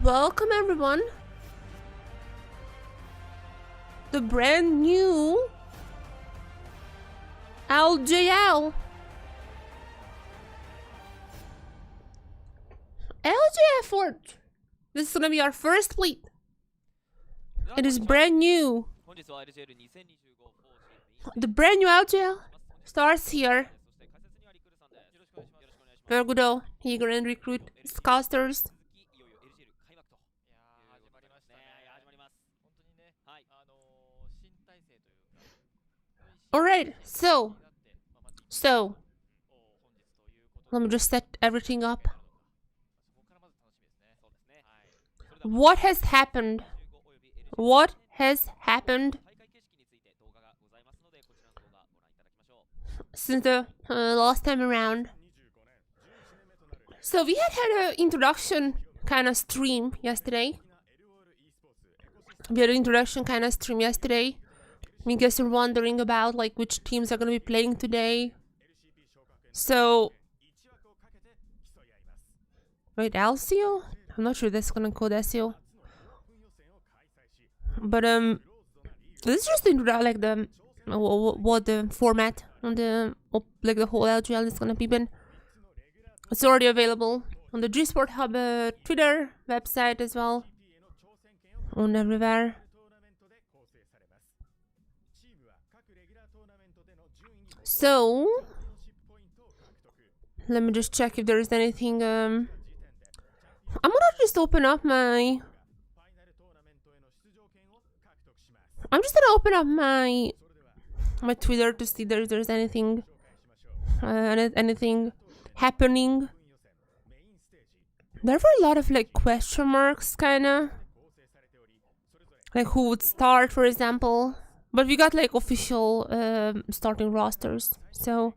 Welcome everyone. The brand new LJL. LJL Fort. This is gonna be our first fleet. It is brand new. The brand new LJL starts here. Very good though. Eager and recruit scouters. Alright, so let me just set everything up. What has happened? What has happened since the last time around? So we had an introduction kind of stream yesterday. I guess you're wondering about like which teams are going to be playing today. So wait, LCO? I'm not sure that's gonna code SEO. But this is just like the what the format on the like the whole LJL is gonna be. But it's already available on the Jesport Hub Twitter website as well, on everywhere. So let me just check if there is anything. I'm gonna just open up my. I'm just gonna open up my Twitter to see if there's anything, anything happening. There were a lot of like question marks, kinda, like who would start, for example. But we got like official starting rosters, so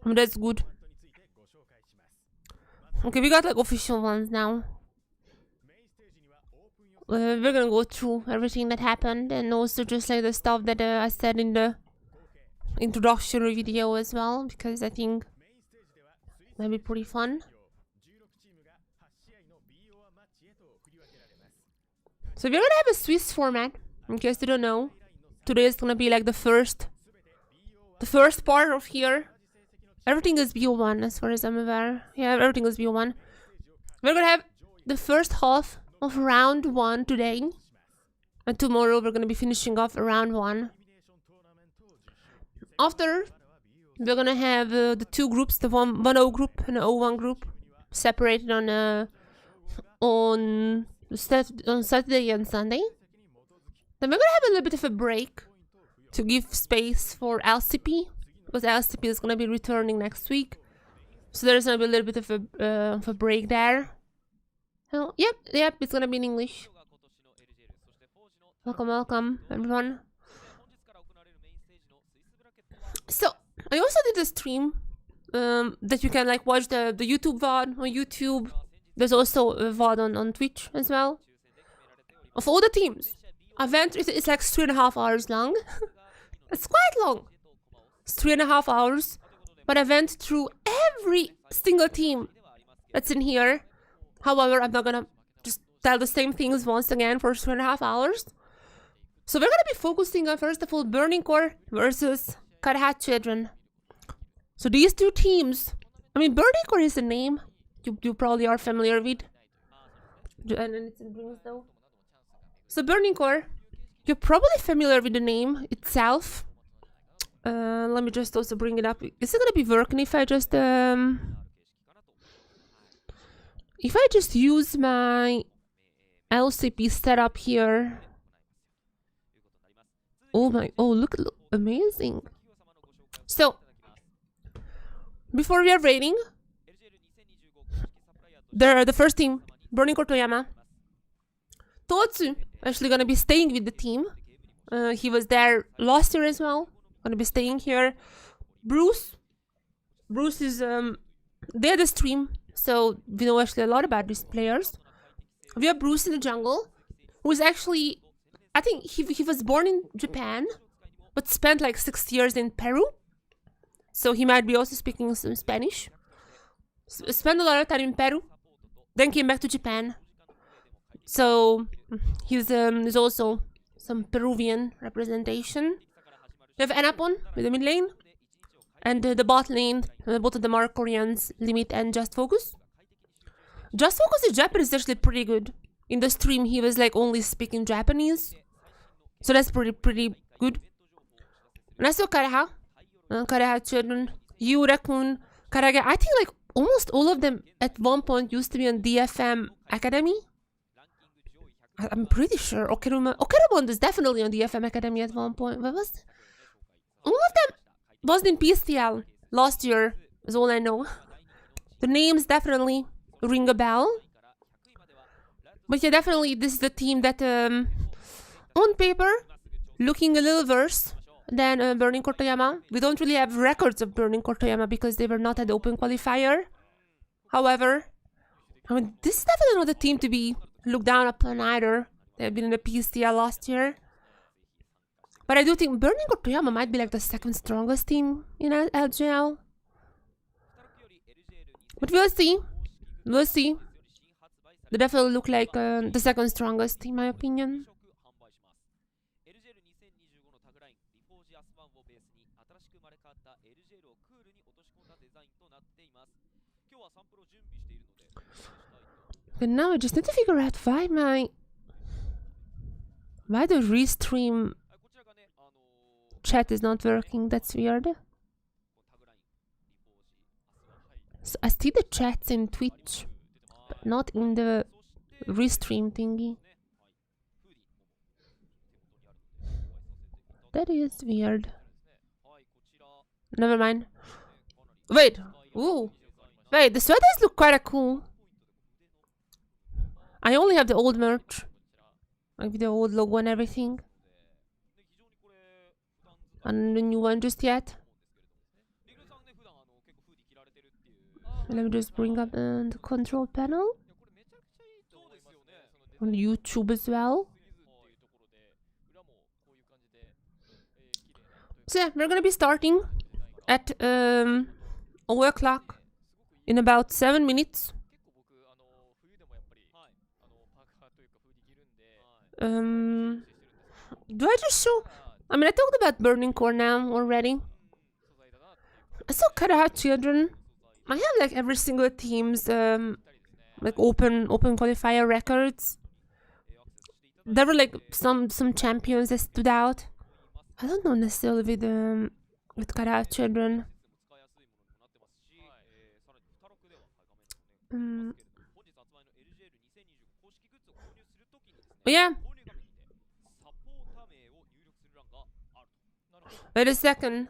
that's good. Okay, we got like official ones now. We're gonna go through everything that happened and also just like the stuff that I said in the introductory video as well, because I think that'd be pretty fun. So we're gonna have a Swiss format, in case you don't know. Today is gonna be like the first part of here. Everything is BO1 as far as I'm aware. Yeah, everything is BO1. We're gonna have the first half of round 1 today. And tomorrow we're gonna be finishing off round 1. After, we're gonna have the two groups, the 1-0 group and the 0-1 group, separated on Saturday and Sunday. Then we're gonna have a little bit of a break to give space for LCP, because LCP is gonna be returning next week, so there's gonna be a little bit of a break there. Oh, yep, it's gonna be in English. Welcome, everyone. So I also did a stream that you can like watch the YouTube VOD on YouTube. There's also a VOD on Twitch as well. Of all the teams. It's like 3.5 hours long. It's quite long. It's 3.5 hours. But I went through every single team that's in here. However, I'm not gonna just tell the same things once again for 3.5 hours. So we're gonna be focusing on, first of all, Burning Core versus Kareha Children. So these two teams, I mean, Burning Core is a name you probably are familiar with. And it's in Brings though. So Burning Core, you're probably familiar with the name itself. Let me just also bring it up. Is it gonna be working if I just use my LCP setup here? Oh look, amazing. So before we are rating, the first team, Burning Core Toyama. Totsu actually gonna be staying with the team. He was there last year as well. Gonna be staying here. Bruce is they had a stream, so we know actually a lot about these players. We have Bruce in the jungle, who is actually, I think he was born in Japan, but spent like 6 years in Peru. So he might be also speaking some Spanish. Spent a lot of time in Peru, then came back to Japan. So there's also some Peruvian representation. We have Anapon with the mid lane, and the bot lane. Both of them are Koreans, Limit and Just Focus. Just Focus' Japanese is actually pretty good. In the stream, he was like only speaking Japanese, so that's pretty good. And I saw Kareha, Kareha children, Yu, Raccoon, Karage. I think like almost all of them at one point used to be on DFM Academy. I'm pretty sure Okerumon is definitely on DFM Academy at one point. What was all of them was in PSTL last year, is all I know. The names definitely ring a bell. But yeah, definitely this is the team that on paper looking a little worse than Burning Core Toyama. We don't really have records of Burning Core Toyama because they were not at the open qualifier. However, I mean, this is definitely not a team to be looked down upon either. They've been in the PSTL last year. But I do think Burning Core Toyama might be like the second strongest team in LJL. But we'll see. We'll see. They definitely look like the second strongest in my opinion. But now I just need to figure out why the restream chat is not working. That's weird. So I see the chats in Twitch, but not in the restream thingy. That is weird. Never mind. Wait. Ooh. Wait, the sweaters look quite cool. I only have the old merch. Like with the old logo and everything. And the new one just yet. Let me just bring up the control panel. On YouTube as well. So yeah, we're gonna be starting at 0 o'clock in about 7 minutes. Do I just show? I mean, I talked about Burning Core now already. I saw Kareha children. I have like every single team's like open qualifier records. There were like some champions that stood out. I don't know necessarily with Kareha children. But yeah. Wait a second.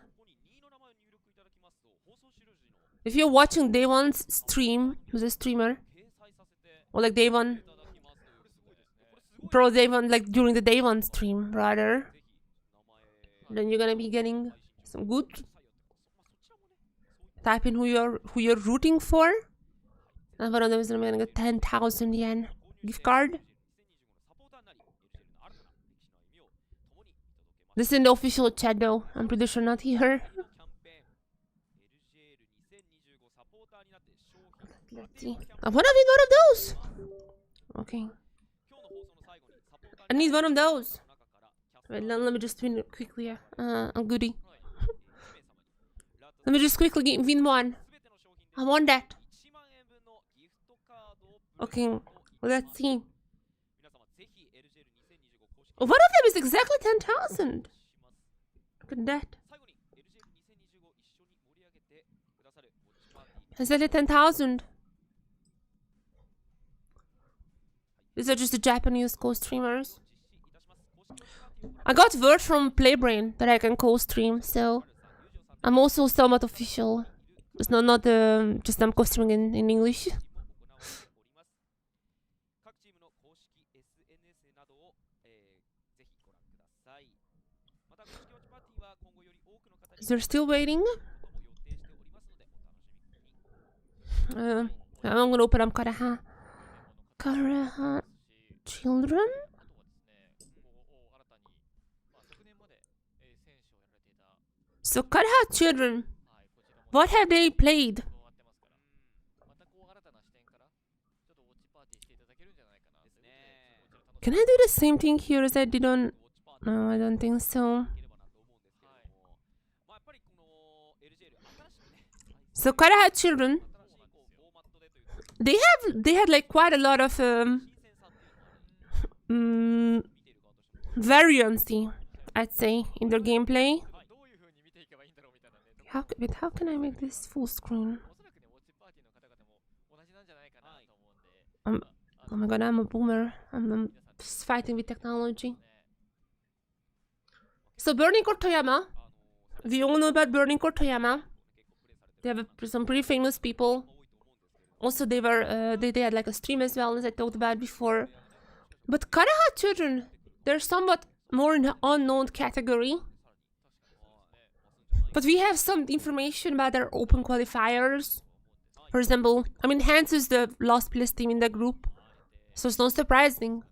If you're watching Day One's stream with a streamer, or like Day One, Pro Day One, like during the Day One stream, rather, then you're gonna be getting some good. Type in who you're rooting for, and one of them is gonna be getting a 10,000 yen gift card. This is in the official chat though. I'm pretty sure not here. Let's see. I wanna need one of those. Okay. I need one of those. Wait, let me just win it quickly. A goodie. Let me just quickly win one. I want that. Okay, let's see. One of them is exactly 10,000. Look at that. Exactly 10,000. These are just the Japanese co-streamers. I got word from Playbrain that I can co-stream, so I'm also somewhat official. It's not just I'm co-streaming in English. They're still waiting. I'm gonna open up Kareha. Kareha children? So Kareha children, what have they played? Can I do the same thing here as I did on... No, I don't think so. So Kareha children, they had like quite a lot of variancy, I'd say, in their gameplay. How can I make this full screen? Oh my god, I'm a boomer. I'm just fighting with technology. So Burning Court Toyama, we all know about Burning Court Toyama. They have some pretty famous people. Also, they had like a stream as well, as I talked about before. But Kareha children, they're somewhat more in the unknown category. But we have some information about their open qualifiers. For example, I mean, Hans is the last place team in the group, so it's not surprising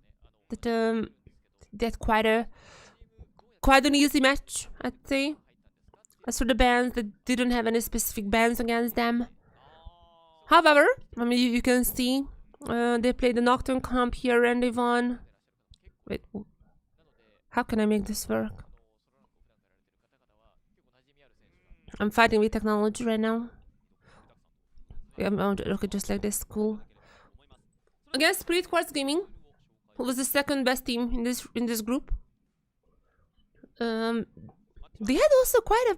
that they had quite an easy match, I'd say. As for the bans, they didn't have any specific bans against them. However, I mean, you can see they played the Nocturne comp here and they won. Wait, how can I make this work? I'm fighting with technology right now. Yeah, okay, just like this, cool. Against Spirit Quartz Gaming, who was the second best team in this group. They had also quite a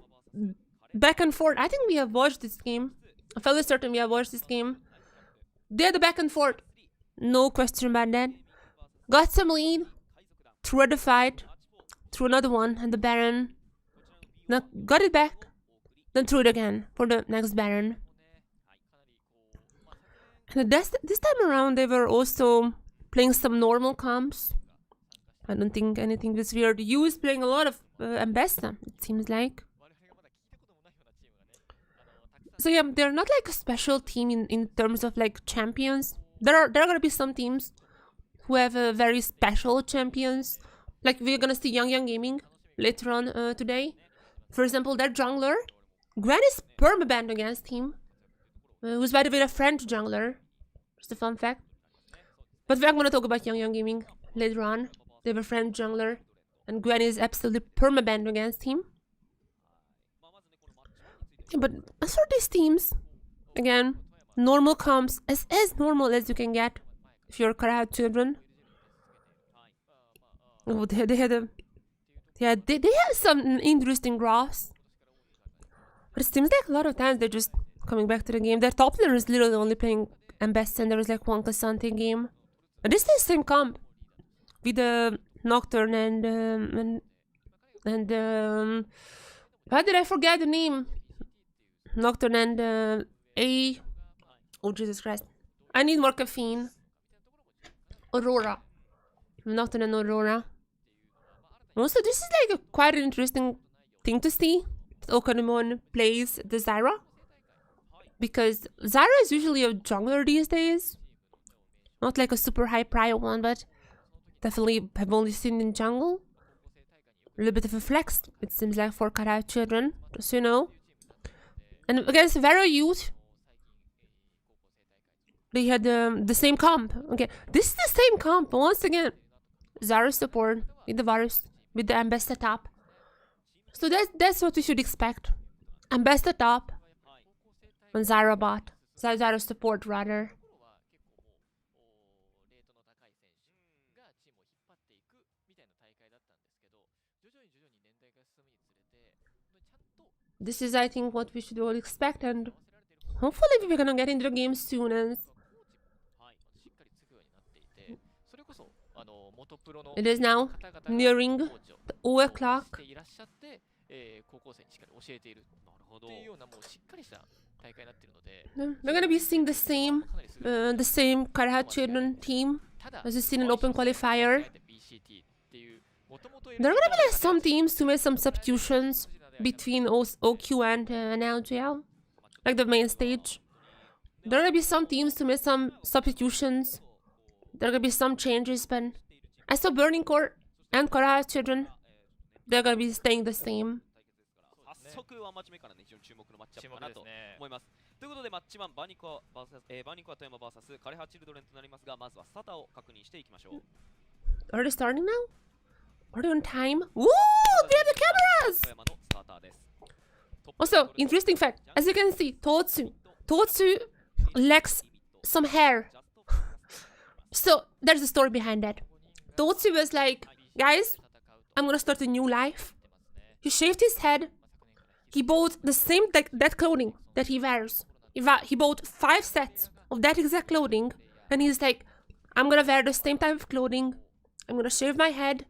back and forth. I think we have watched this game. I'm fairly certain we have watched this game. They had a back and forth. No question about that. Got some lead. Threw the fight. Threw another one and the Baron. Now got it back. Then threw it again for the next Baron. And this time around they were also playing some normal comps. I don't think anything was weird. Yu is playing a lot of Ambessa, it seems like. So yeah, they're not like a special team in terms of like champions. There are gonna be some teams who have very special champions. Like we're gonna see Young Gaming later on today. For example, their jungler, Gwen is permabanned against him. Who's by the way a French jungler. Just a fun fact. But we're gonna talk about Young Gaming later on. They have a French jungler, and Gwen is absolutely permabanned against him. But as for these teams, again, normal comps, as normal as you can get if you're Kareha children. Oh, they have some interesting graphs. But it seems like a lot of times they're just coming back to the game. Their top laner is literally only playing Ambessa, and there was like one Cassante game. And this is the same comp with the Nocturne and why did I forget the name? Nocturne and oh Jesus Christ, I need more caffeine. Aurora. Nocturne and Aurora. Also, this is like quite an interesting thing to see. Okonomon plays the Zyra, because Zyra is usually a jungler these days. Not like a super high prio one, but definitely have only seen in jungle. A little bit of a flex, it seems like, for Kareha children, just so you know. And against Vero Youth, they had the same comp. Okay, this is the same comp once again. Zyra support with the Varus, with the Ambessa top. So that's what we should expect. Ambessa top and Zyra bot. Zyra support rather. This is, I think, what we should all expect, and hopefully we're gonna get into the game soon. And it is now nearing the 0 o'clock. We're gonna be seeing the same Kareha children team as you see in an open qualifier. There are gonna be like some teams to make some substitutions between OQ and LJL, like the main stage. There are gonna be some teams to make some substitutions. There are gonna be some changes, but as for Burning Court and Kareha children, they're gonna be staying the same. ということでマッチマンバニコアトヤマ vs カレハチルドレンとなりますが、まずはスターターを確認していきましょう。Are they starting now? Are they on time? Woo! They have the cameras! Also, interesting fact. As you can see, Totsu lacks some hair. So, there's a story behind that. Totsu was like, guys, I'm gonna start a new life. He shaved his head. He bought the same that clothing that he wears. He bought 5 sets of that exact clothing. And he's like, I'm gonna wear the same type of clothing. I'm gonna shave my head.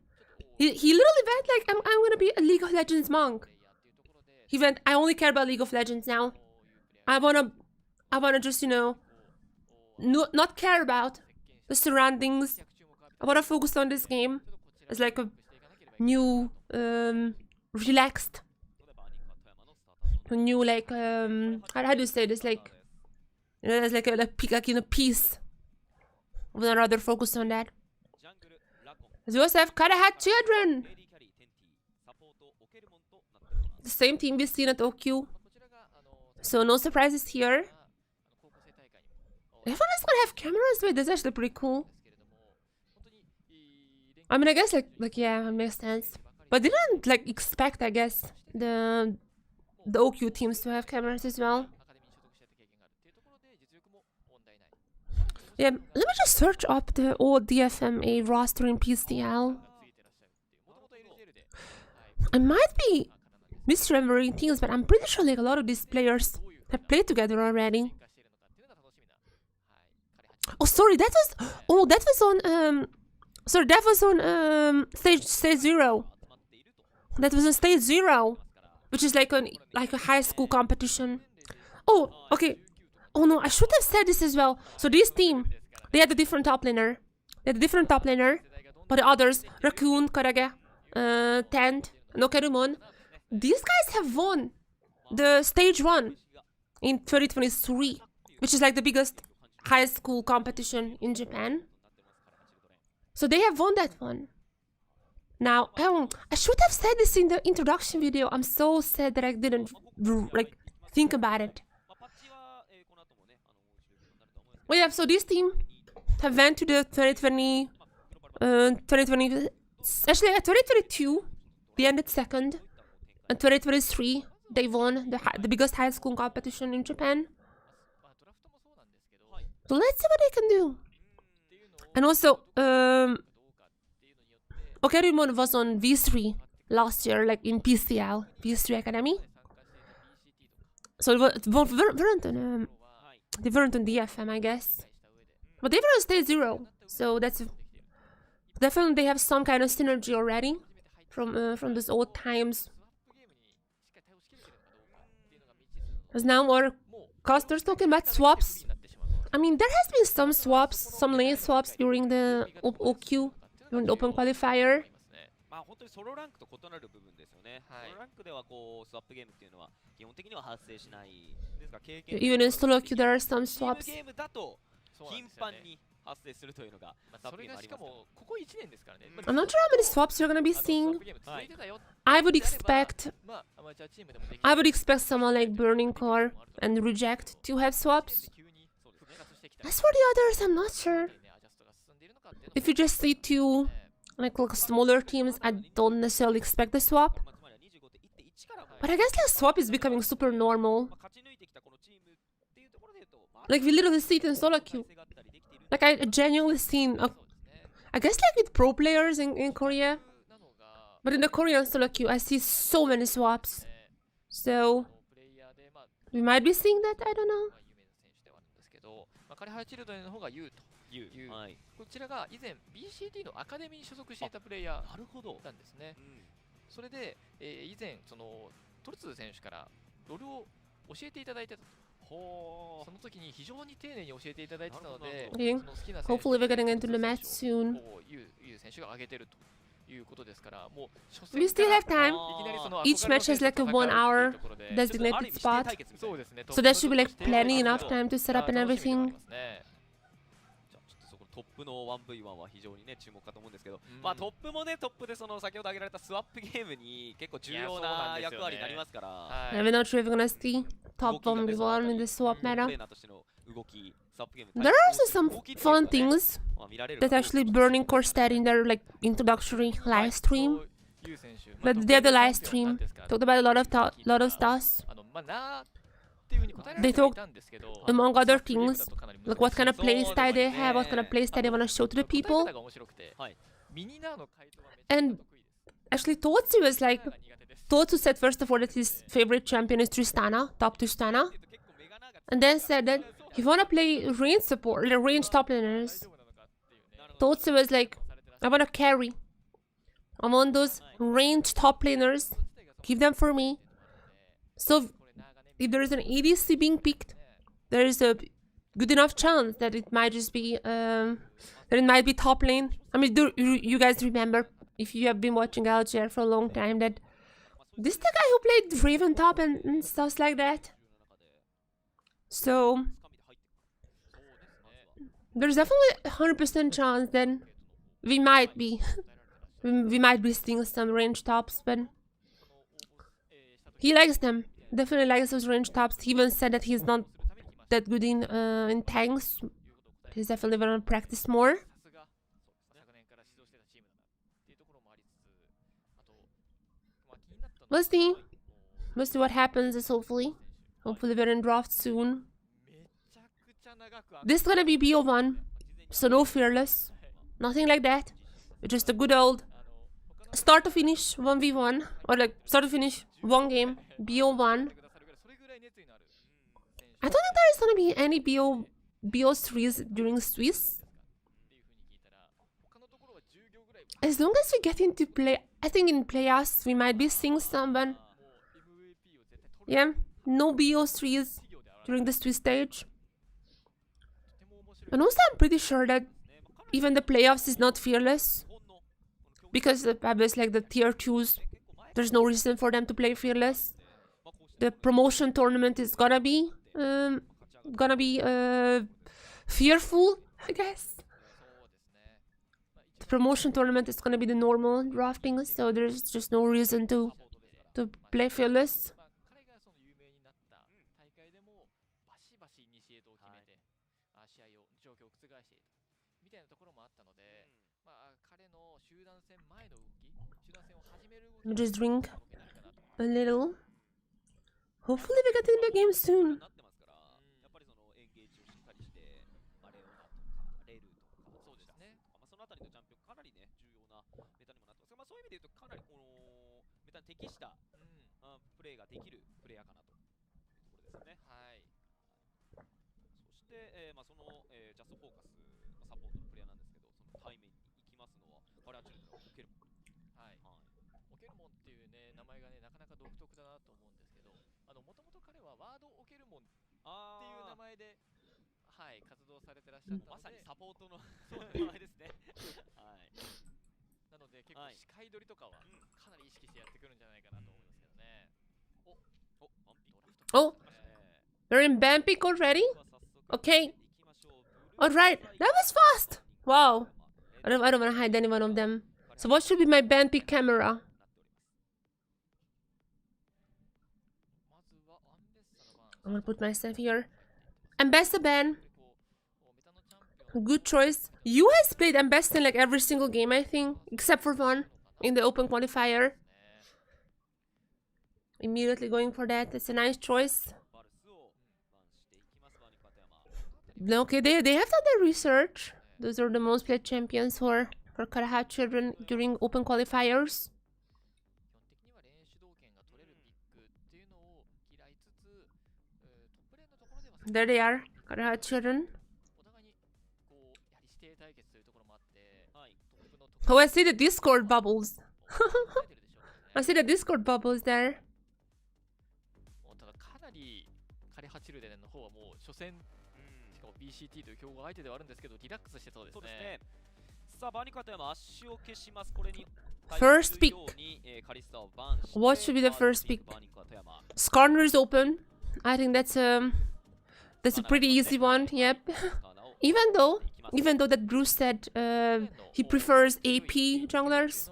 He literally went like, I'm gonna be a League of Legends monk. He went, I only care about League of Legends now. I wanna just, you know, not care about the surroundings. I wanna focus on this game as like a new, relaxed, a new like, how do you say this? Like, you know, there's like a peace. We'd rather focus on that. As we also have Kareha children. The same team we've seen at OQ. So no surprises here. Everyone is gonna have cameras. Wait, that's actually pretty cool. I mean, I guess like yeah, it makes sense. But didn't like expect, I guess, the OQ teams to have cameras as well. Yeah, let me just search up the old DFMA roster in PCL. I might be misremembering things, but I'm pretty sure like a lot of these players have played together already. Oh, sorry, that was on stage 0. That was on stage 0, which is like a high school competition. Oh, okay. Oh no, I should have said this as well. So this team, they had a different top laner. But the others, Raccoon, Kareha, Tent, Nokerumon, these guys have won the stage 1 in 2023, which is like the biggest high school competition in Japan. So they have won that one. Now, I should have said this in the introduction video. I'm so sad that I didn't like think about it. Well, yeah, so this team have went to the 2022, they ended second. And 2023, they won the biggest high school competition in Japan. So let's see what they can do. And also, Okerumon was on V3 last year, like in PCL, V3 Academy. So they weren't on DFM, I guess. But they were on stage 0. So that's definitely they have some kind of synergy already from those old times. Because now more casters talking about swaps. I mean, there has been some swaps, some lane swaps during the OQ, during the open qualifier. Even in solo queue, there are some swaps. I'm not sure how many swaps you're gonna be seeing. I would expect someone like Burning Core and Reject to have swaps. As for the others, I'm not sure. If you just see two like smaller teams, I don't necessarily expect the swap. But I guess like swap is becoming super normal. Like we literally see it in solo queue. Like I genuinely seen, I guess like with pro players in Korea. But in the Korean solo queue, I see so many swaps. So we might be seeing that, I don't know. カレハチルドレンの方が優という、はい、こちらが以前 BCT のアカデミーに所属していたプレイヤーなんですね。それで、以前そのトルツ選手からロールを教えていただいてたと。その時に非常に丁寧に教えていただいてたので、その好きな選手 Hopefully we're getting into the match soon. 優選手が上げてると。We still have time. Each match has like a 1 hour designated spot. So there should be like plenty enough time to set up and everything. トップの 1v1 は非常にね注目かと思うんですけど、まあトップもねトップでその先ほど挙げられたスワップゲームに結構重要な役割になりますから。I'm not sure if we're gonna see top 1v1 in the swap meta. There are also some fun things that actually burning Korsted in their like introductory live stream. But they had the live stream, talked about a lot of stuff. They talked, among other things, like what kind of playstyle they have, what kind of playstyle they want to show to the people. And actually Totsu said first of all that his favorite champion is Tristana, top Tristana. And then said that he wanna play range support, like range top laners. Totsu was like, I wanna carry. I want those range top laners. Give them for me. So if there is an ADC being picked, there is a good enough chance that it might just be that it might be top lane. I mean, do you guys remember, if you have been watching LJL for a long time, that this is the guy who played Raven top and stuff like that. So there's definitely a 100% chance that we might be seeing some range tops, but he likes them. Definitely likes those range tops. He even said that he's not that good in tanks. He's definitely gonna practice more. We'll see. We'll see what happens. Is hopefully we're in draft soon. This is gonna be BO1, so no fearless, nothing like that. It's just a good old start to finish 1v1, or like start to finish one game, BO1. I don't think there is gonna be any BO3s during Swiss. As long as we get into play, I think in playoffs we might be seeing someone. Yeah, no BO3s during the Swiss stage. And also I'm pretty sure that even the playoffs is not fearless. Because obviously like the tier 2s, there's no reason for them to play fearless. The promotion tournament is gonna be fearful, I guess. The promotion tournament is gonna be the normal drafting, so there's just no reason to play fearless. Let me just drink a little. Hopefully we get in the game soon. Oh, they're in Bampic already? Okay. Alright, that was fast! Wow. I don't want to hide any one of them. So what should be my Bampic camera? I'm gonna put myself here. Ambessa ban. Good choice. You has played Ambessa in like every single game, I think, except for one in the open qualifier. Immediately going for that. It's a nice choice. Okay, they have done their research. Those are the most played champions for Kareha children during open qualifiers. There they are, Kareha children. Oh, I see the Discord bubbles. I see the Discord bubbles there. First pick. What should be the first pick? Skarner is open. I think that's a pretty easy one. Yep. even though that Bruce said he prefers AP junglers,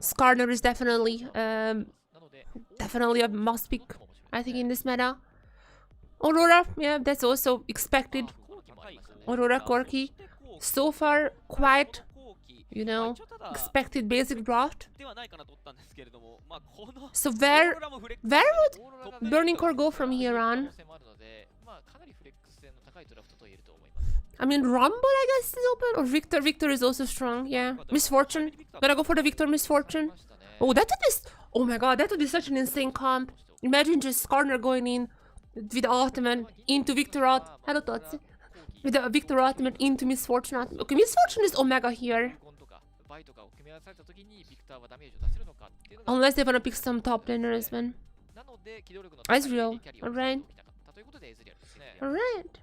Skarner is definitely a must pick, I think, in this meta. Aurora, yeah, that's also expected. Aurora Corki. So far, quite, you know, expected basic draft. So where would Burning Core go from here on? I mean, Rumble, I guess, is open. Or Victor. Victor is also strong, yeah. Misfortune. Gonna go for the Victor Misfortune. Oh, that would be... Oh my god, that would be such an insane comp. Imagine just Corner going in with the Ultimate into Victor Ultimate. Hello, Totsi. With the Victor Ultimate into Misfortune Ultimate. Okay, Misfortune is Omega here. Unless they wanna pick some top laner as well. Ezreal. Alright. Alright.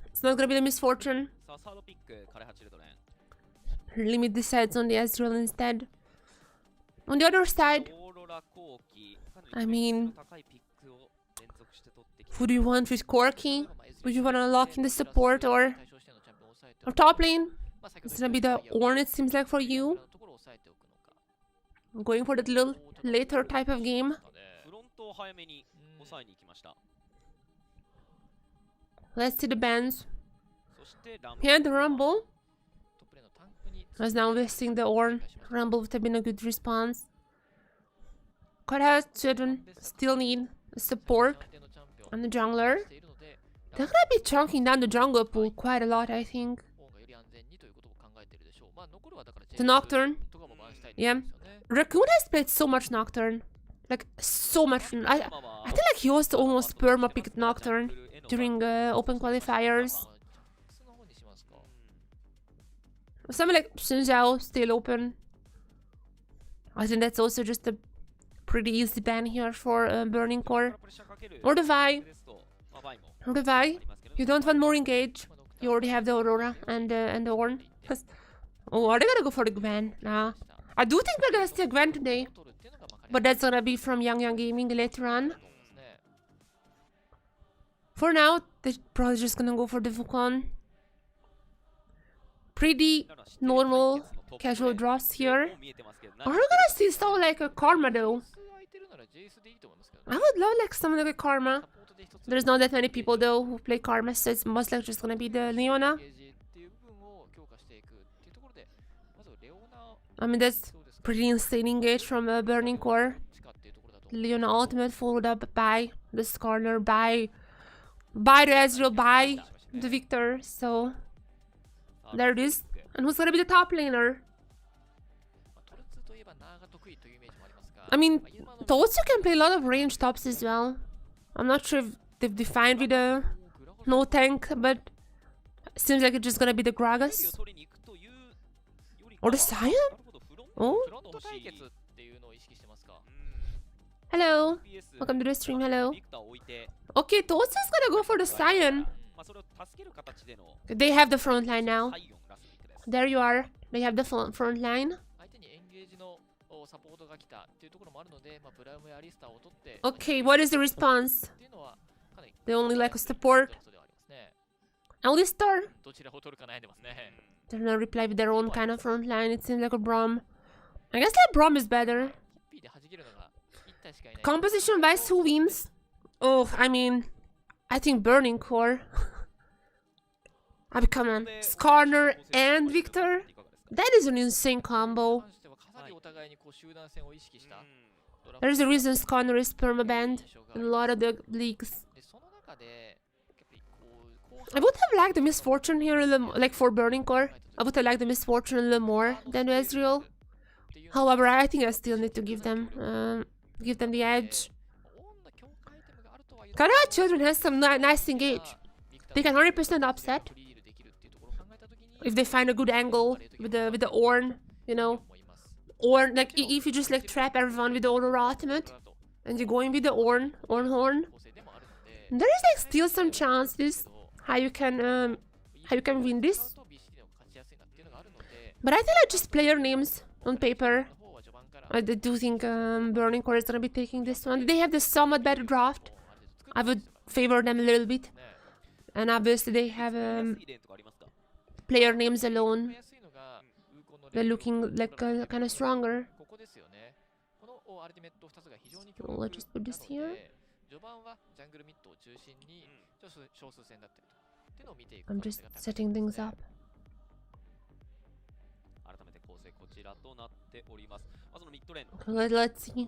It's not gonna be the Misfortune. Limit decides on the Ezreal instead. On the other side, I mean, who do you want with Corki? Would you want to lock in the support or top lane? It's gonna be the Ornn, it seems like, for you. Going for that little later type of game. Let's see the bans. Here, the Rumble. As now wasting the Ornn. Rumble would have been a good response. Kareha children still need support on the jungler. They're gonna be chunking down the jungle pool quite a lot, I think. The Nocturne. Yeah. Raccoon has played so much Nocturne. Like, so much. I feel like he also almost perma-picked Nocturne during open qualifiers. Something like Xinjiao still open. I think that's also just a pretty easy ban here for Burning Core. Or the Vi. Or the Vi. You don't want more engage. You already have the Aurora and the Ornn. Oh, are they gonna go for the Gwen? Nah. I do think we're gonna see a Gwen today. But that's gonna be from Young Gaming later on. For now, they're probably just gonna go for the Wukong. Pretty normal casual drafts here. Are we gonna see someone like a Karma though? I would love like someone like a Karma. There's not that many people though who play Karma, so it's most likely just gonna be the Leona. I mean, that's pretty insane engage from Burning Core. Leona ultimate followed up by the Skarner, by the Ezreal, by the Victor, so there it is. And who's gonna be the top laner? I mean, Totsu can play a lot of range tops as well. I'm not sure if they've defined with a no tank, but it seems like it's just gonna be the Gragas. Or the Sion? Oh? Hello. Welcome to the stream, hello. Okay, Totsu is gonna go for the Sion. They have the front line now. There you are. They have the front line. Okay, what is the response? They only like a support. Alistar? They're gonna reply with their own kind of front line. It seems like a Braum. I guess that Braum is better. Composition wise, who wins? Oh, I mean, I think Burning Core. I mean, come on. Skarner and Victor? That is an insane combo. There's a reason Skarner is permabanned in a lot of the leagues. I would have liked the Misfortune here, like for Burning Core. I would have liked the Misfortune a little more than the Ezreal. However, I think I still need to give them the edge. Kareha Children has some nice engage. They can 100% upset if they find a good angle with the Ornn, you know. Or like if you just like trap everyone with the Aurora ultimate and you go in with the Ornn horn. There is like still some chances how you can win this. But I think like just player names on paper. I do think Burning Core is gonna be taking this one. They have the somewhat better draft. I would favor them a little bit. And obviously they have player names alone. They're looking like kind of stronger. So let's just put this here. I'm just setting things up. 改めて構成こちらとなっております。そのミッドレーン Let's see.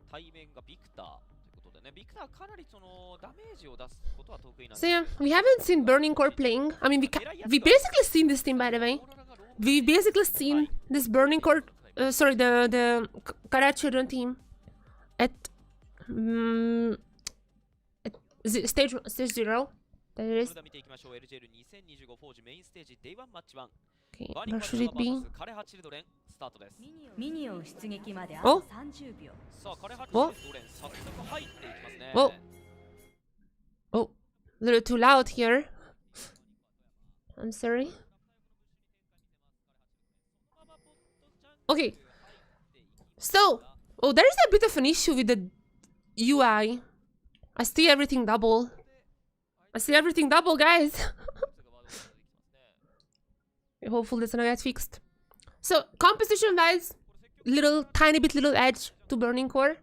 対面がビクターということでね、ビクターかなりそのダメージを出すことは得意なんです So yeah, we haven't seen Burning Core playing. I mean, we basically seen this team, by the way. We basically seen this Burning Core, sorry, the Kareha Children team at stage 0. That it is. それでは見ていきましょう。 LJL2025 フォージメインステージ Day1 マッチ1 Okay, where should it be? カレハチルドレンスタートです。ミニオン出撃まであと30秒。さあカレハチルドレン早速入っていきますね。 Whoa. Oh, a little too loud here. I'm sorry. Okay. So, oh, there is a bit of an issue with the UI. I see everything double. I see everything double, guys. Hopefully that's gonna get fixed. So, composition-wise, little edge to Burning Core.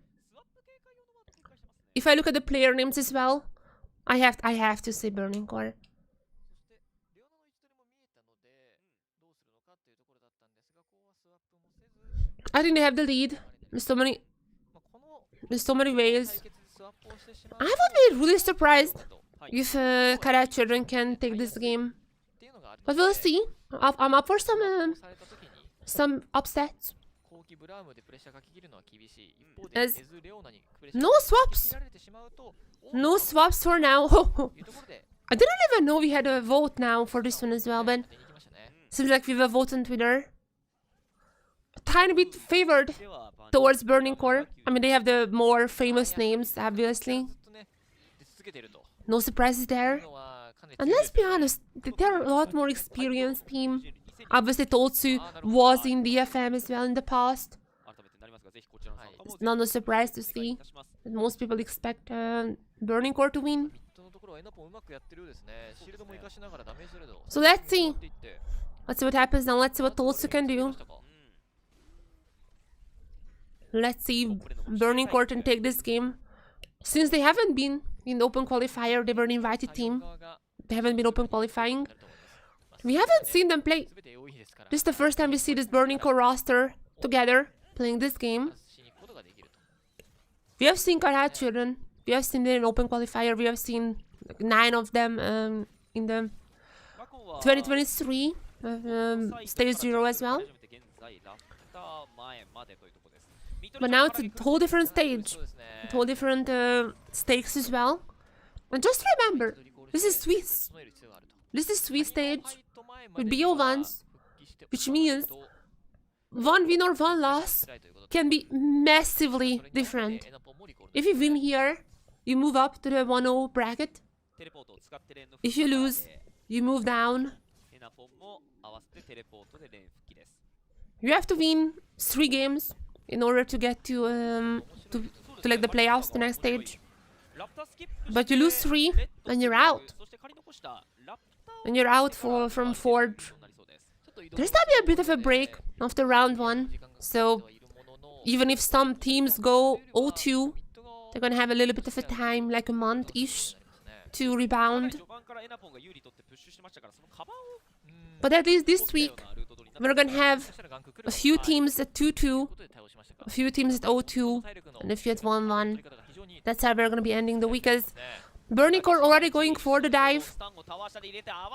If I look at the player names as well, I have to say Burning Core. I think they have the lead in so many ways. I would be really surprised if Kareha Children can take this game, but we'll see. I'm up for some upsets. As no swaps for now. I didn't even know we had a vote now for this one as well, but seems like we have a vote on Twitter. A tiny bit favored towards Burning Core. I mean, they have the more famous names, obviously. No surprises there. And let's be honest, they're a lot more experienced team. Obviously, Totsu was in the FM as well in the past. It's not a surprise to see that most people expect Burning Core to win. So let's see. Let's see what happens now. Let's see what Totsu can do. Let's see Burning Core can take this game. Since they haven't been in the open qualifier, they were an invited team. They haven't been open qualifying. We haven't seen them play. This is the first time we see this Burning Core roster together playing this game. We have seen Kareha Children. We have seen them in open qualifier. We have seen like 9 of them in the 2023 stage 0 as well. But now it's a whole different stage, whole different stakes as well. And just remember, this is Swiss. This is Swiss stage with BO1s, which means one win or one loss can be massively different. If you win here, you move up to the 1-0 bracket. If you lose, you move down. You have to win 3 games in order to get to like the playoffs, the next stage. But you lose 3 and you're out. And you're out from Forge. There's gonna be a bit of a break after round 1. So even if some teams go 0-2, they're gonna have a little bit of a time, like a month-ish, to rebound. But at least this week, we're gonna have a few teams at 2-2, a few teams at 0-2, and a few at 1-1. That's how we're gonna be ending the week, as Burning Core already going for the dive.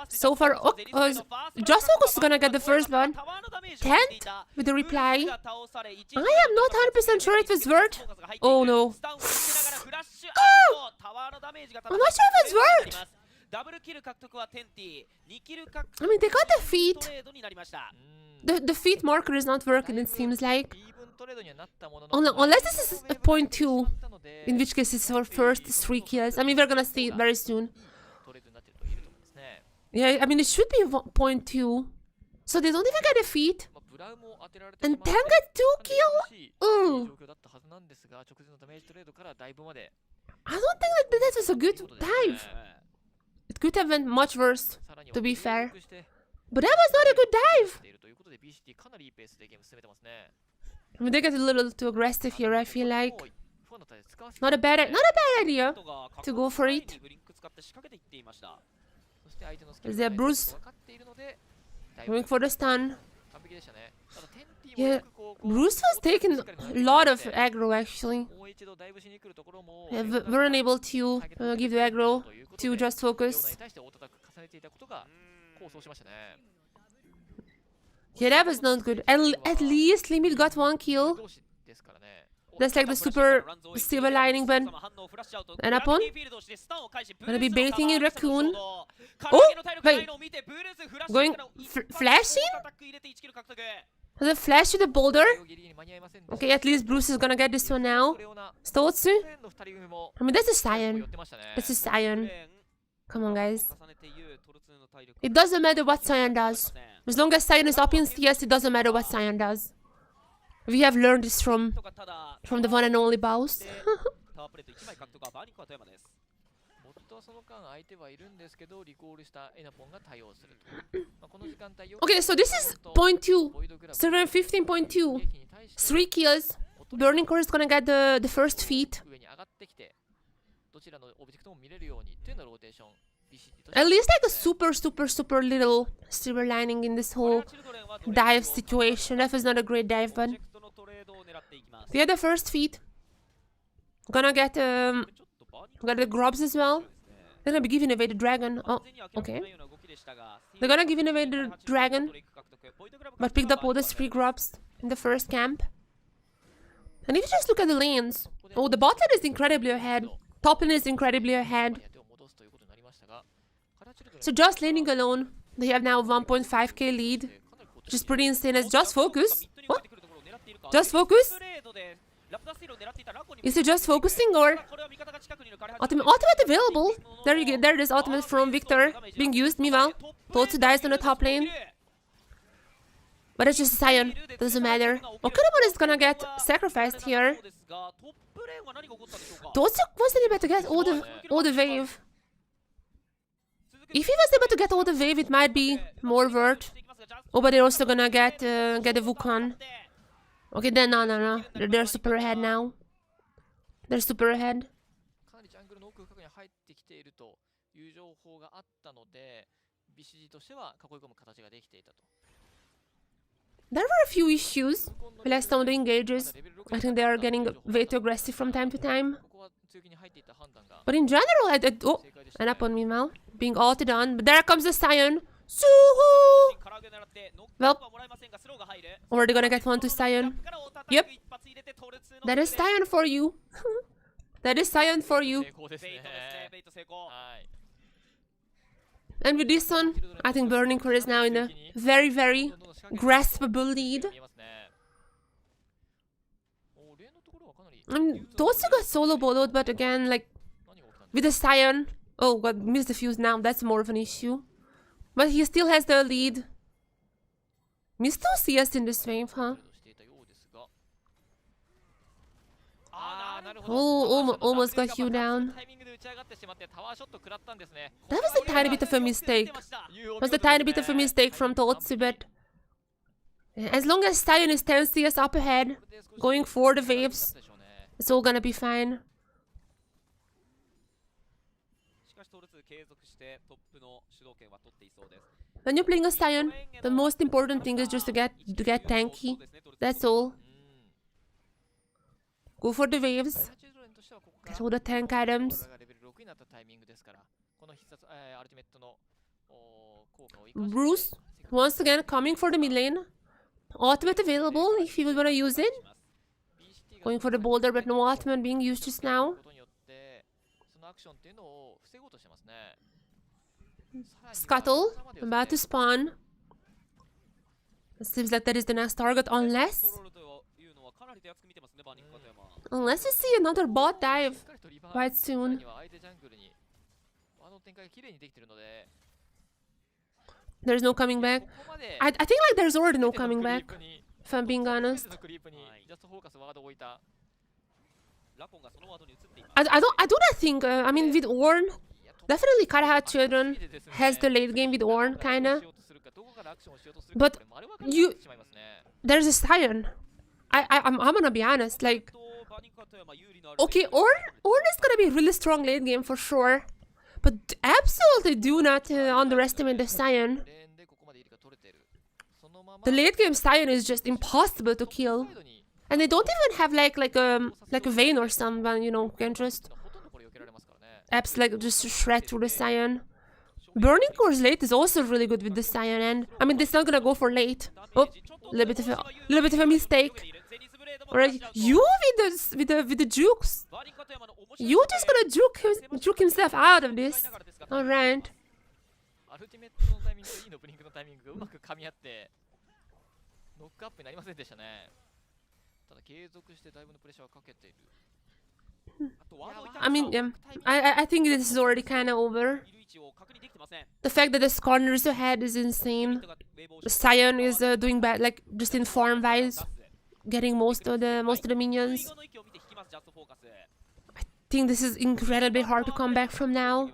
So far, Jesport is gonna get the first one. 10th with the reply. I am not 100% sure it was worth. Oh no. Oh! I'm not sure if it's worth. I mean, they got the feet. The feet marker is not working, it seems like. Unless this is a 0.2, in which case it's our first 3 kills. I mean, we're gonna see it very soon. Yeah, I mean, it should be 0.2. So they don't even get a feat. And 10 got 2 kills? Ooh. I don't think that that was a good dive. It could have been much worse, to be fair. But that was not a good dive. I mean, they get a little too aggressive here, I feel like. Not a bad idea to go for it. して相手のスキル Is が there ないことが Bruce 分かっているのでだいぶ going for the stun? 完璧でしたね。ただテンティも Yeah, よくこう Bruce was taking a lot of aggro actually. もう一度ダイブしに来るところも Yeah, weren't able to give the aggro to just レオナ focus. に対して大叩く重ねていたことが功を奏しましたね。 Yeah, that was not good. At least Limit got 1 kill. 同士ですからね。 That's like the super silver lining, but and upon gonna be baiting in Raccoon. Oh, wait, going flashing? Does it flash to the boulder? ギリギリ間に合いませんでした。 Okay, at least Bruce is gonna get this one now. レオナ Stotsu? の二人組も I mean, that's a 寄 Scion. ってましたね。 That's a Scion. Come on, guys. It doesn't matter what Scion does. As long as Scion is up in CS, it doesn't matter what Scion does. We have learned this from the one and only Baus. 夫はその間相手はいるんですけど、リコールしたエナポンが対応すると。まあこの時間帯よく Okay, so this is point 2. ボイドグラブ Server 15.2. 撃に対して 3 kills. Burning Core is gonna get the first feat. 上に上がってきて、どちらのオブジェクトも見れるようにっていうのがローテーション。BCT として At least like a super little silver lining in this whole dive situation. That was not a great dive, but we had the first feat. Gonna get got the grubs as well. They're gonna be giving away the dragon. Oh, okay. They're gonna give away the dragon, but picked up all the 3 grubs in the first camp. And if you just look at the lanes, oh, the bot lane is incredibly ahead. Top lane is incredibly ahead. 手を戻すということになりましたが、カラチルドレン So just laning alone, they have now 1.5k lead, which is pretty insane. As just focus. What? Just focus? Is he just focusing or ultimate available? There you get. There it is. Ultimate from Victor being used. Meanwhile, Totsu dies on the top lane. But it's just a Scion. Doesn't matter. Okaramon is gonna get sacrificed here. Totsu wasn't able to get all the wave. If he was able to get all the wave, it might be more worth. Oh, but they're also gonna get the Wukong. Okay, then no. They're super ahead now. They're super ahead. かなりジャングルの奥深くに入ってきているという情報があったので、BCG としては囲い込む形ができていたと。 There were a few issues. Last time the engages. I think they are getting way too aggressive from time to time. ここは強気に入っていった判断が But in general, oh, 正解でした and up on meanwhile. Being ulted on. But there comes the Scion. Suhoo! Well, already gonna get one to Scion. Yep. That is Scion for you. That is Scion for you. 成功ですね。はい。 And with this one, I think Burning Core is now in a very graspable lead. 見えますね。おレーンのところはかなり Totsu got solo boloed, but again, like, 何が起きたん with the Scion. Oh, got missed the fuse now. That's more of an issue. But he still has the lead. Missed 2 CS in this wave, huh? していたようですが。あーなるほど。 Oh, almost got you down. タイミングで打ち上がってしまってタワーショット食らったんですね。 That was a tiny bit of a mistake. Was a tiny bit of a mistake from Totsu, but as long as Scion is 10 CS up ahead, going for the waves, it's all gonna be fine. しかしトルツ継続してトップの主導権は取っていそうです。 When you're playing a Scion, the most important thing is just to get tanky. That's all. Go for the waves. Get all the tank items. レベル6になったタイミングですから、この必殺アルティメットの効果を生かして Bruce, once again, coming for the mid lane. Ultimate available if you wanna use it. Going for the boulder, but no ultimate being used just now. ことによってそのアクションっていうのを防ごうとしてますね。 Scuttle, about to spawn. It seems like that is the next target, unless we see another bot dive しっかりとリバー quite soon. には相手ジャングルにあの展開が綺麗にできているので、 There's no coming back. ここまで I think like there's already no 全ての coming クリー back, プに if I'm being 全 honest. てのクリープにジャストフォーカスワードを置いた。 ラコンがそのワードに移っています。 I do not think, I mean, with Ornn, definitely Kareha Children has the late game with Ornn, kinda. But you- There's a Scion. I'm gonna be honest, like, okay, Ornn is gonna be a really strong late game for sure. But absolutely do not underestimate the Scion. レーンでここまで入りが取れてる。そのまま The late game Scion is just impossible to kill. サイドに And they don't even have like a Vayne or someone, you know, who can just ほとんどこれ避けられますからね。 apps like just shred through the Scion. Burning Core's late is also really good with the Scion, and I mean it's not gonna go for late. Oh, little bit of a mistake. Alright, you with the jukes. You just gonna juke himself out of this. Alright. アルティメットのタイミングと E のブリンクのタイミングがうまく噛み合ってノックアップになりませんでしたね。ただ継続してだいぶのプレッシャーをかけている。 I mean, yeah, I think this is already kind of over. The fact that this corner is ahead is insane. The Scion is doing bad, like just in farm wise, getting most of the minions. I think this is incredibly hard to come back from now.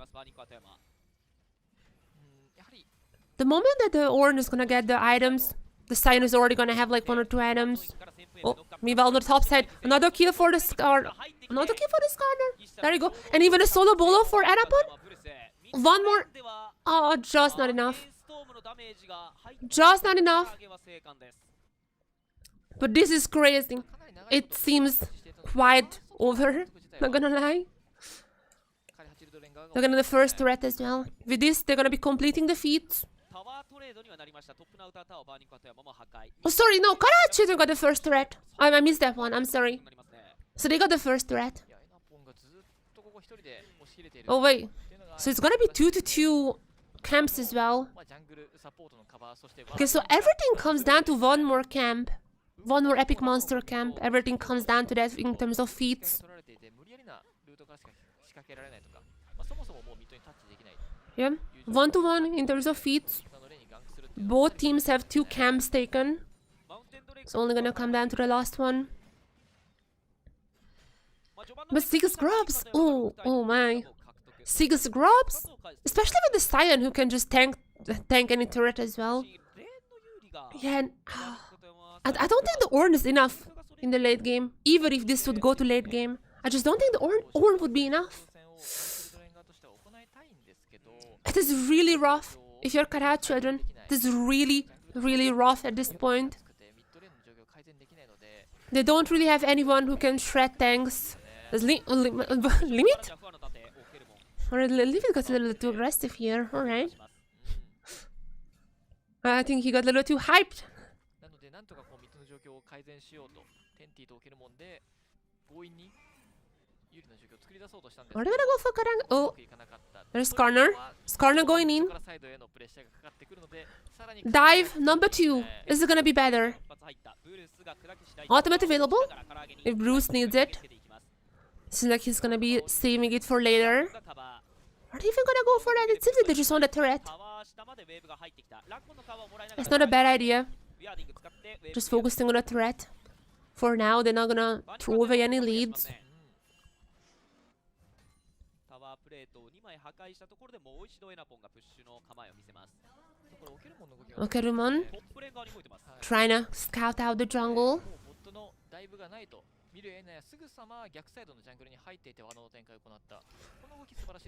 The moment that the Ornn is gonna get the items, the Scion is already gonna have like 1 or 2 items. Oh, meanwhile on the top side, another kill for the Skarner. Another kill for the Skarner. There you go. And even a solo bolo for Anapon. 1 more. Oh, just not enough. Just not enough. But this is crazy. It seems quite over. Not gonna lie. They're gonna the first threat as well. With this, they're gonna be completing the feat. Oh, sorry, no, Kareha Children got the first threat. I missed that one, I'm sorry. So they got the first threat. Oh, wait. So it's gonna be 2-2 camps as well. Okay, so everything comes down to 1 more camp. 1 more epic monster camp. Everything comes down to that in terms of feats. Yeah, 1-1 in terms of feats. Both teams have 2 camps taken. It's only gonna come down to the last one. But 6 grubs! Oh my. 6 grubs? Especially with the Scion who can just tank any turret as well. Yeah, and, I don't think the Ornn is enough in the late game. Even if this would go to late game. I just don't think the Ornn would be enough. It is really rough. If you're Kareha Children, it is really, really rough at this point. They don't really have anyone who can shred tanks. Does Limit? Alright, Limit got a little too aggressive here. Alright. I think he got a little too hyped. Are they gonna go for Kareha? Oh, there's Skarner. Skarner going in. Dive number 2. This is gonna be better. Ultimate available if Bruce needs it. Seems like he's gonna be saving it for later. Are they even gonna go for that? It seems like they just want a turret. That's not a bad idea. Just focusing on a threat. For now, they're not gonna throw away any leads. Okay, Rumon. Trying to scout out the jungle.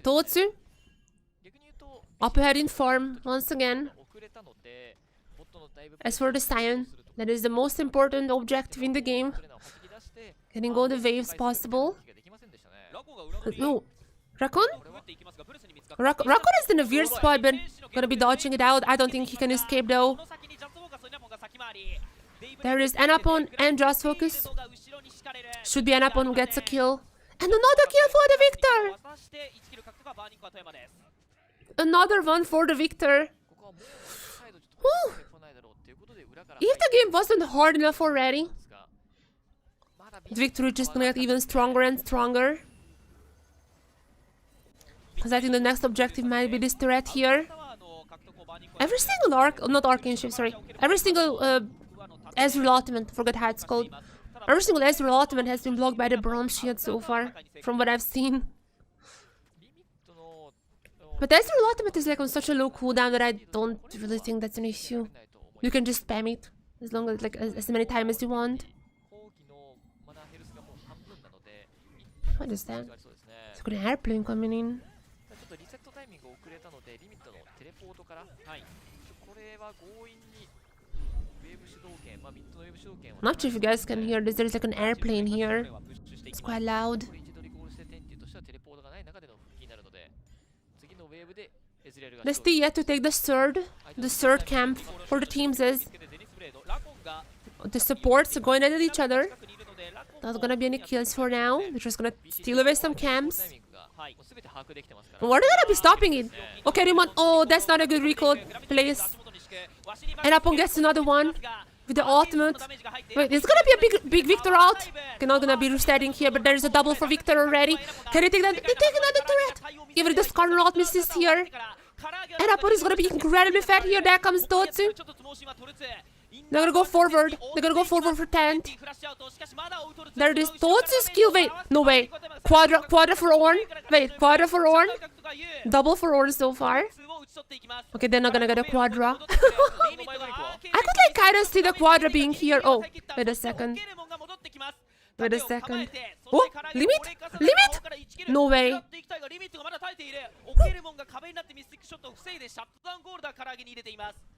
Totsu. Up ahead in farm once again. As for the Scion, that is the most important objective in the game. Getting all the waves possible. No. Raccoon? Raccoon is in a weird spot, but gonna be dodging it out. I don't think he can escape though. There is Anapon and Just Focus. Should be Anapon who gets a kill. And another kill for the victor! Another one for the victor. Whew. If the game wasn't hard enough already, the victory just gonna get even stronger and stronger. Because I think the next objective might be this turret here. Every single Arcane Shift, sorry. Every single Ezreal ultimate, forget how it's called. Every single Ezreal ultimate has been blocked by the Bronze Shield so far, from what I've seen. But Ezreal ultimate is like on such a low cooldown that I don't really think that's an issue. You can just spam it, as long as as many times as you want. What is that? It's got an airplane coming in. イミング遅れたのでリミットのテレポートから、はい、これは強引にウェーブ主導権、まあミッドのウェーブ主導権を Not sure if you guys can hear this. There's like an airplane here. It's quite loud. これ一度リコールしてテンティとしてはテレポートがない中での復帰になるので、次のウェーブでエズレールが They still yet to take the third camp for the teams is the supports are going at each other. Not gonna be any kills for now. They're just gonna steal away some camps. What are they gonna be stopping it? Okay, Rimon. Oh, that's not a good recall place. And Apon gets another one with the ultimate. Wait, it's gonna be a big Victor out. Okay, not gonna be resetting here, but there's a double for Victor already. Can they take that? They take another turret. Even the Skarner ult misses here. And Apon is gonna be incredibly fat here. There comes Totsu. They're gonna go forward. They're gonna go forward for tent. There it is. Totsu's skill. Wait, no way. Quadra for Ornn. Wait, quadra for Ornn. Double for Ornn so far. Okay, they're not gonna get a quadra. I could like kind of see the quadra being here. Oh, wait a second. Wait a second. Oh, limit? Limit? No way.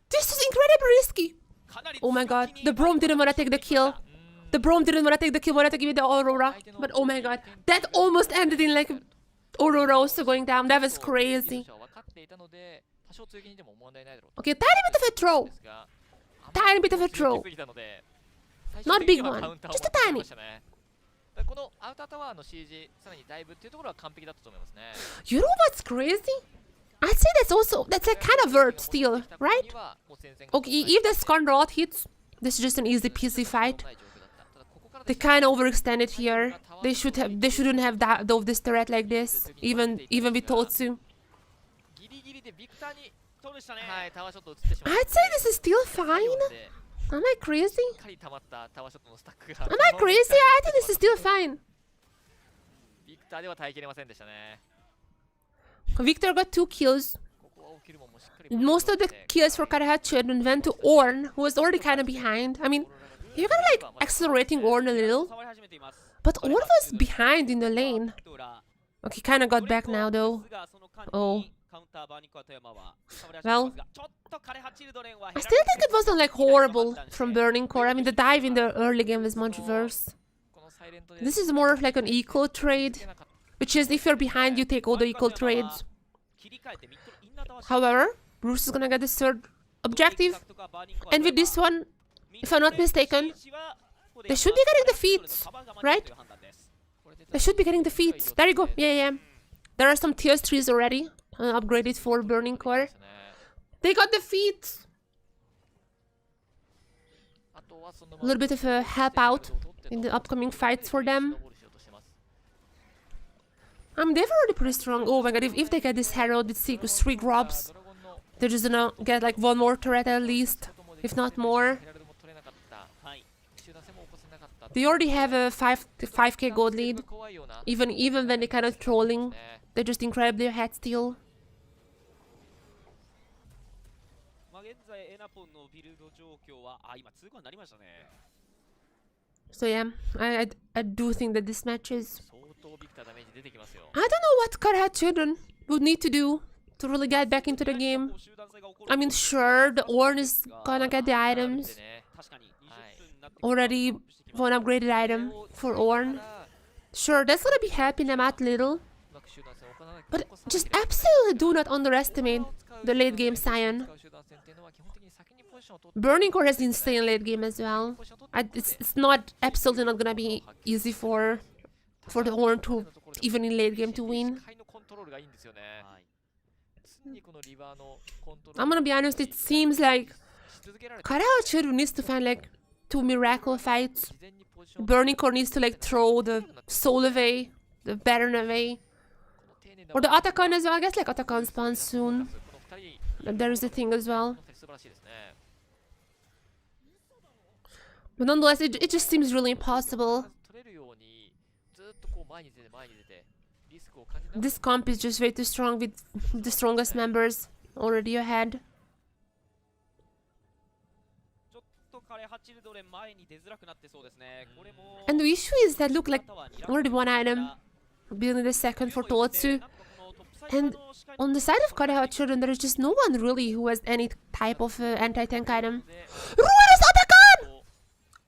This is incredibly risky. Oh my god, the Braum didn't want to take the kill. The Braum didn't want to take the kill, wanted to give it the Aurora. But oh my god, that almost ended in like Aurora also going down. That was crazy. Okay, tiny bit of a throw. Tiny bit of a throw. Not a big one, just a tiny. このアウタータワーの CG さらにダイブっていうところは完璧だったと思いますね。You know what's crazy? I'd say that's like kind of vert still, right? Okay, if the Skarner hits, this is just an easy peasy fight. They kind of overextended here. They shouldn't have dove this turret like this, even with Totsu. I'd say this is still fine. Am I crazy? Am I crazy? I think this is still fine. Victor got 2 kills. Most of the kills for Kareha went to Ornn, who was already kind of behind. I mean, you're kind of like accelerating Ornn a little. But Ornn was behind in the lane. Okay, kind of got back now though. Oh. Well, I still think it wasn't like horrible from Burning Core. I mean, the dive in the early game was much worse. This is more of like an eco trade, which is if you're behind, you take all the equal trades. However, Bruce is gonna get this third objective, and with this one, if I'm not mistaken, they should be getting the feats, right? They should be getting the feats. There you go. Yeah. There are some tier 3s already. Upgraded for Burning Core. They got the feats. A little bit of a help out in the upcoming fights for them. They're already pretty strong. Oh my god, if they get this Herald with 3 grubs, they're just gonna get like 1 more turret at least, if not more. They already have a 5k gold lead. Even when they're kind of trolling, they're just incredibly ahead still. So yeah, I do think that this match is... I don't know what Kareha would need to do to really get back into the game. I mean, sure, the Ornn is gonna get the items. Already one upgraded item for Ornn. Sure, that's gonna be helping them out a little. But just absolutely do not underestimate the late game Sion. Burning Core has insane late game as well. It's not absolutely not gonna be easy for the Ornn to even in late game to win. I'm gonna be honest, it seems like Kareha needs to find like 2 miracle fights. Burning Core needs to like throw the Soul away, the Baron away. Or the Otacon as well. I guess like Otacon spawns soon. And there is the thing as well. But nonetheless, it just seems really impossible. This comp is just way too strong with the strongest members already ahead. And the issue is that look like already 1 item. Building the second for Totsu. And on the side of Kareha children, there is just no one really who has any type of anti-tank item. Ruinous Otakan!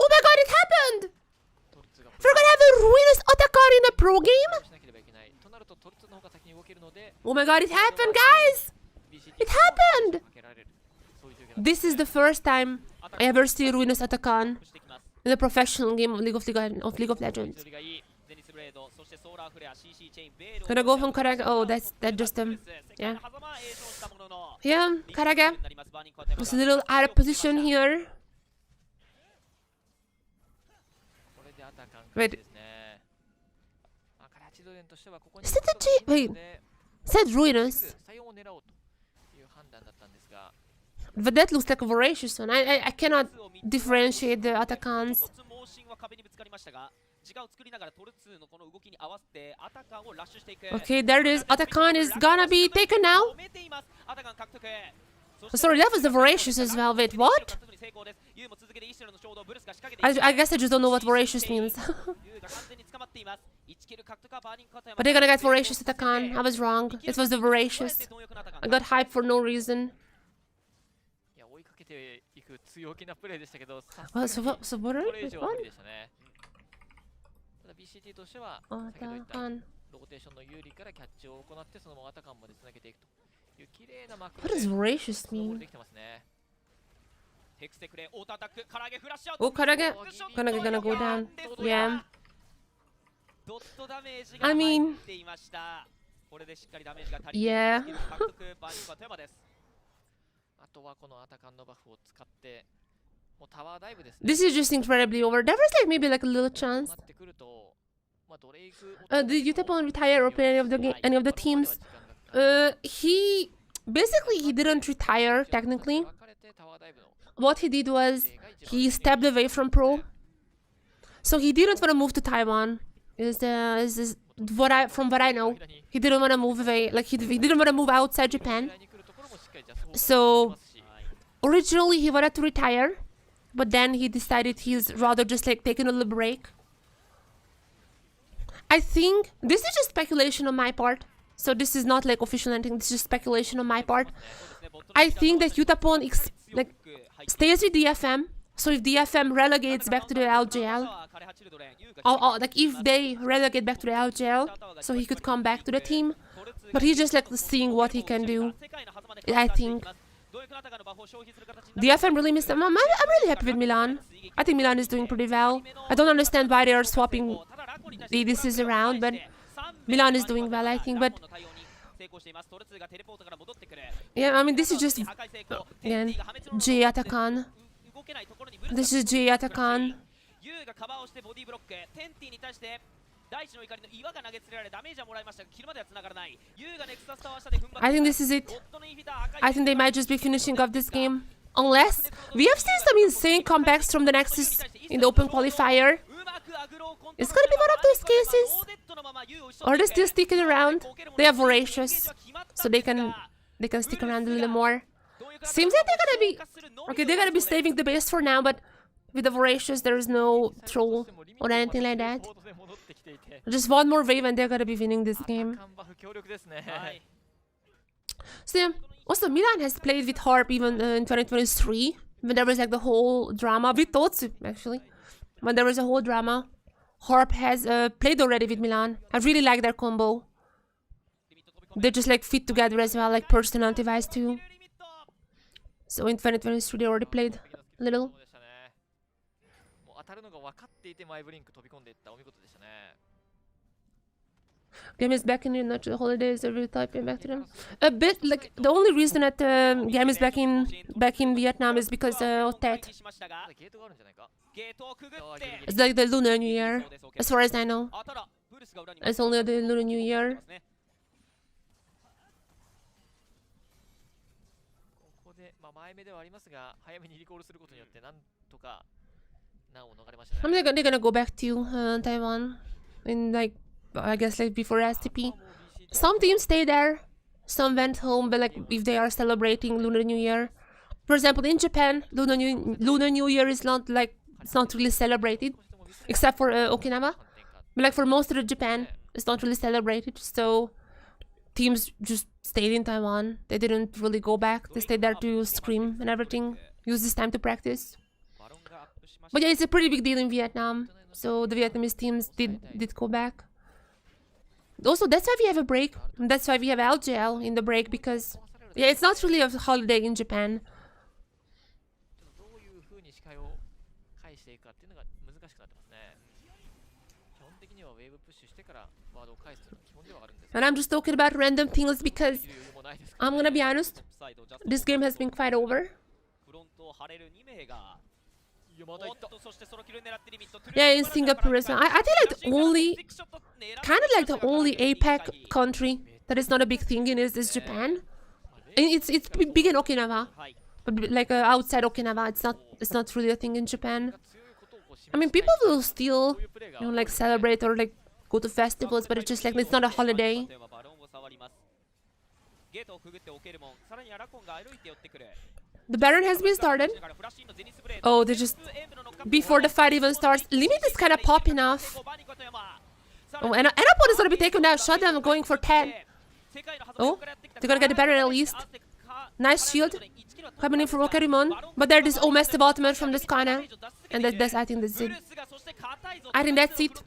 Oh my god, it happened! We're gonna have a Ruinous Otakan in a pro game? Oh my god, it happened, guys! It happened! This is the first time I ever see Ruinous Otakan in a professional game of League of Legends. Gonna go from Kareha. Oh, that's just yeah. Yeah, Kareha was a little out of position here. Wait. Is that a G? Wait. Is that Ruinous? But that looks like a Voracious one. I cannot differentiate the Atakans. Okay, there it is. Atakan is gonna be taken now. Oh, sorry, that was the Voracious as well. Wait, what? I guess I just don't know what Voracious means. But they're gonna get Voracious Atakan. I was wrong. It was the Voracious. I got hyped for no reason. Well, so what are you? What? BCT としては先ほど言ったローテーションの有利からキャッチを行ってそのままアタカンまでつなげていくという綺麗なマクロで What does voracious mean? できてますね。Oh, Kareha gonna go down. Yeah. I mean, yeah. あとはこのアタカンのバフを使ってもうタワーダイブですね。 This is just incredibly over. There was like maybe like a little chance. なってくるとまあドレイク Did Utapon retire or play any of the teams? He didn't retire technically. What he did was he stepped away from pro. So he didn't want to move to Taiwan. From what I know, he didn't want to move away. Like he didn't want to move outside Japan. So originally he wanted to retire, but then he decided he's rather just like taking a little break. I think this is just speculation on my part. So this is not like official anything. This is just speculation on my part. I think that Utapon stays with DFM. So if DFM relegates back to the LJL, or like if they relegate back to the LJL, so he could come back to the team. But he's just like seeing what he can do. I think DFM really missed him. I'm really happy with Milan. I think Milan is doing pretty well. I don't understand why they are swapping the ADCs around, but Milan is doing well, I think. But yeah, I mean, this is just again J Atakan. This is J Atakan. I think this is it. I think they might just be finishing off this game. Unless we have seen some insane comebacks from the Nexus in the open qualifier. It's gonna be one of those cases. Or they're still sticking around. They are voracious, so they can stick around a little more. Seems like they're gonna be saving the base for now, but with the voracious there is no troll or anything like that. Just one more wave and they're gonna be winning this game. So yeah, also Milan has played with Harp even in 2023, when there was like the whole drama with Totsu actually. When there was a whole drama, Harp has played already with Milan. I really like their combo. They just like fit together as well, like personality wise too. So in 2023 they already played a little. Game is back in not the holidays, every typing back to them. A bit like the only reason that Game is back in Vietnam is because of Tet. It's like the Lunar New Year, as far as I know. It's only the Lunar New Year. I mean, they're gonna go back to Taiwan in like, I guess like before STP. Some teams stay there, some went home, but like if they are celebrating Lunar New Year. For example, in Japan, Lunar New Year is not like, it's not really celebrated, except for Okinawa. But like for most of Japan, it's not really celebrated. So teams just stayed in Taiwan. They didn't really go back. They stayed there to scrim and everything. Use this time to practice. But yeah, it's a pretty big deal in Vietnam. So the Vietnamese teams did go back. Also, that's why we have a break. And that's why we have LJL in the break, because yeah, it's not really a holiday in Japan. どういう風に視界を返していくかっていうのが難しくなってますね。基本的にはウェーブプッシュしてからワードを返すというのが基本ではあるんですけど。 And I'm just talking about random things because I'm gonna be honest, this game has been quite over. Yeah, in Singapore as well. I think like the only, kind of like the only APAC country that is not a big thing in is Japan. And it's big in Okinawa, but like outside Okinawa, it's not really a thing in Japan. I mean, people will still, you know, like celebrate or like go to festivals, but it's just like it's not a holiday. The Baron has been started. Oh, they just... Before the fight even starts, Limit is kind of popping off. Oh, and Enapon is gonna be taken down. Shutdown going for 10. Oh, they're gonna get the Baron at least. Nice shield coming in from Okarimon. But there's this massive ultimate from this corner. And that's I think that's it. I think that's it.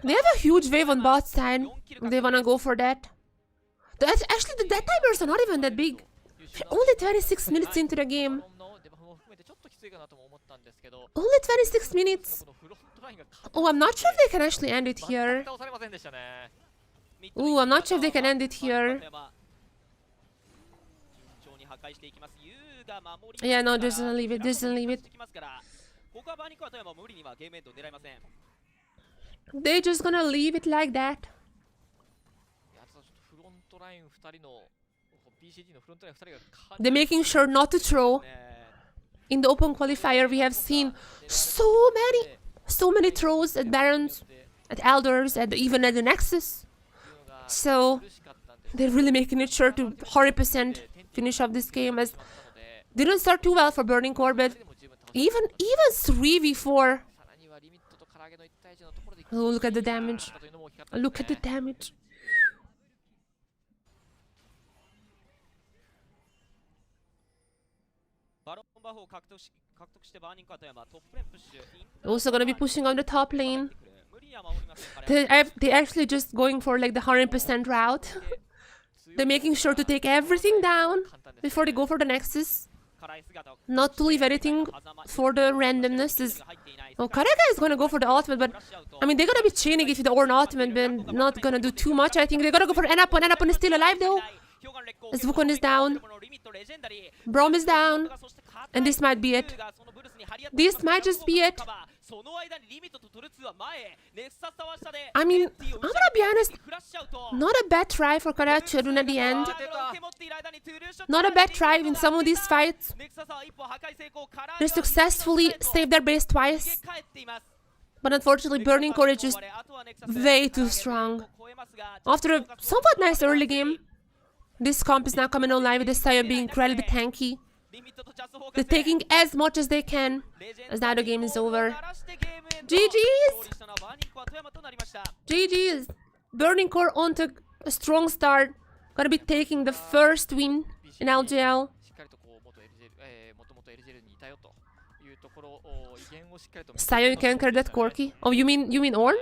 They have a huge wave on bot side. They wanna go for that. Actually, the death timers are not even that big. Only 26 minutes into the game. Only 26 minutes. Oh, I'm not sure if they can actually end it here. Ooh, I'm not sure if they can end it here. Yeah, no, just gonna leave it. Just gonna leave it. They're just gonna leave it like that. They're making sure not to throw. In the open qualifier, we have seen so many throws at Barons, at Elders, even at the Nexus. So they're really making it sure to 100% finish off this game, as didn't start too well for Burning Core, but even 3v4. Oh, look at the damage. Look at the damage. Also gonna be pushing on the top lane. They're actually just going for like the 100% route. They're making sure to take everything down before they go for the Nexus. Not to leave anything for the randomness. Oh, Kareha is gonna go for the ultimate, but I mean they're gonna be chaining it with the Ornn ultimate, but not gonna do too much. I think they're gonna go for Enapon. Enapon is still alive though. As Wukong is down. Brom is down. And this might be it. This might just be it. I mean, I'm gonna be honest, not a bad try for Kareha Children at the end. Not a bad try in some of these fights. They successfully saved their base twice. But unfortunately, Burning Core is just way too strong. After a somewhat nice early game, this comp is now coming online with the Sion being incredibly tanky. They're taking as much as they can, as now the game is over. GG's! GG's! Burning Core onto a strong start. Gonna be taking the first win in LJL. Sion can carry that Corki. Oh, you mean Ornn?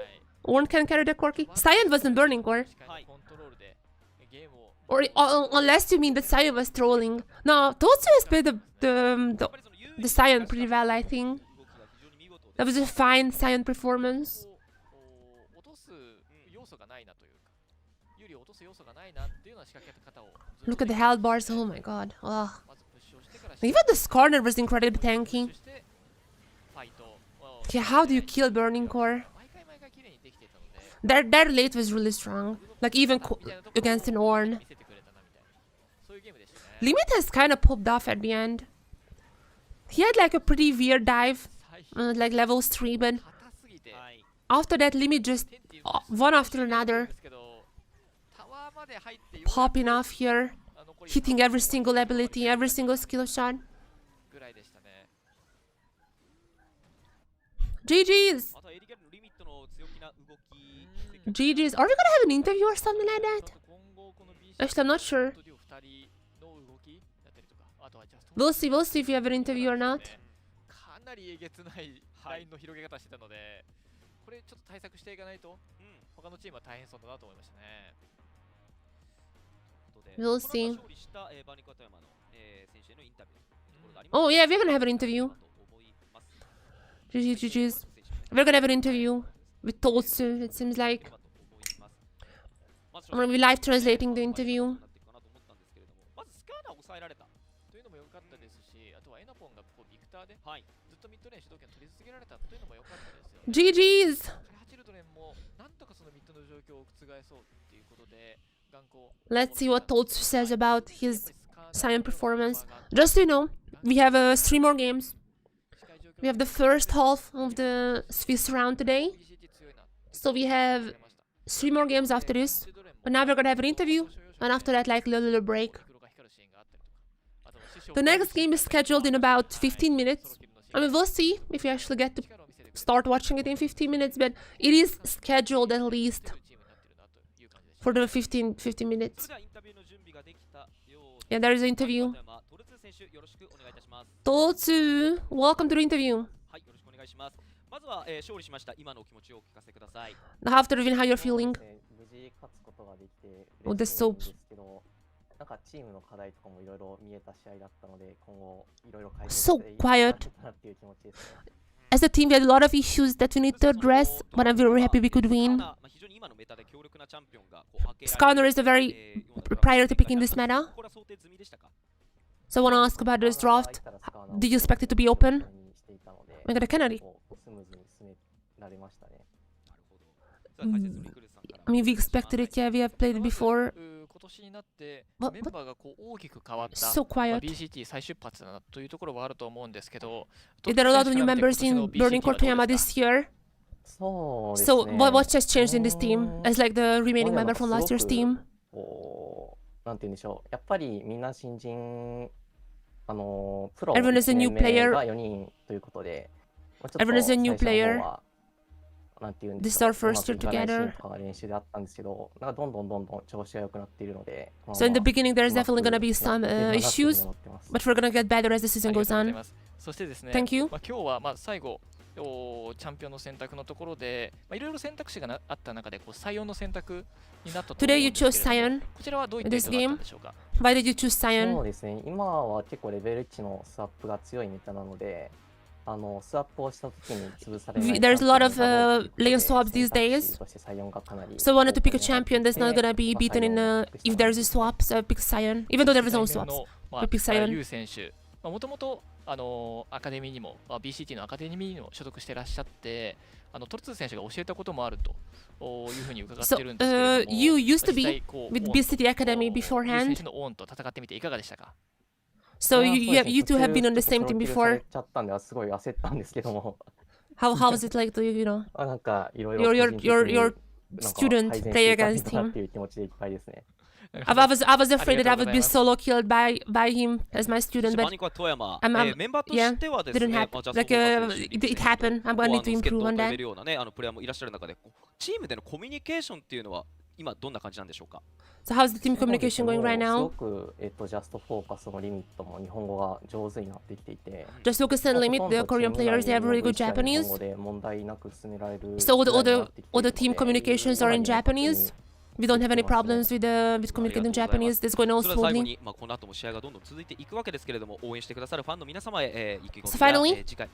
Ornn can carry that Corki? Sion wasn't Burning Core. Or unless you mean that Sion was trolling. No, Totsu has played the Sion pretty well, I think. That was a fine Sion performance. Look at the health bars, oh my god. Ugh. Even this corner was incredibly tanky. Yeah, how do you kill Burning Core? Their late was really strong. Like even against an Ornn. Limit has kind of popped off at the end. He had like a pretty weird dive, like levels 3, but after that Limit just one after another popping off here, hitting every single ability, every single skill shot. GG's! GG's. Are we gonna have an interview or something like that? Actually, I'm not sure. We'll see if we have an interview or not. かなりえげつないラインの広げ方してたので、これちょっと対策していかないと、他のチームは大変そうだなと思いましたね。We'll see. Oh yeah, we're gonna have an interview. GG's. We're gonna have an interview with Totsu, it seems like. I'm gonna be live translating the interview. というのも良かったですし、あとはエナポンがこうビクターでずっとミッドレーン主導権取り続けられたというのも良かったですよ。GG's. カレハチルドレンもなんとかそのミッドの状況を覆そうっていうことで、頑固。Let's see what Totsu says about his Sion performance. Just so you know, we have 3 more games. We have the first half of the Swiss round today. So we have 3 more games after this. But now we're gonna have an interview. And after that, like a little break. The next game is scheduled in about 15 minutes. I mean, we'll see if we actually get to start watching it in 15 minutes. But it is scheduled at least for the 15 minutes. Yeah, there is an interview. Totsu, welcome to the interview. Now after the win, how you're feeling? Oh, the soaps. So quiet. As a team, we had a lot of issues that we need to address, but I'm very happy we could win. Skarner is a very priority pick in this meta. So I want to ask about this draft. Did you expect it to be open? We got a Kennedy. I mean, we expected it, yeah, we have played it before. What? So quiet. There are a lot of new members in Burning Core Toyama this year. So what has changed in this team as like the remaining member from last year's team? Everyone is a new player. Everyone is a new player. This is our first year together. So in the beginning there's definitely gonna be some issues, but we're gonna get better as the season goes on. Thank you. チャンピオンの選択のところで、いろいろ選択肢があった中でこう採用の選択になったと思 Today うん you ですけ chose れども、 Sion こちらはどういった意 in 図 this があったん game. でしょうか。 Why did you choose そう Sion? ですね、今は結構レベル1のスワップが強いメタなので、スワップをした時に潰されない There's a lot of lane swaps these days. として採用がかなり So I wanted to pick a champion that's not gonna be beaten in if there's a swap, so I picked Sion. Even though there was no swaps. ま We picked Sion. ユウ選手、もともとアカデミーにも、BCT のアカデミーにも所属してらっしゃって、トルツー選手が教えたこともあるというふうに伺ってるんですけれども、 you used to 実 be 際こう with BCT Academy ユウ選 beforehand. 手のオーンと戦ってみていかがでしたか。 So you two have been on the same team さ before. れちゃったんで、すごい焦ったんですけども、 How was it like to you know なんかいろいろ your student play against なっ him? ていう気持ちでいっぱいですね。I was afraid that I would be solo killed by him as my student, but メンバーとしてはです didn't ね、 happen. Like it happened. I'm gonna need to improve on レ that. ベルようなね、プレイヤーもいらっしゃる中で、チームでのコミュニケーションっていうのは今どんな感じなんでしょうか。 So how's the team communication going right す now? ごくジャストフォーカスのリミットも日本語が上手になってきていて、 Just focus and limit. The Korean players they have really good Japanese. 日本語で問題なく進められる So all ぐらいになってきているので the team communications are in Japanese. We don't have any problems with communicating in Japanese. This is going on それでは最後 smoothly. に、この後も試合がどんどん続いていくわけですけれども、応援してくださるファンの皆様へ、意気込 So みや finally, 次回、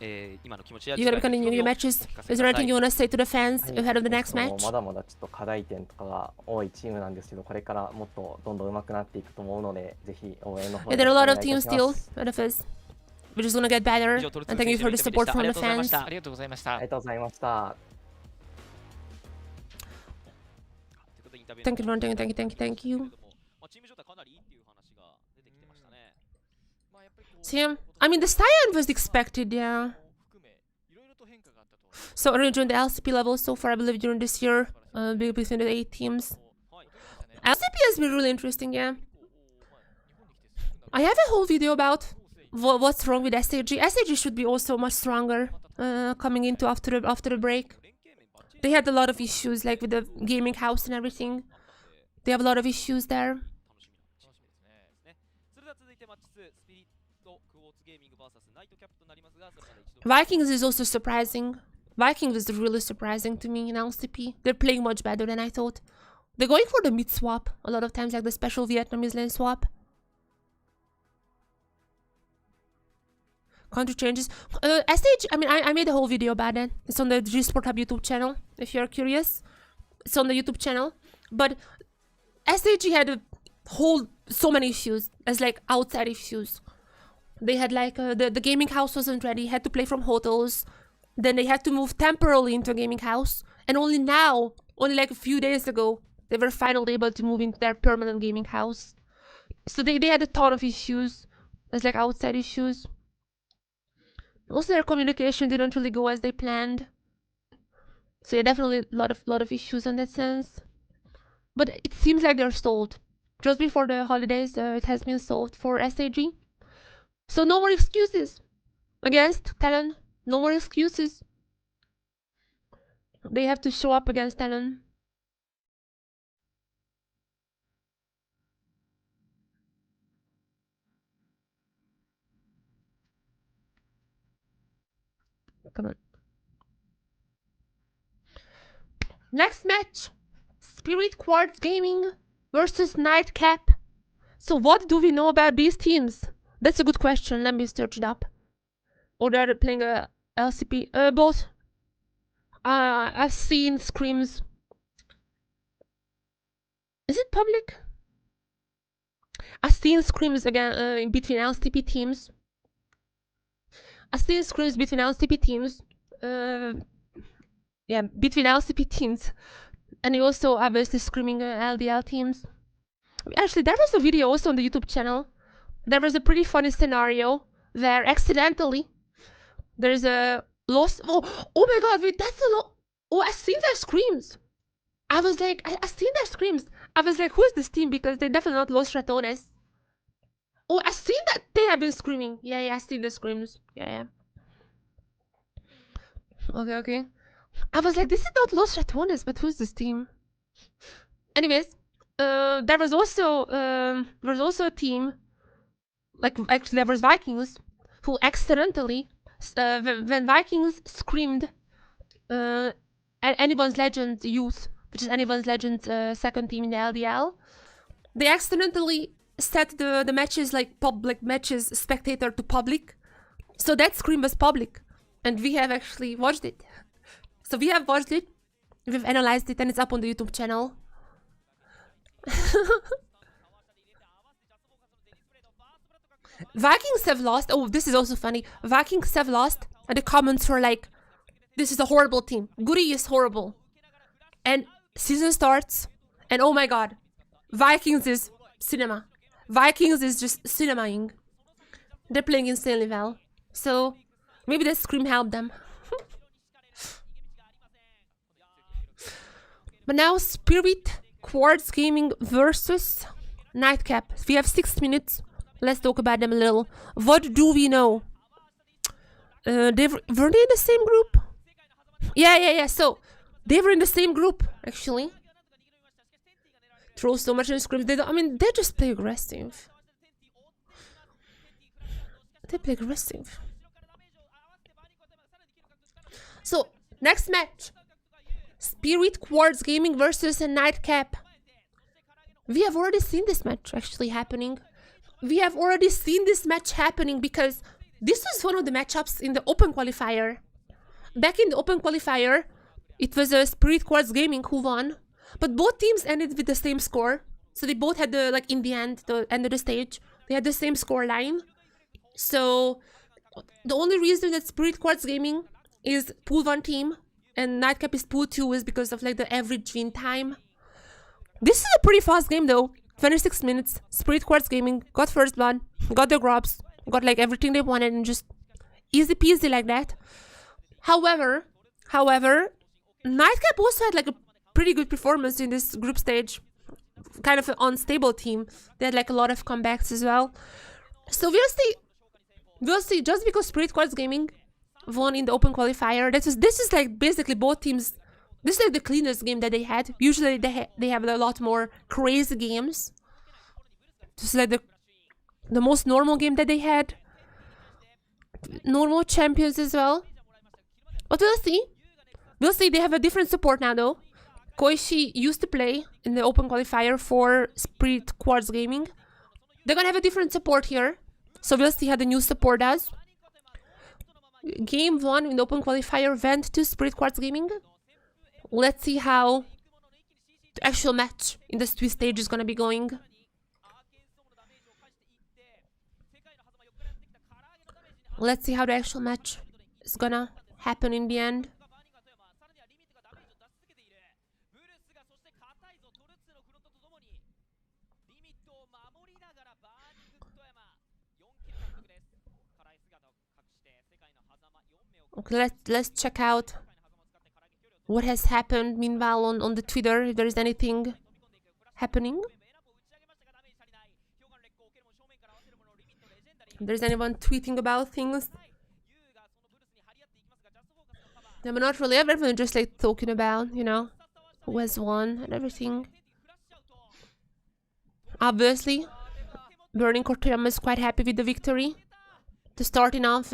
今の気持ちや You gotta be continuing your matches. Is there anything you wanna say to the fans ahead of the next match? まだまだちょっと課題点とかが多いチームなんですけど、これからもっとどんどん上手くなっていくと思うので、ぜひ応援の方 Yeah, よ there ろ are a しく lot お of 願いい teams たし still ます。 ahead of us. We're just gonna get better. 以上トルツ And ー thank you 選 for 手 the のインタビュー support でした。あ from り the がとうございまし fans. た。ありがとうございましたありがとうございました。Thank you, everyone. Thank you, thank you. チーム状態かなりいいっていう話が出てきてましたね。 So yeah, I mean the Sion was expected, yeah. So already during the LCP level so far, I believe during this year, between the 8 teams. LCP has been really interesting, yeah. I have a whole video about what's wrong with SAG. SAG should be also much stronger coming into after the break. They had a lot of issues, like with the gaming house and everything. They have a lot of issues there. それでは続いてマッチ2スピリットクォーツゲーミング VS ナイトキャップとなりますが、それまで一度 Vikings is also surprising. Vikings is really surprising to me in LCP. They're playing much better than I thought. They're going for the mid swap a lot of times, like the special Vietnamese lane swap. Country changes. SH, I mean, I made a whole video about it. It's on the Jesport Hub YouTube channel, if you're curious. It's on the YouTube channel. But SH had a whole, so many issues as like outside issues. They had like, the gaming house wasn't ready, had to play from hotels. Then they had to move temporarily into a gaming house. And only now, only like a few days ago, they were finally able to move into their permanent gaming house. So they had a ton of issues as like outside issues. Also, their communication didn't really go as they planned. So yeah, definitely a lot of issues in that sense. But it seems like they're solved. Just before the holidays, it has been solved for SAG. So no more excuses against Talon. No more excuses. They have to show up against Talon. Come on. Next match. Spirit Quartz Gaming versus Nightcap. So what do we know about these teams? That's a good question. Let me search it up. Or they're playing a LCP. Both. I've seen scrims. Is it public? I've seen scrims again in between LCP teams. I've seen scrims between LCP teams. Yeah, between LCP teams. And you also obviously screaming LDL teams. Actually, there was a video also on the YouTube channel. There was a pretty funny scenario where accidentally there's a lost. Oh my god, wait, that's a lot. Oh, I've seen their screams. I was like, I've seen their screams. I was like, who is this team? Because they're definitely not Los Ratones. Oh, I've seen that they have been screaming. Yeah, I've seen the screams. Yeah. Okay. I was like, this is not Los Ratones, but who's this team? Anyways, there was also a team, like actually there was Vikings, who accidentally, when Vikings screamed, Anyone's Legend Youth, which is Anyone's Legend's second team in the LDL, they accidentally set the matches like public matches spectator to public, so that scream was public, and we have actually watched it. So we have watched it, we've analyzed it, and it's up on the YouTube channel. Vikings have lost. Oh, this is also funny. Vikings have lost, and the comments were like, this is a horrible team. Goody is horrible. And season starts, and oh my god, Vikings is cinema. Vikings is just cinemaing. They're playing insanely well. So maybe that scream helped them. But now Spirit Quartz Gaming versus Nightcap. We have 6 minutes. Let's talk about them a little. What do we know? Were they in the same group? Yeah. So they were in the same group actually. Throw so much in scrims. They just play aggressive. They play aggressive. So next match. Spirit Quartz Gaming versus a Nightcap. We have already seen this match actually happening. Because this was one of the matchups in the Open Qualifier. Back in the Open Qualifier, it was a Spirit Quartz Gaming who won. But both teams ended with the same score. So they both had in the end of the stage, they had the same score line. So the only reason that Spirit Quartz Gaming is Pool 1 team and Nightcap is Pool 2 is because of the average win time. This is a pretty fast game though. 26 minutes. Spirit Quartz Gaming got first blood, got the grubs, got everything they wanted, and just easy peasy like that. However, Nightcap also had a pretty good performance in this group stage. Kind of an unstable team. They had a lot of comebacks as well. So we'll see. Just because Spirit Quartz Gaming won in the Open Qualifier, this is basically both teams This is like the cleanest game that they had. Usually they have a lot more crazy games. This is like the most normal game that they had. Normal champions as well. But we'll see. We'll see. They have a different support now though. Koishi used to play in the open qualifier for Spirit Quartz Gaming. They're gonna have a different support here. So we'll see how the new support does. Game 1 in the open qualifier went to Spirit Quartz Gaming. Let's see how the actual match in the Swiss stage is gonna be going. Let's see how the actual match is gonna happen in the end. Okay, let's check out what has happened meanwhile on the Twitter, if there is anything happening. If there's anyone tweeting about things. No, but not really. Everyone just like talking about, you know, who has won and everything. Obviously, Burning Toyama is quite happy with the victory. The starting off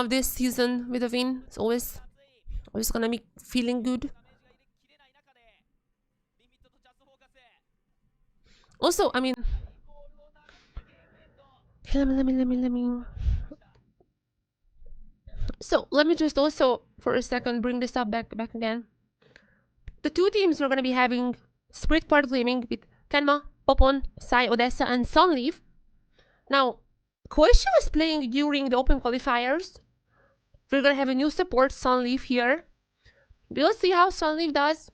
this season with a win is always gonna be feeling good. Also, I mean, let me. So let me just also for a second bring this up back again. The two teams we're gonna be having Spirit Quartz Gaming with Tenma, Popon, Sai, Odessa, and Sunleaf. Now, Koishi was playing during the open qualifiers. We're gonna have a new support, Sunleaf, here. We'll see how Sunleaf does.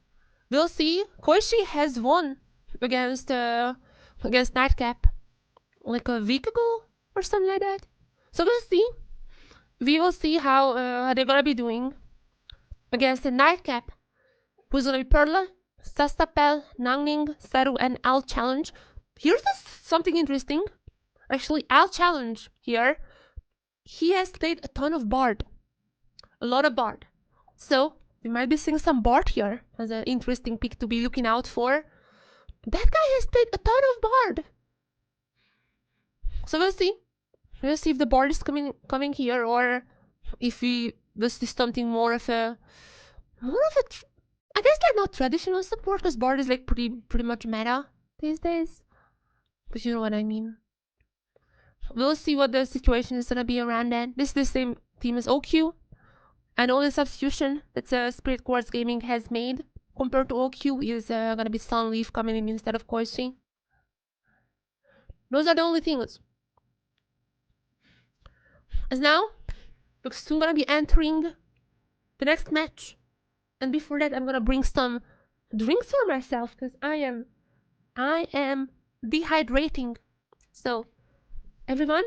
We'll see. Koishi has won against Nightcap like a week ago or something like that. So we'll see. We will see how they're gonna be doing against the Nightcap, who's gonna be Perla, Sastapel, Nangning, Saru, and Al Challenge. Here's something interesting. Actually, Al Challenge here, he has played a ton of Bard. A lot of Bard. So, we might be seeing some Bard here as an interesting pick to be looking out for. That guy has played a ton of Bard. So we'll see. We'll see if the Bard is coming here or if we will see something more of a I guess like not traditional support, because Bard is like pretty much meta these days. But you know what I mean. We'll see what the situation is gonna be around then. This is the same team as OQ. And all the substitution that Spirit Quartz Gaming has made compared to OQ is gonna be Sunleaf coming in instead of Koishi. Those are the only things. As now, we're soon gonna be entering the next match. And before that, I'm gonna bring some drinks for myself because I am dehydrating. So, everyone,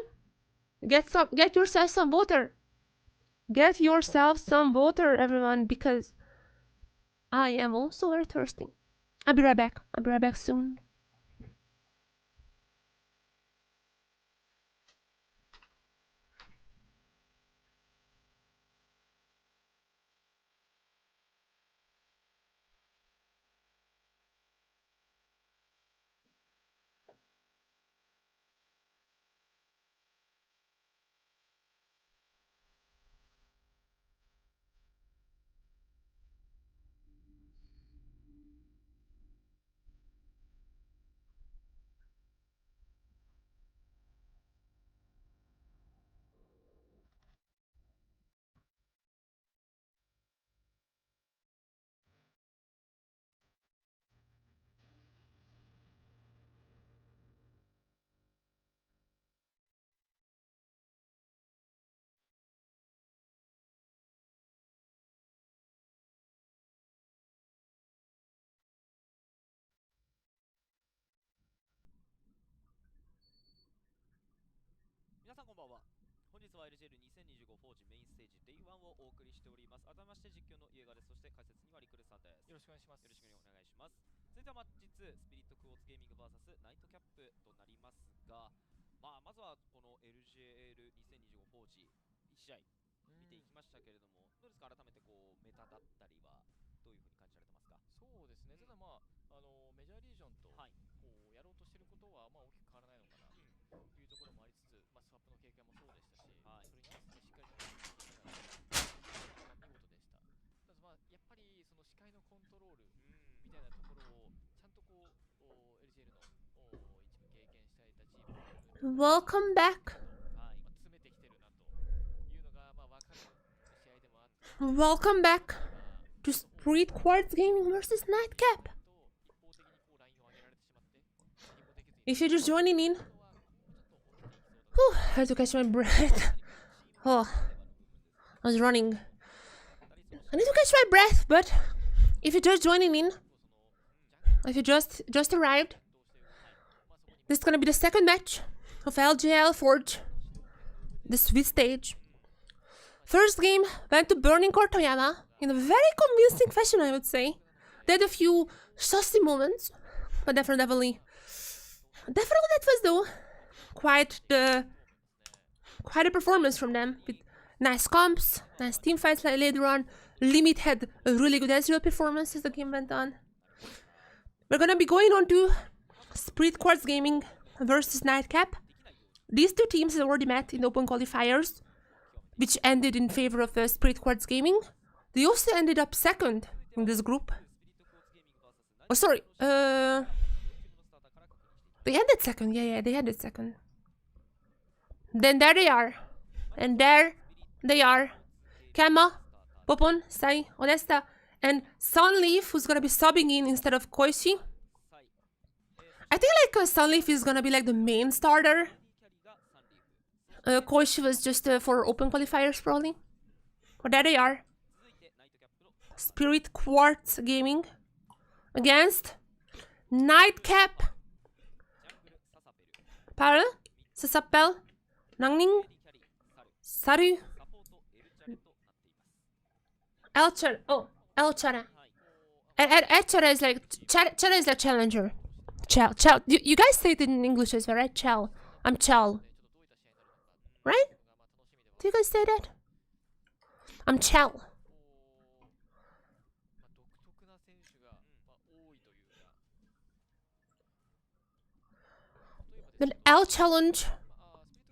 get yourself some water. Get yourself some water, everyone, because I am also very thirsty. I'll be right back. I'll be right back soon.皆さんこんばんは。本日は LJL2025 フォージメインステージ Day1 をお送りしております。改めまして実況の家川です。そして解説にはリクルさんです。よろしくお願いします。よろしくお願いします。続いてはマッチ2、スピリットクォーツゲーミング VS ナイトキャップとなりますが、まずはこの LJL2025 フォージ1試合見ていきましたけれども、どうですか、改めてこうメタだったりはどういうふうに感じられてますか？そうですね、ただまあ、メジャーリージョンとこうやろうとしていることはまあ大きく変わらないのかなというところもありつつ、まあ、スワップの経験もそうでしたし、それに合わせてしっかりと見事でした。ただまあやっぱりその視界のコントロールみたいなところをちゃんとこうLJL の一部経験していたチーム Welcome back. 詰めてきてるなというのがまあ分かる試合でもあって、 Welcome back to Street Quartz Gaming versus Nightcap. 一方的にこうラインを上げられてしまって何もできずに If you're just joining in, I had to catch my breath. Oh, I was running. I need to catch my breath, but if you're just joining in, if you just arrived, this is gonna be the second match of LJL Forge, the Swiss stage. First game went to Burning Core Toyama in a very convincing fashion, I would say. They had a few saucy moments, but definitely that was though quite a performance from them, with nice comps, nice team fights like later on. Limit had a really good Ezreal performance as the game went on. We're gonna be going on to Street Quartz Gaming versus Nightcap. These two teams have already met in open qualifiers, which ended in favor of Street Quartz Gaming. They also ended up second in this group. Oh, sorry. They ended second. Yeah, they ended second. Then there they are. And there they are. Kama, Popon, Sai, Odesta, and Sunleaf, who's gonna be subbing in instead of Koichi. I think like Sunleaf is gonna be like the main starter. Koichi was just for open qualifiers probably. But there they are. Spirit Quartz Gaming against Nightcap. Parl, Sasapel, Nangning, Saru, Elchara. Oh, Elchara. Elchara is like Chara is like challenger. Chell. You guys say it in English as well, right? Chell. I'm Chell. Right? Do you guys say that? I'm Chell. The L challenge.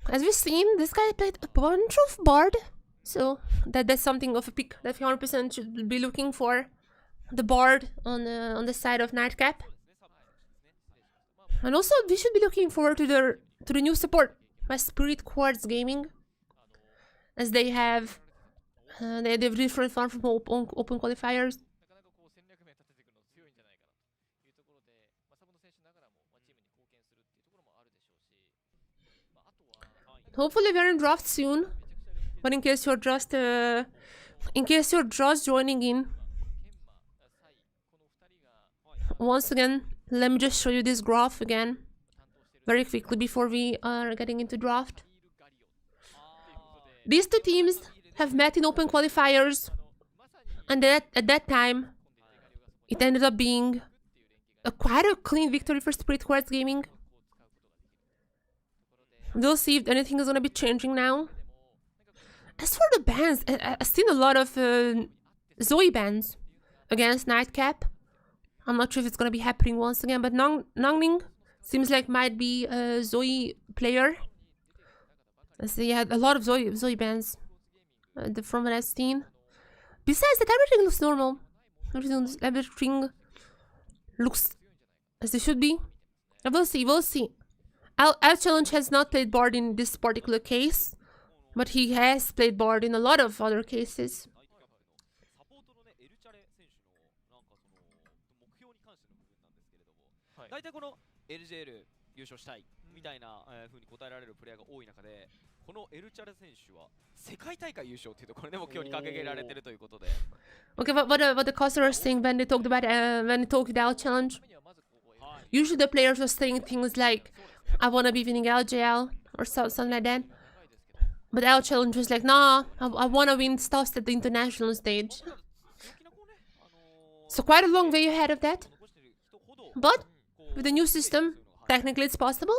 As we've seen, this guy played a bunch of Bard. So that's something of a pick that 100% should be looking for. The Bard on the side of Nightcap. And also we should be looking forward to the new support by Spirit Quartz Gaming. As they have they have different fun from open qualifiers. Hopefully we're in draft soon. But in case you're just joining in, once again, let me just show you this graph again very quickly before we are getting into draft. These two teams have met in open qualifiers, and at that time it ended up being quite a clean victory for Spirit Quartz Gaming. We'll see if anything is going to be changing now. As for the bans, I've seen a lot of Zoe bans against Nightcap. I'm not sure if it's going to be happening once again, but Nangning seems like might be a Zoe player. So he had a lot of Zoe bans from what I've seen. Besides that, everything looks normal. Everything looks as it should be. We'll see. L Challenge has not played Bard in this particular case, but he has played Bard in a lot of other cases. 大体この LJL 優勝したいみたいな風に答えられるプレイヤーが多い中で、このエルチャレ選手は世界大会優勝っていうところで目標に掲げられているということで。Okay, but what the customers saying when they talked about when they talked L Challenge? Usually the players were saying things like, "I wanna be winning LJL" or something like that. But L Challenge was like, "Nah, I wanna win stuff at the international stage." So quite a long way ahead of that. But with the new system, technically it's possible.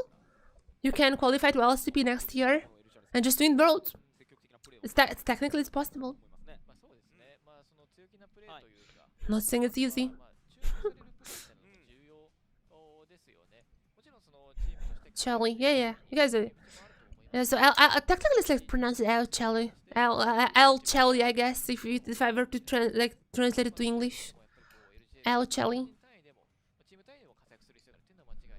You can qualify to LCP next year and just win Worlds. It's technically it's possible. Not saying it's easy. Chelly, yeah. You guys are. Yeah, so technically it's like pronounced L Chelly, L Chelly, I guess. If I were to translate it to English, L Chelly,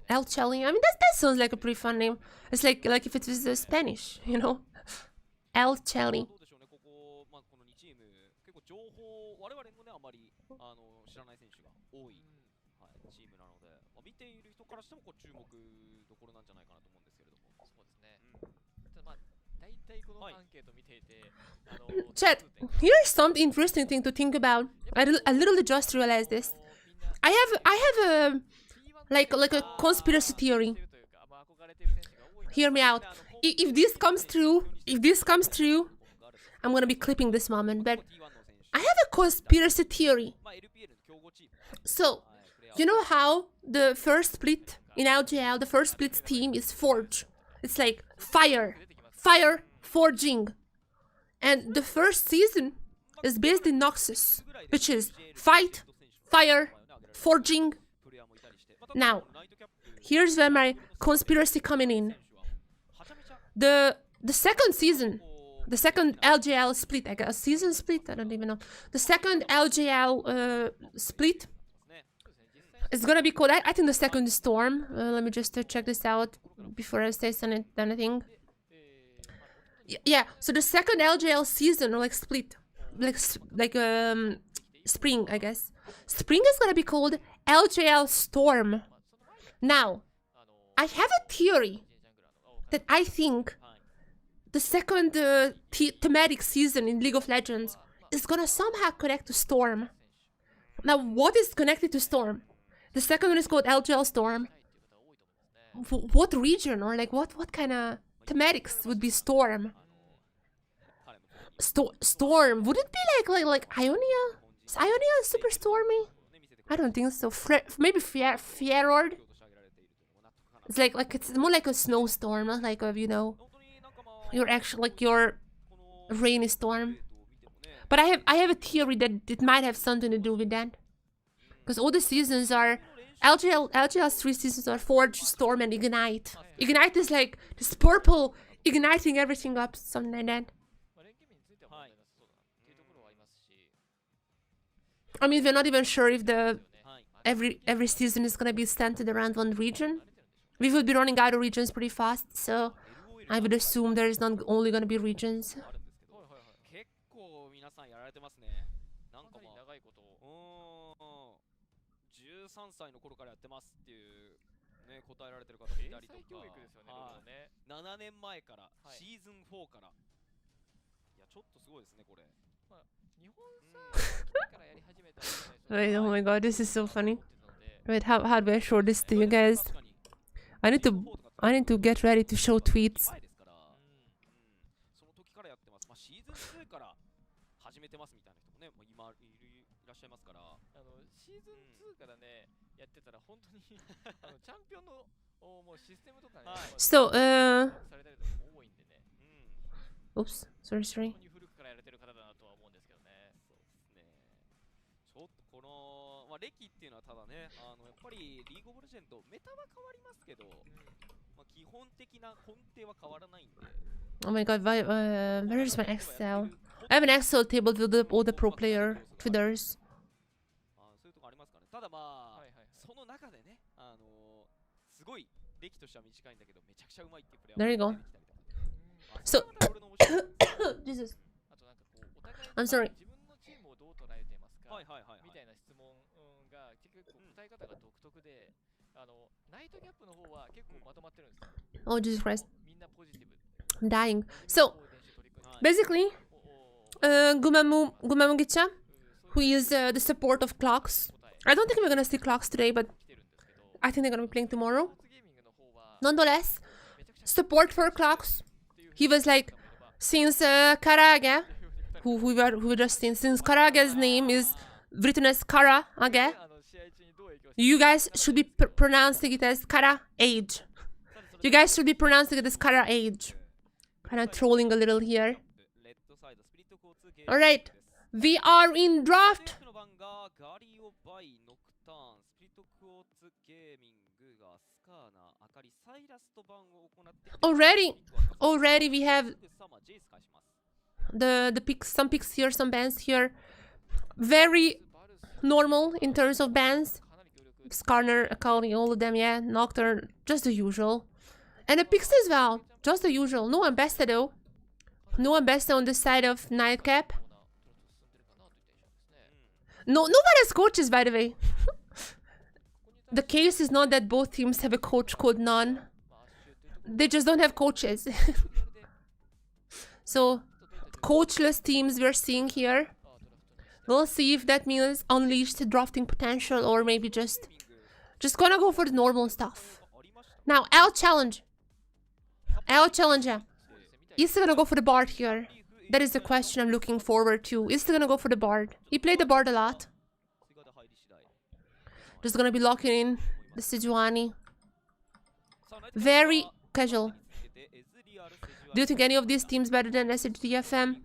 L Chelly. I mean that sounds like a pretty fun name. It's like if it was Spanish, you know, L Chelly. どうでしょうね、ここ、まあ、この2チーム、結構情報、我々もね、あまり知らない選手が多い、はい、チームなので、まあ、見ている人からしてもこう注目どころなんじゃないかなと思うんですけれども。そうですね。ただまあ大体このアンケート見ていて、Chat, here's some interesting thing to think about. I literally just realized this. I have a like a conspiracy theory. Hear me out. If this comes true, I'm gonna be clipping this moment. But I have a conspiracy theory. So, you know how the first split in LJL, the first split team is Forge. It's like fire, forging. And the first season is based in Noxus, which is fight, fire, forging. Now, here's where my conspiracy coming in. The second season, the second LJL split, I guess, season split, I don't even know. The second LJL split is gonna be called, I think the second Storm. Let me just check this out before I say anything. Yeah, so the second LJL season, or like split, like spring, I guess. Spring is gonna be called LJL Storm. Now, I have a theory that I think the second thematic season in League of Legends is gonna somehow connect to Storm. Now, what is connected to Storm? The second one is called LJL Storm. What region or like what kind of thematics would be Storm? Storm. Would it be like Ionia? Is Ionia super stormy? I don't think so. Maybe Fjord. It's like it's more like a snowstorm, not like a, you know, your actual like your rainy storm. But I have a theory that it might have something to do with that, because all the seasons are LJL's 3 seasons are Forge, Storm, and Ignite. Ignite is like this purple igniting everything up, something like that. I mean, we're not even sure if the every season is gonna be centered around one region. We will be running out of regions pretty fast, so I would assume there is not only gonna be regions. 結構皆さんやられてますね。なんかまあ長いこと、13歳の頃からやってますっていうね答えられてる方もいたりとか、7年前からシーズン4から、いやちょっとすごいですねこれ。日本さからやり始めた。Wait, oh my god, this is so funny. Wait, how do I show this to you guys? I need to get ready to show tweets. その時からやってます。まあシーズン2から始めてますみたいな人もね、今いらっしゃいますから。シーズン2からねやってたら本当にチャンピオンのもうシステムとかね。So, されたりとかも多いんでね。oops, sorry. 古くからやれてる方だなとは思うんですけどね。そうですね。ちょっとこのまあ歴っていうのはただね、やっぱりリーグオブレジェンドメタは変わりますけど、まあ基本的な根底は変わらないんで。Oh my god, where is my Excel? I have an Excel table with all the pro player twitters. そういうとこありますからね。ただまあ、その中でね、すごい歴としては短いんだけど、めちゃくちゃうまいっていうプレイヤー There you go. が出てきたりとか。So, これの面白い Jesus. あとなんかこうお互い I'm sorry. 自分のチームをどう捉えてますかみたいな質問が結構答え方が独特で、ナイトギャップの方は結構まとまってるんですよ。 Oh, Jesus Christ. みんなポジティブ。 I'm dying. So, basically, Gumamugicha, who is the support of Clocks. I don't think we're gonna see Clocks today, but I think they're gonna be playing tomorrow. Nonetheless, support for Clocks. He was like, since Karage, who we were just seeing, since Karage's name is written as Karage, you guys should be pronouncing it as Kara Age. You guys should be pronouncing it as Kara Age. Kind of trolling a little here. Alright, we are in draft がガリオバイノクターンスピリットクォーツゲーミングがスカーナアカリサイラスと番を行って Already we have the picks, some picks here, some bans here. Very normal in terms of bans. Skarner, Akali, all of them, yeah. Nocturne, just the usual. And the picks as well, just the usual. No Ambassador though. No Ambassador on the side of Nightcap. No, nobody has coaches, by the way. The case is not that both teams have a coach called None. They just don't have coaches. So, coachless teams we're seeing here. We'll see if that means unleashed drafting potential or maybe just gonna go for the normal stuff. Now, L Challenger. Is he gonna go for the Bard here? That is the question I'm looking forward to. Is he gonna go for the Bard? He played the Bard a lot. Just gonna be locking in the Sejuani. Very casual. Do you think any of these teams better than SHDFM?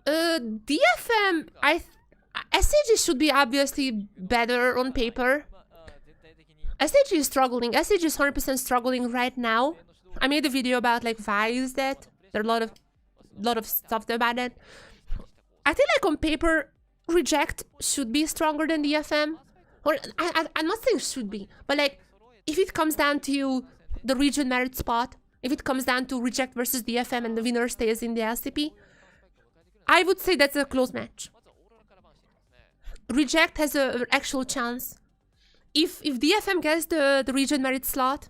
DFM, SHG should be obviously better on paper. SHG is struggling. SHG is 100% struggling right now. I made a video about like why is that. There are a lot of stuff about that. I think like on paper, Reject should be stronger than DFM. Or I'm not saying should be, but like if it comes down to the region merit spot, if it comes down to Reject versus DFM and the winner stays in the LCP, I would say that's a close match. Reject has an actual chance. If DFM gets the region merit slot,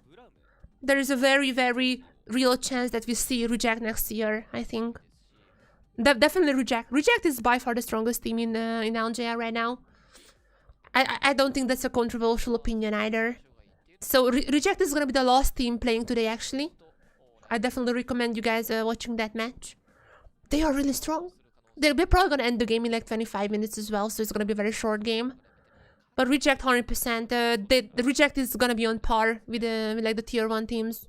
there is a very, very real chance that we see Reject next year, I think. Definitely Reject. Reject is by far the strongest team in LJL right now. I don't think that's a controversial opinion either. So Reject is gonna be the last team playing today actually. I definitely recommend you guys watching that match. They are really strong. They're probably gonna end the game in like 25 minutes as well, so it's gonna be a very short game. But Reject 100%. The Reject is gonna be on par with like the tier 1 teams.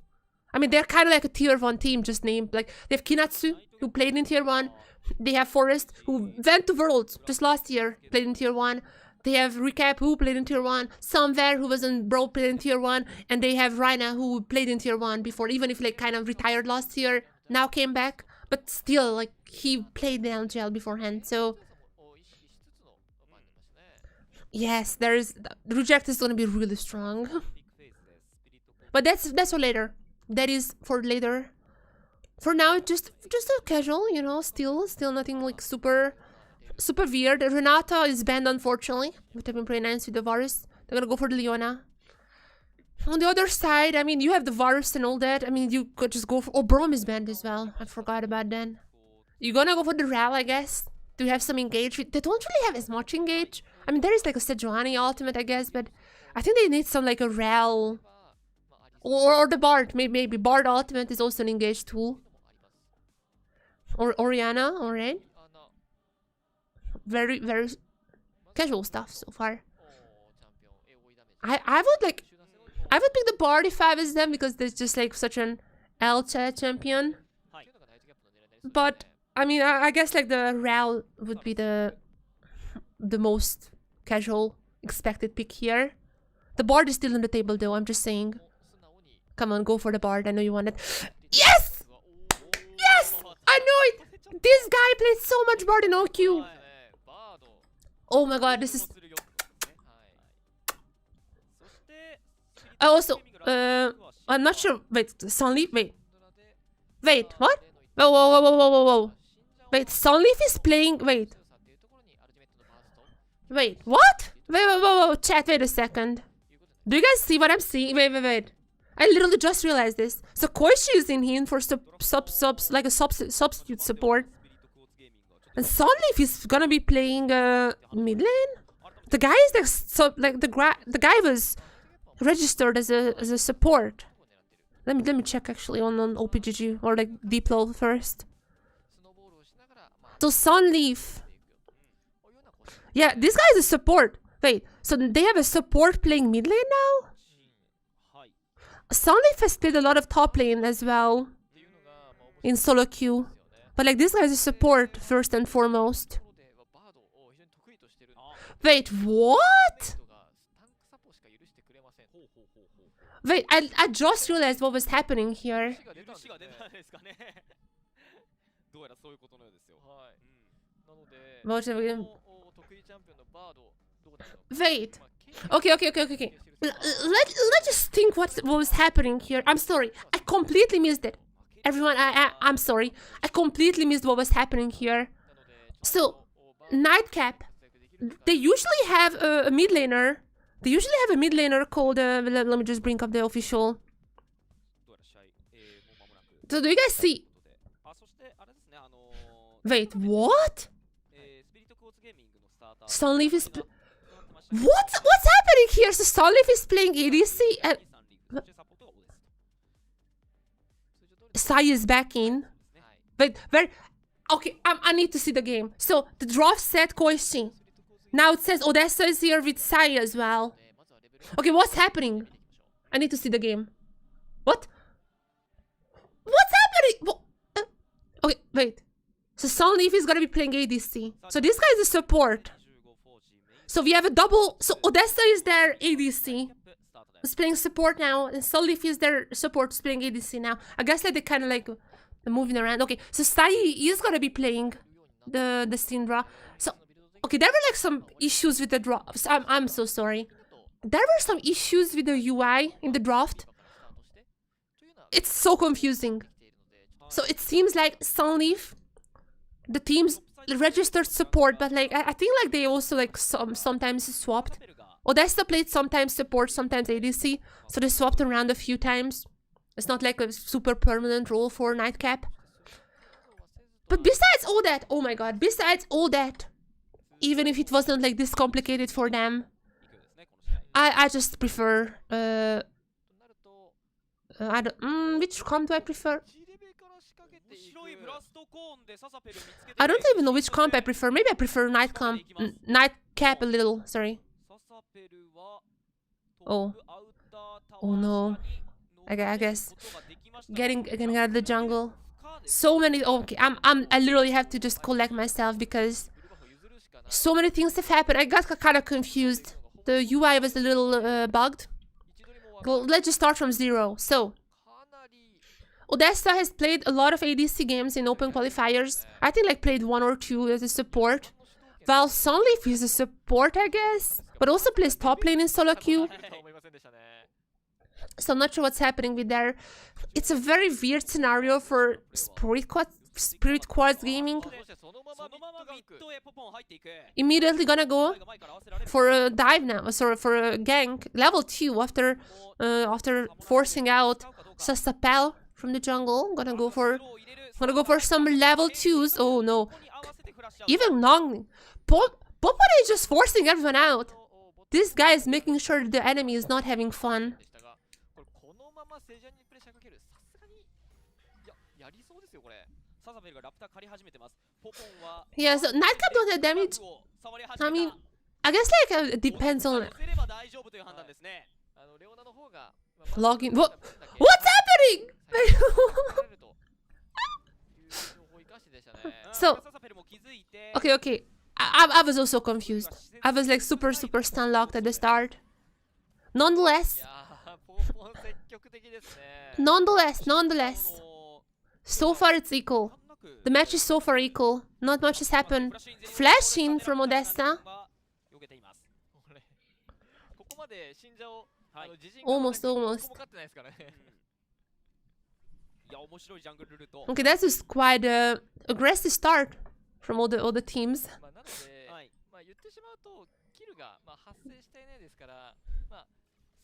I mean, they're kind of like a tier 1 team, just named. Like, they have Kinatsu, who played in tier 1. They have Forest, who went to Worlds just last year, played in tier 1. They have Recap, who played in tier 1. Somewhere, who was in Bro, played in tier 1. And they have Raina, who played in tier 1 before, even if like kind of retired last year, now came back. But still, like, he played the LJL beforehand, so... Yes, the Reject is gonna be really strong. But that's for later. That is for later. For now, just a casual, you know, still nothing like super weird. Renata is banned, unfortunately. Would have been pretty nice with the Varus. They're gonna go for the Leona. On the other side, I mean, you have the Varus and all that. I mean, you could just go for... Oh, Brom is banned as well. I forgot about that. You're gonna go for the Ral, I guess. Do you have some engage? They don't really have as much engage. I mean, there is like a Sejuani ultimate, I guess, but I think they need some like a Ral... Or the Bard, maybe. Bard ultimate is also an engaged tool. Or Oriana, alright. Very, very casual stuff so far. I would pick the Bard if I was them because there's just like such an LChat champion. But I mean, I guess like the Ral would be the most casual expected pick here. The Bard is still on the table though, I'm just saying. Come on, go for the Bard. I know you want it. Yes! Yes! I know it! This guy plays so much Bard in OQ. Oh my god, this is... Also, I'm not sure. Wait, Sunleaf? Wait, what? Whoa. Wait, Sunleaf is playing... Wait, what? Wait, chat, wait a second. Do you guys see what I'm seeing? Wait. I literally just realized this. So Koichi is in here for like a substitute support. And Sunleaf is gonna be playing mid lane? The guy is like, the guy was registered as a support. Let me check actually on OPGG or like Deeplo first. So Sunleaf. Yeah, this guy is a support. Wait, so they have a support playing mid lane now? Sunleaf has played a lot of top lane as well in solo queue. But like this guy is a support first and foremost. Wait, what? Wait, I just realized what was happening here. 許しが出たんですかね。どうやらそういうことのようですよ。はい。なので、 What are we- 得意チャンピオンのバードどこだろう。 Wait. Okay. Let's just think what was happening here. I'm sorry. I completely missed it. Everyone, I'm sorry. I completely missed what was happening here. So, Nightcap, they usually have a mid laner. They usually have a mid laner called, let me just bring up the official. どうやら試合、もう間もなく。 So do you guys see? あ、そしてあれですね、Wait, what? スピリットクォーツゲーミングのスターター。 Sunleaf is... What's happening here? So Sunleaf is playing ADC and... Sai is back in. Wait, where... Okay, I need to see the game. So, the draft said Koichi. Now it says Odessa is here with Sai as well. Okay, what's happening? I need to see the game. What? What's happening? Okay, wait. So Sunleaf is gonna be playing ADC. So this guy is a support. So we have a double... So Odessa is their ADC. Is playing support now. And Sunleaf is their support is playing ADC now. I guess like they kind of like... moving around. Okay, so Sai is gonna be playing the Syndra. So, okay, there were like some issues with the draft. I'm so sorry. There were some issues with the UI in the draft. It's so confusing. So it seems like Sunleaf, the teams registered support, but like I think like they also like sometimes swapped. Odessa played sometimes support, sometimes ADC. So they swapped around a few times. It's not like a super permanent role for Nightcap. But besides all that, oh my god, besides all that, even if it wasn't like this complicated for them, I just prefer, I don't, which comp do I prefer? I don't even know which comp I prefer. Maybe I prefer Nightcap a little, sorry. Oh no. I guess getting out of the jungle. So many. Okay, I literally have to just collect myself because so many things have happened. I got kind of confused. The UI was a little bugged. Let's just start from zero. So Odessa has played a lot of ADC games in open qualifiers. I think like played 1 or 2 as a support. While Sunleaf is a support, I guess, but also plays top lane in solo queue. So I'm not sure what's happening with there. It's a very weird scenario for Spirit Quartz Gaming. Immediately gonna go for a dive now, sorry, for a gank level 2 after forcing out Sasapel from the jungle. Gonna go for some level 2s. Oh no, even Nong. Popore is just forcing everyone out. This guy is making sure the enemy is not having fun. Yeah, so Nightcap don't have damage. I mean, I guess like it depends on login. What's happening? So okay. I was also confused. I was like super stun locked at the start. Nonetheless, so far it's equal. The match is so far equal. Not much has happened. Flash in from Odessa. Almost. Okay, that's just quite an aggressive start from all the teams.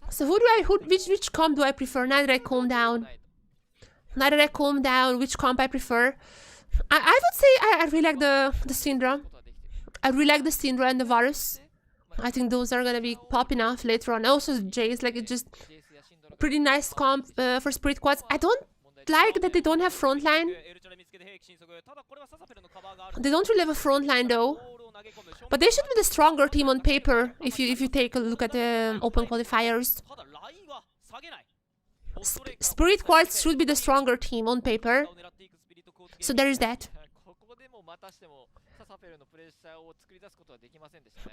So which comp do I prefer? Now that I calm down. Which comp I prefer? I would say I really like the Syndra. I really like the Syndra and the Varus. I think those are gonna be popping off later on. Also Jace, like it's just pretty nice comp for Spirit Quartz. I don't like that they don't have frontline. They don't really have a frontline though. But they should be the stronger team on paper if you take a look at the open qualifiers. Spirit Quartz should be the stronger team on paper. So there is that.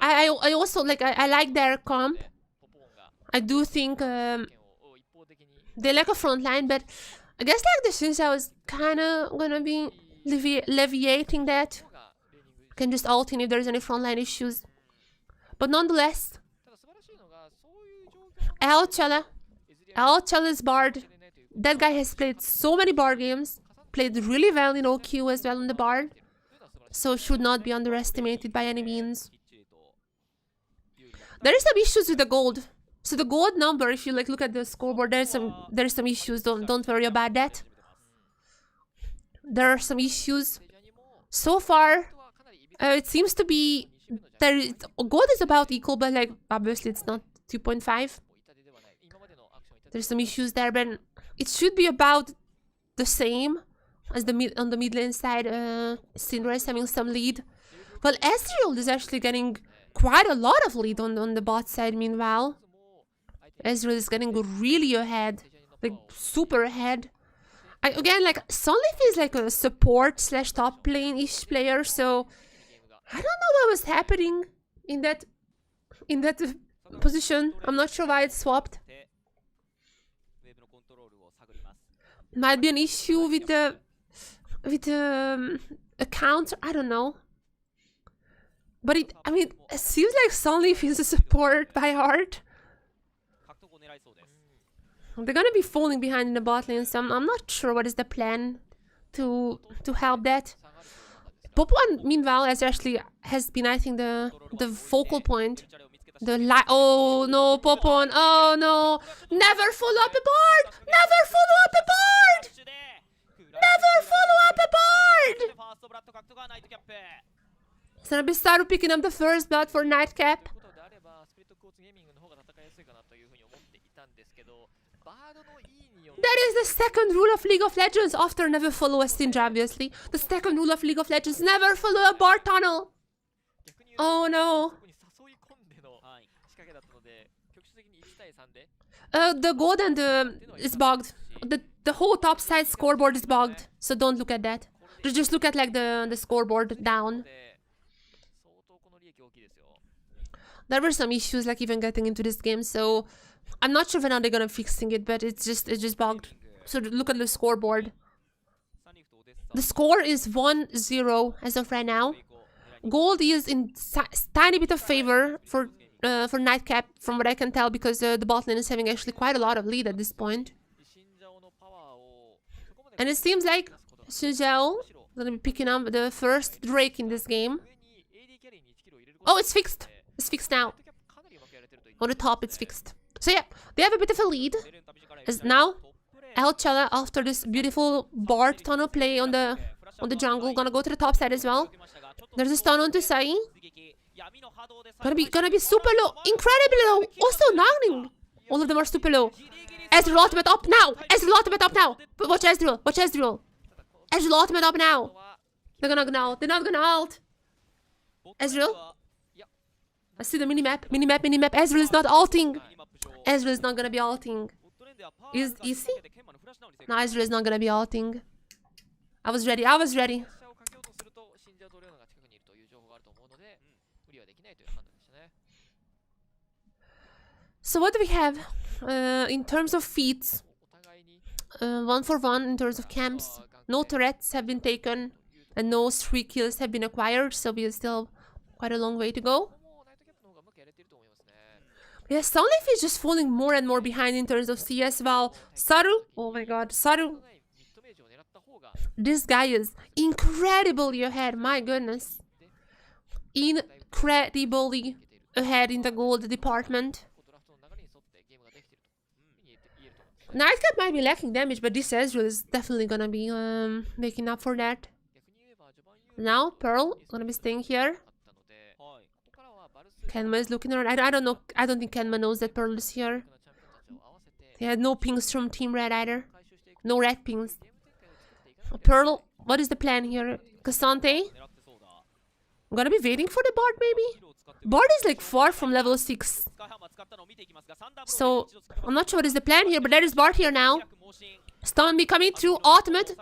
I also like I like their comp. I do think they lack a front line, but I guess like the Shinja is kind of gonna be alleviating that. Can just ult in if there's any frontline issues. But nonetheless, LJL is Bard. That guy has played so many Bard games. Played really well in OQ as well in the Bard. So should not be underestimated by any means. There is some issues with the gold. So the gold number, if you like look at the scoreboard, there's some issues. Don't worry about that. There are some issues. So far, it seems to be gold is about equal, but like obviously it's not 2.5. There's some issues there, but it should be about the same as on the mid lane side. Syndra is having some lead. Well, Ezreal is actually getting quite a lot of lead on the bot side. Meanwhile, Ezreal is getting really ahead, like super ahead. Again, like Sunleaf is like a support / top lane-ish player, so I don't know what was happening in that position. I'm not sure why it swapped. Might be an issue with the account. I don't know. But it seems like Sunleaf is a support by heart. They're gonna be falling behind in the bot lane, so I'm not sure what is the plan to help that. Popon, meanwhile, has been, I think, the focal point. Oh no, Popon! Oh no! Never follow up a board! Never follow up a board! Never follow up a board! So Saru picking up the first blood for Nightcap. That is the second rule of League of Legends after never follow a Syndra, obviously. The second rule of League of Legends, never follow a bar tunnel. Oh no. The gold and is bugged. The whole top side scoreboard is bugged, so don't look at that. Just look at like the scoreboard down. There were some issues like even getting into this game, so I'm not sure when are they gonna fixing it, but it's just bugged. So look at the scoreboard. The score is 1-0 as of right now. Gold is in tiny bit of favor for Nightcap, from what I can tell, because the bot lane is having actually quite a lot of lead at this point. And it seems like Shinja is gonna be picking up the first Drake in this game. Oh, it's fixed. It's fixed now. On the top, it's fixed. So yeah, they have a bit of a lead. As now, LJL, after this beautiful Bard tunnel play on the jungle, gonna go to the top side as well. There's a stun onto Sai. Gonna be super low, incredibly low. Also Nagning. All of them are super low. Ezreal ultimate up now. Ezreal ultimate up now. But watch Ezreal. Watch Ezreal. Ezreal ultimate up now. They're not gonna ult. They're not gonna ult. Ezreal. I see the minimap. Ezreal is not ulting. Ezreal is not gonna be ulting. Is he? No, Ezreal is not gonna be ulting. I was ready. So what do we have in terms of feats? 1 for 1 in terms of camps. No turrets have been taken and no 3 kills have been acquired, so we still quite a long way to go. Yeah, Sunleaf is just falling more and more behind in terms of CS, while Saru, oh my god, Saru, this guy is incredibly ahead, my goodness. Incredibly ahead in the gold department. Nightcap might be lacking damage, but this Ezreal is definitely gonna be making up for that. Now, Pearl gonna be staying here. Kenma is looking around. I don't know. I don't think Kenma knows that Pearl is here. He had no pings from Team Red either. No red pings. Pearl, what is the plan here? Cassante? I'm gonna be waiting for the Bard maybe? Bard is like far from level 6. So, I'm not sure what is the plan here, but there is Bard here now. Stun becoming through ultimate.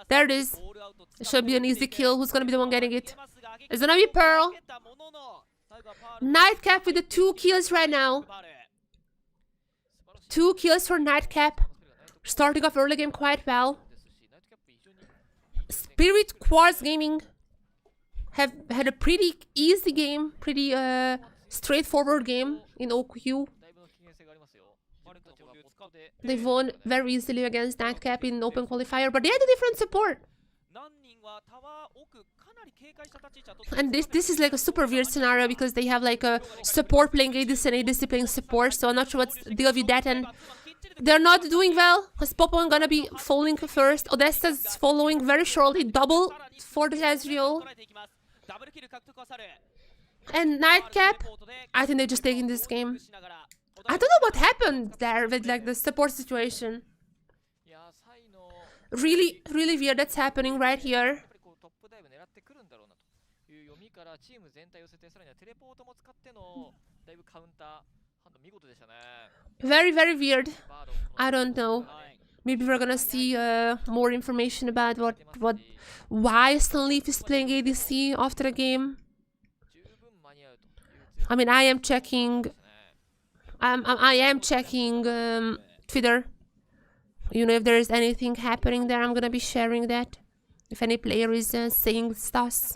There it is. It should be an easy kill. Who's gonna be the one getting it? It's gonna be Pearl. Nightcap with the 2 kills right now. 2 kills for Nightcap. Starting off early game quite well. Spirit Quartz Gaming have had a pretty easy game, pretty straightforward game in OQ. They won very easily against Nightcap in open qualifier, but they had a different support. And this is like a super weird scenario because they have like a support playing ADC and ADC playing support, so I'm not sure what's the deal with that. And they're not doing well because Popon gonna be falling first. Odessa's following very shortly, double for the Ezreal. And Nightcap, I think they're just taking this game. I don't know what happened there with like the support situation. Really, really weird that's happening right here. Very, very weird. I don't know. Maybe we're gonna see more information about why Sunleaf is playing ADC after the game. I mean, I am checking Twitter. You know, if there is anything happening there, I'm gonna be sharing that. If any player is saying stuff.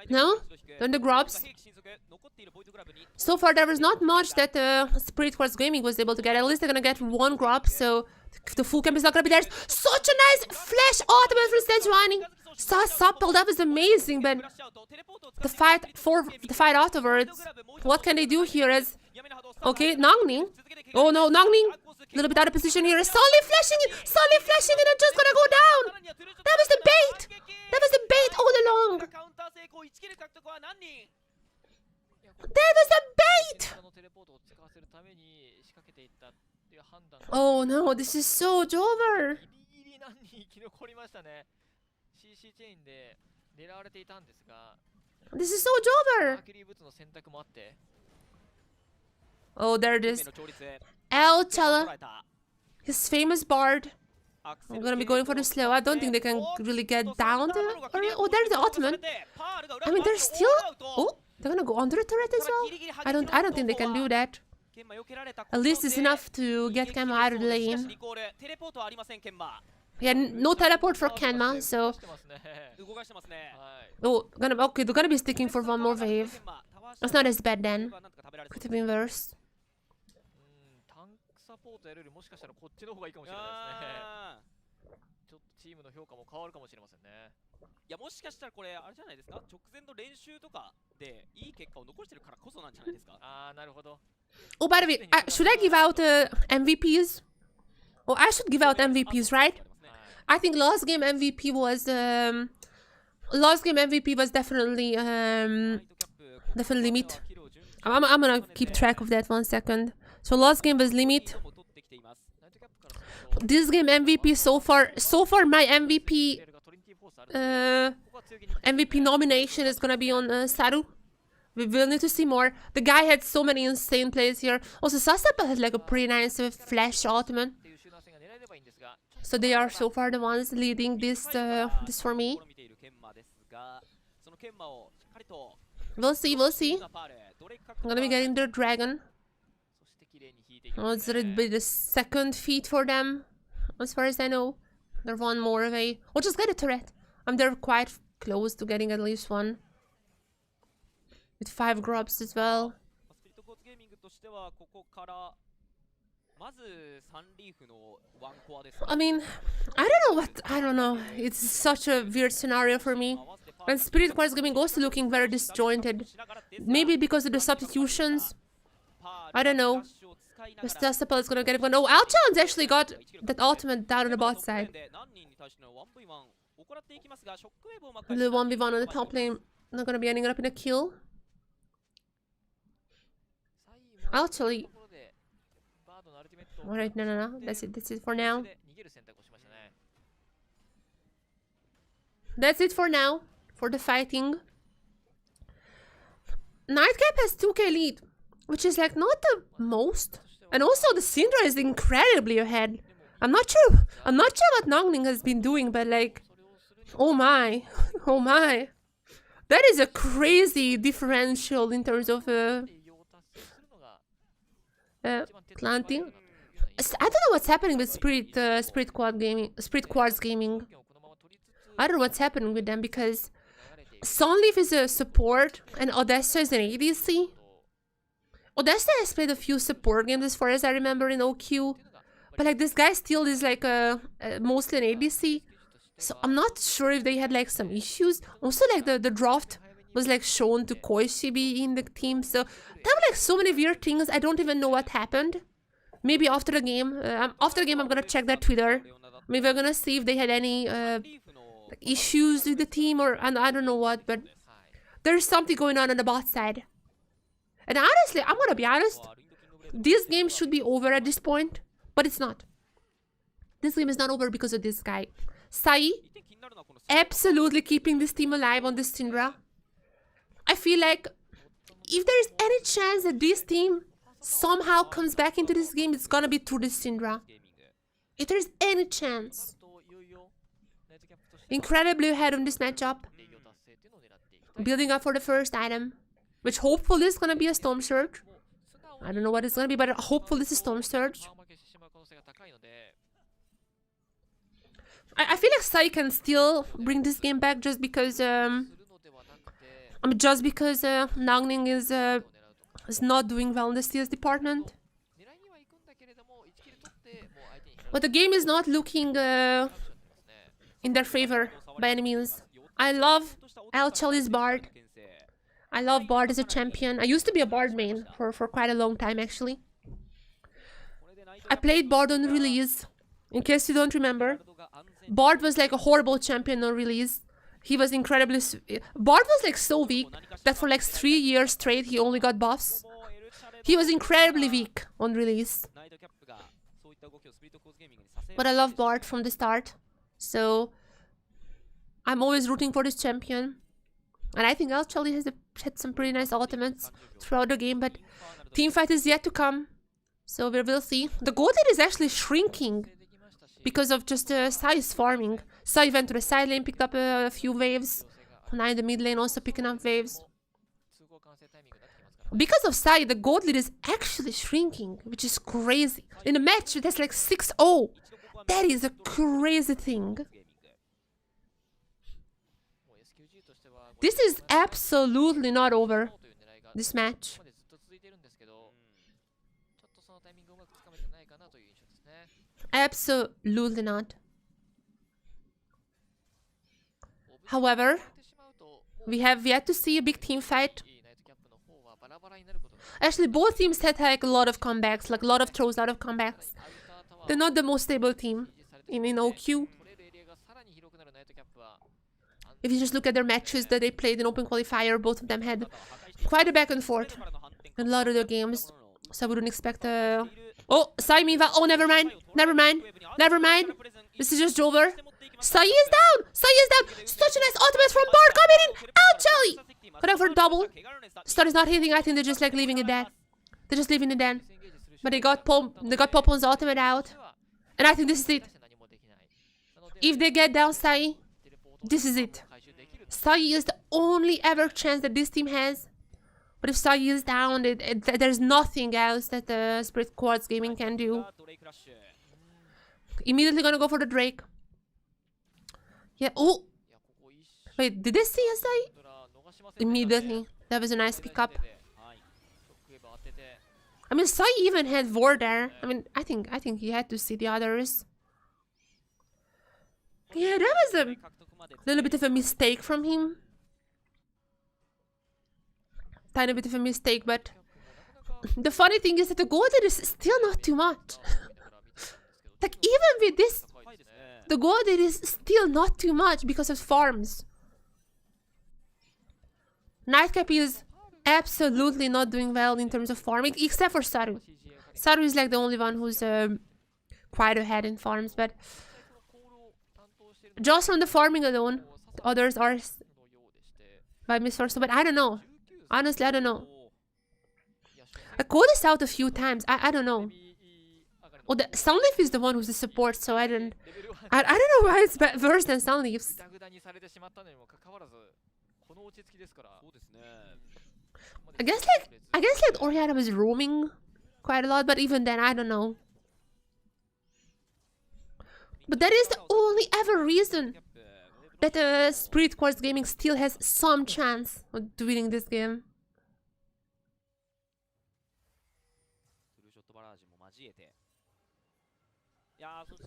No? Then the grubs. So far there was not much that Spirit Quartz Gaming was able to get. At least they're gonna get 1 grub, so the full camp is not gonna be there. Such a nice flash ultimate from Sejuani. So subtle, that was amazing, but the fight afterwards, what can they do here is... Okay, Nangning. Oh no, Nangning. A little bit out of position here. Solly flashing in and just gonna go down. That was the bait. That was the bait all along. That was the bait. Oh no, this is so over. This is so over. Oh, there it is. LJL, his famous bard. I'm gonna be going for the slow. I don't think they can really get down there. Oh, there's the ultimate. I mean, they're still... Oh, they're gonna go under the turret as well? I don't think they can do that. At least it's enough to get Kenma out of the lane. Yeah, no teleport for Kenma, so... Oh, okay, they're gonna be sticking for 1 more wave. That's not as bad then. Could have been worse. Oh, by the way, should I give out MVPs? Oh, I should give out MVPs, right? I think last game MVP was definitely Limit. I'm gonna keep track of that 1 second. So last game was Limit. This game MVP so far my MVP nomination is gonna be on Saru. We will need to see more. The guy had so many insane plays here. Also, Sasapa has like a pretty nice flash ultimate. So they are so far the ones leading this for me. We'll see, we'll see. I'm gonna be getting their dragon. Oh, it's gonna be the 2nd feat for them, as far as I know. They're 1 more away. Oh, just get a turret. They're quite close to getting at least 1. With 5 grubs as well. I mean, I don't know. It's such a weird scenario for me. And Spirit Quartz Gaming also looking very disjointed. Maybe because of the substitutions. I don't know. Mustapha is gonna get one. Oh, Alchon's actually got that ultimate down on the bot side. The 1v1 on the top lane. Not gonna be ending up in a kill. Actually. Alright, no. That's it for now. That's it for now. For the fighting. Nightcap has 2k lead, which is like not the most. And also the Syndra is incredibly ahead. I'm not sure what Nongling has been doing, but like, oh my, oh my. That is a crazy differential in terms of planting. I don't know what's happening with Spirit Quartz Gaming. I don't know what's happening with them because Sunleaf is a support and Odessa is an ADC. Odessa has played a few support games as far as I remember in OQ, but like this guy still is like mostly an ADC. So I'm not sure if they had like some issues. Also like the draft was like shown to Koishibi in the team, so there were like so many weird things. I don't even know what happened. Maybe after the game, I'm gonna check their Twitter. Maybe we're gonna see if they had any issues with the team or and I don't know what, but there's something going on the bot side. And honestly, I'm gonna be honest, this game should be over at this point, but it's not. This game is not over because of this guy. Sai, absolutely keeping this team alive on this Syndra. I feel like if there's any chance that this team somehow comes back into this game, it's gonna be through this Syndra. If there's any chance. Incredibly ahead on this matchup. Building up for the first item, which hopefully is gonna be a Storm Surge. I don't know what it's gonna be, but hopefully this is Storm Surge. I feel like Sai can still bring this game back just because Nongling is not doing well in the CS department. But the game is not looking in their favor by any means. I love LJL's Bard. I love Bard as a champion. I used to be a Bard main for quite a long time actually. I played Bard on release, in case you don't remember. Bard was like a horrible champion on release. He was incredibly... Bard was like so weak that for like 3 years straight he only got buffs. He was incredibly weak on release. But I love Bard from the start. So I'm always rooting for this champion. And I think LJL has had some pretty nice ultimates throughout the game, but teamfight is yet to come. So we will see. The gold lead is actually shrinking because of just Sai's farming. Sai went to the side lane, picked up a few waves. Now in the mid lane also picking up waves. Because of Sai, the gold lead is actually shrinking, which is crazy. In a match, that's like 6-0. That is a crazy thing. This is absolutely not over, this match. Absolutely not. However, we have yet to see a big team fight. Actually, both teams had like a lot of comebacks, like a lot of throws out of comebacks. They're not the most stable team in OQ. If you just look at their matches that they played in Open Qualifier, both of them had quite a back and forth in a lot of their games. So I wouldn't expect a... Oh, Sai meanwhile. Oh, never mind. Never mind. Never mind. This is just over. Sai is down. Sai is down. Such a nice ultimate from Bard coming in. LJL. Going for a double. Star is not hitting. I think they're just like leaving it dead. They're just leaving it dead. But they got Popon's ultimate out. And I think this is it. If they get down Sai, this is it. Sai is the only ever chance that this team has. But if Sai is down, there's nothing else that the Spirit Quartz Gaming can do. Immediately gonna go for the Drake. Yeah, oh! Wait, did they see a Sai? Immediately. That was a nice pickup. I mean, Sai even had Ward there. I mean, I think he had to see the others. Yeah, that was a little bit of a mistake from him. Tiny bit of a mistake, but the funny thing is that the gold is still not too much. Like, even with this, the gold is still not too much because of farms. Nightcap is absolutely not doing well in terms of farming, except for Saru. Saru is like the only one who's quite ahead in farms, but just from the farming alone, the others are by miss or so, but I don't know. Honestly, I don't know. I called this out a few times. I don't know. Oh, the Sunleaf is the one who's the support, so I don't know why it's worse than Sunleaf's. I guess like Oriana was roaming quite a lot, but even then I don't know. But that is the only ever reason that Spirit Quartz Gaming still has some chance of winning this game.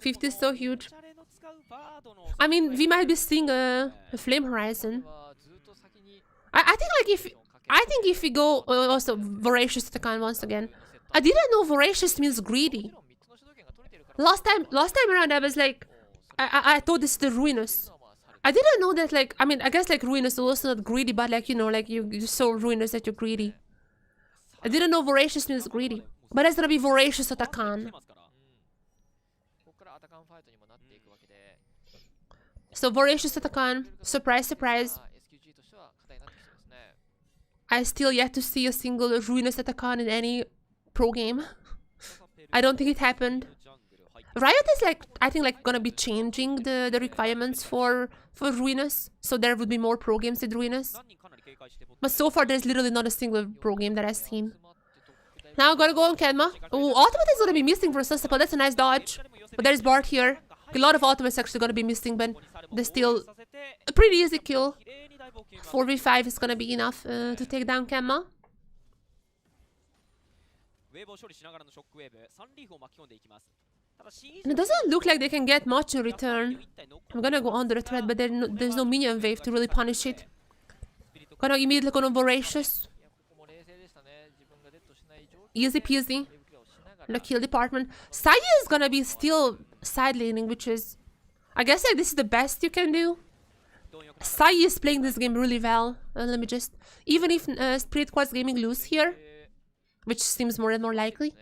50 is so huge. I mean, we might be seeing a Flame Horizon. I think if we go also Voracious Attack once again. I didn't know Voracious means greedy. Last time around I was like, I thought this is the Ruinous. I didn't know that, like, I mean, I guess like Ruinous is also not greedy, but like, you know, like you're so Ruinous that you're greedy. I didn't know Voracious means greedy. But it's gonna be Voracious Attack. So Voracious Attack, surprise, surprise. I still yet to see a single Ruinous Attack in any pro game. I don't think it happened. Riot is like, I think like gonna be changing the requirements for Ruinous, so there would be more pro games with Ruinous. But so far there's literally not a single pro game that I've seen. Now I'm gonna go on Kenma. Oh, Ultimate is gonna be missing for Susceptible. That's a nice dodge. But there's Bart here. A lot of Ultimates actually gonna be missing, but there's still a pretty easy kill. 4v5 is gonna be enough to take down Kenma. And it doesn't look like they can get much in return. I'm gonna go under the thread, but there's no minion wave to really punish it. Gonna immediately go on Voracious. Easy peasy. The kill department. Sai is gonna be still side laning, which is, I guess like this is the best you can do. Sai is playing this game really well. Let me just, even if Spirit Quartz Gaming lose here, which seems more and more likely,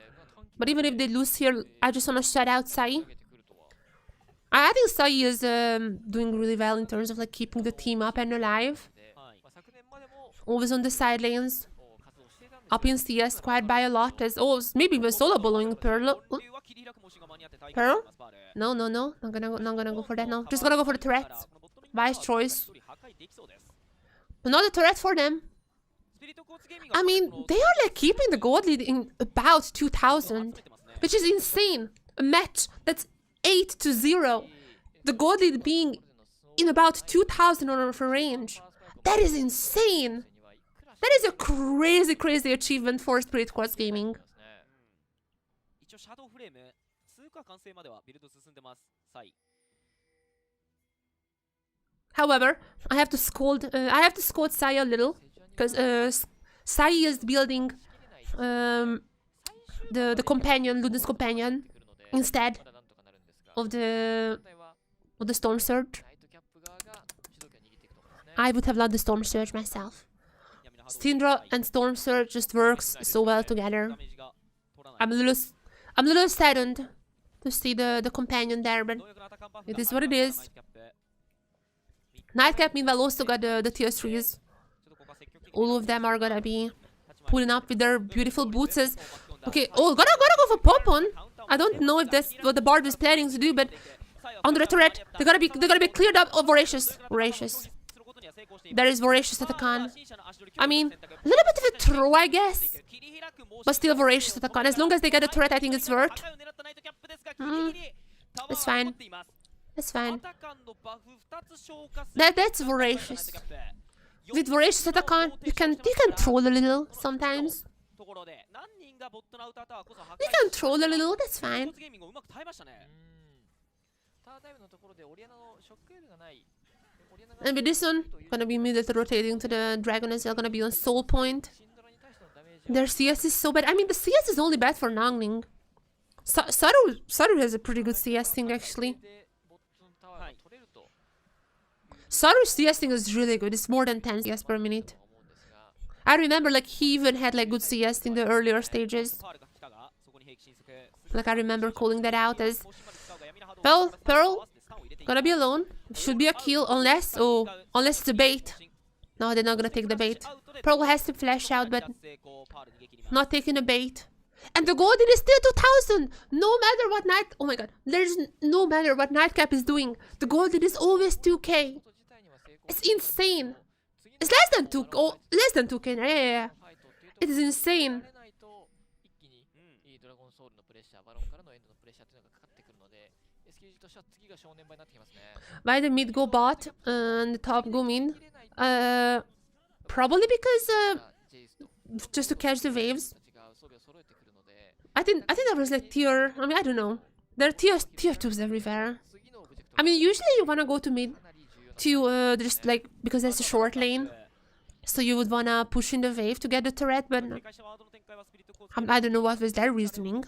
but even if they lose here, I just wanna shout out Sai. I think Sai is doing really well in terms of like keeping the team up and alive. Always on the side lanes. Up in CS quite by a lot as maybe even solo bowling Pearl. Pearl? No. Not gonna go for that now. Just gonna go for the turrets. Wise choice. Another turret for them. I mean, they are like keeping the gold lead in about 2000, which is insane. A match that's 8-0. The gold lead being in about 2000 on a range. That is insane. That is a crazy achievement for Spirit Quartz Gaming. However, I have to scold Sai a little, because Sai is building the companion, Luden's companion, instead of the Storm Surge. I would have loved the Storm Surge myself. Syndra and Storm Surge just works so well together. I'm a little saddened to see the companion there, but it is what it is. Nightcap meanwhile also got the tier 3s. All of them are gonna be pulling up with their beautiful boots. Okay, gonna go for Popon. I don't know if that's what the Bard is planning to do, but under the turret, they're gonna be cleared up of Voracious. There is Voracious at the con. I mean, a little bit of a throw, I guess. But still Voracious at the con. As long as they get a turret, I think it's worth. It's fine. It's fine. That's Voracious. With Voracious at the con, you can troll a little sometimes. You can troll a little, that's fine. And with this one, gonna be immediately rotating to the Dragon as well, gonna be on Soul Point. Their CS is so bad. I mean, the CS is only bad for Nangling. Saru has a pretty good CS thing, actually. Saru's CS thing is really good. It's more than 10 CS per minute. I remember, like, he even had, like, good CS in the earlier stages. Like, I remember calling that out as... Well, Pearl, gonna be alone. Should be a kill, unless it's a bait. No, they're not gonna take the bait. Pearl has to flash out, but not taking the bait. And the golden is still 2000! No matter what oh my god. There's no matter what Nightcap is doing. The golden is always 2k. It's insane. It's less than 2k. Yeah. It is insane. Why the mid go bot and the top go mid? Probably because just to catch the waves. I think there was like tier. I mean, I don't know. There are tier 2s everywhere. I mean, usually you wanna go to mid to just like because there's a short lane, so you would wanna push in the wave to get the turret. But I don't know what was their reasoning.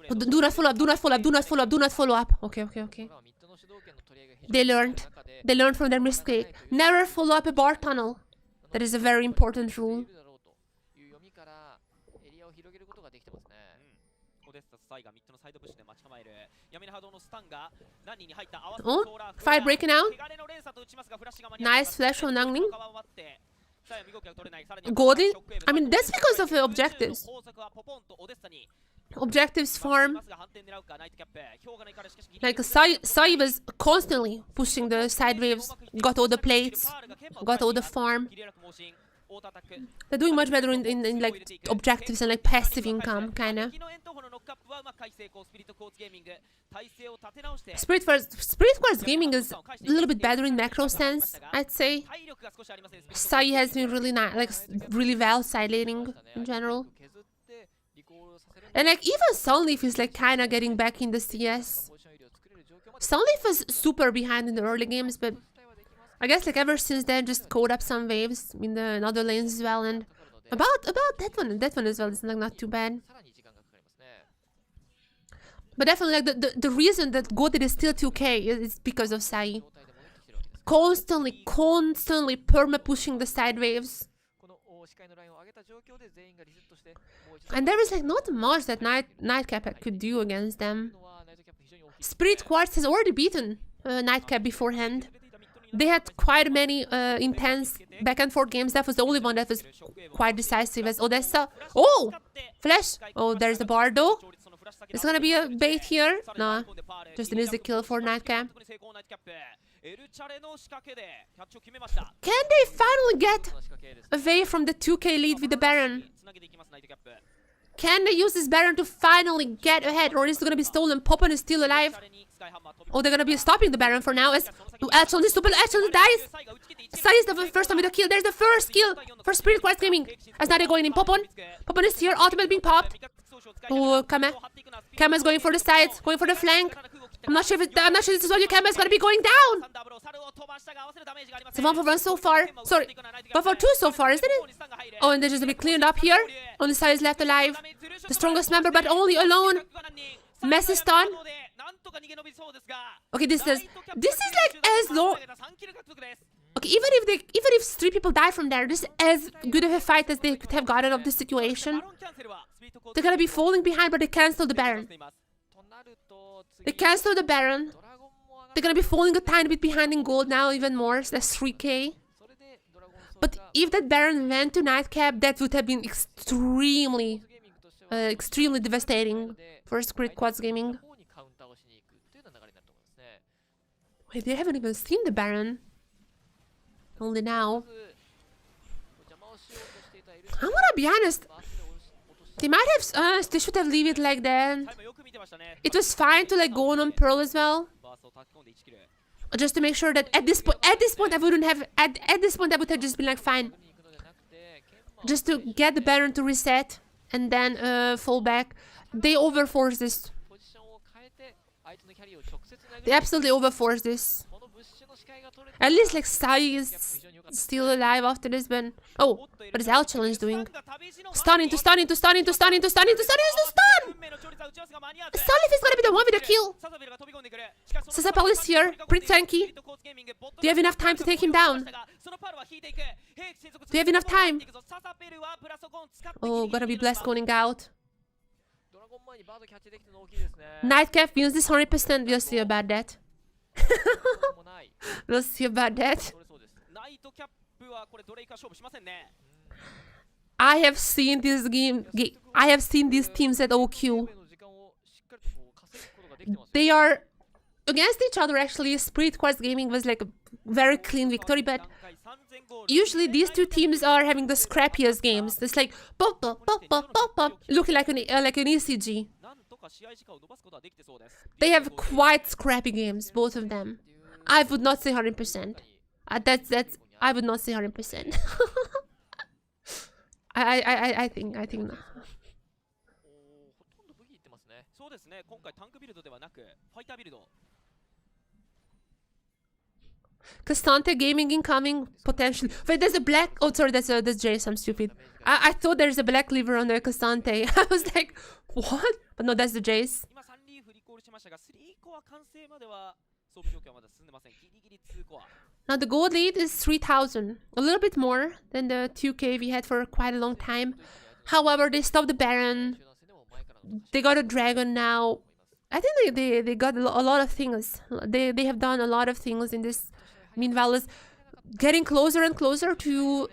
Oh, do not follow up. Do not follow up. Do not follow up. Do not follow up. Okay. They learned. They learned from their mistake. Never follow up a bar tunnel. That is a very important rule. Oh, fight breaking out. Nice flash on Nangling. Golden. I mean, that's because of the objectives. Objectives farm. Like Sai was constantly pushing the side waves. Got all the plates. Got all the farm. They're doing much better in like objectives and like passive income, kinda. Spirit Quartz Gaming is a little bit better in macro sense, I'd say. Sai has been really nice, like really well side laning in general. And like even Sunleaf is like kinda getting back in the CS. Sunleaf was super behind in the early games, but I guess like ever since then just code up some waves in the other lanes as well, and about that one as well is like not too bad. But definitely like the reason that Goated is still 2k is because of Sai. Constantly perma pushing the side waves. And there is like not much that Nightcap could do against them. Spirit Quartz has already beaten Nightcap beforehand. They had quite many intense back and forth games. That was the only one that was quite decisive as Odessa. Oh! Flash! Oh, there's the Bardo. It's gonna be a bait here. No, just an easy kill for Nightcap. Can they finally get away from the 2k lead with the Baron? Can they use this Baron to finally get ahead, or is it gonna be stolen? Poppin is still alive. Oh, they're gonna be stopping the Baron for now as actually dies. Sai is the first time with a kill. There's the first kill for Spirit Quartz Gaming. As now they're going in. Poppin is here. Ultimate being popped. Oh, Kama is going for the sides, going for the flank. I'm not sure this is what Kama is gonna be going down. It's a 1-for-1 so far. Sorry, 1-for-2 so far, isn't it? Oh, and they're just gonna be cleaned up here. Only Sai is left alive. The strongest member, but only alone. Mess is done. Okay, this is like as low. Okay, even if 3 people die from there, this is as good of a fight as they could have gotten of this situation. They're gonna be falling behind, but they cancel the Baron. They cancel the Baron. They're gonna be falling a tiny bit behind in gold now, even more. So that's 3k. But if that Baron went to Nightcap, that would have been extremely devastating for Spirit Quartz Gaming. Wait, they haven't even seen the Baron. Only now. I'm gonna be honest. They might have. They should have leave it like that. It was fine to like go on Pearl as well, just to make sure that at this point I wouldn't have. At this point I would have just been like fine, just to get the Baron to reset and then fall back. They overforced this. They absolutely overforced this. At least like Sai is still alive after this, but oh, what is LJL doing? Stunning to stun. Sunleaf is gonna be the one with the kill. Sasapal is here, pretty tanky. Do you have enough time to take him down? Do you have enough time? Oh, gonna be blessed going out. Nightcap wins this 100%. We'll see about that. We'll see about that. トキャップはこれドレイクは勝負しませんね。 I have seen this I have seen these teams at OQ. They are against each other actually. Spirit Quartz Gaming was like a very clean victory, but usually these two teams are having the scrappiest games. It's like pop, pop, pop, pop, pop, pop, looking like an ECG. They have quite scrappy games, both of them. I would not say 100%. That's I would not say 100%. I think not. そうですね。今回タンクビルドではなくファイタービルド。 Castante Gaming incoming potentially. Wait, there's a black. Oh, sorry, that's Jace. I'm stupid. I thought there's a black liver on the Castante. I was like, what? But no, that's the Jace. 今3リーフリコールしましたが、3コア完成までは装備状況はまだ進んでません。ギリギリ2コア。 Now the gold lead is 3,000, a little bit more than the 2k we had for quite a long time. However, they stopped the Baron. They got a dragon now. I think they got a lot of things. They have done a lot of things in this. Meanwhile, is getting closer and closer to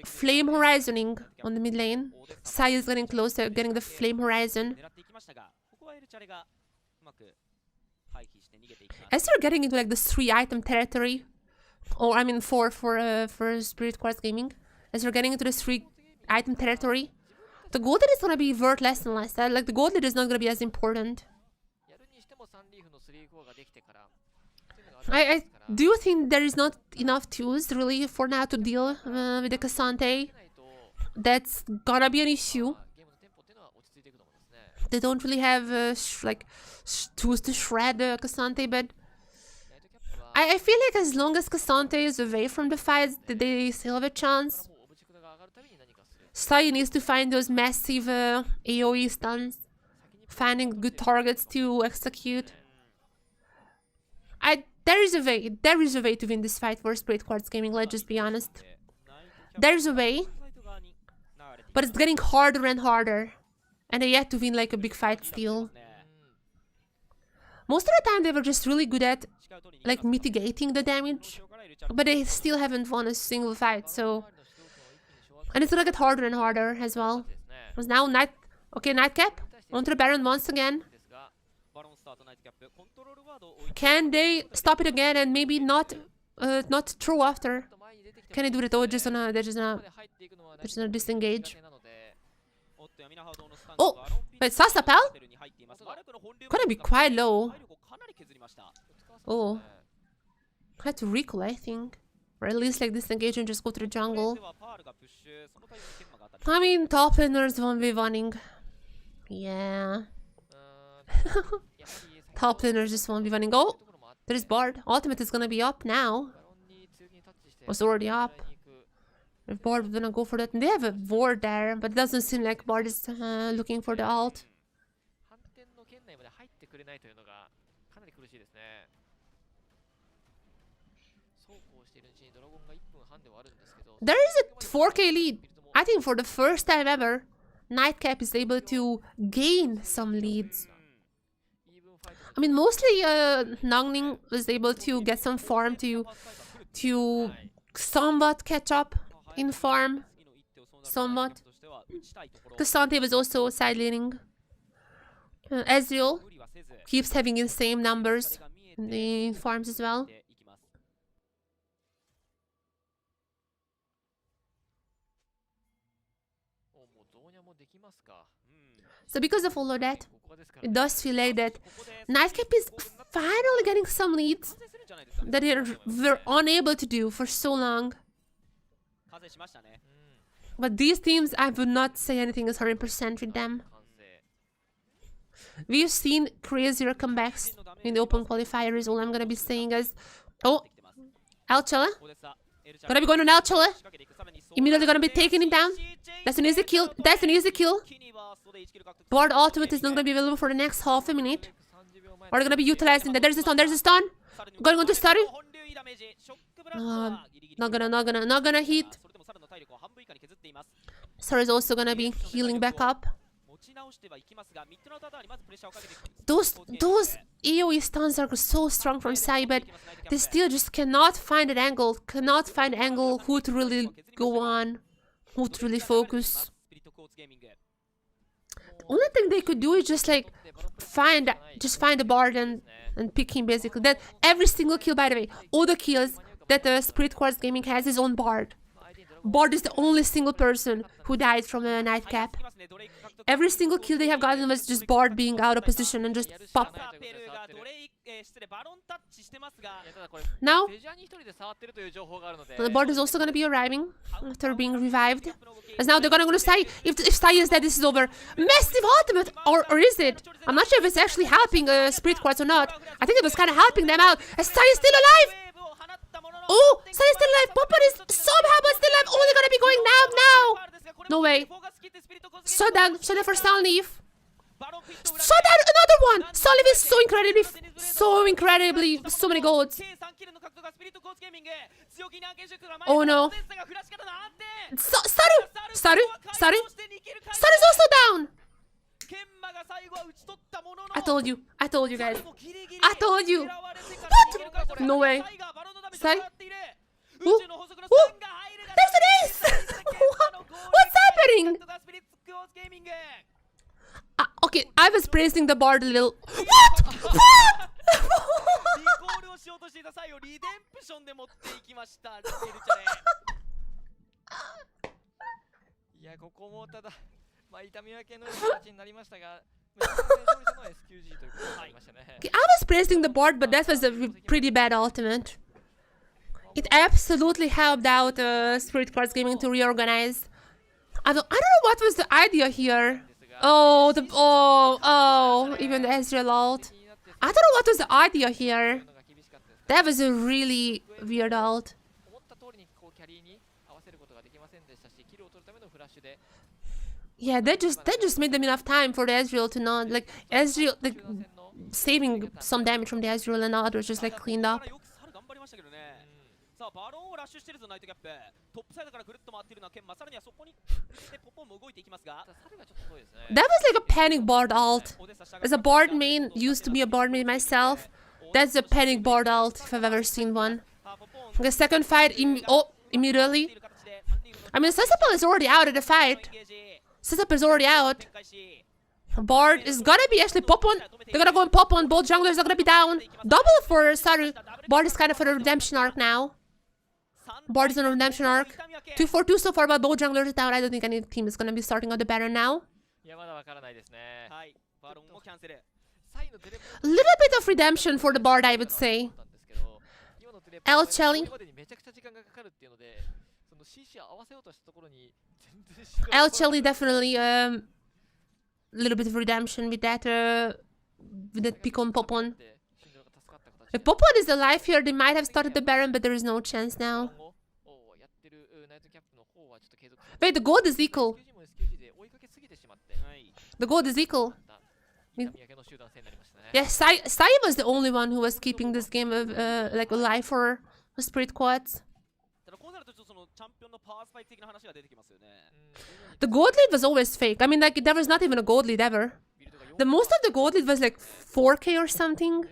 flame horizoning on the mid lane. Sai is getting closer, getting the flame horizon. As you're getting into like this 3-item territory, or I mean for Spirit Quartz Gaming, as you're getting into this 3-item territory, the gold lead is gonna be worth less and less. Like the gold lead is not gonna be as important. I do think there is not enough tools really for now to deal with the Castante. That's gonna be an issue. They don't really have tools to shred the Castante, but I feel like as long as Castante is away from the fights, they still have a chance. Sai needs to find those massive AoE stuns, finding good targets to execute. There is a way to win this fight for Spirit Quartz Gaming, let's just be honest. There's a way, but it's getting harder and harder. And they yet to win like a big fight still. Most of the time they were just really good at like mitigating the damage, but they still haven't won a single fight, so... And it's gonna get harder and harder as well. Because now Nightcap onto the Baron once again. Can they stop it again and maybe not throw after? Can they do it? Oh, they're just gonna disengage. Oh, wait, Sasapel? Gonna be quite low. Oh, I had to recall, I think, or at least like disengage and just go to the jungle. I mean, top laners 1v1ing. Yeah. Top laners just 1v1ing. Oh, there's Bard. Ultimate is gonna be up now. Was already up. If Bard is gonna go for that, and they have a ward there, but it doesn't seem like Bard is looking for the ult. There is a 4k lead. I think for the first time ever, Nightcap is able to gain some leads. I mean, mostly Nangning was able to get some farm to somewhat catch up in farm. Somewhat. Castante was also side laning. Ezreal keeps having insane numbers in the farms as well. So because of all of that, it does feel like that Nightcap is finally getting some leads that they were unable to do for so long. But these teams, I would not say anything is 100% with them. We've seen crazier comebacks in the open qualifier is all I'm gonna be saying is... Oh, LJL. Gonna be going on LJL. Immediately gonna be taking him down. That's an easy kill. That's an easy kill. Bard ultimate is not gonna be available for the next half a minute. Or gonna be utilizing that. There's a stun. There's a stun. Going on to study. Not gonna hit. Sar is also gonna be healing back up. Those AoE stuns are so strong from Sai, but they still just cannot find an angle. Cannot find an angle who to really go on, who to really focus. The only thing they could do is just like find the bard and pick him basically. That every single kill, by the way, all the kills that Spirit Quartz Gaming has is on bard. Bard is the only single person who died from a Nightcap. Every single kill they have gotten was just Bard being out of position and just pop. Now, the Bard is also gonna be arriving after being revived. As now they're gonna Sai. If Sai is dead, this is over. Massive ultimate! Or is it? I'm not sure if it's actually helping Spirit Quartz or not. I think it was kind of helping them out. As Sai is still alive! Oh, Sai is still alive. Popper is somehow but still alive. Only gonna be going now. No way. Shut down for Salniv. Shut down another one. Salniv is so many golds. Oh no. Saru is also down. I told you guys. I told you. What? No way. Sai? Ooh. There's an ace! What's happening? Okay, I was praising the bard a little. What? Okay, I was praising the board, but that was a pretty bad ultimate. It absolutely helped out Spirit Quartz Gaming to reorganize. I don't know what was the idea here. Even the Ezreal ult. I don't know what was the idea here. That was a really weird ult. Yeah, that just made them enough time for the Ezreal to not saving some damage from the Ezreal and others just like cleaned up. That was like a panic board ult. As a board main, used to be a board main myself, that's a panic board ult if I've ever seen one. The second fight, immediately. I mean, Sesapel is already out of the fight. Sesapel is already out. Bard is gonna be actually pop on. They're gonna go and pop on. Both junglers are gonna be down. Double for Saru. Bard is kind of for a redemption arc now. Bard is on a redemption arc. 2-4-2 so far, but both junglers are down. I don't think any team is gonna be starting on the Baron now. A little bit of redemption for the Bard, I would say. LJL definitely a little bit of redemption with that pick on Popon. If Popon is alive here, they might have started the Baron, but there is no chance now. Wait, the gold is equal. The gold is equal. Yes, Sai was the only one who was keeping this game alive for Spirit Quartz. The gold lead was always fake. I mean, like, there was not even a gold lead ever. The most of the gold lead was like 4k or something.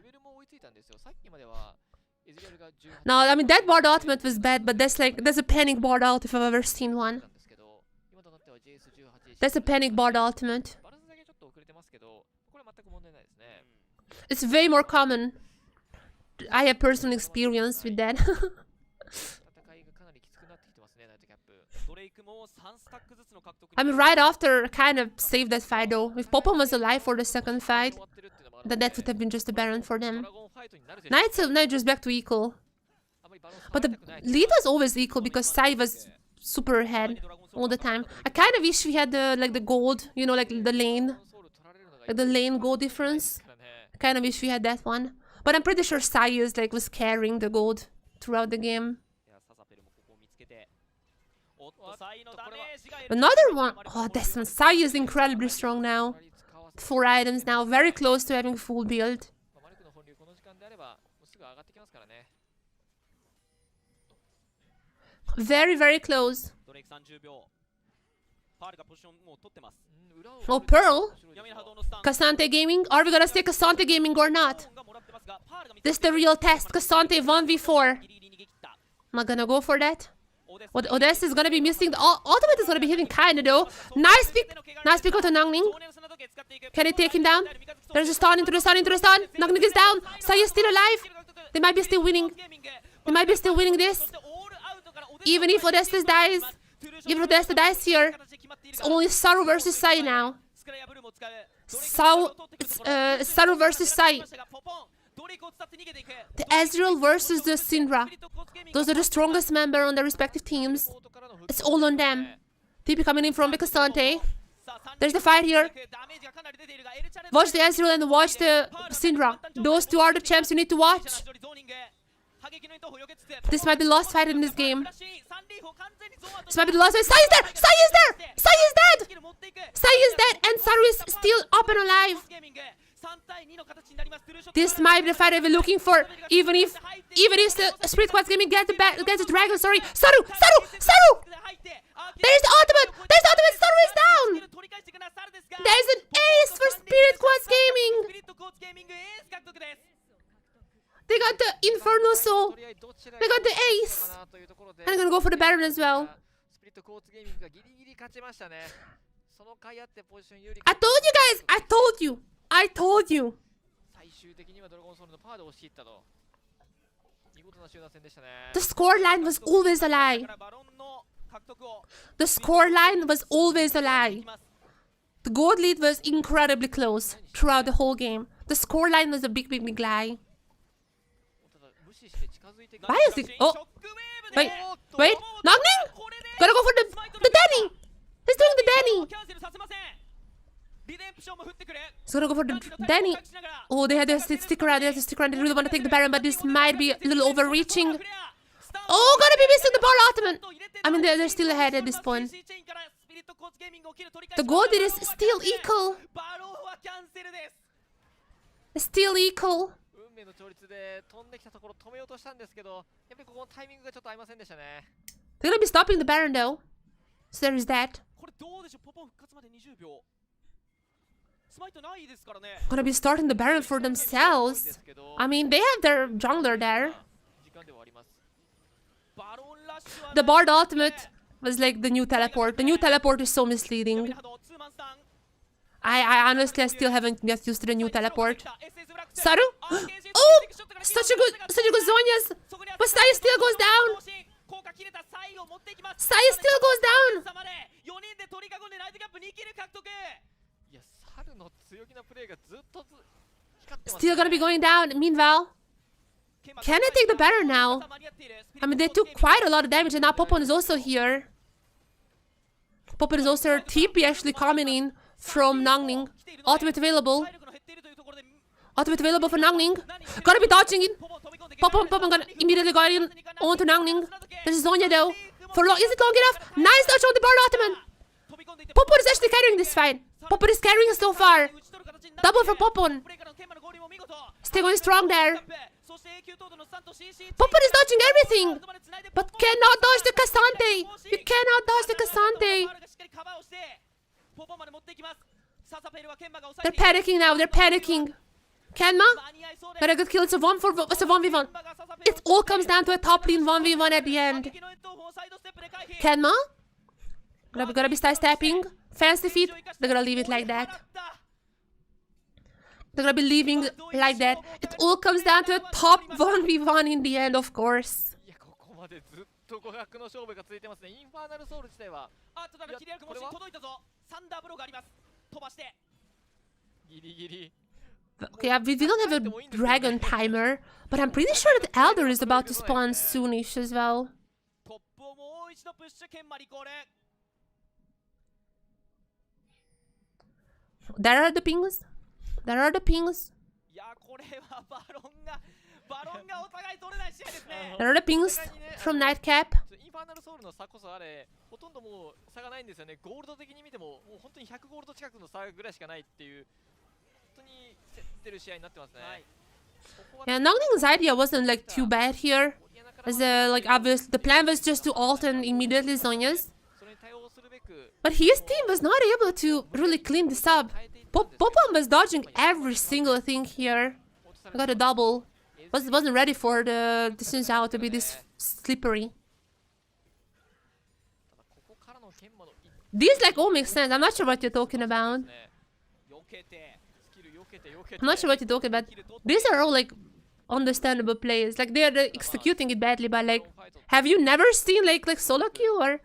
No, I mean, that board ultimate was bad, but that's a panic board ult if I've ever seen one. That's a panic board ultimate. It's way more common. I have personal experience with that. I mean, right after, kind of saved that fight though. If Popon was alive for the second fight, then that would have been just a Baron for them. Now it's just back to equal. But the lead was always equal because Sai was super ahead all the time. I kind of wish we had the gold, you know, like the lane. Like the lane gold difference. I kind of wish we had that one. But I'm pretty sure Sai was carrying the gold throughout the game. Another one. Oh, this one. Sai is incredibly strong now. 4 items now. Very close to having full build. Very, very close. Oh, Pearl? Kasante Gaming? Are we gonna stay Kasante Gaming or not? This is the real test. Kasante 1v4. Am I gonna go for that? Odessa is gonna be missing. The ultimate is gonna be hitting kinda though. Nice pick. Nice pick out to Nangning. Can he take him down? There's a stun into the stun. Nangning is down. Sai is still alive. They might be still winning. They might be still winning this. Even if Odessa dies. Even if Odessa dies here. It's only Saru versus Sai now. Saru versus Sai. The Ezreal versus the Syndra. Those are the strongest members on their respective teams. It's all on them. TP coming in from Kasante. There's the fight here. Watch the Ezreal and watch the Syndra. Those two are the champs you need to watch. This might be the last fight in this game. This might be the last fight. Sai is there! Sai is there! Sai is dead! Sai is dead and Saru is still up and alive. This might be the fight I've been looking for. Even if the Spirit Quartz Gaming gets the dragon, sorry. Saru! There's the ultimate! Saru is down! There's an ace for Spirit Quartz Gaming! They got the Inferno Soul. They got the ace. And I'm gonna go for the Baron as well. I told you guys! I told you! The scoreline was always a lie. The scoreline was always a lie. The gold lead was incredibly close throughout the whole game. The scoreline was a big lie. Why is it? Oh! Wait! Nagning! Gotta go for the Danny! He's doing the Danny! He's gonna go for the Danny. Oh, they had to stick around. They really want to take the Baron, but this might be a little overreaching. Oh, gonna be missing the ball ultimate. I mean, they're still ahead at this point. The gold is still equal. Still equal. They're gonna be stopping the Baron though. So there is that. Gonna be starting the Baron for themselves. I mean, they have their jungler there. The Bard ultimate was like the new teleport. The new teleport is so misleading. I honestly still haven't get used to the new teleport. Saru? Oh! Such a good Zhonya's. But Sai still goes down. Sai still goes down. Still gonna be going down. Meanwhile, can I take the Baron now? I mean, they took quite a lot of damage, and now Popon is also here. Popon is also TP actually coming in from Nangning. Ultimate available. Ultimate available for Nangning. Gonna be dodging in. Popon gonna immediately go in onto Nangning. There's Zhonya though. Is it long enough? Nice dodge on the Bard ultimate. Popon is actually carrying this fight. Popon is carrying so far. Double for Popon. Stay going strong there. Popon is dodging everything, but cannot dodge the Kasante. You cannot dodge the Kasante. They're panicking now. They're panicking. Kenma? Got a good kill. It's a 1v1. It all comes down to a top lane 1v1 at the end. Kenma? Gonna be sidestepping. Fancy feet. They're gonna leave it like that. They're gonna be leaving like that. It all comes down to a top 1v1 in the end, of course. Okay, we don't have a dragon timer, but I'm pretty sure that Elder is about to spawn soonish as well. There are the pings. There are the pings. There are the pings from Nightcap. Yeah, Nocting's idea wasn't like too bad here. As like obviously the plan was just to ult and immediately Zhonya's. But his team was not able to really clean this up. Popon was dodging every single thing here. I got a double. Wasn't ready for the Xin Zhao to be this slippery. These like all make sense. I'm not sure what you're talking about. I'm not sure what you're talking about. These are all like understandable plays. Like they're executing it badly, but like, have you never seen like solo queue or?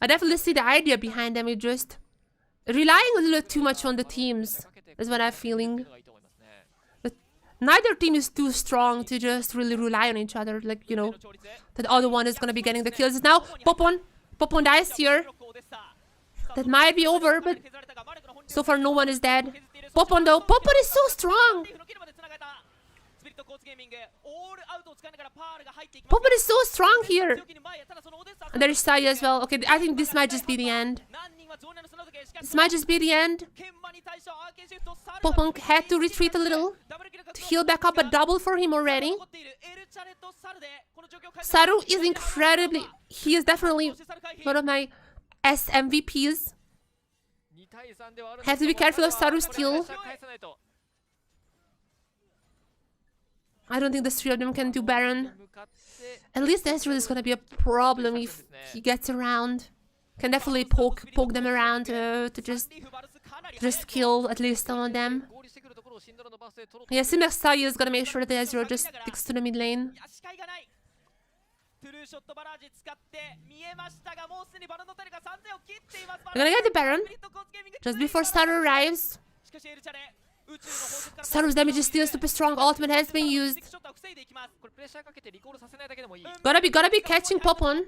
I definitely see the idea behind them. It's just relying a little too much on the teams is what I'm feeling. But neither team is too strong to just really rely on each other. Like, you know, the other one is gonna be getting the kills. Now Popon dies here. That might be over, but so far no one is dead. Popon though, Popon is so strong. Popon is so strong here. And there is Sai as well. Okay, I think this might just be the end. This might just be the end. Popon had to retreat a little to heal back up, a double for him already. Saru is incredibly... He is definitely one of my SMVPs. Have to be careful of Saru still. I don't think the three of them can do Baron. At least Ezreal is gonna be a problem if he gets around. Can definitely poke them around to just kill at least some of them. Yeah, seems like Sai is gonna make sure that Ezreal just sticks to the mid lane. We're gonna get the Baron just before Saru arrives. Saru's damage is still super strong. Ultimate has been used. Gotta be catching Popon.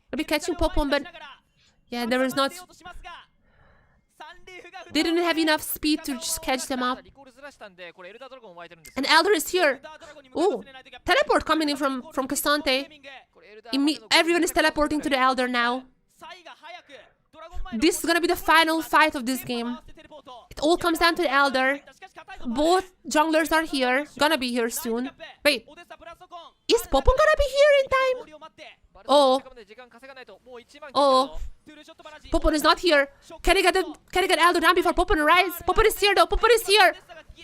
Gotta be catching Popon, but yeah, there was not. They didn't have enough speed to just catch them up. And Elder is here. Oh, teleport coming in from Cassante. Everyone is teleporting to the Elder now. This is gonna be the final fight of this game. It all comes down to the Elder. Both junglers are here. Gonna be here soon. Wait. Is Popon gonna be here in time? Oh. Oh. Popon is not here. Can I get Elder down before Popon arrives? Popon is here though. Popon is here.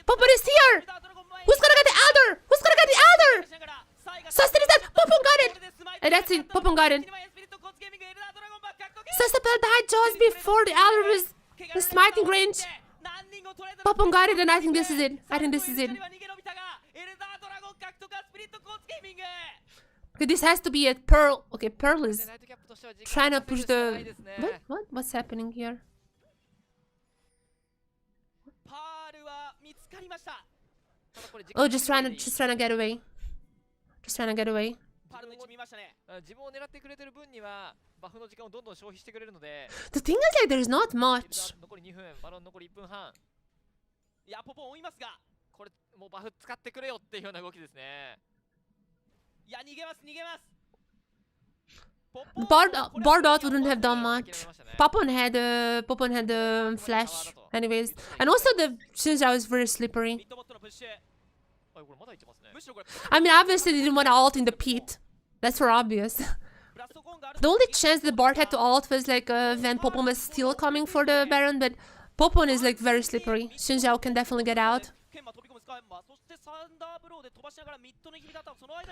Popon is here. Who's gonna get the Elder? Who's gonna get the Elder? Sustin is dead. Popon got it. And that's it. Popon got it. Sustin died just before the Elder was in smiting range. Popon got it, and I think this is it. Okay, this has to be it. Pearl. Okay, Pearl is trying to push the... What? What's happening here? Oh, just trying to get away. Just trying to get away. The thing is, like, there's not much. Bardot wouldn't have done much. Popon had flash, anyways, and also the Xin Zhao is very slippery. I mean, obviously they didn't want to ult in the pit. That's for obvious. The only chance the Bard had to ult was like when Popon was still coming for the Baron, but Popon is like very slippery. Xin Zhao can definitely get out.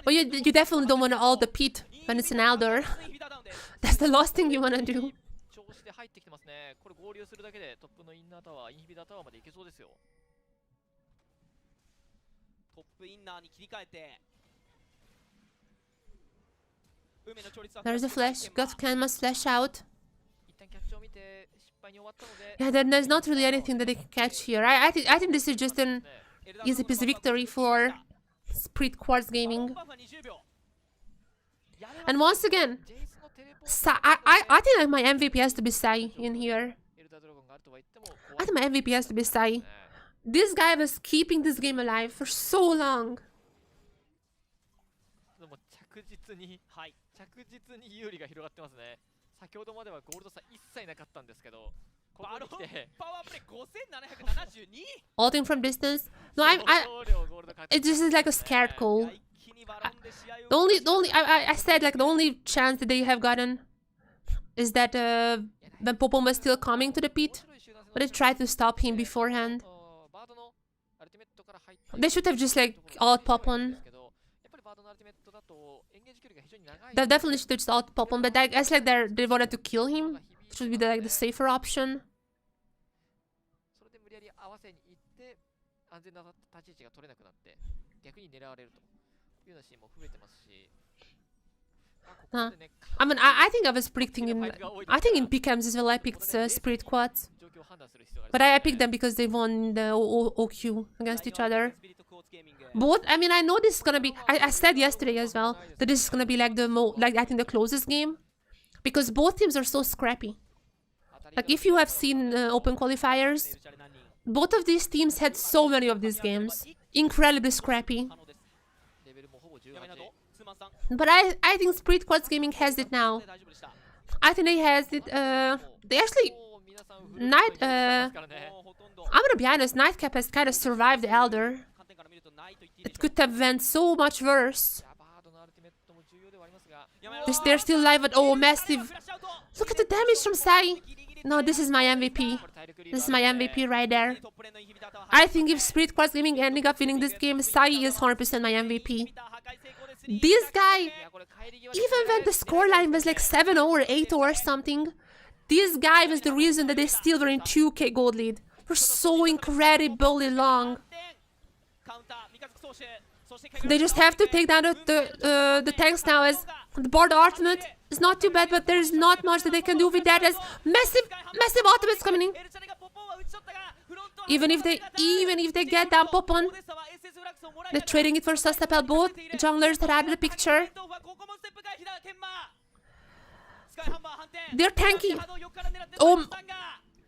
But you definitely don't want to ult the pit when it's an Elder. That's the last thing you want to do. There's a flash. Must flash out. Yeah, there's not really anything that they can catch here. I think this is just an easy piece of victory for Sprit Quartz Gaming. And once again, I think like my MVP has to be Sai in here. I think my MVP has to be Sai. This guy was keeping this game alive for so long. Ulting from distance. No, this is like a scared call. I said like the only chance that they have gotten is that when Popon was still coming to the pit, but they tried to stop him beforehand. They should have just like out Popon. They definitely should have just out Popon, but I guess like they wanted to kill him. It should be the safer option. I mean, I think I was predicting I think in PCAMs as well I picked Spirit Quartz. But I picked them because they won the OQ against each other. Both, I mean, I know this is gonna be, I said yesterday as well, that this is gonna be like I think the closest game. Because both teams are so scrappy. Like if you have seen open qualifiers, both of these teams had so many of these games. Incredibly scrappy. But I think Spirit Quartz Gaming has it now. I think they has it, they actually, I'm gonna be honest, Nightcap has kind of survived the Elder. It could have went so much worse. They're still alive, but oh, massive. Look at the damage from Sai. No, this is my MVP. This is my MVP right there. I think if Spirit Quartz Gaming ending up winning this game, Sai is 100% my MVP. This guy, even when the scoreline was like 7-0 or 8-0 or something, this guy was the reason that they still were in 2k gold lead for so incredibly long. They just have to take down the tanks now, as the board ultimate is not too bad, but there's not much that they can do with that, as massive ultimates coming in. Even if they get down Popon, they're trading it for Sustapel. Both junglers that are out of the picture. They're tanky. Oh,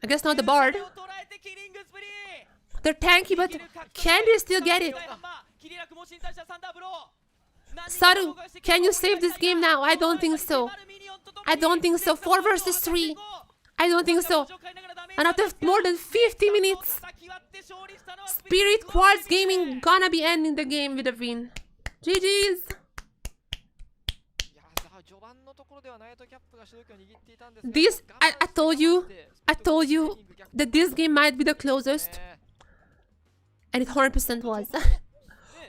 I guess not the bard. They're tanky, but can they still get it? Saru, can you save this game now? I don't think so. I don't think so. 4 versus 3. I don't think so. And after more than 50 minutes, Spirit Quartz Gaming gonna be ending the game with a win. GG's! This, I told you that this game might be the closest. And it 100% was.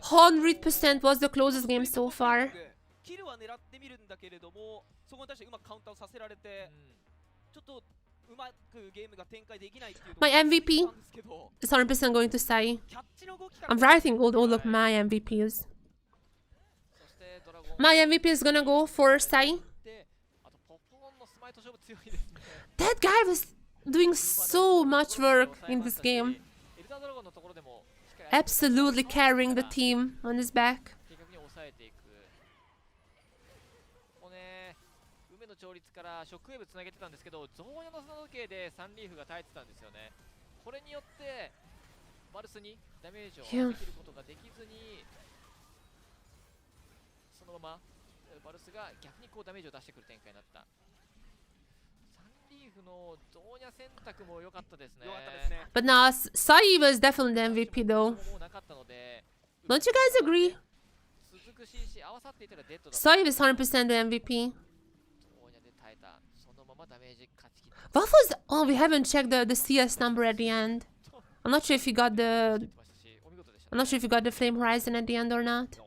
100% was the closest game so far. My MVP is 100% going to Sai. I'm writing all of my MVPs. My MVP is gonna go for Sai. That guy was doing so much work in this game. Absolutely carrying the team on his back. Yeah. But now, Sai was definitely the MVP though. Don't you guys agree? Sai was 100% the MVP. What was the, oh, we haven't checked the CS number at the end. I'm not sure if you got the Flame Horizon at the end or not.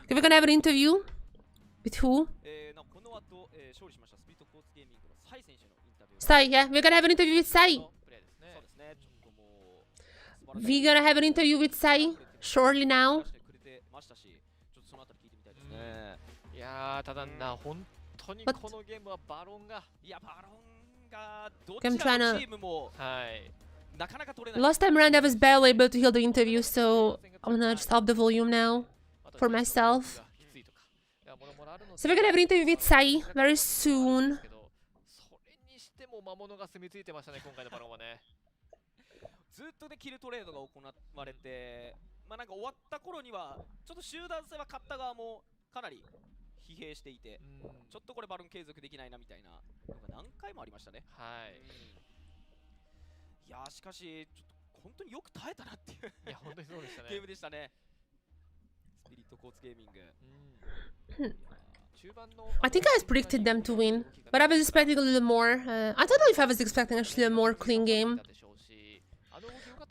Okay, we're gonna have an interview. With who? Sai, yeah, we're gonna have an interview with Sai. We're gonna have an interview with Sai shortly now. But I'm trying to... Last time around I was barely able to hear the interview, so I'm gonna just up the volume now for myself. So we're gonna have an interview with Sai very soon. 本当によく耐えたなっていういや本当にそうでしたね。ゲームでしたね。スピリットコーツゲーミング。 I think I predicted them to win, but I was expecting a little more. I don't know if I was expecting actually a more clean game.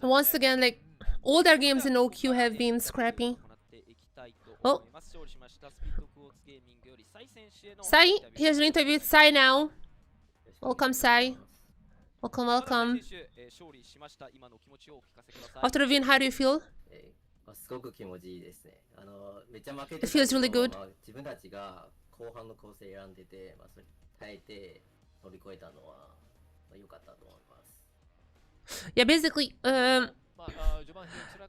Once again, like, all their games in OQ have been scrappy. Oh. Sai, here's an interview with Sai now. Welcome, Sai. Welcome, welcome. After the win, how do you feel? It feels really good. Yeah, basically,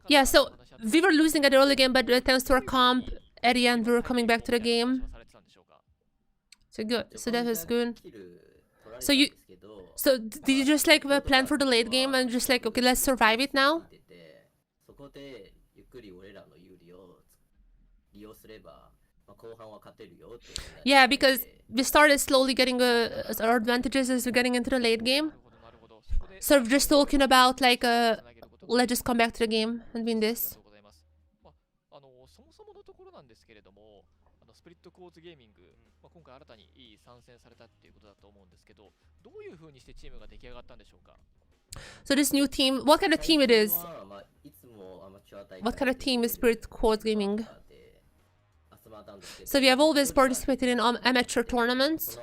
yeah, so we were losing at the early game, but thanks to our comp, at the end we were coming back to the game. So good, so that was good. So did you just like plan for the late game and just like, okay, let's survive it now? Yeah, because we started slowly getting our advantages as we're getting into the late game. So we're just talking about like, let's just come back to the game and win this. スプリットコーツゲーミング、今回新たに参戦されたっていうことだと思うんですけど、どういう風にしてチームが出来上がったんでしょうか? So this new team, what kind of team it is? What kind of team is Spirit Quartz Gaming? So we have always participated in amateur tournaments.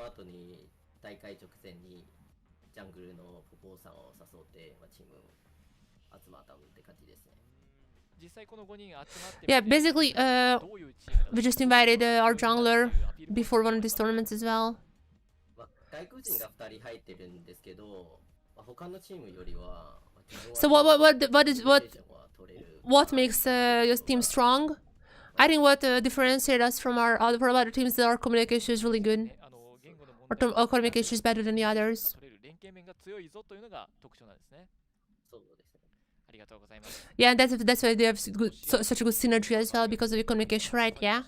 Yeah, basically, we just invited our jungler before one of these tournaments as well. So what makes your team strong? I think what differentiates us from our other teams is that our communication is really good. Our communication is better than the others. Yeah, and that's why they have such a good synergy as well, because of the communication, right? Yeah.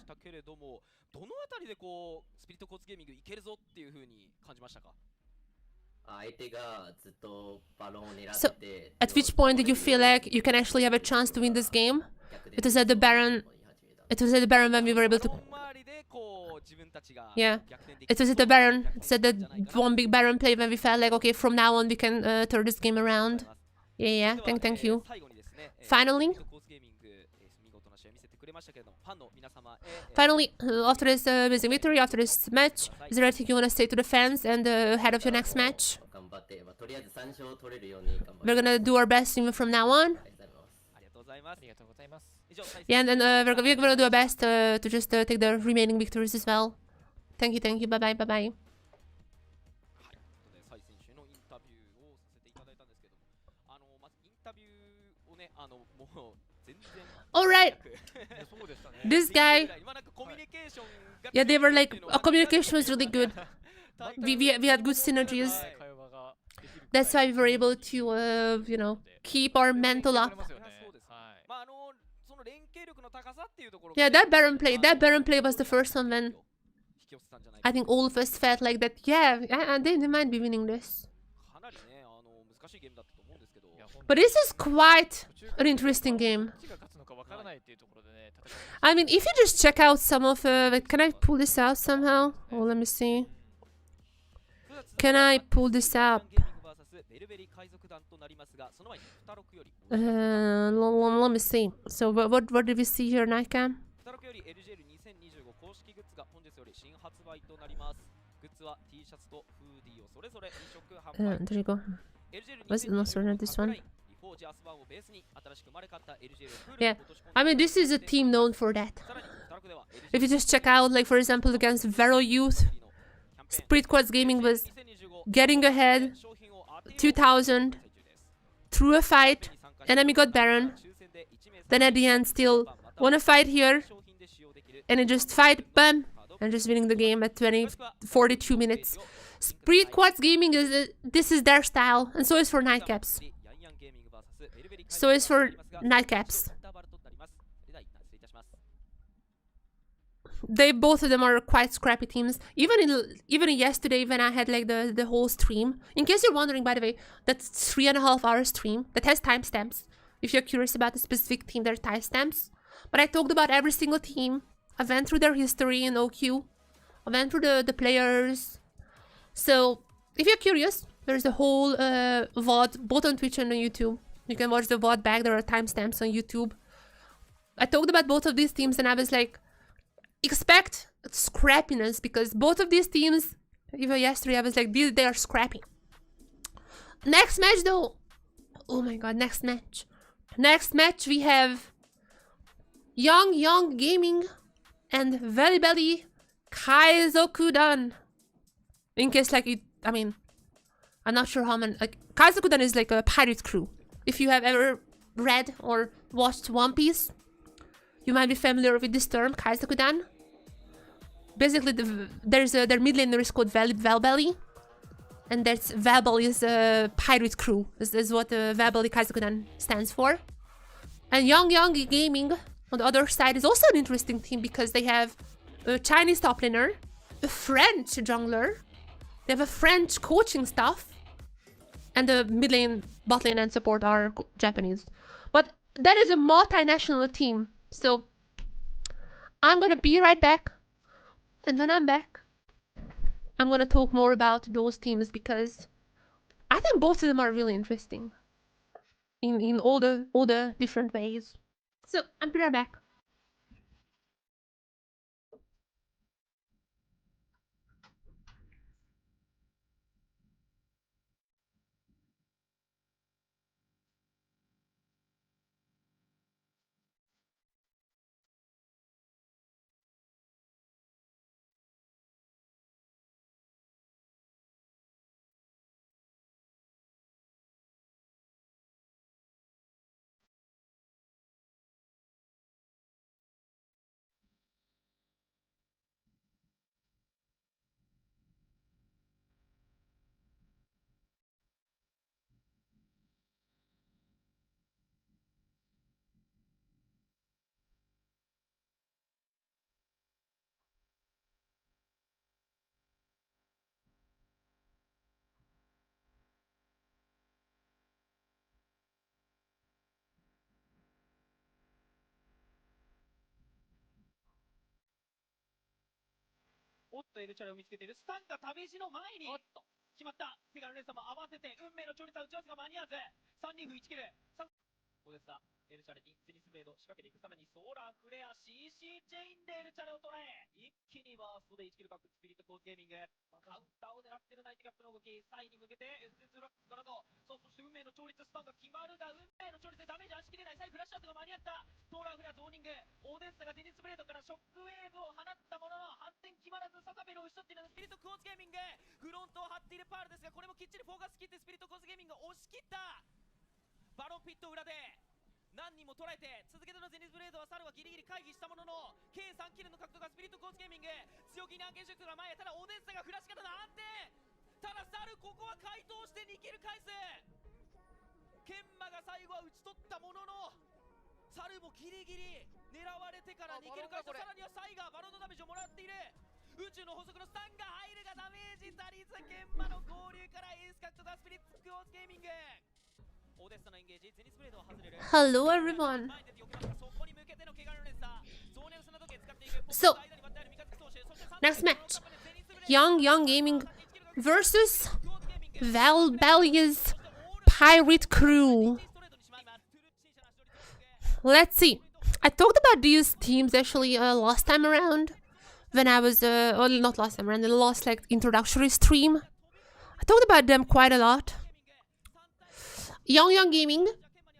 So, at which point did you feel like you can actually have a chance to win this game? It was at the Baron. It was at the Baron when we were able to. Yeah, it was at the Baron. It's at the one big Baron play when we felt like, okay, from now on we can turn this game around. Yeah, thank you. Finally, after this amazing victory, after this match, is there anything you want to say to the fans and ahead of your next match? We're gonna do our best even from now on. Yeah, and then we're gonna do our best to just take the remaining victories as well. Thank you, bye bye. Alright, this guy, yeah, they were like, our communication was really good. We had good synergies. That's why we were able to, you know, keep our mental up. Yeah, that Baron play was the first one when I think all of us felt like that, yeah, they might be winning this. But this is quite an interesting game. I mean, if you just check out some of... can I pull this out somehow? Oh, let me see. Can I pull this up? Let me see. So, what did we see here, Nightcap? There you go. Was it not certain this one? Yeah, I mean, this is a team known for that. If you just check out, like, for example, against Vero Youth, Spirit Quartz Gaming was getting ahead 2000 through a fight, enemy got Baron, then at the end still won a fight here, and then just fight, bam, and just winning the game at 42 minutes. Spirit Quartz Gaming this is their style, and so is for Nightcaps. So is for Nightcaps. they both of them are quite scrappy teams. Even yesterday when I had like the whole stream. In case you're wondering, by the way, that's 3.5 hour stream that has timestamps. If you're curious about a specific team, there are timestamps. But I talked about every single team. I went through their history in OQ. I went through the players. So if you're curious, there's a whole VOD both on Twitch and on YouTube. You can watch the VOD back. There are timestamps on YouTube. I talked about both of these teams and I was like, expect scrappiness because both of these teams, even yesterday, I was like, they are scrappy. Next match though. Oh my god, next match. Next match we have Young Gaming and Velibeli Kaizokudan. In case like it, I mean, I'm not sure how many, like Kaizokudan is like a pirate crew. If you have ever read or watched One Piece, you might be familiar with this term, Kaizokudan. Basically, their mid laner is called Velibeli, and that's Velibeli is a pirate crew. This is what Velibeli Kaizokudan stands for. And Young Gaming on the other side is also an interesting team because they have a Chinese top laner, a French jungler, they have a French coaching staff, and the mid lane, bot lane, and support are Japanese. But that is a multinational team. So I'm gonna be right back, and when I'm back, I'm gonna talk more about those teams because I think both of them are really interesting in all the different ways. So I'm be right back. おっと、エルチャレを見つけている。スタンが試しの前に決まった。セガの連鎖も合わせて運命の調律は打ち合わせが間に合わず。3人1キル。ここですが、エルチャレにゼニスブレード仕掛けていくためにソーラーフレア CC チェインでエルチャレを捉え、一気にバーストで1キル獲得スピリットコースゲーミング。カウンターを狙っているナイトキャップの動き、サイに向けて SS ブラックからの、そして運命の調律スタンが決まるが、運命の調律でダメージ足しきれない。サイフラッシュアウトが間に合った。ソーラーフレアゾーニング。オーデッサがゼニスブレードからショックウェーブを放ったものの、反転決まらず、サカベルを打ち取っているスピリットコースゲーミング。フロントを張っているパールですが、これもきっちりフォーカス切ってスピリットコースゲーミングを押し切った。バロンピット裏で何人も捉えて続けてのゼニスブレードはサルはギリギリ回避したものの計3キルの獲得がスピリットコースゲーミング。強気に案件シュートが前へ。ただオデッサがフラッシュからの安定。ただサルここは回答して2キル返す。ケンマが最後は打ち取ったもののサルもギリギリ狙われてから2キル返した。さらにはサイがバロンのダメージをもらっている。宇宙の法則の3が入るがダメージ足りず、ケンマの合流からエース獲得がスピリットコースゲーミング。 Hello everyone. So next match, Young Gaming versus Velibeli's pirate crew. Let's see. I talked about these teams actually last time around when I was well, not last time around, the last like introductory stream. I talked about them quite a lot. Young Gaming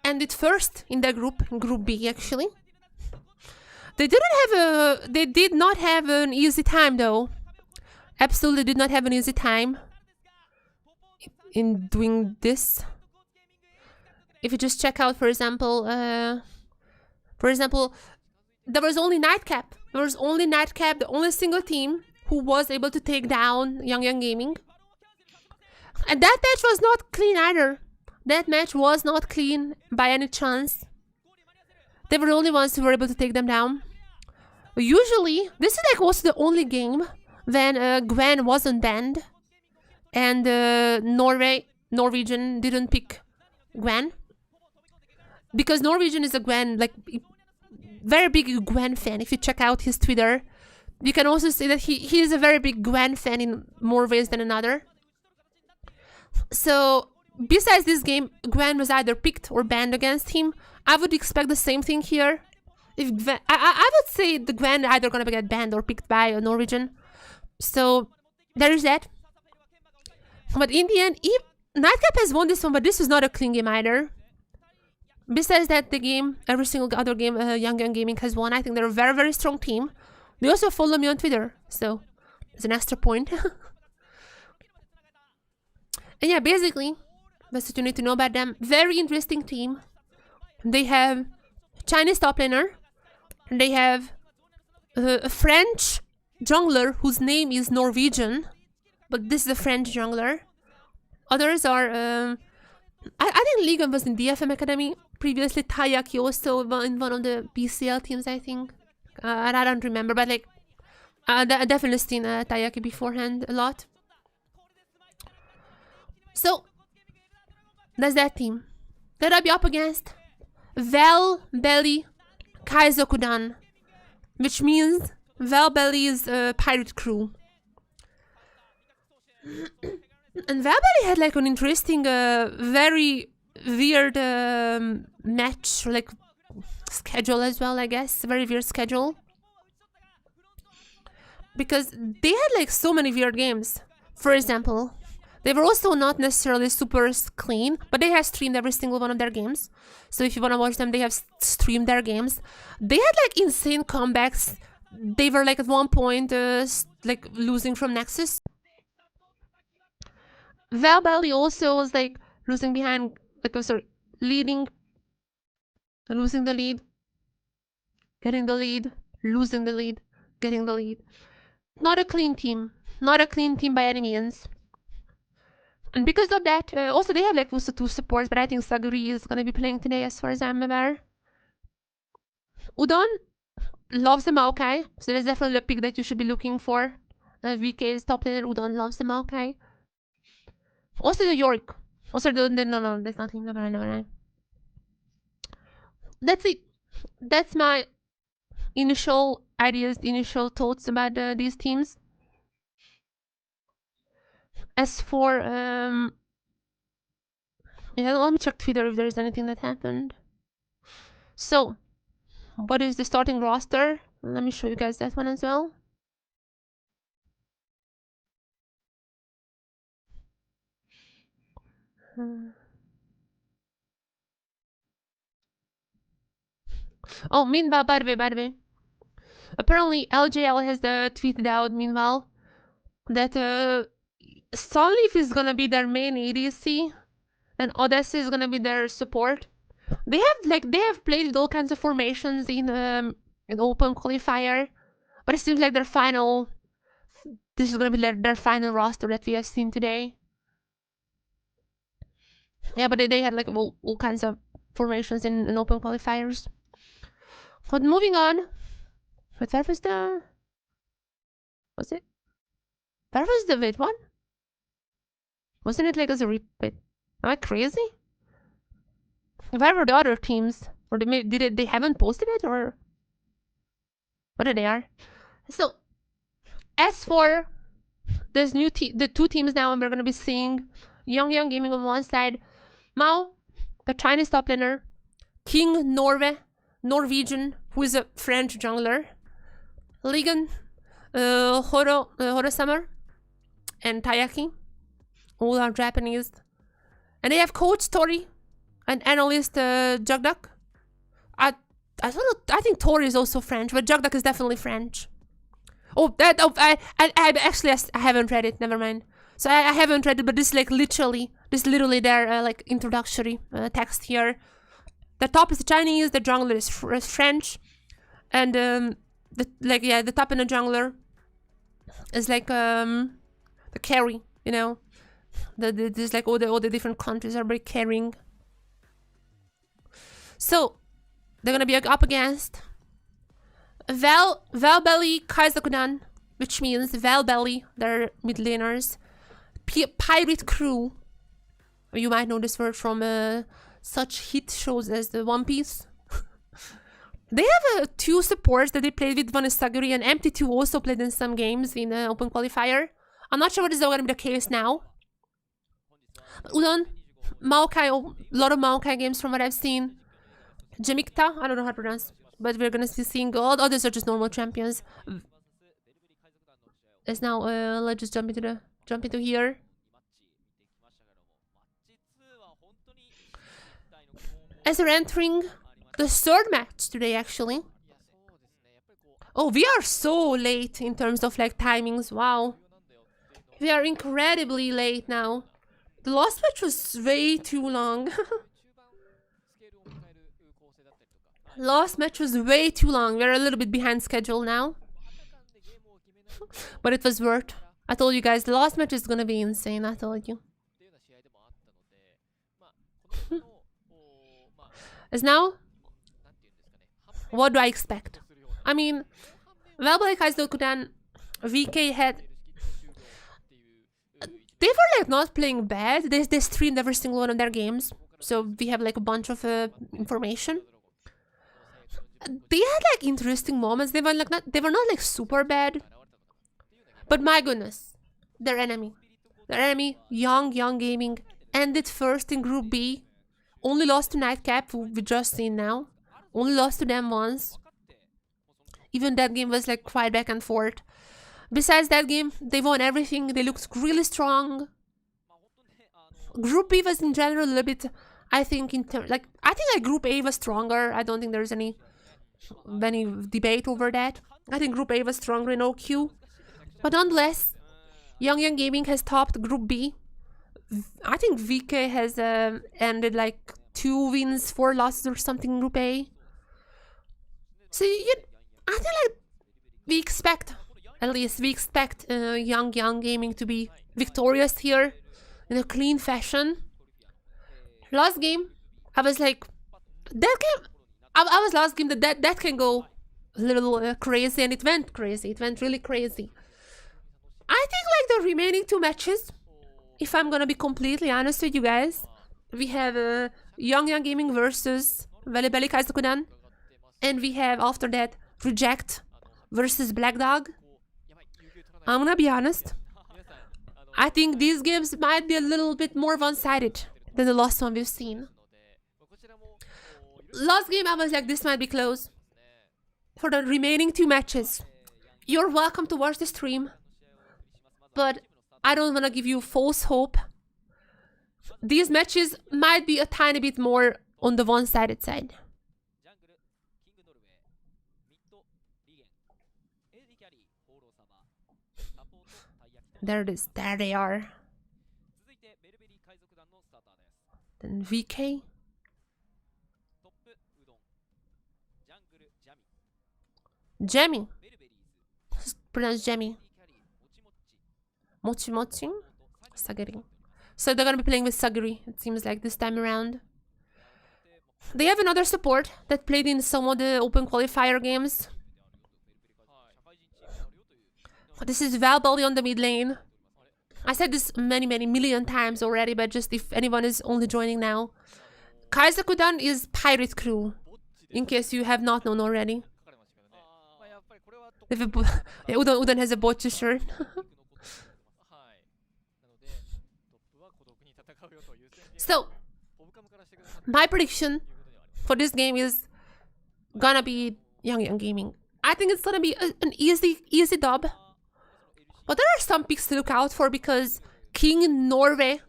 ended first in their group, Group B actually. They did not have an easy time though. Absolutely did not have an easy time in doing this. If you just check out, for example, there was only Nightcap. There was only Nightcap, the only single team who was able to take down Young Gaming. And that match was not clean either. That match was not clean by any chance. They were the only ones who were able to take them down. Usually, this is like also the only game when Gwen wasn't banned and Norwegian didn't pick Gwen. Because Norwegian is a Gwen, like, very big Gwen fan. If you check out his Twitter, you can also see that he is a very big Gwen fan in more ways than another. So, besides this game, Gwen was either picked or banned against him. I would expect the same thing here. If Gwen, I would say the Gwen either gonna get banned or picked by a Norwegian. So, there is that. But in the end, Nightcap has won this one, but this was not a clean game either. Besides that, the game, every single other game Young Gaming has won. I think they're a very, very strong team. They also follow me on Twitter, so it's an extra point. And yeah, basically, that's what you need to know about them. Very interesting team. They have Chinese top laner. They have a French jungler whose name is Norwegian, but this is a French jungler. Others are, I think Ligon was in DFM Academy previously. Taiyaki also in one of the BCL teams, I think. I don't remember, but like, I definitely seen Taiyaki beforehand a lot. So, that's that team. Then I'll be up against Velibeli Kaizokudan, which means Velibeli's pirate crew. And Velibeli had like an interesting, very weird match, like schedule as well, I guess. Very weird schedule. Because they had like so many weird games. For example, they were also not necessarily super clean, but they have streamed every single one of their games. So if you want to watch them, they have streamed their games. They had like insane comebacks. They were like at one point like losing from Nexus. Velibeli also was like losing behind, like leading, losing the lead, getting the lead, losing the lead, getting the lead. Not a clean team. Not a clean team by any means. And because of that, also they have like also 2 supports, but I think Saguri is gonna be playing today as far as I'm aware. Udon loves the Maokai, so that's definitely a pick that you should be looking for. VK's top laner, Udon loves the Maokai. Also the Yorick. Also no, that's not him, never mind. That's it. That's my initial ideas, initial thoughts about these teams. As for, yeah, let me check Twitter if there's anything that happened. So, what is the starting roster? Let me show you guys that one as well. Oh, meanwhile, by the way, apparently LJL has tweeted out, meanwhile, that Sunleaf is gonna be their main ADC, and Odyssey is gonna be their support. They have played with all kinds of formations in open qualifier, but it seems like this is gonna be their final roster that we have seen today. Yeah, but they had like all kinds of formations in open qualifiers. But moving on, but where was the? Was it? Where was the wait one? Wasn't it like as a repeat? Am I crazy? Where were the other teams? Or they haven't posted it, or what they are? So, as for this new the 2 teams now, and we're gonna be seeing Young Gaming on one side, Mao, the Chinese top laner, King Norwegian, who is a French jungler, Ligon, Horo Summer, and Taiyaki, all are Japanese. And they have coach Tori and analyst Jugduck. I think Tori is also French, but Jugduck is definitely French. I haven't read it, never mind. So I haven't read it, but this is literally their like introductory text here. The top is the Chinese, the jungler is French, and the top and the jungler is like the carry, you know. There's like all the different countries are very carrying. So they're gonna be up against Velibeli, Kaizokudan, which means Velibeli, they're mid laners. Pirate Crew. You might know this word from such hit shows as the One Piece. They have two supports that they played with, one is Saguri, and MT2 also played in some games in Open Qualifier. I'm not sure what is going to be the case now. But Udon, Maokai, a lot of Maokai games from what I've seen. Jamikta, I don't know how to pronounce, but we're going to be seeing all others are just normal champions. As now, let's just jump into here. As we're entering the third match today, actually. Oh, we are so late in terms of like timings. Wow. We are incredibly late now. The last match was way too long. Last match was way too long. We're a little bit behind schedule now. But it was worth. I told you guys, the last match is gonna be insane. I told you. As now, what do I expect? I mean, Velibeli, Kaizokudan, VK had... They were like not playing bad. They streamed every single one of their games. So we have like a bunch of information. They had like interesting moments. They were not like super bad. But my goodness, their enemy, Young Gaming, ended first in Group B. Only lost to Nightcap, who we just seen now. Only lost to them once. Even that game was like quite back and forth. Besides that game, they won everything. They looked really strong. Group B was in general a little bit, I think, I think Group A was stronger. I don't think there's any debate over that. I think Group A was stronger in OQ. But nonetheless, Young Gaming has topped Group B. I think VK has ended like 2 wins, 4 losses or something in Group A. So I think like we expect Young Gaming to be victorious here in a clean fashion. Last game, I was like, that game, I was last game that can go a little crazy, and it went crazy. It went really crazy. I think like the remaining 2 matches, if I'm gonna be completely honest with you guys, we have Young Gaming versus Velibeli Kaizokudan, and we have after that Reject versus Black Dog. I'm gonna be honest, I think these games might be a little bit more one-sided than the last one we've seen. Last game I was like, this might be close. For the remaining 2 matches, you're welcome to watch the stream, but I don't want to give you false hope. These matches might be a tiny bit more on the one-sided side. There it is. There they are. Then VK. Jammy. Pronounced Jammy. Mochi Mochi. Saguri. So they're gonna be playing with Saguri, it seems like, this time around. They have another support that played in some of the open qualifier games. This is Velibeli on the mid lane. I said this many million times already, but just if anyone is only joining now. Kaizokudan is Pirate Crew, in case you have not known already. Yeah, Udon has a bocce shirt. So, my prediction for this game is gonna be Young Gaming. I think it's gonna be an easy dub. But there are some picks to look out for, because King Norwegian,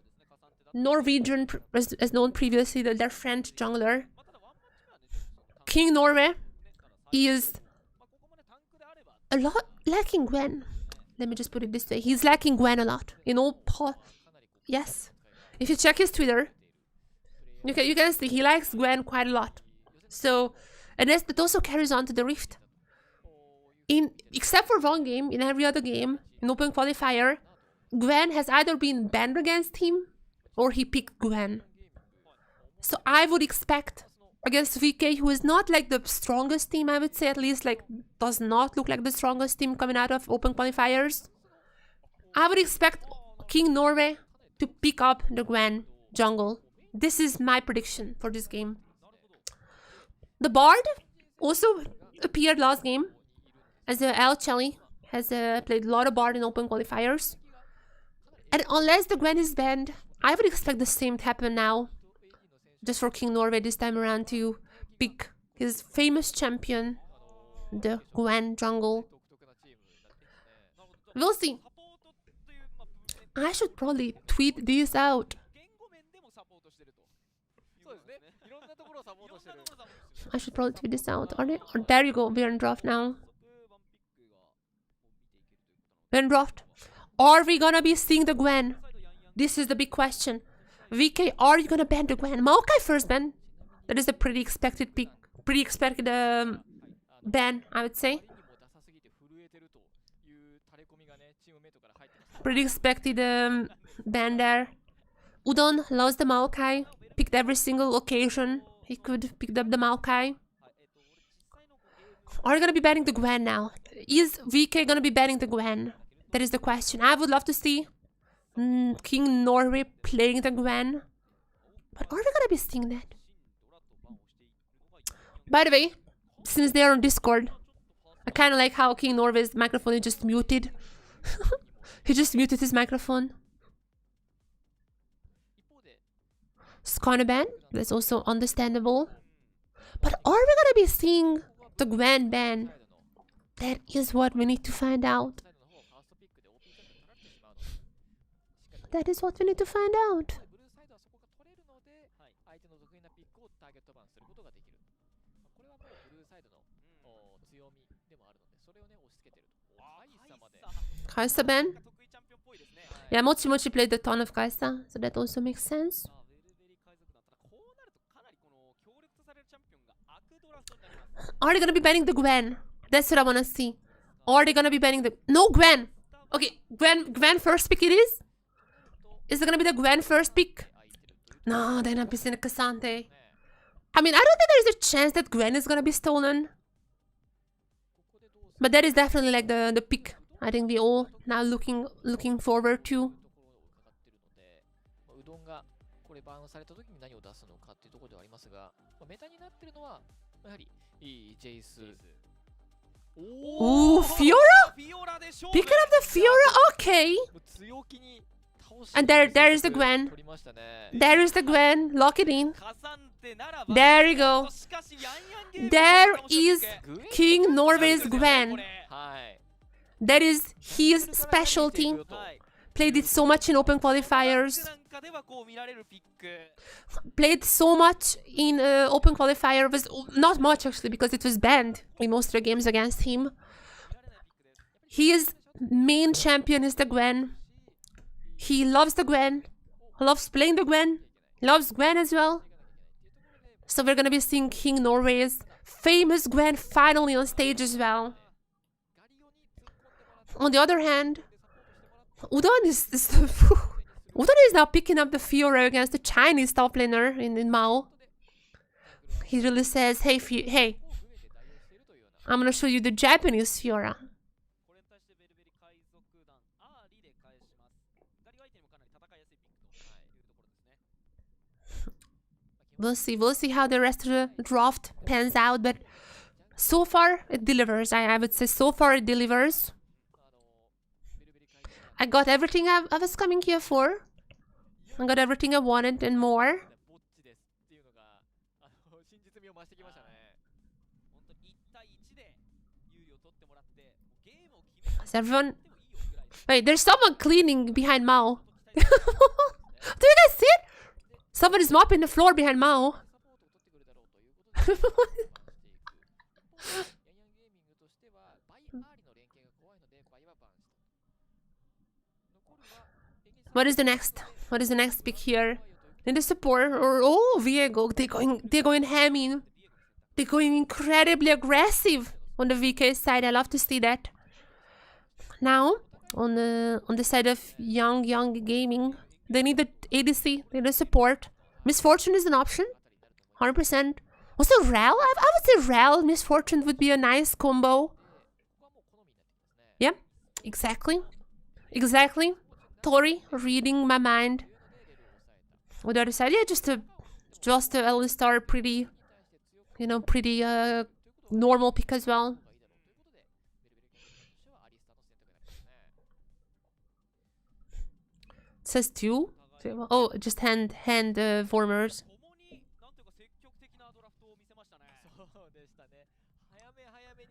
as known previously, their French jungler, King Norway is a lot lacking Gwen. Let me just put it this way. He's lacking Gwen a lot. You know, yes. If you check his Twitter, you can see he likes Gwen quite a lot. So, and that also carries on to the Rift. Except for one game, in every other game, in open qualifier, Gwen has either been banned against him or he picked Gwen. So I would expect against VK, who is not like the strongest team, I would say, at least like does not look like the strongest team coming out of open qualifiers. I would expect King Norway to pick up the Gwen jungle. This is my prediction for this game. The Bard also appeared last game, as LJL has played a lot of Bard in open qualifiers. And unless the Gwen is banned, I would expect the same to happen now. Just for King Norway this time around to pick his famous champion, the Gwen jungle. We'll see. I should probably tweet this out. I should probably tweet this out. Are they? Or there you go, we're in draft now. We're in draft. Are we gonna be seeing the Gwen? This is the big question. VK, are you gonna ban the Gwen? Maokai first ban. That is a pretty expected pick. Pretty expected ban, I would say. Pretty expected ban there. Udon lost the Maokai. Picked every single occasion he could pick up the Maokai. Are you gonna be banning the Gwen now? Is VK gonna be banning the Gwen? That is the question. I would love to see King Norway playing the Gwen. But are we gonna be seeing that? By the way, since they are on Discord, I kind of like how King Norway's microphone is just muted. He just muted his microphone. Skana ban, that's also understandable. But are we gonna be seeing the Gwen ban? That is what we need to find out. That is what we need to find out. Kaisa ban? Yeah, Mochi Mochi played a ton of Kaisa, so that also makes sense. Are they gonna be banning the Gwen? That's what I wanna see. Are they gonna be banning the... No, Gwen! Okay, Gwen first pick it is? Is it gonna be the Gwen first pick? No, they're not pissing the Cassante. I mean, I don't think there's a chance that Gwen is gonna be stolen. But that is definitely like the pick I think we all now looking forward to. Ooh, Fiora? Picking up the Fiora? Okay. And there is the Gwen. There is the Gwen. Lock it in. There you go. There is King Norway's Gwen. That is his specialty. Played it so much in open qualifiers. Played so much in open qualifier. Was not much actually because it was banned in most of the games against him. His main champion is the Gwen. He loves the Gwen. Loves playing the Gwen. Loves Gwen as well. So we're gonna be seeing King Norway's famous Gwen finally on stage as well. On the other hand, Udon is now picking up the Fiora against the Chinese top laner in Mao. He really says, hey, I'm gonna show you the Japanese Fiora. We'll see how the rest of the draft pans out, but so far it delivers. I would say so far it delivers. I got everything I was coming here for. I got everything I wanted and more. Is everyone... Wait, there's someone cleaning behind Mao. Do you guys see it? Someone is mopping the floor behind Mao. What is the next? What is the next pick here? In the support or Viego? They're going ham in. They're going incredibly aggressive on the VK side. I love to see that. Now on the side of young gaming, they need the ADC, they need the support. Misfortune is an option, 100%. Also, Rel? I would say Rel, Misfortune would be a nice combo. Yeah, exactly. Exactly. Tori reading my mind. On the other side, yeah, just a Alistar, pretty, you know, pretty normal pick as well. It says 2. Oh, just hand warmers. そうでしたね。早め早めに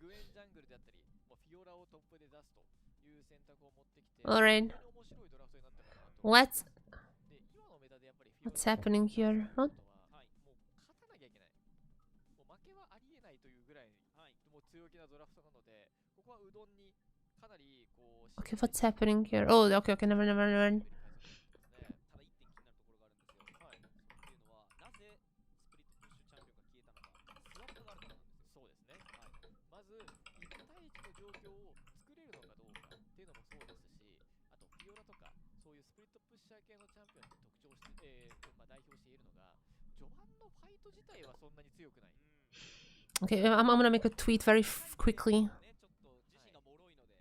グエンジャングルであったり、フィオラをトップで出すという選択を持ってきて、 Alright. 面白いドラフトになったかなと。で、今のメタでやっぱりフィオラ What's happening here? Huh? はい、もう勝たなきゃいけない。もう負けはありえないというぐらい、はい、もう強気なドラフトなので、ここはうどんにかなりこう。 Okay, what's happening here? Oh, okay, never. ただ一点気になるところがあるんですよ。はい。っていうのはなぜスプリットプッシュチャンピオンが消えたのか、スワップがあるからなんですよ。そうですね。はい。まず1対1の状況を作れるのかどうかっていうのもそうですし、あとフィオラとかそういうスプリットプッシャー系のチャンピオンって特徴して、代表しているのが序盤のファイト自体はそんなに強くない。Okay, I'm gonna make a tweet very quickly. ね、ちょっと自身が脆いので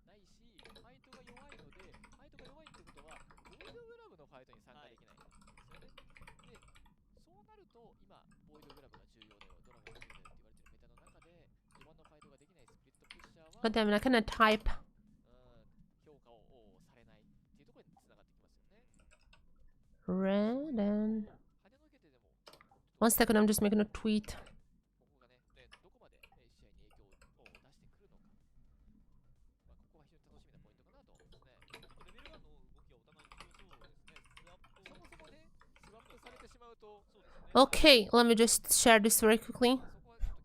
ないし、ファイトが弱いので、ファイトが弱いってことはボイドグラブのファイトに参加できないんですよね。で、そうなると今ボイドグラブが重要だよ、ドラゴンが重要だよって言われてるメタの中で序盤のファイトができないスプリットプッシャーは God damn it, I cannot type. 評価をされないっていうところにつながってきますよね。 Red and... 跳ねのけてでも One second, I'm just making a tweet. ここがね、どこまで試合に影響を出してくるのか、ここが非常に楽しみなポイントかなと思いますね。レベル1の動きはお互いに強そうですね。スワップそもそもね、スワップされてしまうと、そうですね。 Okay, let me just share this very quickly.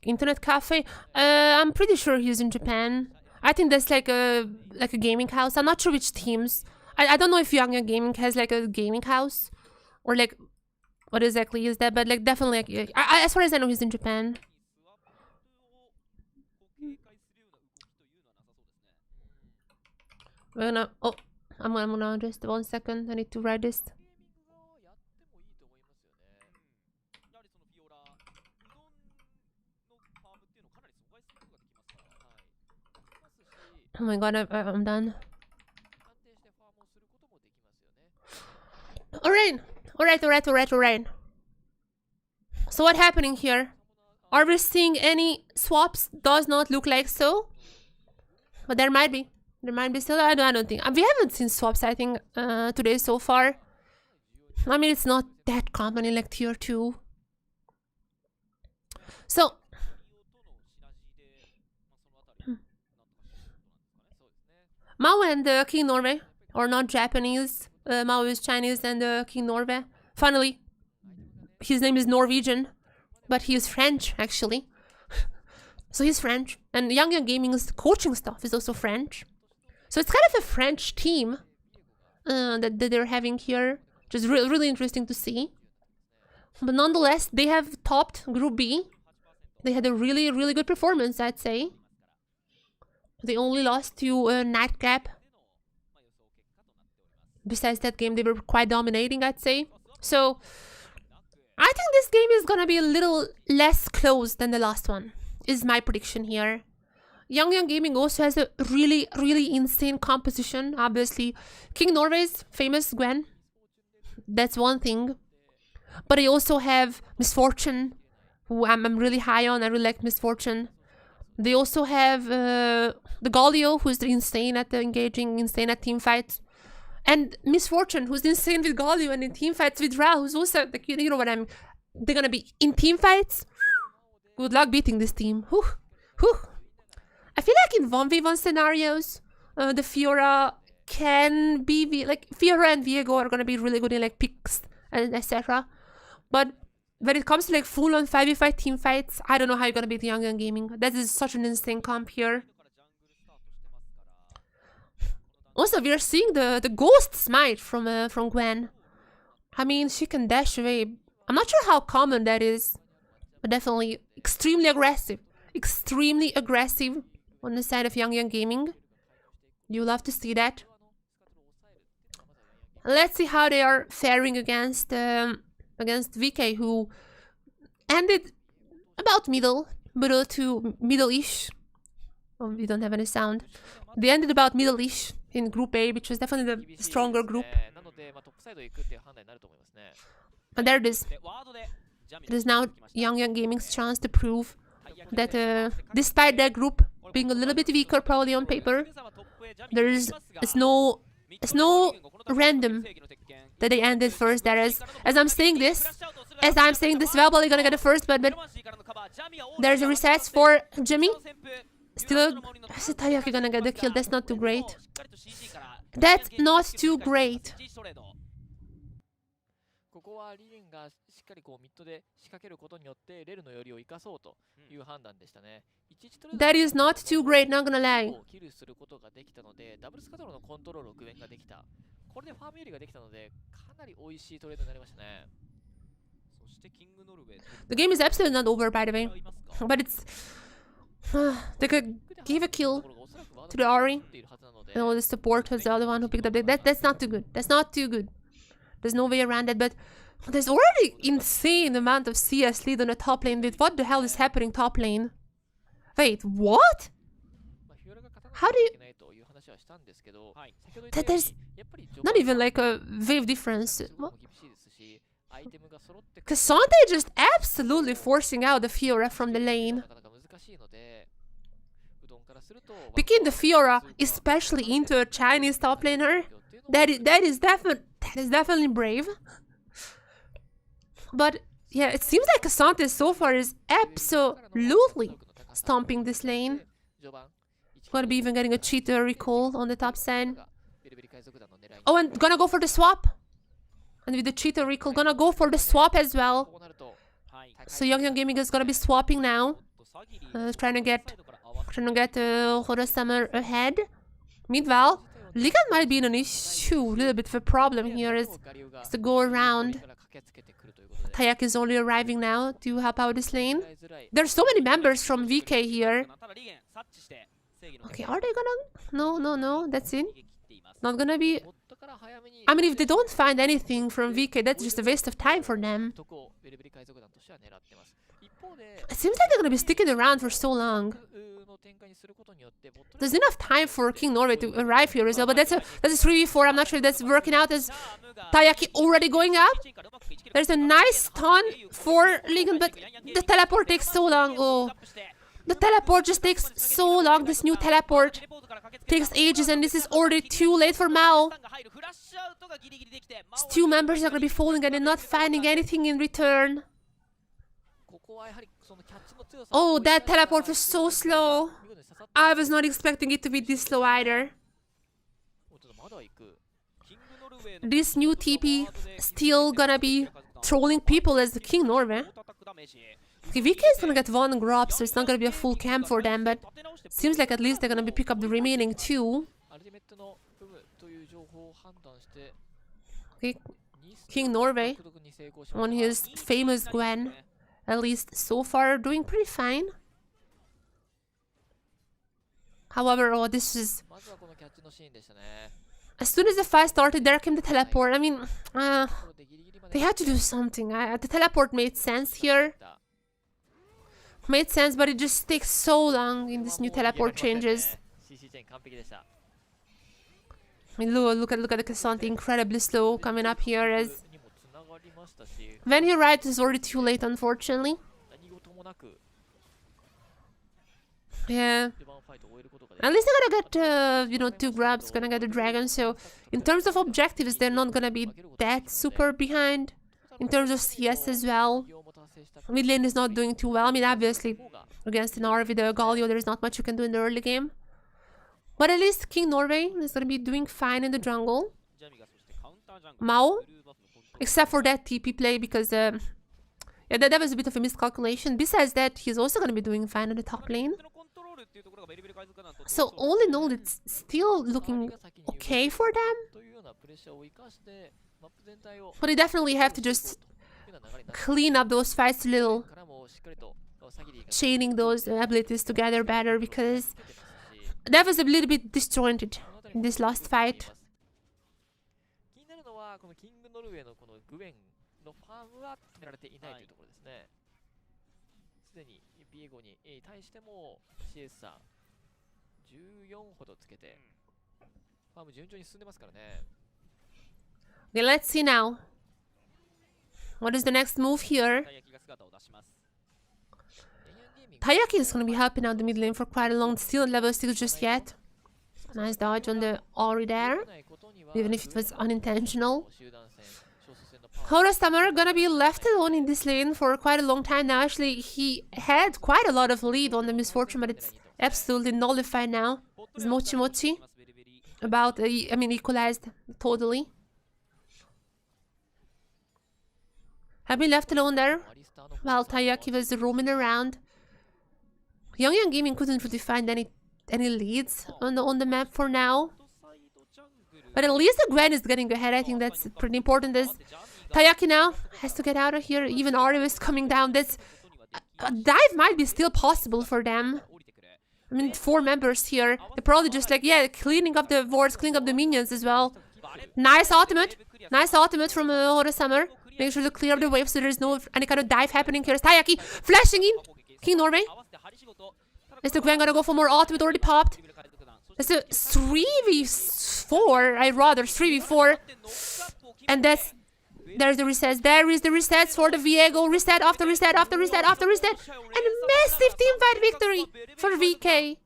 Internet cafe. I'm pretty sure he's in Japan. I think that's like a gaming house. I'm not sure which teams. I don't know if Young Gaming has like a gaming house or like what exactly is that, but like definitely like as far as I know, he's in Japan. スワップを警戒するような動きというのはなさそうですね。 We're gonna. Oh, I'm gonna just 1 second. I need to write this. ゲーミングがやってもいいと思いますよね。やはりそのフィオラ、うどんのファームっていうのをかなり阻害することができますから。はい。ますし、 Oh my god, I'm done. 安定してファームをすることもできますよね。 Alright. So what happening here? Are we seeing any swaps? Does not look like so. But there might be. There might be still. I don't think. We haven't seen swaps, I think, today so far. I mean, it's not that common in like tier 2. So, Mao and King Norway are not Japanese. Mao is Chinese and King Norway. Finally, his name is Norwegian, but he is French actually. So he's French, and Young Gaming's coaching staff is also French. So it's kind of a French team that they're having here, which is really interesting to see. But nonetheless, they have topped Group B. They had a really good performance, I'd say. They only lost to Nightcap. Besides that game, they were quite dominating, I'd say. So, I think this game is gonna be a little less close than the last one, is my prediction here. Young Gaming also has a really insane composition. Obviously, King Norway's famous Gwen. That's one thing. But I also have Misfortune, who I'm really high on. I really like Misfortune. They also have the Galio, who's insane at engaging, insane at team fights. And Misfortune, who's insane with Galio and in team fights with Ra, who's also, like, you know what I'm... They're gonna be in team fights? Good luck beating this team. Whew. I feel like in 1v1 scenarios, the Fiora can be... Like, Fiora and Viego are gonna be really good in, like, picks and etc. But when it comes to, like, full-on 5v5 team fights, I don't know how you're gonna beat Young Gaming. That is such an insane comp here. Also, we are seeing the Ghost Smite from Gwen. I mean, she can dash away. I'm not sure how common that is, but definitely extremely aggressive. Extremely aggressive on the side of Young Gaming. You love to see that. Let's see how they are faring against VK, who ended about middle to middle-ish. Oh, we don't have any sound. They ended about middle-ish in Group A, which was definitely the stronger group. なので、トップサイドへ行くっていう判断になると思いますね。 And there it is. でワードでジャミ It is now Young Gaming's chance to prove that despite their group being a little bit weaker probably on paper, there's no random that they ended first. That is, as I'm saying this, Velibeli gonna get the first, but there's a reset for Jimmy. Still, Taiyaki gonna get the kill. That's not too great. That's not too great. ここはリレンがしっかりこうミッドで仕掛けることによってレルの寄りを生かそうという判断でしたね。That is not too great, not gonna lie. キルすることができたので、ダブルスカトロのコントロールをグエンができた。これでファーム寄りができたので、かなり美味しいトレードになりましたね。そしてキングノルウェー The game is absolutely not over, by the way. But it's... they could give a kill to the Ori. And all the support was the other one who picked up the... That's not too good. That's not too good. There's no way around it, but... There's already insane amount of CS lead on the top lane. Wait, what the hell is happening top lane? Wait, what? How do you... There's not even like a wave difference. Cassandra just absolutely forcing out the Fiora from the lane. Picking the Fiora, especially into a Chinese top laner, that is definitely brave. But yeah, it seems like Cassandra so far is absolutely stomping this lane. Gonna be even getting a cheater recall on the top side. Oh, and gonna go for the swap. And with the cheater recall, gonna go for the swap as well. So Young Gaming is gonna be swapping now. Trying to get Hora Summer ahead. Meanwhile, Ligan might be in an issue, a little bit of a problem here is to go around. Taiyaki is only arriving now to help out this lane. There's so many members from VK here. Okay, are they gonna... No, that's it. Not gonna be... I mean, if they don't find anything from VK, that's just a waste of time for them. It seems like they're gonna be sticking around for so long. There's enough time for King Norway to arrive here as well, but that's a 3v4. I'm not sure if that's working out as Taiyaki already going up. There's a nice stun for Ligan, but the teleport takes so long. Oh, the teleport just takes so long. This new teleport takes ages, and this is already too late for Mao. These two members are gonna be falling and they're not finding anything in return. Oh, that teleport was so slow. I was not expecting it to be this slow either. This new TP still gonna be trolling people as the King Norway. Okay, VK is gonna get one grab, so it's not gonna be a full camp for them, but seems like at least they're gonna be pick up the remaining two. Okay, King Norway on his famous Gwen, at least so far, doing pretty fine. However, oh, this is... As soon as the fight started, there came the teleport. I mean, they had to do something. The teleport made sense here. Made sense, but it just takes so long in this new teleport changes. I mean, look at the Cassandra, incredibly slow coming up here as... When he arrived, it's already too late, unfortunately. Yeah. At least they're gonna get, two grabs, gonna get the dragon, so... In terms of objectives, they're not gonna be that super behind. In terms of CS as well. Mid lane is not doing too well. I mean, obviously, against an R with a Galio, there's not much you can do in the early game. But at least King Norway is gonna be doing fine in the jungle. Mao, except for that TP play, because yeah, that was a bit of a miscalculation. Besides that, he's also gonna be doing fine in the top lane. So all in all, it's still looking okay for them. But they definitely have to just clean up those fights a little, chaining those abilities together better, because that was a little bit disjointed in this last fight. すでにビエゴに対してもシエスさ14ほどつけて、ファーム順調に進んでますからね。Okay, let's see now. What is the next move here? たい焼きが姿を出します。 Tayaki is going to be helping out the mid lane for quite a long. Still at level 6 just yet. Nice dodge on the Ori there, even if it was unintentional. Summer gonna be left alone in this lane for quite a long time now. Actually, he had quite a lot of lead on the Misfortune, but it's absolutely nullified now. It's Mochi Mochi. About, equalized totally. Have been left alone there while Tayaki was roaming around. Young Gaming couldn't really find any leads on the map for now. But at least the Gwen is getting ahead. I think that's pretty important. As Tayaki now has to get out of here. Even Ari is coming down. This a dive might be still possible for them. I mean, 4 members here. They're probably just like, yeah, cleaning up the wards, cleaning up the minions as well. Nice ultimate. Nice ultimate from Summer. Make sure to clear up the wave so there's no any kind of dive happening here. Tayaki flashing in. King Norway. Is the Gwen gonna go for more ultimate? Already popped. It's a 3v4. I'd rather 3v4. And there's the resets. There is the resets for the Viego. Reset after reset after reset after reset. And a massive teamfight victory for VK.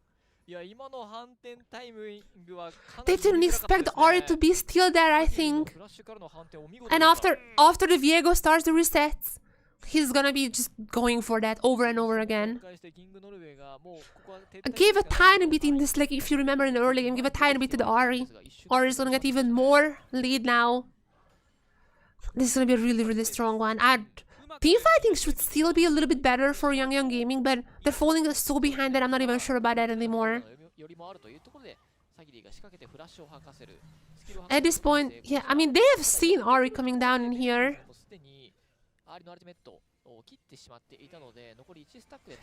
They didn't expect Ori to be still there, I think. And after the Viego starts the resets, he's gonna be just going for that over and over again. Give a tiny bit in this, like if you remember in the early game, give a tiny bit to the Ori. Ori is gonna get even more lead now. This is gonna be a really, really strong one. Team fighting should still be a little bit better for Young Gaming, but they're falling so behind that I'm not even sure about that anymore. At this point, yeah, I mean, they have seen Ori coming down in here.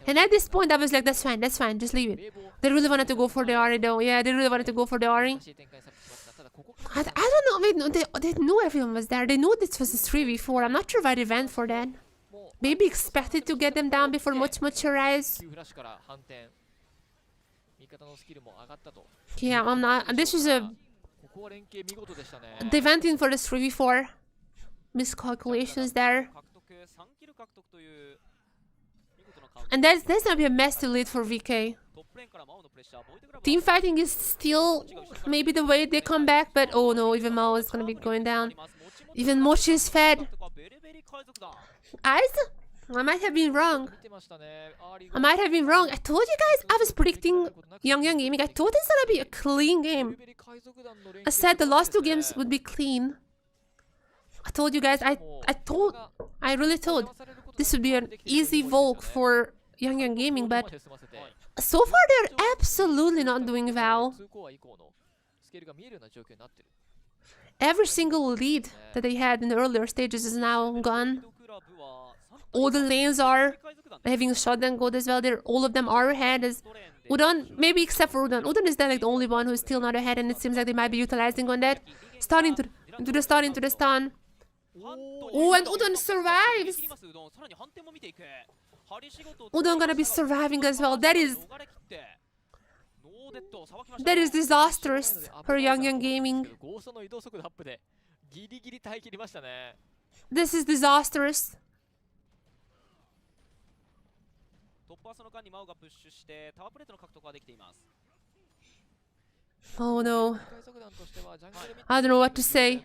And at this point, I was like, that's fine, just leave it. They really wanted to go for the Ori though. Yeah, they really wanted to go for the Ori. I don't know, they knew everyone was there. They knew this was a 3v4. I'm not sure why they went for that. Maybe expected to get them down before much arrives. Yeah, I'm not. This is a... They went in for this 3v4. Miscalculations there. And that's gonna be a massive lead for VK. Team fighting is still maybe the way they come back, but oh no, even Mao is gonna be going down. Even Mochi is fed. Guys, I might have been wrong. I told you guys I was predicting Young Gaming. I thought it's gonna be a clean game. I said the last 2 games would be clean. I told you guys, I really thought this would be an easy Volk for Young Gaming, but so far they're absolutely not doing well. Every single lead that they had in the earlier stages is now gone. All the lanes are having shotgun gold as well. All of them are ahead. As Udon, maybe except for Udon. Udon is then like the only one who's still not ahead, and it seems like they might be utilizing on that. Stun into the stun. Oh, and Udon survives! Udon gonna be surviving as well. That is disastrous for Young Gaming. This is disastrous. Oh no. I don't know what to say.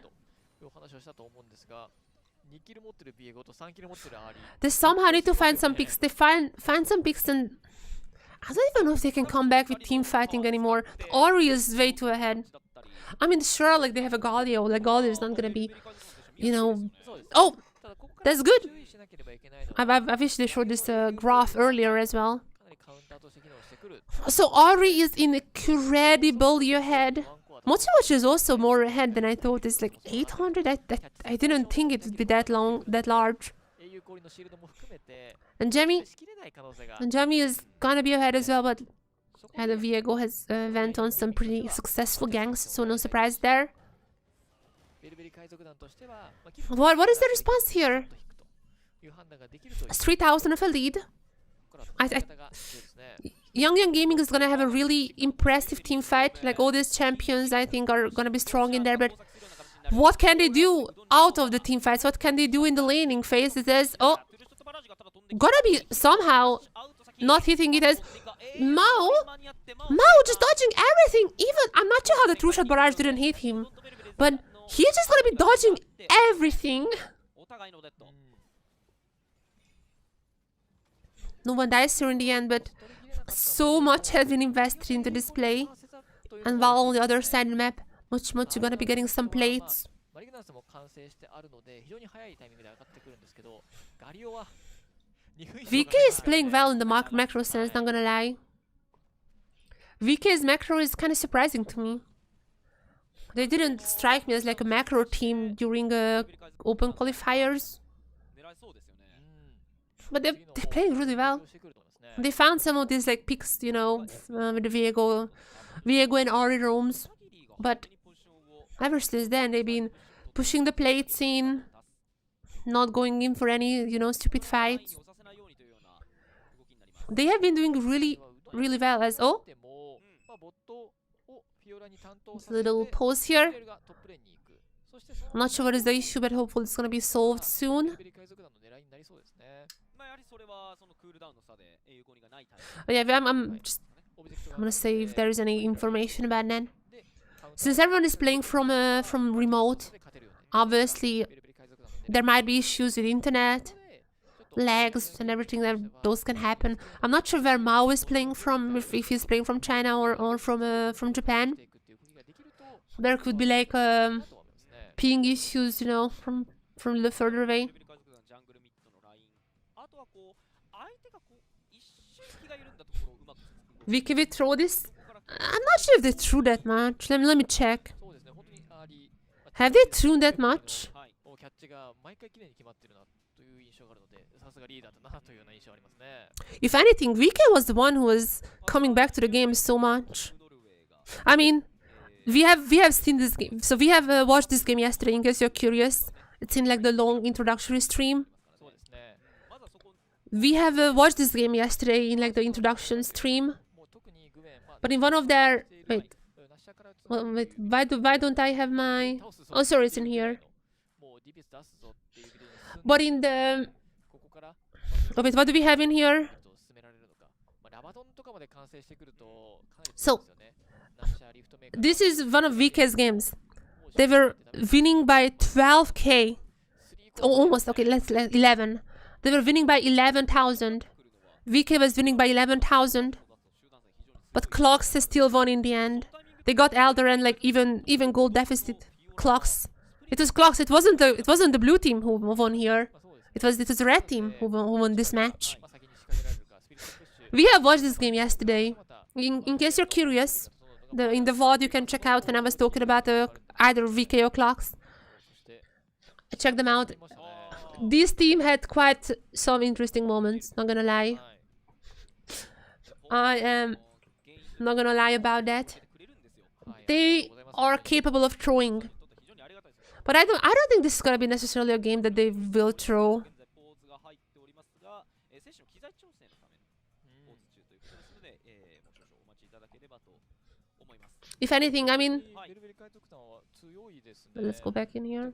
They somehow need to find some picks. They find some picks, and I don't even know if they can come back with team fighting anymore. The Ori is way too ahead. I mean, sure, like they have a Galio. Like Galio is not gonna be, you know. Oh, that's good. I wish they showed this graph earlier as well. So Ori is incredibly ahead. Mochi is also more ahead than I thought. It's like 800. I didn't think it would be that large. And Jamie is gonna be ahead as well, but the Viego has went on some pretty successful ganks, so no surprise there. What is the response here? 3,000 of a lead. Young Gaming is gonna have a really impressive team fight. Like all these champions, I think are gonna be strong in there. But what can they do out of the team fights? What can they do in the laning phase? It says, oh, gonna be somehow not hitting it as Mao just dodging everything. Even I'm not sure how the true shot barrage didn't hit him, but he's just gonna be dodging everything. No one dies here in the end, but so much has been invested into this play. And while on the other side of the map, much gonna be getting some plates. VK is playing well in the macro sense, not gonna lie. VK's macro is kind of surprising to me. They didn't strike me as like a macro team during open qualifiers. But they're playing really well. They found some of these like picks, you know, with the Viego and Ori roams. But ever since then, they've been pushing the plates in, not going in for any, you know, stupid fights. They have been doing really well as... Oh! Little pause here. I'm not sure what is the issue, but hopefully it's gonna be solved soon. Oh, yeah, I'm gonna say if there is any information about that. Since everyone is playing from remote, obviously there might be issues with internet, lags and everything that those can happen. I'm not sure where Mao is playing from, if he's playing from China or from Japan. There could be like ping issues, you know, from the further away. VK will throw this? I'm not sure if they threw that much. Let me check. Have they thrown that much? If anything, VK was the one who was coming back to the game so much. I mean, we have seen this game. So we have watched this game yesterday, in case you're curious. It's in like the long introductory stream. We have watched this game yesterday in like the introduction stream. But in one of their... Wait, why don't I have my... Oh, sorry, it's in here. But in the... Oh, wait, what do we have in here? So, this is one of VK's games. They were winning by 12k. Oh, almost, okay, let's 11. They were winning by 11,000. VK was winning by 11,000. But Clocks has still won in the end. They got Elder and like even goal deficit. Clocks. It was Clocks. It wasn't the blue team who won here. It was the red team who won this match. We have watched this game yesterday. In case you're curious, in the VOD you can check out when I was talking about either VK or Clocks. Check them out. This team had quite some interesting moments, not gonna lie. I am not gonna lie about that. They are capable of throwing. But I don't think this is gonna be necessarily a game that they will throw. If anything, I mean, let's go back in here.